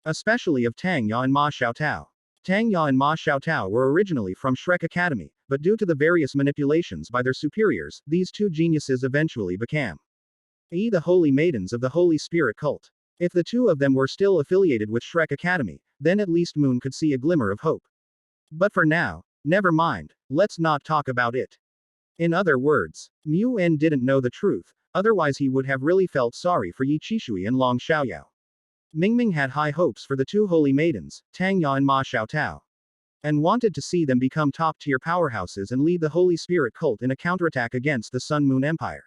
Especially of Tang Ya and Ma Xiaotao. Tang Ya and Ma Xiaotao were originally from Shrek Academy, but due to the various manipulations by their superiors, these 2 geniuses eventually became the holy maidens of the Holy Spirit cult. If the 2 of them were still affiliated with Shrek Academy, then at least Moon could see a glimmer of hope. But for now, never mind, let's not talk about it. In other words, Yuan didn't know the truth, otherwise he would have really felt sorry for Yi Qishui and Long Xiaoyao. Mingming had high hopes for the 2 holy maidens, Tang Ya and Ma Xiaotao, and wanted to see them become top-tier powerhouses and lead the Holy Spirit cult in a counterattack against the Sun Moon Empire.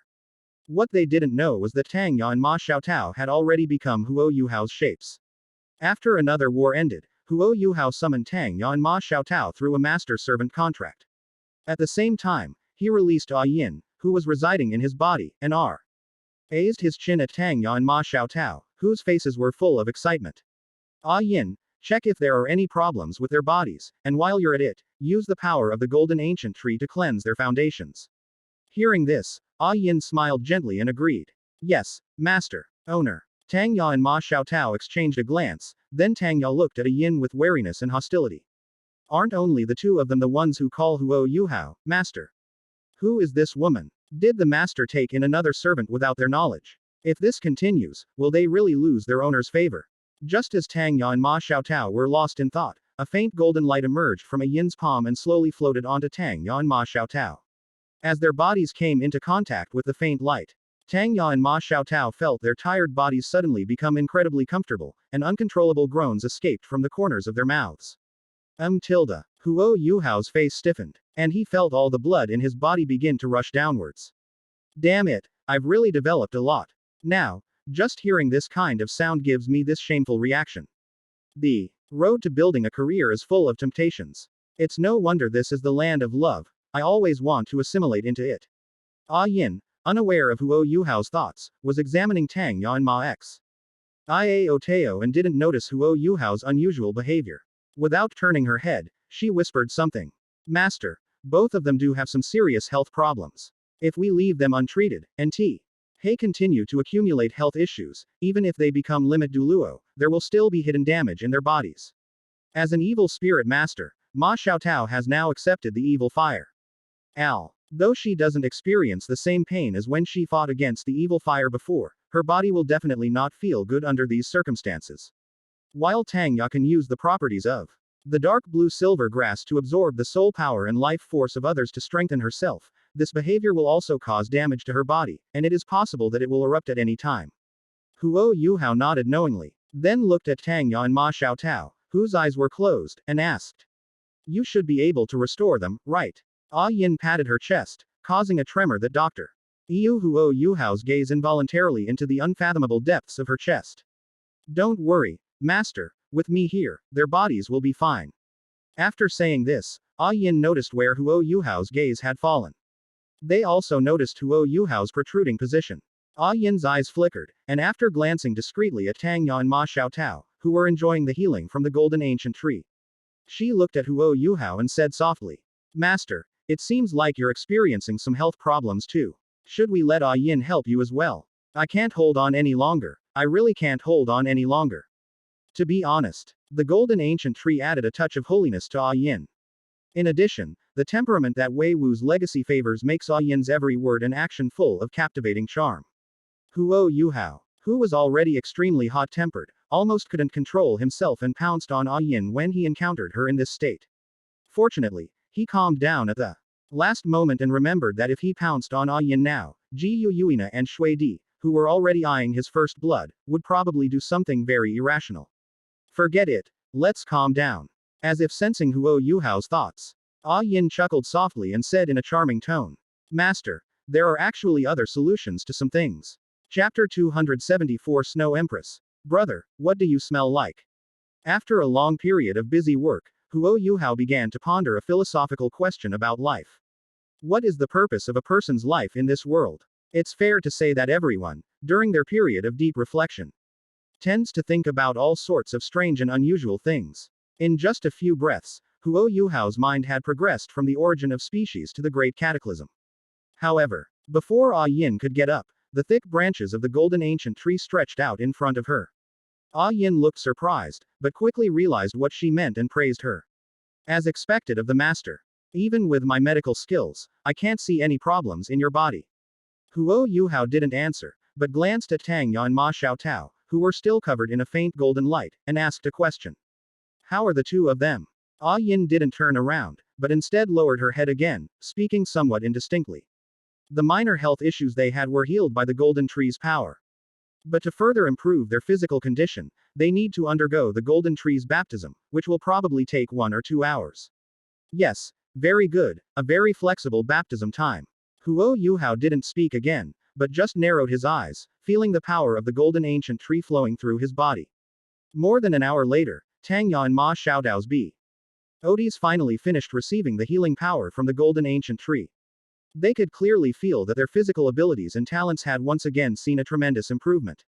What they didn't know was that Tang Ya and Ma Xiaotao had already become Huo Yuhao's shapes. After another war ended, Huo Yuhao summoned Tang Ya and Ma Xiaotao through a master-servant contract. At the same time, he released Yin, who was residing in his body, and raised his chin at Tang Ya and Ma Xiaotao, whose faces were full of excitement. Yin, check if there are any problems with their bodies, and while you're at it, use the power of the golden ancient tree to cleanse their foundations. Hearing this, Yin smiled gently and agreed. Yes, master. Owner. Tang Ya and Ma Xiaotao exchanged a glance, then Tang Ya looked at Yin with wariness and hostility. Aren't only the 2 of them the ones who call Huo Yuhao, master? Who is this woman? Did the master take in another servant without their knowledge? If this continues, will they really lose their owner's favor? Just as Tang Ya and Ma Xiaotao were lost in thought, a faint golden light emerged from Yin's palm and slowly floated onto Tang Ya and Ma Xiaotao. As their bodies came into contact with the faint light, Tang Ya and Ma Xiaotao felt their tired bodies suddenly become incredibly comfortable, and uncontrollable groans escaped from the corners of their mouths. Huo Yuhao's face stiffened, and he felt all the blood in his body begin to rush downwards. Damn it, I've really developed a lot. Now, just hearing this kind of sound gives me this shameful reaction. The road to building a career is full of temptations. It's no wonder this is the land of love. I always want to assimilate into it. Yin, unaware of Huo Yuhao's thoughts, was examining Tang Ya and Ma X. Oteo and didn't notice Huo Yuhao's unusual behavior. Without turning her head, she whispered something. Master, both of them do have some serious health problems. If we leave them untreated, and they continue to accumulate health issues, even if they become limit Douluo, there will still be hidden damage in their bodies. As an evil spirit master, Ma Xiaotao has now accepted the evil fire. Though she doesn't experience the same pain as when she fought against the evil fire before, her body will definitely not feel good under these circumstances. While Tang Ya can use the properties of the dark blue silver grass to absorb the soul power and life force of others to strengthen herself, this behavior will also cause damage to her body, and it is possible that it will erupt at any time. Huo Yuhao nodded knowingly, then looked at Tang Ya and Ma Xiaotao, whose eyes were closed, and asked. You should be able to restore them, right? Yin patted her chest, causing a tremor that Dr. Huo Yuhao's gaze involuntarily into the unfathomable depths of her chest. Don't worry, master, with me here, their bodies will be fine. After saying this, Yin noticed where Huo Yuhao's gaze had fallen. They also noticed Huo Yuhao's protruding position. Ah Yin's eyes flickered, and after glancing discreetly at Tang Ya and Ma Xiaotao, who were enjoying the healing from the golden ancient tree, she looked at Huo Yuhao and said softly, Master, it seems like you're experiencing some health problems too. Should we let Ah Yin help you as well? I can't hold on any longer. I really can't hold on any longer. To be honest, the golden ancient tree added a touch of holiness to Ah Yin. In addition, the temperament that Wei Wu's legacy favors makes Ah Yin's every word and action full of captivating charm. Huo Yuhao, who was already extremely hot-tempered, almost couldn't control himself and pounced on Ah Yin when he encountered her in this state. Fortunately, he calmed down at the last moment and remembered that if he pounced on Ah Yin now, Ji Yuina and Shui Di, who were already eyeing his first blood, would probably do something very irrational. Forget it. Let's calm down. As if sensing Huo Yuhao's thoughts, Ah Yin chuckled softly and said in a charming tone, Master, there are actually other solutions to some things. Chapter 274 Snow Empress. Brother, what do you smell like? After a long period of busy work, Huo Yuhao began to ponder a philosophical question about life. What is the purpose of a person's life in this world? It's fair to say that everyone, during their period of deep reflection, tends to think about all sorts of strange and unusual things. In just a few breaths, Huo Yuhao's mind had progressed from the origin of species to the Great Cataclysm. However, before Ah Yin could get up, the thick branches of the golden ancient tree stretched out in front of her. Ah Yin looked surprised, but quickly realized what she meant and praised her. As expected of the master. Even with my medical skills, I can't see any problems in your body. Huo Yuhao didn't answer, but glanced at Tang Ya and Ma Xiaotao, who were still covered in a faint golden light, and asked a question. How are the two of them? Ah Yin didn't turn around, but instead lowered her head again, speaking somewhat indistinctly. The minor health issues they had were healed by the golden tree's power. But to further improve their physical condition, they need to undergo the golden tree's baptism, which will probably take 1 or 2 hours. Yes, very good, a very flexible baptism time. Huo Yuhao didn't speak again, but just narrowed his eyes, feeling the power of the golden ancient tree flowing through his body. More than an hour later, Tang Ya and Ma Xiaodao's bodies finally finished receiving the healing power from the golden ancient tree. They could clearly feel that their physical abilities and talents had once again seen a tremendous improvement.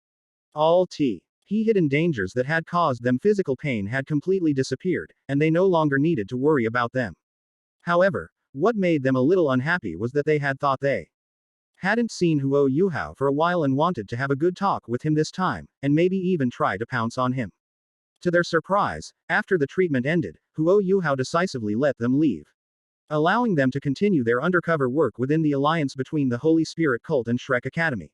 All hidden dangers that had caused them physical pain had completely disappeared, and they no longer needed to worry about them. However, what made them a little unhappy was that they had thought they hadn't seen Huo Yuhao for a while and wanted to have a good talk with him this time, and maybe even try to pounce on him. To their surprise, after the treatment ended, Huo Yuhao decisively let them leave, allowing them to continue their undercover work within the alliance between the Holy Spirit Cult and Shrek Academy.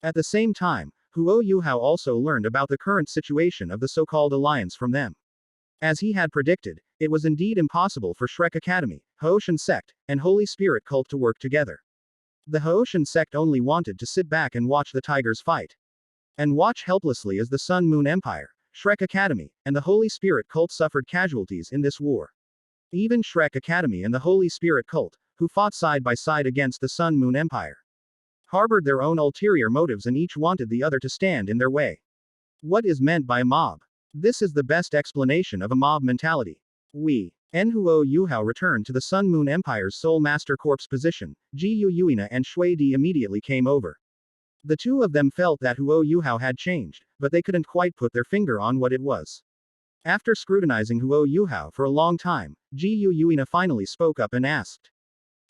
At the same time, Huo Yuhao also learned about the current situation of the so-called alliance from them. As he had predicted, it was indeed impossible for Shrek Academy, Haoshan Sect, and Holy Spirit Cult to work together. The Haoshan Sect only wanted to sit back and watch the tigers fight. And watch helplessly as the Sun Moon Empire, Shrek Academy, and the Holy Spirit Cult suffered casualties in this war. Even Shrek Academy and the Holy Spirit Cult, who fought side by side against the Sun Moon Empire, harbored their own ulterior motives and each wanted the other to stand in their way. What is meant by a mob? This is the best explanation of a mob mentality. Huo Yuhao returned to the Sun Moon Empire's Soul Master Corp's position. Ji Yuina and Shui Di immediately came over. The two of them felt that Huo Yuhao had changed, but they couldn't quite put their finger on what it was. After scrutinizing Huo Yuhao for a long time, Ji Yuina finally spoke up and asked,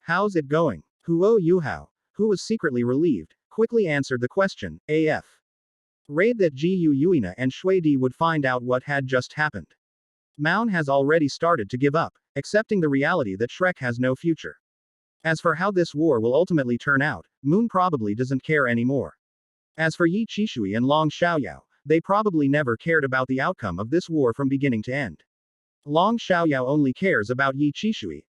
How's it going? Huo Yuhao, who was secretly relieved, quickly answered the question, AF. Raid that Ji Yuina and Shui Di would find out what had just happened. Maun has already started to give up, accepting the reality that Shrek has no future. As for how this war will ultimately turn out, Moon probably doesn't care anymore. As for Yi Qishui and Long Xiaoyao, they probably never cared about the outcome of this war from beginning to end. Long Xiaoyao only cares about Yi Qishui,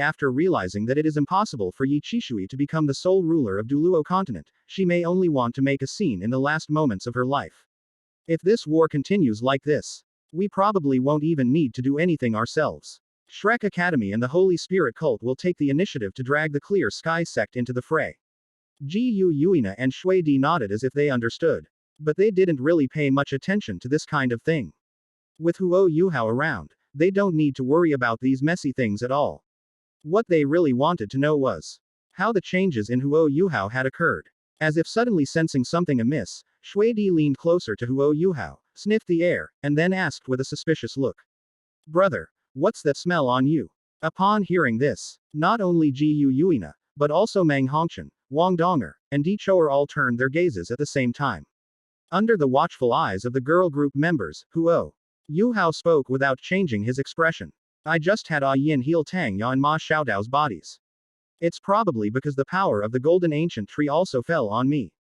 after realizing that it is impossible for Yi Qishui to become the sole ruler of Douluo continent, she may only want to make a scene in the last moments of her life. If this war continues like this, we probably won't even need to do anything ourselves. Shrek Academy and the Holy Spirit Cult will take the initiative to drag the Clear Sky sect into the fray. Ji Yuina and Shui Di nodded as if they understood. But they didn't really pay much attention to this kind of thing. With Huo Yuhao around, they don't need to worry about these messy things at all. What they really wanted to know was, How the changes in Huo Yuhao had occurred. As if suddenly sensing something amiss, Shui Di leaned closer to Huo Yuhao, sniffed the air, and then asked with a suspicious look. Brother, what's that smell on you? Upon hearing this, not only Ji Yuina, but also Meng Hongshan, Wang Donger, and Di Chou'er all turned their gazes at the same time. Under the watchful eyes of the girl group members, Huo Yuhao spoke without changing his expression. I just had Yin heal Tang Ya and Ma Xiaodao's bodies. It's probably because the power of the golden ancient tree also fell on me.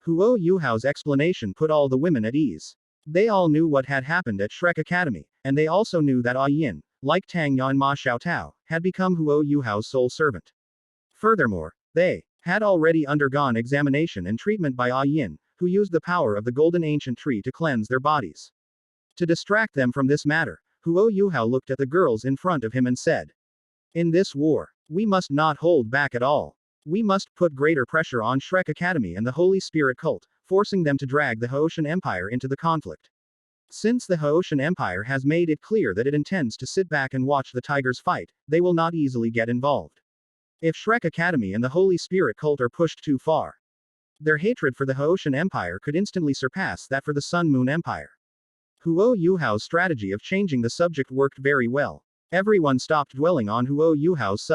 Huo Yuhao's explanation put all the women at ease. They all knew what had happened at Shrek Academy, and they also knew that Yin, like Tang Ya and Ma Xiaotao, had become Huo Yuhao's sole servant. Furthermore, they had already undergone examination and treatment by Yin, who used the power of the golden ancient tree to cleanse their bodies. To distract them from this matter, Huo Yuhao looked at the girls in front of him and said, in this war, we must not hold back at all. We must put greater pressure on Shrek Academy and the Holy Spirit cult, forcing them to drag the Haoshan Empire into the conflict. Since the Haoshan Empire has made it clear that it intends to sit back and watch the tigers fight, they will not easily get involved. If Shrek Academy and the Holy Spirit cult are pushed too far, their hatred for the Haoshan Empire could instantly surpass that for the Sun Moon Empire. Huo Yuhao's strategy of changing the subject worked very well. Everyone stopped dwelling on Huo Yuhao's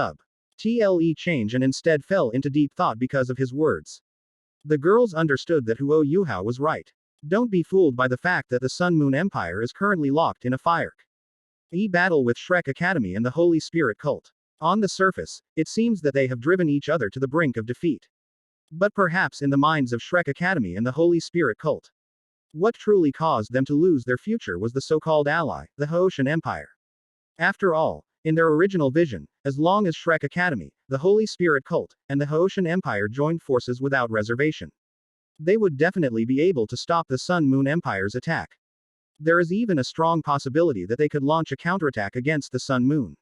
tle change and instead fell into deep thought because of his words. The girls understood that Huo Yuhao was right. Don't be fooled by the fact that the Sun Moon Empire is currently locked in a fire battle with Shrek Academy and the Holy Spirit cult. On the surface, it seems that they have driven each other to the brink of defeat. But perhaps in the minds of Shrek Academy and the Holy Spirit cult, what truly caused them to lose their future was the so-called ally, the Haoshan Empire. After all, in their original vision, as long as Shrek Academy, the Holy Spirit cult, and the Haoshan Empire joined forces without reservation, they would definitely be able to stop the Sun Moon Empire's attack. There is even a strong possibility that they could launch a counterattack against the Sun Moon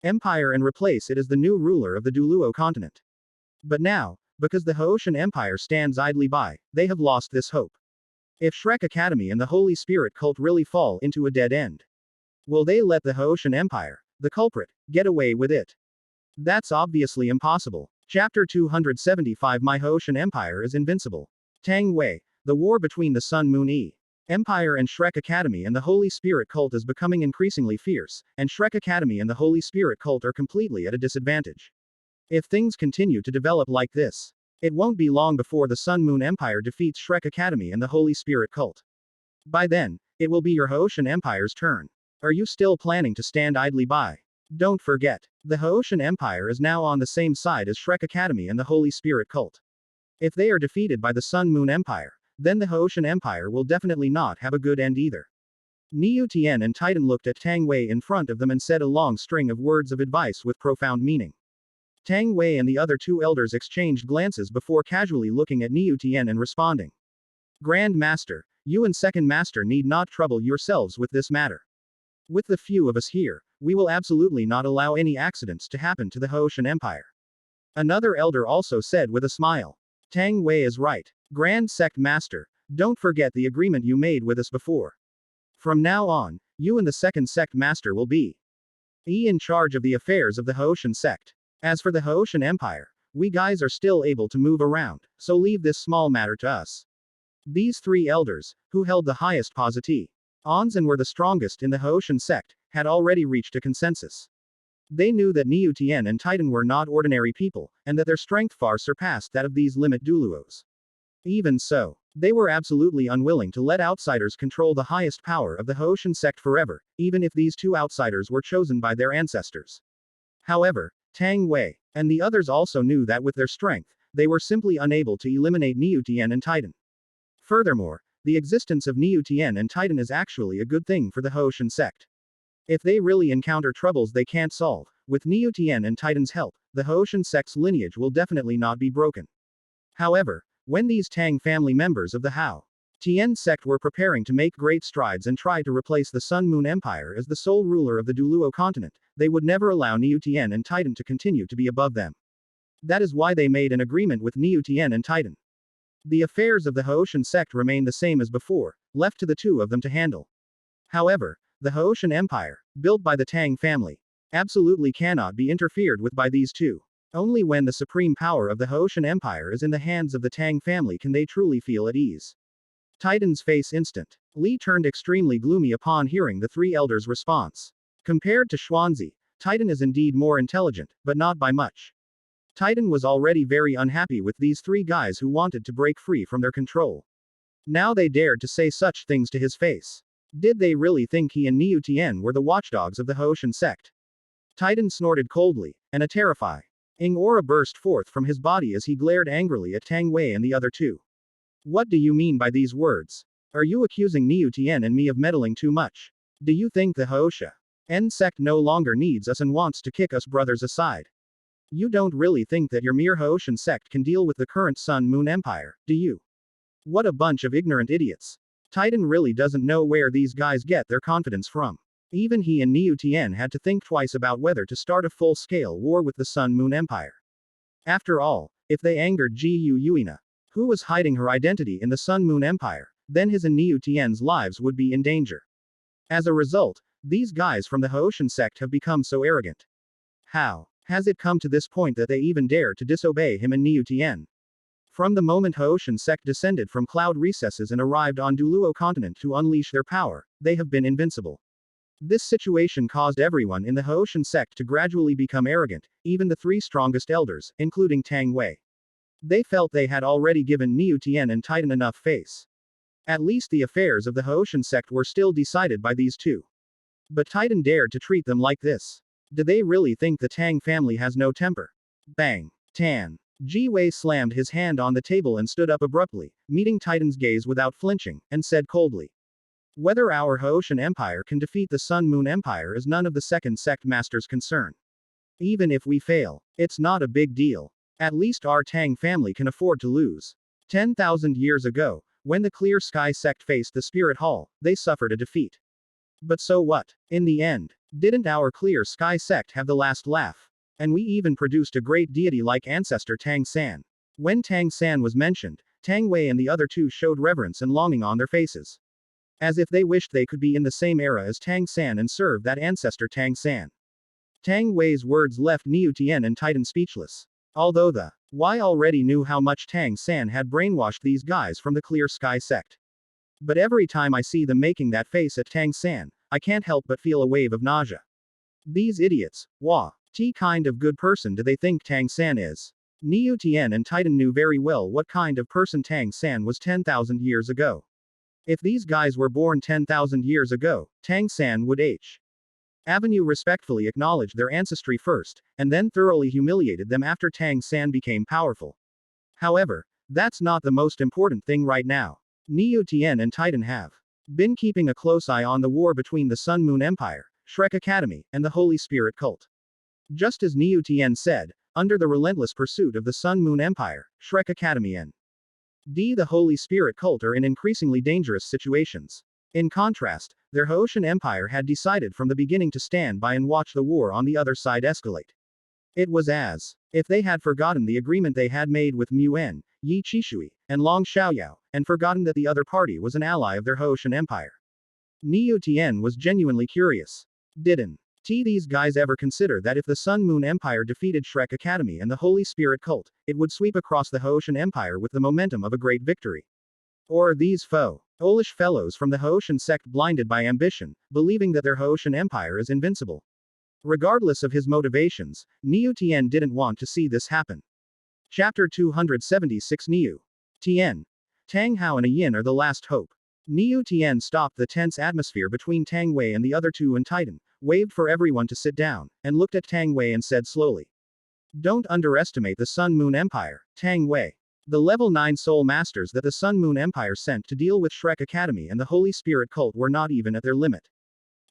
Empire and replace it as the new ruler of the Douluo continent. But now, because the Haoshan Empire stands idly by, they have lost this hope. If Shrek Academy and the Holy Spirit cult really fall into a dead end, will they let the Haoshan Empire, the culprit, get away with it? That's obviously impossible. Chapter 275 My Haoshan Empire is invincible. Tang Wei, the war between the Sun Moon Empire and Shrek Academy and the Holy Spirit cult is becoming increasingly fierce, and Shrek Academy and the Holy Spirit cult are completely at a disadvantage. If things continue to develop like this, it won't be long before the Sun Moon Empire defeats Shrek Academy and the Holy Spirit cult. By then, it will be your Haoshan Empire's turn. Are you still planning to stand idly by? Don't forget, the Haoshan Empire is now on the same side as Shrek Academy and the Holy Spirit cult. If they are defeated by the Sun Moon Empire, then the Haoshan Empire will definitely not have a good end either. Niu Tian and Titan looked at Tang Wei in front of them and said a long string of words of advice with profound meaning. Tang Wei and the other two elders exchanged glances before casually looking at Niu Tian and responding. Grand Master, you and Second Master need not trouble yourselves with this matter. With the few of us here, we will absolutely not allow any accidents to happen to the Haoshan Empire. Another elder also said with a smile. Tang Wei is right. Grand Sect Master, don't forget the agreement you made with us before. From now on, you and the Second Sect Master will be in charge of the affairs of the Haoshan Sect. As for the Haoshan Empire, we guys are still able to move around, so leave this small matter to us. These three elders, who held the highest positions and were the strongest in the Haoshan sect, had already reached a consensus. They knew that Niu Tian and Titan were not ordinary people, and that their strength far surpassed that of these limit Douluos. Even so, they were absolutely unwilling to let outsiders control the highest power of the Haoshan sect forever, even if these two outsiders were chosen by their ancestors. However, Tang Wei and the others also knew that with their strength, they were simply unable to eliminate Niu Tian and Titan. Furthermore, the existence of Niu Tian and Titan is actually a good thing for the Haoshan sect. If they really encounter troubles they can't solve, with Niu Tian and Titan's help, the Haoshan sect's lineage will definitely not be broken. However, when these Tang family members of the Hao Tian sect were preparing to make great strides and try to replace the Sun Moon Empire as the sole ruler of the Douluo continent, they would never allow Niu Tian and Titan to continue to be above them. That is why they made an agreement with Niu Tian and Titan. The affairs of the Haoshan sect remain the same as before, left to the two of them to handle. However, the Haoshan Empire, built by the Tang family, absolutely cannot be interfered with by these two. Only when the supreme power of the Haoshan Empire is in the hands of the Tang family can they truly feel at ease. Titan's face instant. Li turned extremely gloomy upon hearing the three elders' response. Compared to Xuanzi, Titan is indeed more intelligent, but not by much. Titan was already very unhappy with these three guys who wanted to break free from their control. Now they dared to say such things to his face. Did they really think he and Niu Tian were the watchdogs of the Haoshan sect? Titan snorted coldly, and a terrifying aura burst forth from his body as he glared angrily at Tang Wei and the other two. What do you mean by these words? Are you accusing Niu Tian and me of meddling too much? Do you think the Haoshan sect no longer needs us and wants to kick us brothers aside? You don't really think that your mere Haoshan sect can deal with the current Sun Moon Empire, do you? What a bunch of ignorant idiots. Titan really doesn't know where these guys get their confidence from. Even he and Niu Tian had to think twice about whether to start a full-scale war with the Sun Moon Empire. After all, if they angered Ji Yuina, who was hiding her identity in the Sun Moon Empire, then his and Niu Tian's lives would be in danger. As a result, these guys from the Haoshan sect have become so arrogant. How has it come to this point that they even dare to disobey him and Niu Tian? From the moment Haoshan sect descended from cloud recesses and arrived on Douluo continent to unleash their power, they have been invincible. This situation caused everyone in the Haoshan sect to gradually become arrogant, even the three strongest elders, including Tang Wei. They felt they had already given Niu Tian and Titan enough face. At least the affairs of the Haoshan sect were still decided by these two. But Titan dared to treat them like this. Do they really think the Tang family has no temper? Bang. Tan. Ji Wei slammed his hand on the table and stood up abruptly, meeting Titan's gaze without flinching, and said coldly. Whether our Haoshan Empire can defeat the Sun Moon Empire is none of the second sect master's concern. Even if we fail, it's not a big deal. At least our Tang family can afford to lose. 10,000 years ago, when the Clear Sky sect faced the Spirit Hall, they suffered a defeat. But so what? In the end, didn't our Clear Sky sect have the last laugh? And we even produced a great deity like ancestor Tang San. When Tang San was mentioned, Tang Wei and the other two showed reverence and longing on their faces. As if they wished they could be in the same era as Tang San and serve that ancestor Tang San. Tang Wei's words left Niu Tian and Titan speechless. Although the Y already knew how much Tang San had brainwashed these guys from the Clear Sky sect. But every time I see them making that face at Tang San, I can't help but feel a wave of nausea. These idiots, what kind of good person do they think Tang San is? Niu Tian and Titan knew very well what kind of person Tang San was 10,000 years ago. If these guys were born 10,000 years ago, Tang San would Avenue respectfully acknowledged their ancestry first, and then thoroughly humiliated them after Tang San became powerful. However, that's not the most important thing right now. Niu Tian and Titan have been keeping a close eye on the war between the Sun Moon Empire, Shrek Academy, and the Holy Spirit cult. Just as Niu Tian said, under the relentless pursuit of the Sun Moon Empire, Shrek Academy and the Holy Spirit cult are in increasingly dangerous situations. In contrast, their Haoshan Empire had decided from the beginning to stand by and watch the war on the other side escalate. It was as if they had forgotten the agreement they had made with Muan, Yi Qishui, and Long Xiaoyao, and forgotten that the other party was an ally of their Haoshan Empire. Niu Tian was genuinely curious. Didn't these guys ever consider that if the Sun Moon Empire defeated Shrek Academy and the Holy Spirit cult, it would sweep across the Haoshan Empire with the momentum of a great victory? Or are these foolish fellows from the Haoshan sect blinded by ambition, believing that their Haoshan Empire is invincible? Regardless of his motivations, Niu Tian didn't want to see this happen. Chapter 276 Niu Tian. Tang Hao and a Yin are the last hope. Niu Tian stopped the tense atmosphere between Tang Wei and the other two and Titan, waved for everyone to sit down, and looked at Tang Wei and said slowly. Don't underestimate the Sun Moon Empire, Tang Wei. The level 9 soul masters that the Sun Moon Empire sent to deal with Shrek Academy and the Holy Spirit cult were not even at their limit.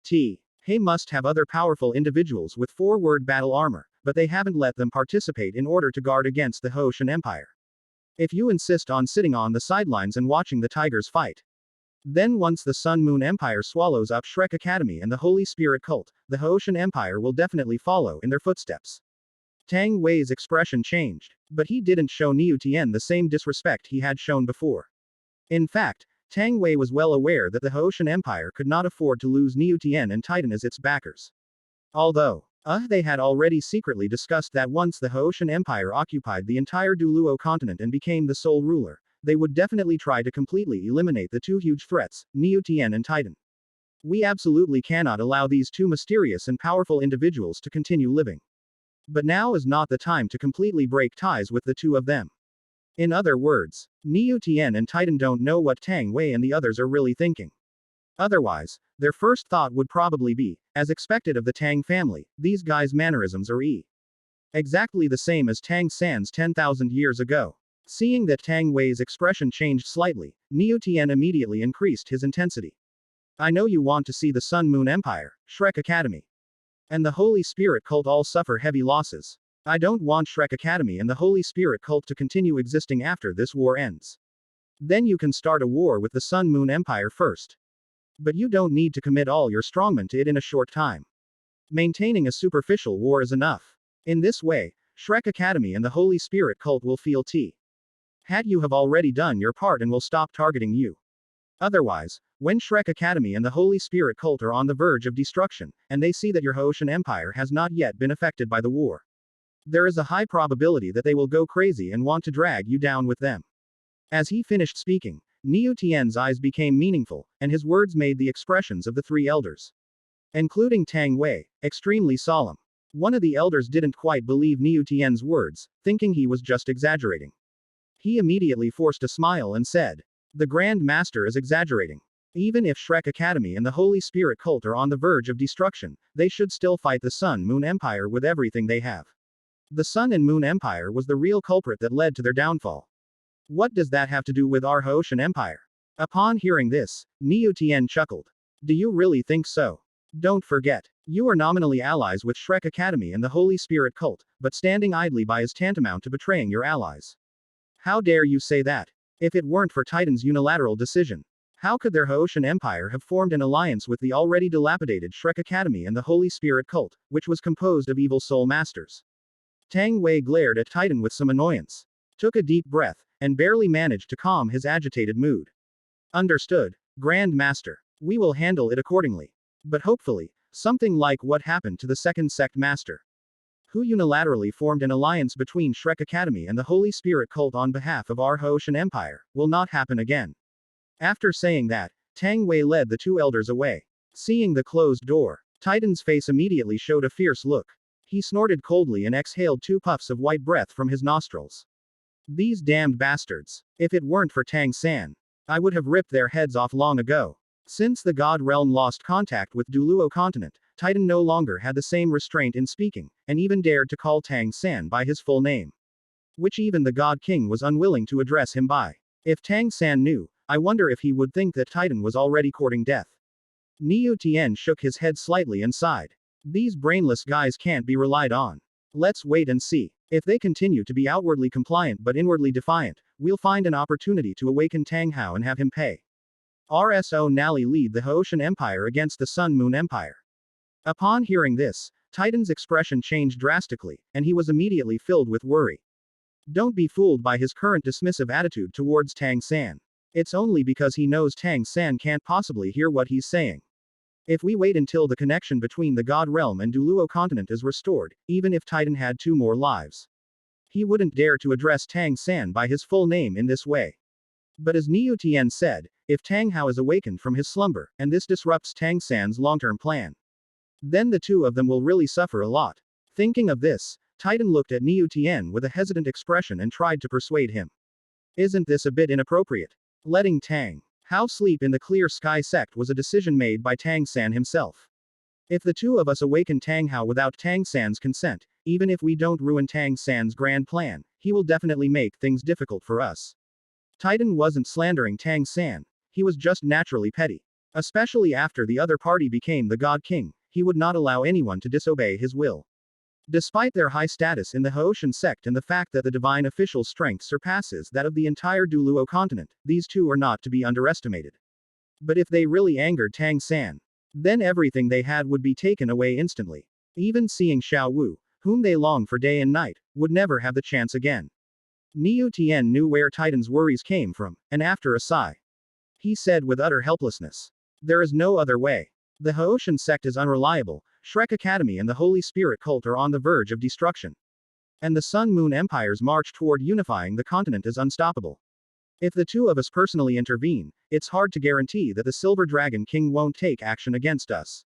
They must have other powerful individuals with forward battle armor, but they haven't let them participate in order to guard against the Haoshan Empire. If you insist on sitting on the sidelines and watching the tigers fight, then once the Sun Moon Empire swallows up Shrek Academy and the Holy Spirit cult, the Haoshan Empire will definitely follow in their footsteps. Tang Wei's expression changed, but he didn't show Niu Tian the same disrespect he had shown before. In fact, Tang Wei was well aware that the Haoshan Empire could not afford to lose Niu Tian and Titan as its backers. Although They had already secretly discussed that once the Haoshan Empire occupied the entire Douluo continent and became the sole ruler, they would definitely try to completely eliminate the two huge threats, Niu Tian and Titan. We absolutely cannot allow these two mysterious and powerful individuals to continue living. But now is not the time to completely break ties with the two of them. In other words, Niu Tian and Titan don't know what Tang Wei and the others are really thinking. Otherwise, their first thought would probably be, as expected of the Tang family, these guys' mannerisms are exactly the same as Tang San's 10,000 years ago. Seeing that Tang Wei's expression changed slightly, Niu Tian immediately increased his intensity. I know you want to see the Sun Moon Empire, Shrek Academy, and the Holy Spirit cult all suffer heavy losses. I don't want Shrek Academy and the Holy Spirit cult to continue existing after this war ends. Then you can start a war with the Sun Moon Empire first. But you don't need to commit all your strongmen to it in a short time. Maintaining a superficial war is enough. In this way, Shrek Academy and the Holy Spirit cult will feel had you have already done your part and will stop targeting you. Otherwise, when Shrek Academy and the Holy Spirit cult are on the verge of destruction, and they see that your Haoshan Empire has not yet been affected by the war, there is a high probability that they will go crazy and want to drag you down with them. As he finished speaking, Niu Tian's eyes became meaningful, and his words made the expressions of the three elders, including Tang Wei, extremely solemn. One of the elders didn't quite believe Niu Tian's words, thinking he was just exaggerating. He immediately forced a smile and said, "The Grand Master is exaggerating. Even if Shrek Academy and the Holy Spirit cult are on the verge of destruction, they should still fight the Sun Moon Empire with everything they have. The Sun and Moon Empire was the real culprit that led to their downfall. What does that have to do with our Haoshan Empire?" Upon hearing this, Niu Tian chuckled. "Do you really think so? Don't forget, you are nominally allies with Shrek Academy and the Holy Spirit cult, but standing idly by is tantamount to betraying your allies. How dare you say that? If it weren't for Titan's unilateral decision, how could their Haoshan Empire have formed an alliance with the already dilapidated Shrek Academy and the Holy Spirit cult, which was composed of evil soul masters?" Tang Wei glared at Titan with some annoyance, took a deep breath, and barely managed to calm his agitated mood. "Understood, Grand Master. We will handle it accordingly. But hopefully, something like what happened to the second sect master, who unilaterally formed an alliance between Shrek Academy and the Holy Spirit cult on behalf of our Haoshan Empire, will not happen again." After saying that, Tang Wei led the two elders away. Seeing the closed door, Titan's face immediately showed a fierce look. He snorted coldly and exhaled 2 puffs of white breath from his nostrils. "These damned bastards. If it weren't for Tang San, I would have ripped their heads off long ago." Since the God Realm lost contact with Douluo continent, Titan no longer had the same restraint in speaking, and even dared to call Tang San by his full name, which even the God King was unwilling to address him by. If Tang San knew, I wonder if he would think that Titan was already courting death. Niu Tian shook his head slightly and sighed. These brainless guys can't be relied on. Let's wait and see. If they continue to be outwardly compliant but inwardly defiant, we'll find an opportunity to awaken Tang Hao and have him pay. RSO Nally lead the Haoshan Empire against the Sun Moon Empire. Upon hearing this, Titan's expression changed drastically, and he was immediately filled with worry. Don't be fooled by his current dismissive attitude towards Tang San. It's only because he knows Tang San can't possibly hear what he's saying. If we wait until the connection between the God Realm and Douluo continent is restored, even if Titan had 2 more lives, he wouldn't dare to address Tang San by his full name in this way. But as Niu Tian said, if Tang Hao is awakened from his slumber, and this disrupts Tang San's long-term plan, then the two of them will really suffer a lot. Thinking of this, Titan looked at Niu Tian with a hesitant expression and tried to persuade him. Isn't this a bit inappropriate? Letting Tang Hao sleep in the Clear Sky sect was a decision made by Tang San himself. If the two of us awaken Tang Hao without Tang San's consent, even if we don't ruin Tang San's grand plan, he will definitely make things difficult for us. Titan wasn't slandering Tang San, he was just naturally petty. Especially after the other party became the God King, he would not allow anyone to disobey his will. Despite their high status in the Haoshan sect and the fact that the divine official's strength surpasses that of the entire Douluo continent, these two are not to be underestimated. But if they really angered Tang San, then everything they had would be taken away instantly. Even seeing Xiao Wu, whom they long for day and night, would never have the chance again. Niu Tian knew where Titan's worries came from, and after a sigh, he said with utter helplessness, "There is no other way. The Haoshan sect is unreliable, Shrek Academy and the Holy Spirit cult are on the verge of destruction. And the Sun Moon Empire's march toward unifying the continent is unstoppable. If the two of us personally intervene, it's hard to guarantee that the Silver Dragon King won't take action against us.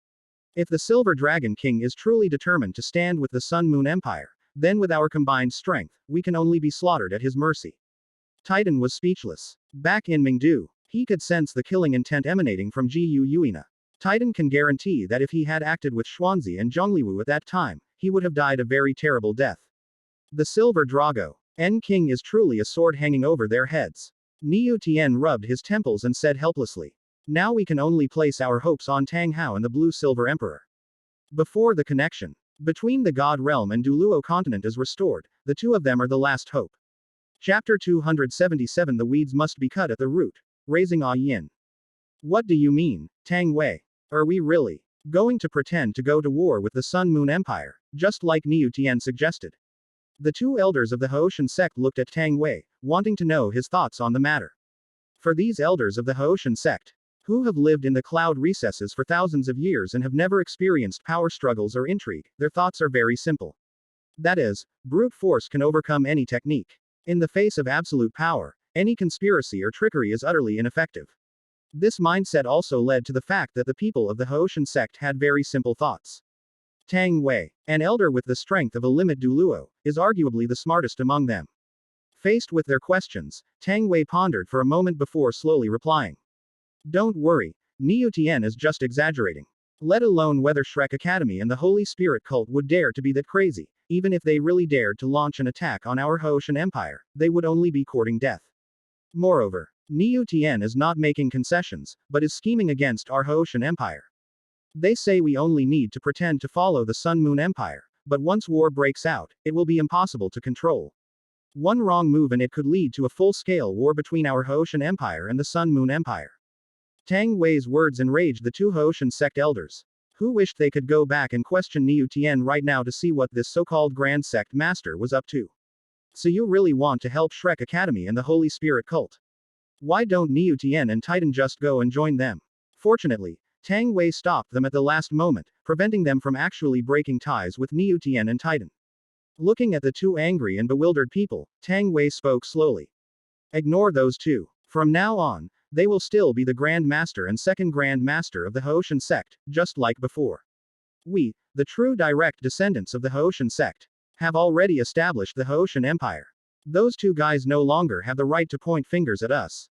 If the Silver Dragon King is truly determined to stand with the Sun Moon Empire, then with our combined strength, we can only be slaughtered at his mercy. Titan was speechless. Back in Mingdu, he could sense the killing intent emanating from Jiu Yuina. Titan can guarantee that if he had acted with Xuanzi and Zhongliwu at that time, he would have died a very terrible death. The Silver Drago N King is truly a sword hanging over their heads. Niu Tian rubbed his temples and said helplessly. Now we can only place our hopes on Tang Hao and the Blue Silver Emperor. Before the connection between the God Realm and Douluo continent is restored, the two of them are the last hope. Chapter 277 The weeds must be cut at the root. Raising Ah Yin. What do you mean, Tang Wei? Are we really going to pretend to go to war with the Sun Moon Empire, just like Niu Tian suggested? The two elders of the Haoshan sect looked at Tang Wei, wanting to know his thoughts on the matter. For these elders of the Haoshan sect, who have lived in the cloud recesses for thousands of years and have never experienced power struggles or intrigue, their thoughts are very simple. That is, brute force can overcome any technique. In the face of absolute power, any conspiracy or trickery is utterly ineffective. This mindset also led to the fact that the people of the Haoshan sect had very simple thoughts. Tang Wei, an elder with the strength of a limit Douluo, is arguably the smartest among them. Faced with their questions, Tang Wei pondered for a moment before slowly replying. Don't worry, Niu Tian is just exaggerating. Let alone whether Shrek Academy and the Holy Spirit cult would dare to be that crazy. Even if they really dared to launch an attack on our Haoshan Empire, they would only be courting death. Moreover, Niu Tian is not making concessions, but is scheming against our Haoshan Empire. They say we only need to pretend to follow the Sun Moon Empire, but once war breaks out, it will be impossible to control. One wrong move and it could lead to a full-scale war between our Haoshan Empire and the Sun Moon Empire. Tang Wei's words enraged the two Haoshan sect elders, who wished they could go back and question Niu Tian right now to see what this so-called Grand Sect Master was up to. So you really want to help Shrek Academy and the Holy Spirit cult? Why don't Niu Tian and Titan just go and join them? Fortunately, Tang Wei stopped them at the last moment, preventing them from actually breaking ties with Niu Tian and Titan. Looking at the two angry and bewildered people, Tang Wei spoke slowly. Ignore those two. From now on, they will still be the Grand Master and Second Grand Master of the Haoshan sect, just like before. We, the true direct descendants of the Haoshan sect, have already established the Haoshan Empire. Those two guys no longer have the right to point fingers at us.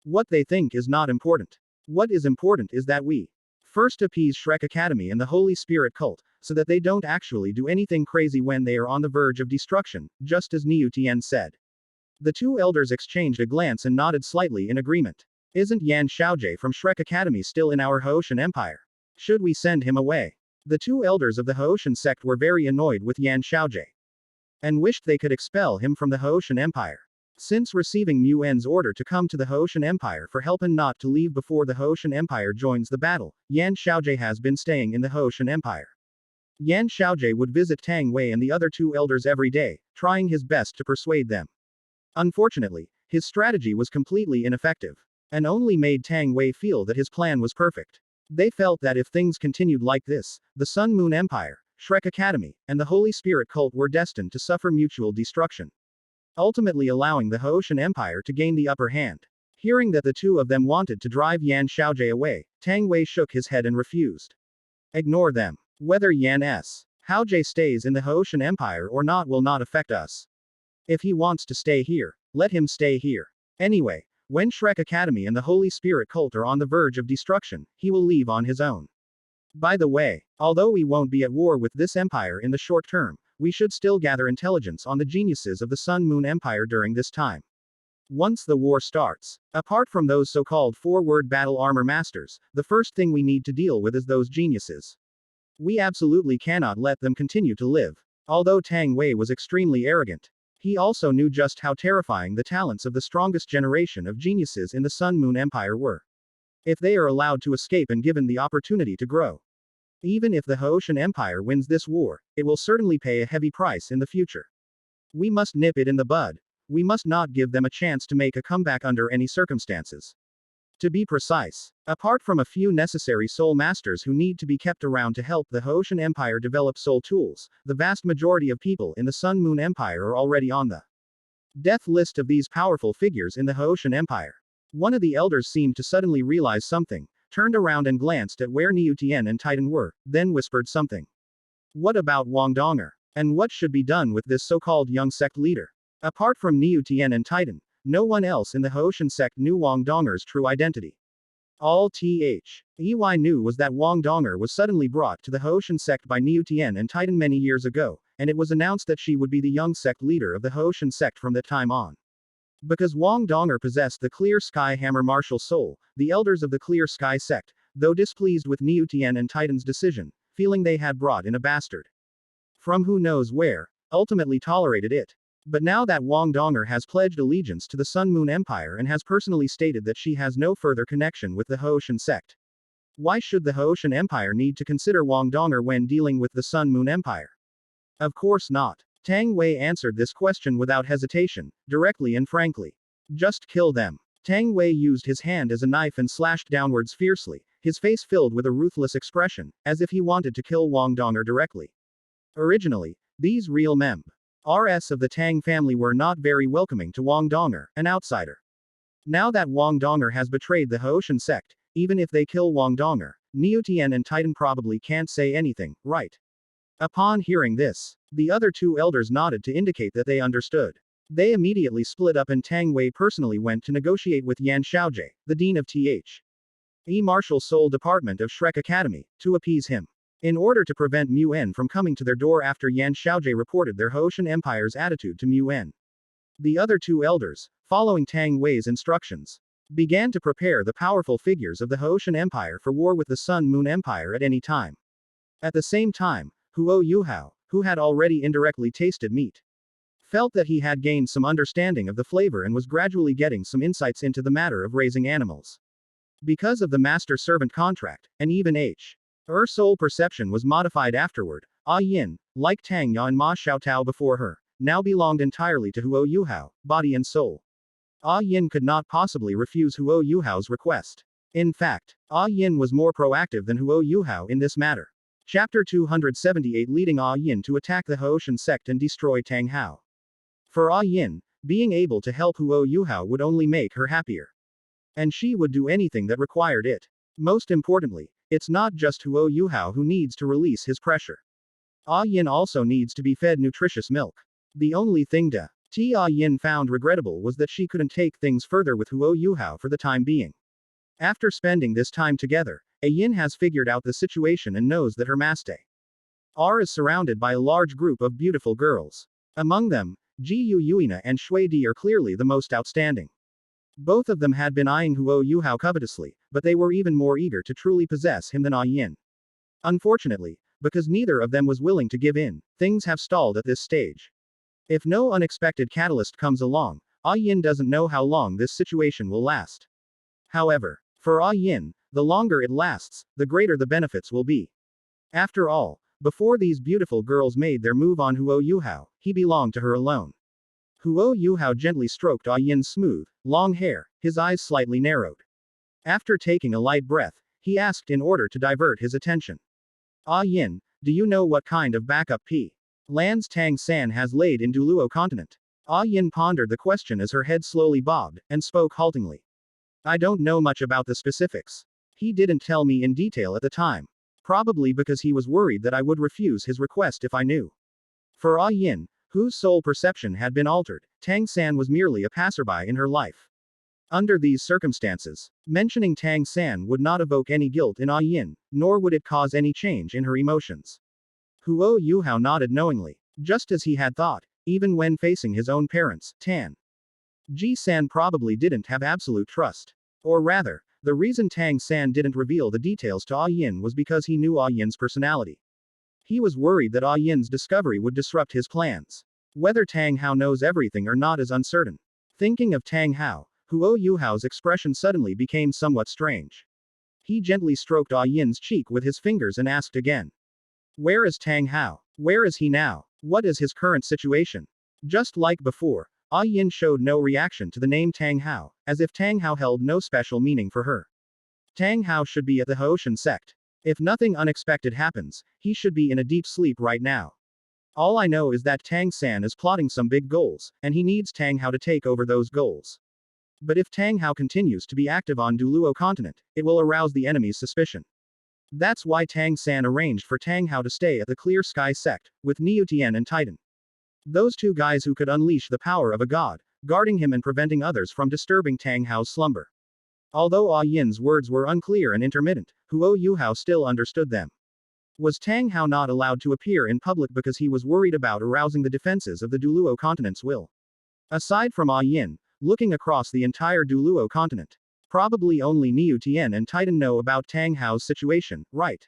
What they think is not important. What is important is that we first appease Shrek Academy and the Holy Spirit cult, so that they don't actually do anything crazy when they are on the verge of destruction, just as Niu Tian said. The two elders exchanged a glance and nodded slightly in agreement. Isn't Yan Xiaojie from Shrek Academy still in our Haoshan Empire? Should we send him away? The two elders of the Haoshan sect were very annoyed with Yan Xiaojie, and wished they could expel him from the Haoshan Empire. Since receiving Mu En's order to come to the Haoshan Empire for help and not to leave before the Haoshan Empire joins the battle, Yan Xiaojie has been staying in the Haoshan Empire. Yan Xiaojie would visit Tang Wei and the other two elders every day, trying his best to persuade them. Unfortunately, his strategy was completely ineffective, and only made Tang Wei feel that his plan was perfect. They felt that if things continued like this, the Sun Moon Empire, Shrek Academy, and the Holy Spirit cult were destined to suffer mutual destruction, ultimately allowing the Haoshan Empire to gain the upper hand. Hearing that the two of them wanted to drive Yan Xiaojie away, Tang Wei shook his head and refused. Ignore them. Whether Yan Xiaojie stays in the Haoshan Empire or not will not affect us. If he wants to stay here, let him stay here. Anyway, when Shrek Academy and the Holy Spirit cult are on the verge of destruction, he will leave on his own. By the way, although we won't be at war with this empire in the short term, we should still gather intelligence on the geniuses of the Sun Moon Empire during this time. Once the war starts, apart from those so-called four-word battle armor masters, the first thing we need to deal with is those geniuses. We absolutely cannot let them continue to live. Although Tang Wei was extremely arrogant, he also knew just how terrifying the talents of the strongest generation of geniuses in the Sun Moon Empire were. If they are allowed to escape and given the opportunity to grow. Even if the Haoshan Empire wins this war, it will certainly pay a heavy price in the future. We must nip it in the bud. We must not give them a chance to make a comeback under any circumstances. To be precise, apart from a few necessary soul masters who need to be kept around to help the Hoshan Empire develop soul tools, the vast majority of people in the Sun Moon Empire are already on the death list of these powerful figures in the Hoshan Empire. One of the elders seemed to suddenly realize something, turned around and glanced at where Niu Tian and Titan were, then whispered something. What about Wang Donger? And what should be done with this so-called young sect leader? Apart from Niu Tian and Titan, no one else in the Hoshan sect knew Wang Donger's true identity. All Ey knew was that Wang Donger was suddenly brought to the Hoshan sect by Niu Tian and Titan many years ago, and it was announced that she would be the young sect leader of the Hoshan sect from that time on. Because Wang Donger possessed the Clear Sky Hammer martial soul, the elders of the Clear Sky sect, though displeased with Niu Tian and Titan's decision, feeling they had brought in a bastard from who knows where, ultimately tolerated it. But now that Wang Donger has pledged allegiance to the Sun Moon Empire and has personally stated that she has no further connection with the Hoshan sect, why should the Hoshan Empire need to consider Wang Donger when dealing with the Sun Moon Empire? Of course not. Tang Wei answered this question without hesitation, directly and frankly. Just kill them. Tang Wei used his hand as a knife and slashed downwards fiercely, his face filled with a ruthless expression, as if he wanted to kill Wang Donger directly. Originally, these real members of the Tang family were not very welcoming to Wang Donger, an outsider. Now that Wang Donger has betrayed the Hoshan sect, even if they kill Wang Donger, Niu Tian and Titan probably can't say anything, right? Upon hearing this, the other two elders nodded to indicate that they understood. They immediately split up and Tang Wei personally went to negotiate with Yan Xiaojie, the dean of The Martial Soul Department of Shrek Academy, to appease him. In order to prevent Mu En from coming to their door after Yan Xiaojie reported their Hoshan Empire's attitude to Mu En. The other two elders, following Tang Wei's instructions, began to prepare the powerful figures of the Hoshan Empire for war with the Sun Moon Empire at any time. At the same time, Yuhao, who had already indirectly tasted meat, felt that he had gained some understanding of the flavor and was gradually getting some insights into the matter of raising animals. Because of the master-servant contract, and even her soul perception was modified afterward, Yin, like Tang Ya and Ma Xiaotao before her, now belonged entirely to Yuhao, body and soul. Yin could not possibly refuse Yuhao's request. In fact, Yin was more proactive than Yuhao in this matter. Chapter 278 leading Yin to attack the Hoshan sect and destroy Tang Hao. For Yin, being able to help Yuhao would only make her happier. And she would do anything that required it. Most importantly, it's not just Yuhao who needs to release his pressure. Yin also needs to be fed nutritious milk. The only thing Yin found regrettable was that she couldn't take things further with Yuhao for the time being. After spending this time together, Yin has figured out the situation and knows that her master is surrounded by a large group of beautiful girls. Among them, Yuina and Shui Di are clearly the most outstanding. Both of them had been eyeing Yuhao covetously, but they were even more eager to truly possess him than Yin. Unfortunately, because neither of them was willing to give in, things have stalled at this stage. If no unexpected catalyst comes along, Yin doesn't know how long this situation will last. However, for Yin, the longer it lasts, the greater the benefits will be. After all, before these beautiful girls made their move on Yuhao, he belonged to her alone. Yuhao gently stroked Yin's smooth, long hair, his eyes slightly narrowed. After taking a light breath, he asked in order to divert his attention. Yin, do you know what kind of backup lands Tang San has laid in Douluo continent? Yin pondered the question as her head slowly bobbed, and spoke haltingly. I don't know much about the specifics. He didn't tell me in detail at the time. Probably because he was worried that I would refuse his request if I knew. For Yin, whose soul perception had been altered, Tang San was merely a passerby in her life. Under these circumstances, mentioning Tang San would not evoke any guilt in Yin, nor would it cause any change in her emotions. Yuhao nodded knowingly, just as he had thought, even when facing his own parents, Tan Ji-san probably didn't have absolute trust. Or rather, the reason Tang San didn't reveal the details to Yin was because he knew Yin's personality. He was worried that Yin's discovery would disrupt his plans. Whether Tang Hao knows everything or not is uncertain. Thinking of Tang Hao, Yuhao's expression suddenly became somewhat strange. He gently stroked Yin's cheek with his fingers and asked again. Where is Tang Hao? Where is he now? What is his current situation? Just like before, Yin showed no reaction to the name Tang Hao, as if Tang Hao held no special meaning for her. Tang Hao should be at the Haoshan sect. If nothing unexpected happens, he should be in a deep sleep right now. All I know is that Tang San is plotting some big goals, and he needs Tang Hao to take over those goals. But if Tang Hao continues to be active on Douluo continent, it will arouse the enemy's suspicion. That's why Tang San arranged for Tang Hao to stay at the Clear Sky sect, with Niu Tian and Titan. Those two guys who could unleash the power of a god, guarding him and preventing others from disturbing Tang Hao's slumber. Although Yin's words were unclear and intermittent, Yuhao still understood them. Was Tang Hao not allowed to appear in public because he was worried about arousing the defenses of the Douluo continent's will? Aside from Yin, looking across the entire Douluo continent, probably only Niu Tian and Titan know about Tang Hao's situation, right?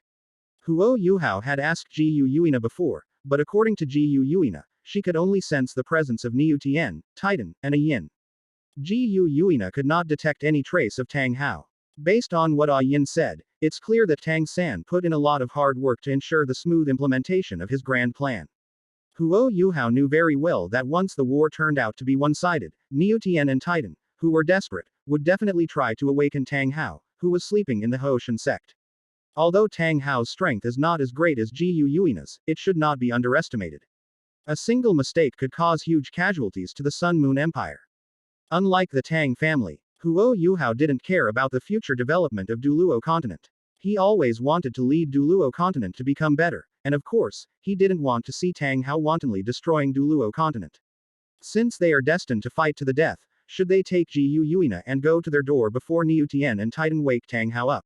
Yuhao had asked Ji Yuina before, but according to Ji Yuina, she could only sense the presence of Niu Tian, Titan, and Yin. Ji Yuina could not detect any trace of Tang Hao. Based on what Yin said, it's clear that Tang San put in a lot of hard work to ensure the smooth implementation of his grand plan. Yuhao knew very well that once the war turned out to be one-sided, Niu Tian and Titan, who were desperate, would definitely try to awaken Tang Hao, who was sleeping in the Haoshan sect. Although Tang Hao's strength is not as great as Ji Yuina's, it should not be underestimated. A single mistake could cause huge casualties to the Sun Moon Empire. Unlike the Tang family, Yuhao didn't care about the future development of Douluo continent. He always wanted to lead Douluo continent to become better, and of course, he didn't want to see Tang Hao wantonly destroying Douluo continent. Since they are destined to fight to the death, should they take Ji Yuina and go to their door before Niu Tian and Titan wake Tang Hao up?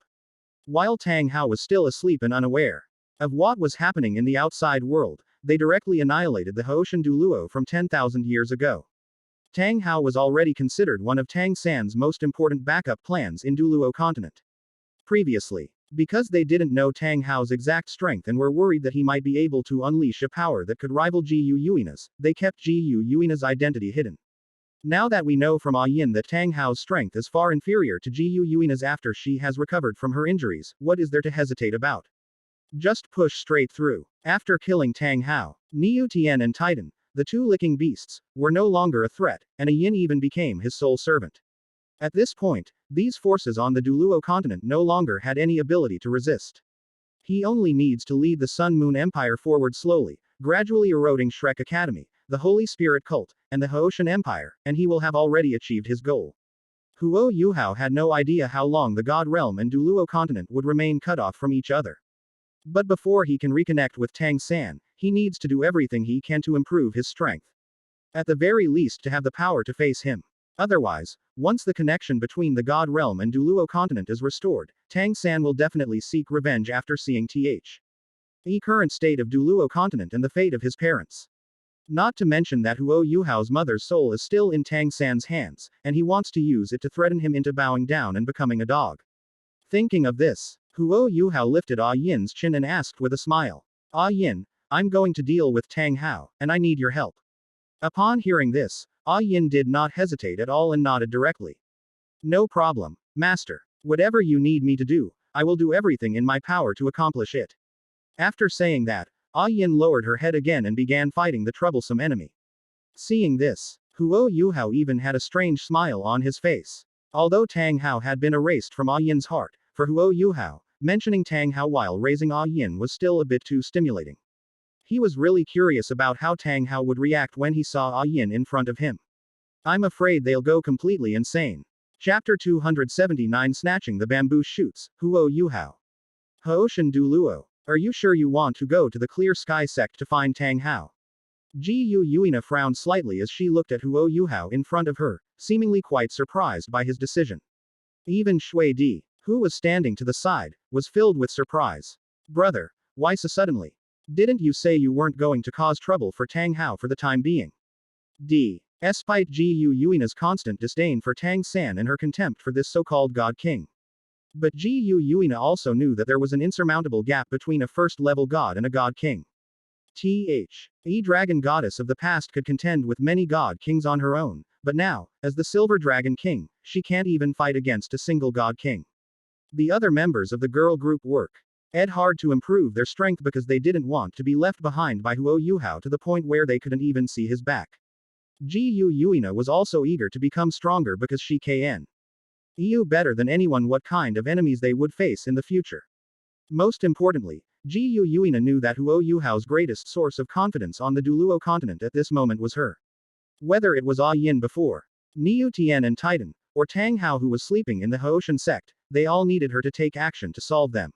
While Tang Hao was still asleep and unaware of what was happening in the outside world, they directly annihilated the Haoshan Douluo from 10,000 years ago. Tang Hao was already considered one of Tang San's most important backup plans in Douluo continent. Previously, because they didn't know Tang Hao's exact strength and were worried that he might be able to unleash a power that could rival Ji Yuina's, they kept Ji Yuina's identity hidden. Now that we know from Yin that Tang Hao's strength is far inferior to Ji Yuina's after she has recovered from her injuries, what is there to hesitate about? Just push straight through. After killing Tang Hao, Niu Tian and Titan, the two licking beasts, were no longer a threat, and Yin even became his sole servant. At this point, these forces on the Douluo continent no longer had any ability to resist. He only needs to lead the Sun Moon Empire forward slowly, gradually eroding Shrek Academy, the Holy Spirit cult, and the Haoshan Empire, and he will have already achieved his goal. Yuhao had no idea how long the God Realm and Douluo continent would remain cut off from each other. But before he can reconnect with Tang San, he needs to do everything he can to improve his strength. At the very least to have the power to face him. Otherwise, once the connection between the God Realm and Douluo continent is restored, Tang San will definitely seek revenge after seeing the current state of Douluo continent and the fate of his parents. Not to mention that Yuhao's mother's soul is still in Tang San's hands, and he wants to use it to threaten him into bowing down and becoming a dog. Thinking of this, Yuhao lifted Yin's chin and asked with a smile, Yin, I'm going to deal with Tang Hao, and I need your help. Upon hearing this, Yin did not hesitate at all and nodded directly. No problem, master. Whatever you need me to do, I will do everything in my power to accomplish it. After saying that, Yin lowered her head again and began fighting the troublesome enemy. Seeing this, Yuhao even had a strange smile on his face. Although Tang Hao had been erased from Yin's heart, for Yuhao, mentioning Tang Hao while raising Yin was still a bit too stimulating. He was really curious about how Tang Hao would react when he saw Yin in front of him. I'm afraid they'll go completely insane. Chapter 279 Snatching the Bamboo Shoots, Yuhao. Haoshan Douluo. Are you sure you want to go to the Clear Sky sect to find Tang Hao? Ji Yuina frowned slightly as she looked at Yuhao in front of her, seemingly quite surprised by his decision. Even Shui Di, who was standing to the side, was filled with surprise. Brother, why so suddenly? Didn't you say you weren't going to cause trouble for Tang Hao for the time being? Despite Ji Yuina's constant disdain for Tang San and her contempt for this so-called God King. But Ji Yuina also knew that there was an insurmountable gap between a first-level god and a God King. The dragon goddess of the past could contend with many god kings on her own, but now, as the Silver Dragon King, she can't even fight against a single God King. The other members of the girl group worked hard to improve their strength because they didn't want to be left behind by Yuhao to the point where they couldn't even see his back. Ji Yuina was also eager to become stronger because she knew better than anyone what kind of enemies they would face in the future. Most importantly, Ji Yuina knew that Yuhao's greatest source of confidence on the Douluo continent at this moment was her. Whether it was Yin before, Niu Tian and Titan, or Tang Hao who was sleeping in the Haoshan sect, they all needed her to take action to solve them.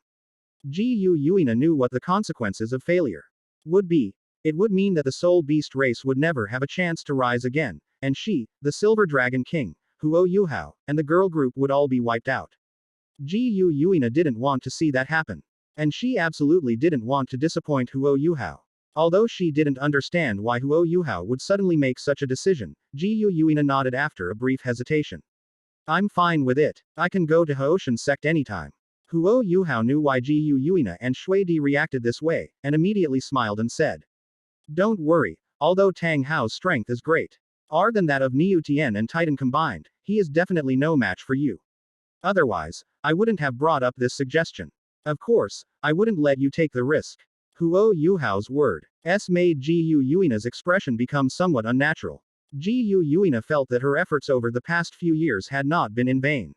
Ji Yuina knew what the consequences of failure would be. It would mean that the Soul Beast race would never have a chance to rise again, and she, the Silver Dragon King, Yuhao, and the girl group would all be wiped out. Ji Yuina didn't want to see that happen. And she absolutely didn't want to disappoint Yuhao. Although she didn't understand why Yuhao would suddenly make such a decision, Ji Yuina nodded after a brief hesitation. I'm fine with it. I can go to Haoshan sect anytime. Yuhao knew why Ji Yuina and Shui Di reacted this way, and immediately smiled and said. Don't worry, although Tang Hao's strength is great. Than that of Niu Tian and Titan combined, he is definitely no match for you. Otherwise, I wouldn't have brought up this suggestion. Of course, I wouldn't let you take the risk. Yuhao's words made Ji Yuina's expression become somewhat unnatural. Ji Yuina felt that her efforts over the past few years had not been in vain.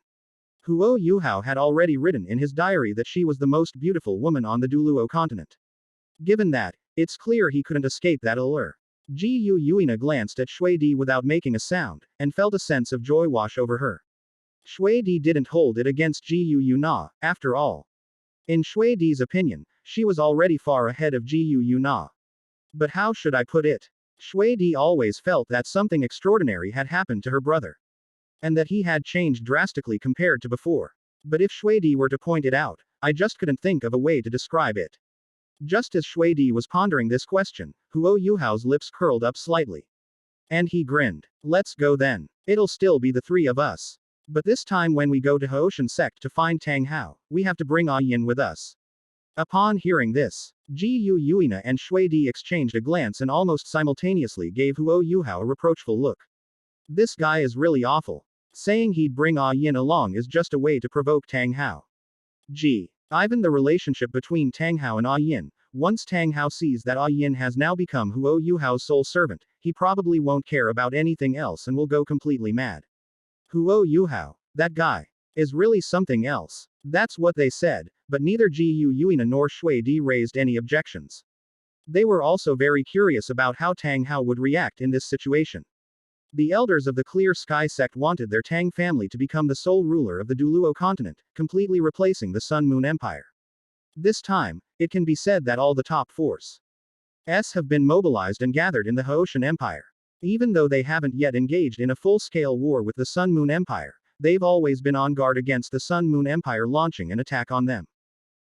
Yuhao had already written in his diary that she was the most beautiful woman on the Douluo continent. Given that, it's clear he couldn't escape that allure. Ji Yuina glanced at Shui Di without making a sound, and felt a sense of joy wash over her. Shui Di didn't hold it against Ji Yuina, after all. In Shui Di's opinion, she was already far ahead of Ji Yuina. But how should I put it? Shui Di always felt that something extraordinary had happened to her brother. And that he had changed drastically compared to before. But if Shui Di were to point it out, I just couldn't think of a way to describe it. Just as Shui Di was pondering this question, Yuhao's lips curled up slightly. And he grinned. Let's go then. It'll still be the three of us. But this time when we go to Haoshan sect to find Tang Hao, we have to bring Yin with us. Upon hearing this, Ji Yuina and Shui Di exchanged a glance and almost simultaneously gave Yuhao a reproachful look. This guy is really awful. Saying he'd bring Yin along is just a way to provoke Tang Hao. Ivan, the relationship between Tang Hao and Yin. Once Tang Hao sees that Yin has now become Yuhao's sole servant, he probably won't care about anything else and will go completely mad. Yuhao, that guy, is really something else. That's what they said, but neither Ji Yuina nor Shui Di raised any objections. They were also very curious about how Tang Hao would react in this situation. The elders of the Clear Sky sect wanted their Tang family to become the sole ruler of the Douluo continent, completely replacing the Sun Moon Empire. This time, it can be said that all the top forces have been mobilized and gathered in the Haoshan Empire. Even though they haven't yet engaged in a full-scale war with the Sun Moon Empire, they've always been on guard against the Sun Moon Empire launching an attack on them.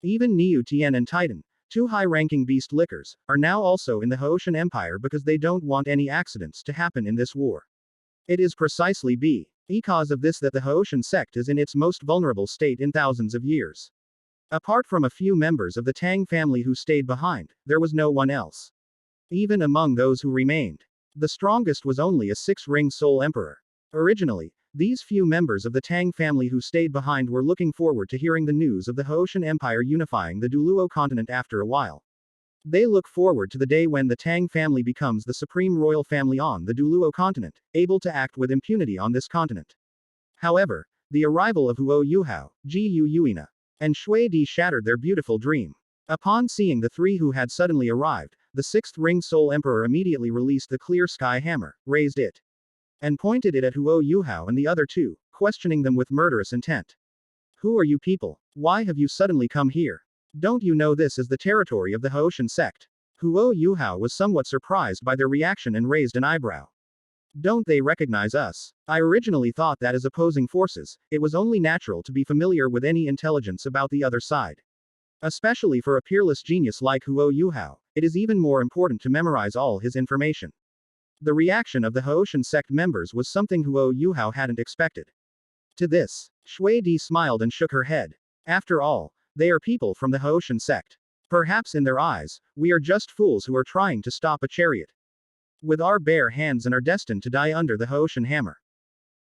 Even Niu Tian and Titan, two high-ranking beast lickers, are now also in the Haoshan Empire because they don't want any accidents to happen in this war. It is precisely because of this that the Haoshan sect is in its most vulnerable state in thousands of years. Apart from a few members of the Tang family who stayed behind, there was no one else. Even among those who remained, the strongest was only a six-ring soul emperor. Originally, these few members of the Tang family who stayed behind were looking forward to hearing the news of the Haoshan Empire unifying the Douluo continent after a while. They look forward to the day when the Tang family becomes the supreme royal family on the Douluo continent, able to act with impunity on this continent. However, the arrival of Yuhao, Ji Yuina, and Shui Di shattered their beautiful dream. Upon seeing the three who had suddenly arrived, the sixth ring soul emperor immediately released the clear sky hammer, raised it, and pointed it at Yuhao and the other two, questioning them with murderous intent. Who are you people? Why have you suddenly come here? Don't you know this is the territory of the Haoshan sect? Yuhao was somewhat surprised by their reaction and raised an eyebrow. Don't they recognize us? I originally thought that as opposing forces, it was only natural to be familiar with any intelligence about the other side. Especially for a peerless genius like Yuhao, it is even more important to memorize all his information. The reaction of the Haoshan sect members was something Yuhao hadn't expected. To this, Shui Di smiled and shook her head. After all, they are people from the Haoshan sect. Perhaps in their eyes, we are just fools who are trying to stop a chariot with our bare hands and are destined to die under the Haoshan hammer.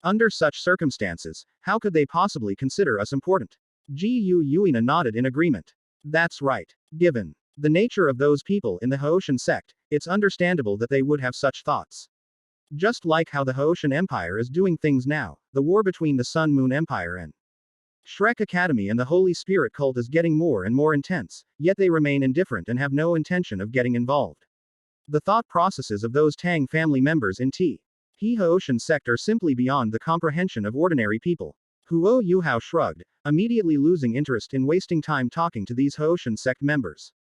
Under such circumstances, how could they possibly consider us important? Ji Yuina nodded in agreement. That's right. Given the nature of those people in the Haoshan sect, it's understandable that they would have such thoughts. Just like how the Haoshan Empire is doing things now, the war between the Sun Moon Empire and Shrek Academy and the Holy Spirit cult is getting more and more intense, yet they remain indifferent and have no intention of getting involved. The thought processes of those Tang family members in He Haoshan sect are simply beyond the comprehension of ordinary people. Huo Yuhao shrugged, immediately losing interest in wasting time talking to these Haoshan sect members.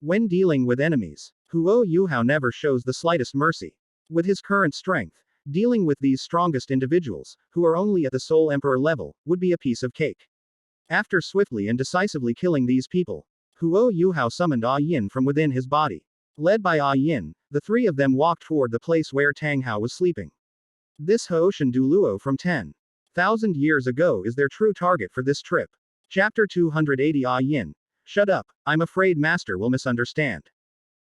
When dealing with enemies, Huo Yuhao never shows the slightest mercy. With his current strength, dealing with these strongest individuals, who are only at the Soul Emperor level, would be a piece of cake. After swiftly and decisively killing these people, Huo Yuhao summoned Ah Yin from within his body. Led by Ah Yin, the three of them walked toward the place where Tang Hao was sleeping. This Haoshan Douluo from 10,000 years ago is their true target for this trip. Chapter 280 Ah Yin. Shut up, I'm afraid Master will misunderstand.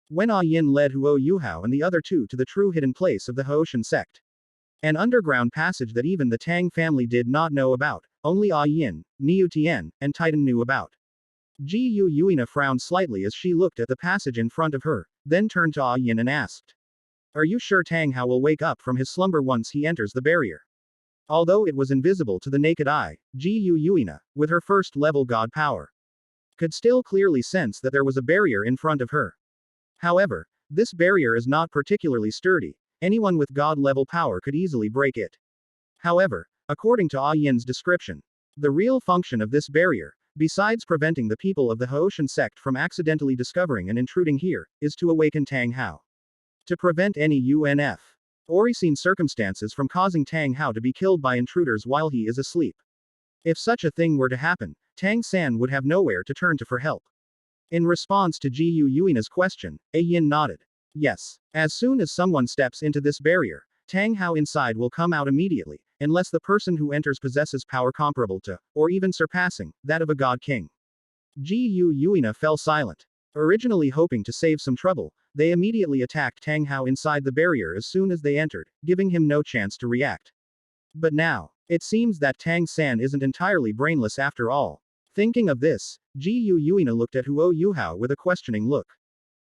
When Ah Yin led Huo Yuhao and the other two to the true hidden place of the Haoshan sect. An underground passage that even the Tang family did not know about, only Ah Yin, Niu Tian, and Titan knew about. Ji Yuina frowned slightly as she looked at the passage in front of her, then turned to Ah Yin and asked. Are you sure Tang Hao will wake up from his slumber once he enters the barrier? Although it was invisible to the naked eye, Ji Yuina, with her first level god power, could still clearly sense that there was a barrier in front of her. However, this barrier is not particularly sturdy. Anyone with god-level power could easily break it. However, according to Ah Yin's description, the real function of this barrier, besides preventing the people of the Haoshan sect from accidentally discovering and intruding here, is to awaken Tang Hao. To prevent any unforeseen circumstances from causing Tang Hao to be killed by intruders while he is asleep. If such a thing were to happen, Tang San would have nowhere to turn to for help. In response to Ji Yuina's question, A Yin nodded. Yes. As soon as someone steps into this barrier, Tang Hao inside will come out immediately, unless the person who enters possesses power comparable to, or even surpassing, that of a god king. Ji Yuina fell silent. Originally hoping to save some trouble, they immediately attacked Tang Hao inside the barrier as soon as they entered, giving him no chance to react. But now, it seems that Tang San isn't entirely brainless after all. Thinking of this, Ji Yuina looked at Huo Yuhao with a questioning look.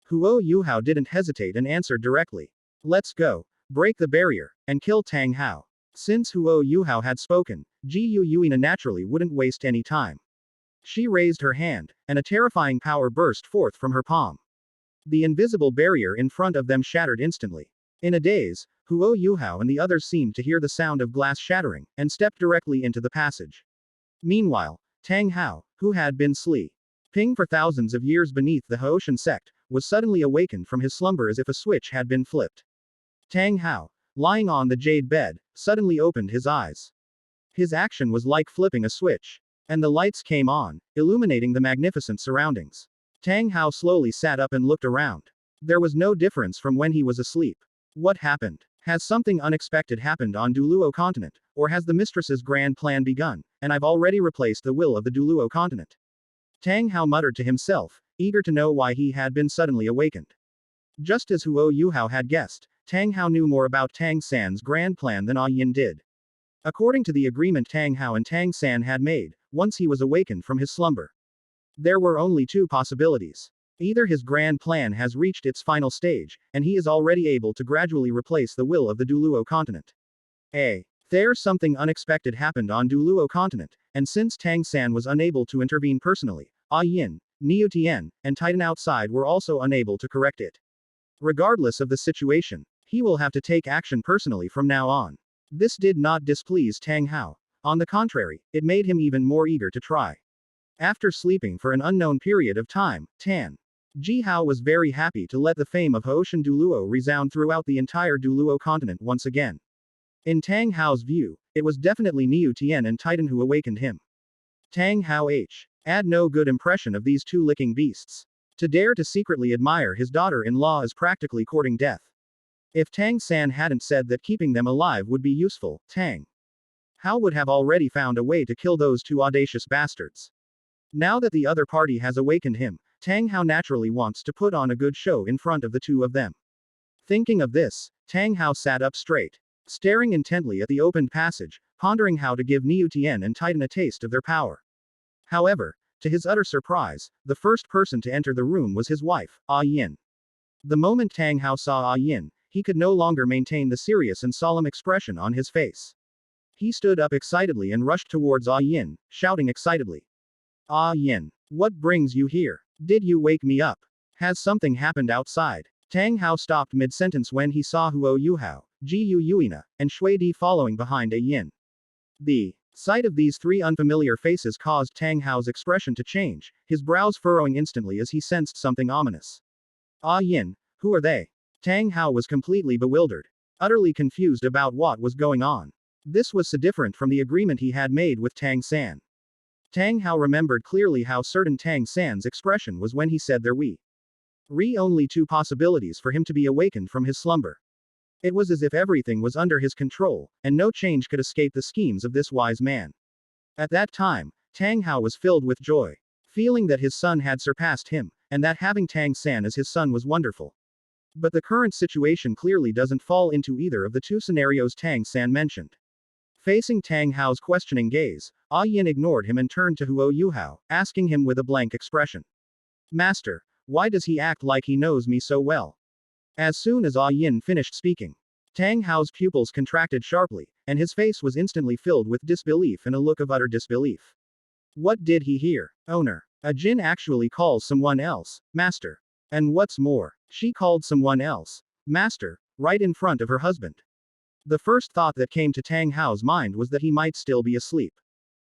Huo Yuhao didn't hesitate and answered directly. Let's go, break the barrier, and kill Tang Hao. Since Huo Yuhao had spoken, Ji Yuina naturally wouldn't waste any time. She raised her hand, and a terrifying power burst forth from her palm. The invisible barrier in front of them shattered instantly. In a daze, Huo Yuhao and the others seemed to hear the sound of glass shattering, and stepped directly into the passage. Meanwhile, Tang Hao, who had been sleeping for thousands of years beneath the Haoshan sect, was suddenly awakened from his slumber as if a switch had been flipped. Tang Hao, lying on the jade bed, suddenly opened his eyes. His action was like flipping a switch. And the lights came on, illuminating the magnificent surroundings. Tang Hao slowly sat up and looked around. There was no difference from when he was asleep. What happened? Has something unexpected happened on Douluo continent, or has the mistress's grand plan begun, and I've already replaced the will of the Douluo continent? Tang Hao muttered to himself, eager to know why he had been suddenly awakened. Just as Huo Yuhao had guessed, Tang Hao knew more about Tang San's grand plan than Ah Yin did. According to the agreement Tang Hao and Tang San had made, once he was awakened from his slumber, there were only two possibilities. Either his grand plan has reached its final stage, and he is already able to gradually replace the will of the Douluo continent. There something unexpected happened on Douluo continent, and since Tang San was unable to intervene personally, Ah Yin, Niu Tian, and Titan outside were also unable to correct it. Regardless of the situation, he will have to take action personally from now on. This did not displease Tang Hao. On the contrary, it made him even more eager to try. After sleeping for an unknown period of time, Tan Jihao was very happy to let the fame of Haoshan Douluo resound throughout the entire Douluo continent once again. In Tang Hao's view, it was definitely Niu Tian and Titan who awakened him. Tang Hao had no good impression of these two licking beasts. To dare to secretly admire his daughter-in-law is practically courting death. If Tang San hadn't said that keeping them alive would be useful, Tang Hao would have already found a way to kill those two audacious bastards. Now that the other party has awakened him, Tang Hao naturally wants to put on a good show in front of the two of them. Thinking of this, Tang Hao sat up straight, staring intently at the opened passage, pondering how to give Niu Tian and Titan a taste of their power. However, to his utter surprise, the first person to enter the room was his wife, Ah Yin. The moment Tang Hao saw Ah Yin, he could no longer maintain the serious and solemn expression on his face. He stood up excitedly and rushed towards Ah Yin, shouting excitedly. Ah Yin, what brings you here? Did you wake me up? Has something happened outside? Tang Hao stopped mid-sentence when he saw Yuhao, Jiu Yuina, and Shui Di following behind A Yin. The sight of these three unfamiliar faces caused Tang Hao's expression to change, his brows furrowing instantly as he sensed something ominous. Ah Yin, who are they? Tang Hao was completely bewildered, utterly confused about what was going on. This was so different from the agreement he had made with Tang San. Tang Hao remembered clearly how certain Tang San's expression was when he said there were only two possibilities for him to be awakened from his slumber. It was as if everything was under his control, and no change could escape the schemes of this wise man. At that time, Tang Hao was filled with joy, feeling that his son had surpassed him, and that having Tang San as his son was wonderful. But the current situation clearly doesn't fall into either of the two scenarios Tang San mentioned. Facing Tang Hao's questioning gaze, Ah Yin ignored him and turned to Yuhao, asking him with a blank expression. Master, why does he act like he knows me so well? As soon as Ah Yin finished speaking, Tang Hao's pupils contracted sharply, and his face was instantly filled with disbelief and a look of utter disbelief. What did he hear? Owner. A Jin actually calls someone else, Master. And what's more, she called someone else, Master, right in front of her husband. The first thought that came to Tang Hao's mind was that he might still be asleep.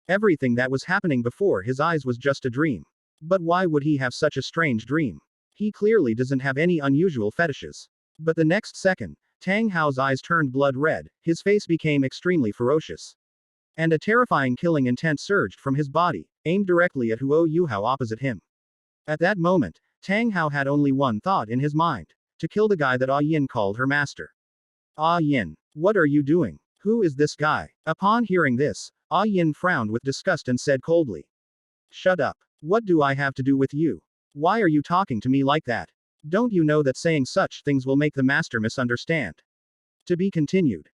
Everything that was happening before his eyes was just a dream. But why would he have such a strange dream? He clearly doesn't have any unusual fetishes. But the next second, Tang Hao's eyes turned blood red, his face became extremely ferocious. And a terrifying killing intent surged from his body, aimed directly at Yuhao opposite him. At that moment, Tang Hao had only one thought in his mind: to kill the guy that Ah Yin called her master. Ah Yin, what are you doing? Who is this guy? Upon hearing this, Ah Yin frowned with disgust and said coldly. Shut up. What do I have to do with you? Why are you talking to me like that? Don't you know that saying such things will make the master misunderstand? To be continued.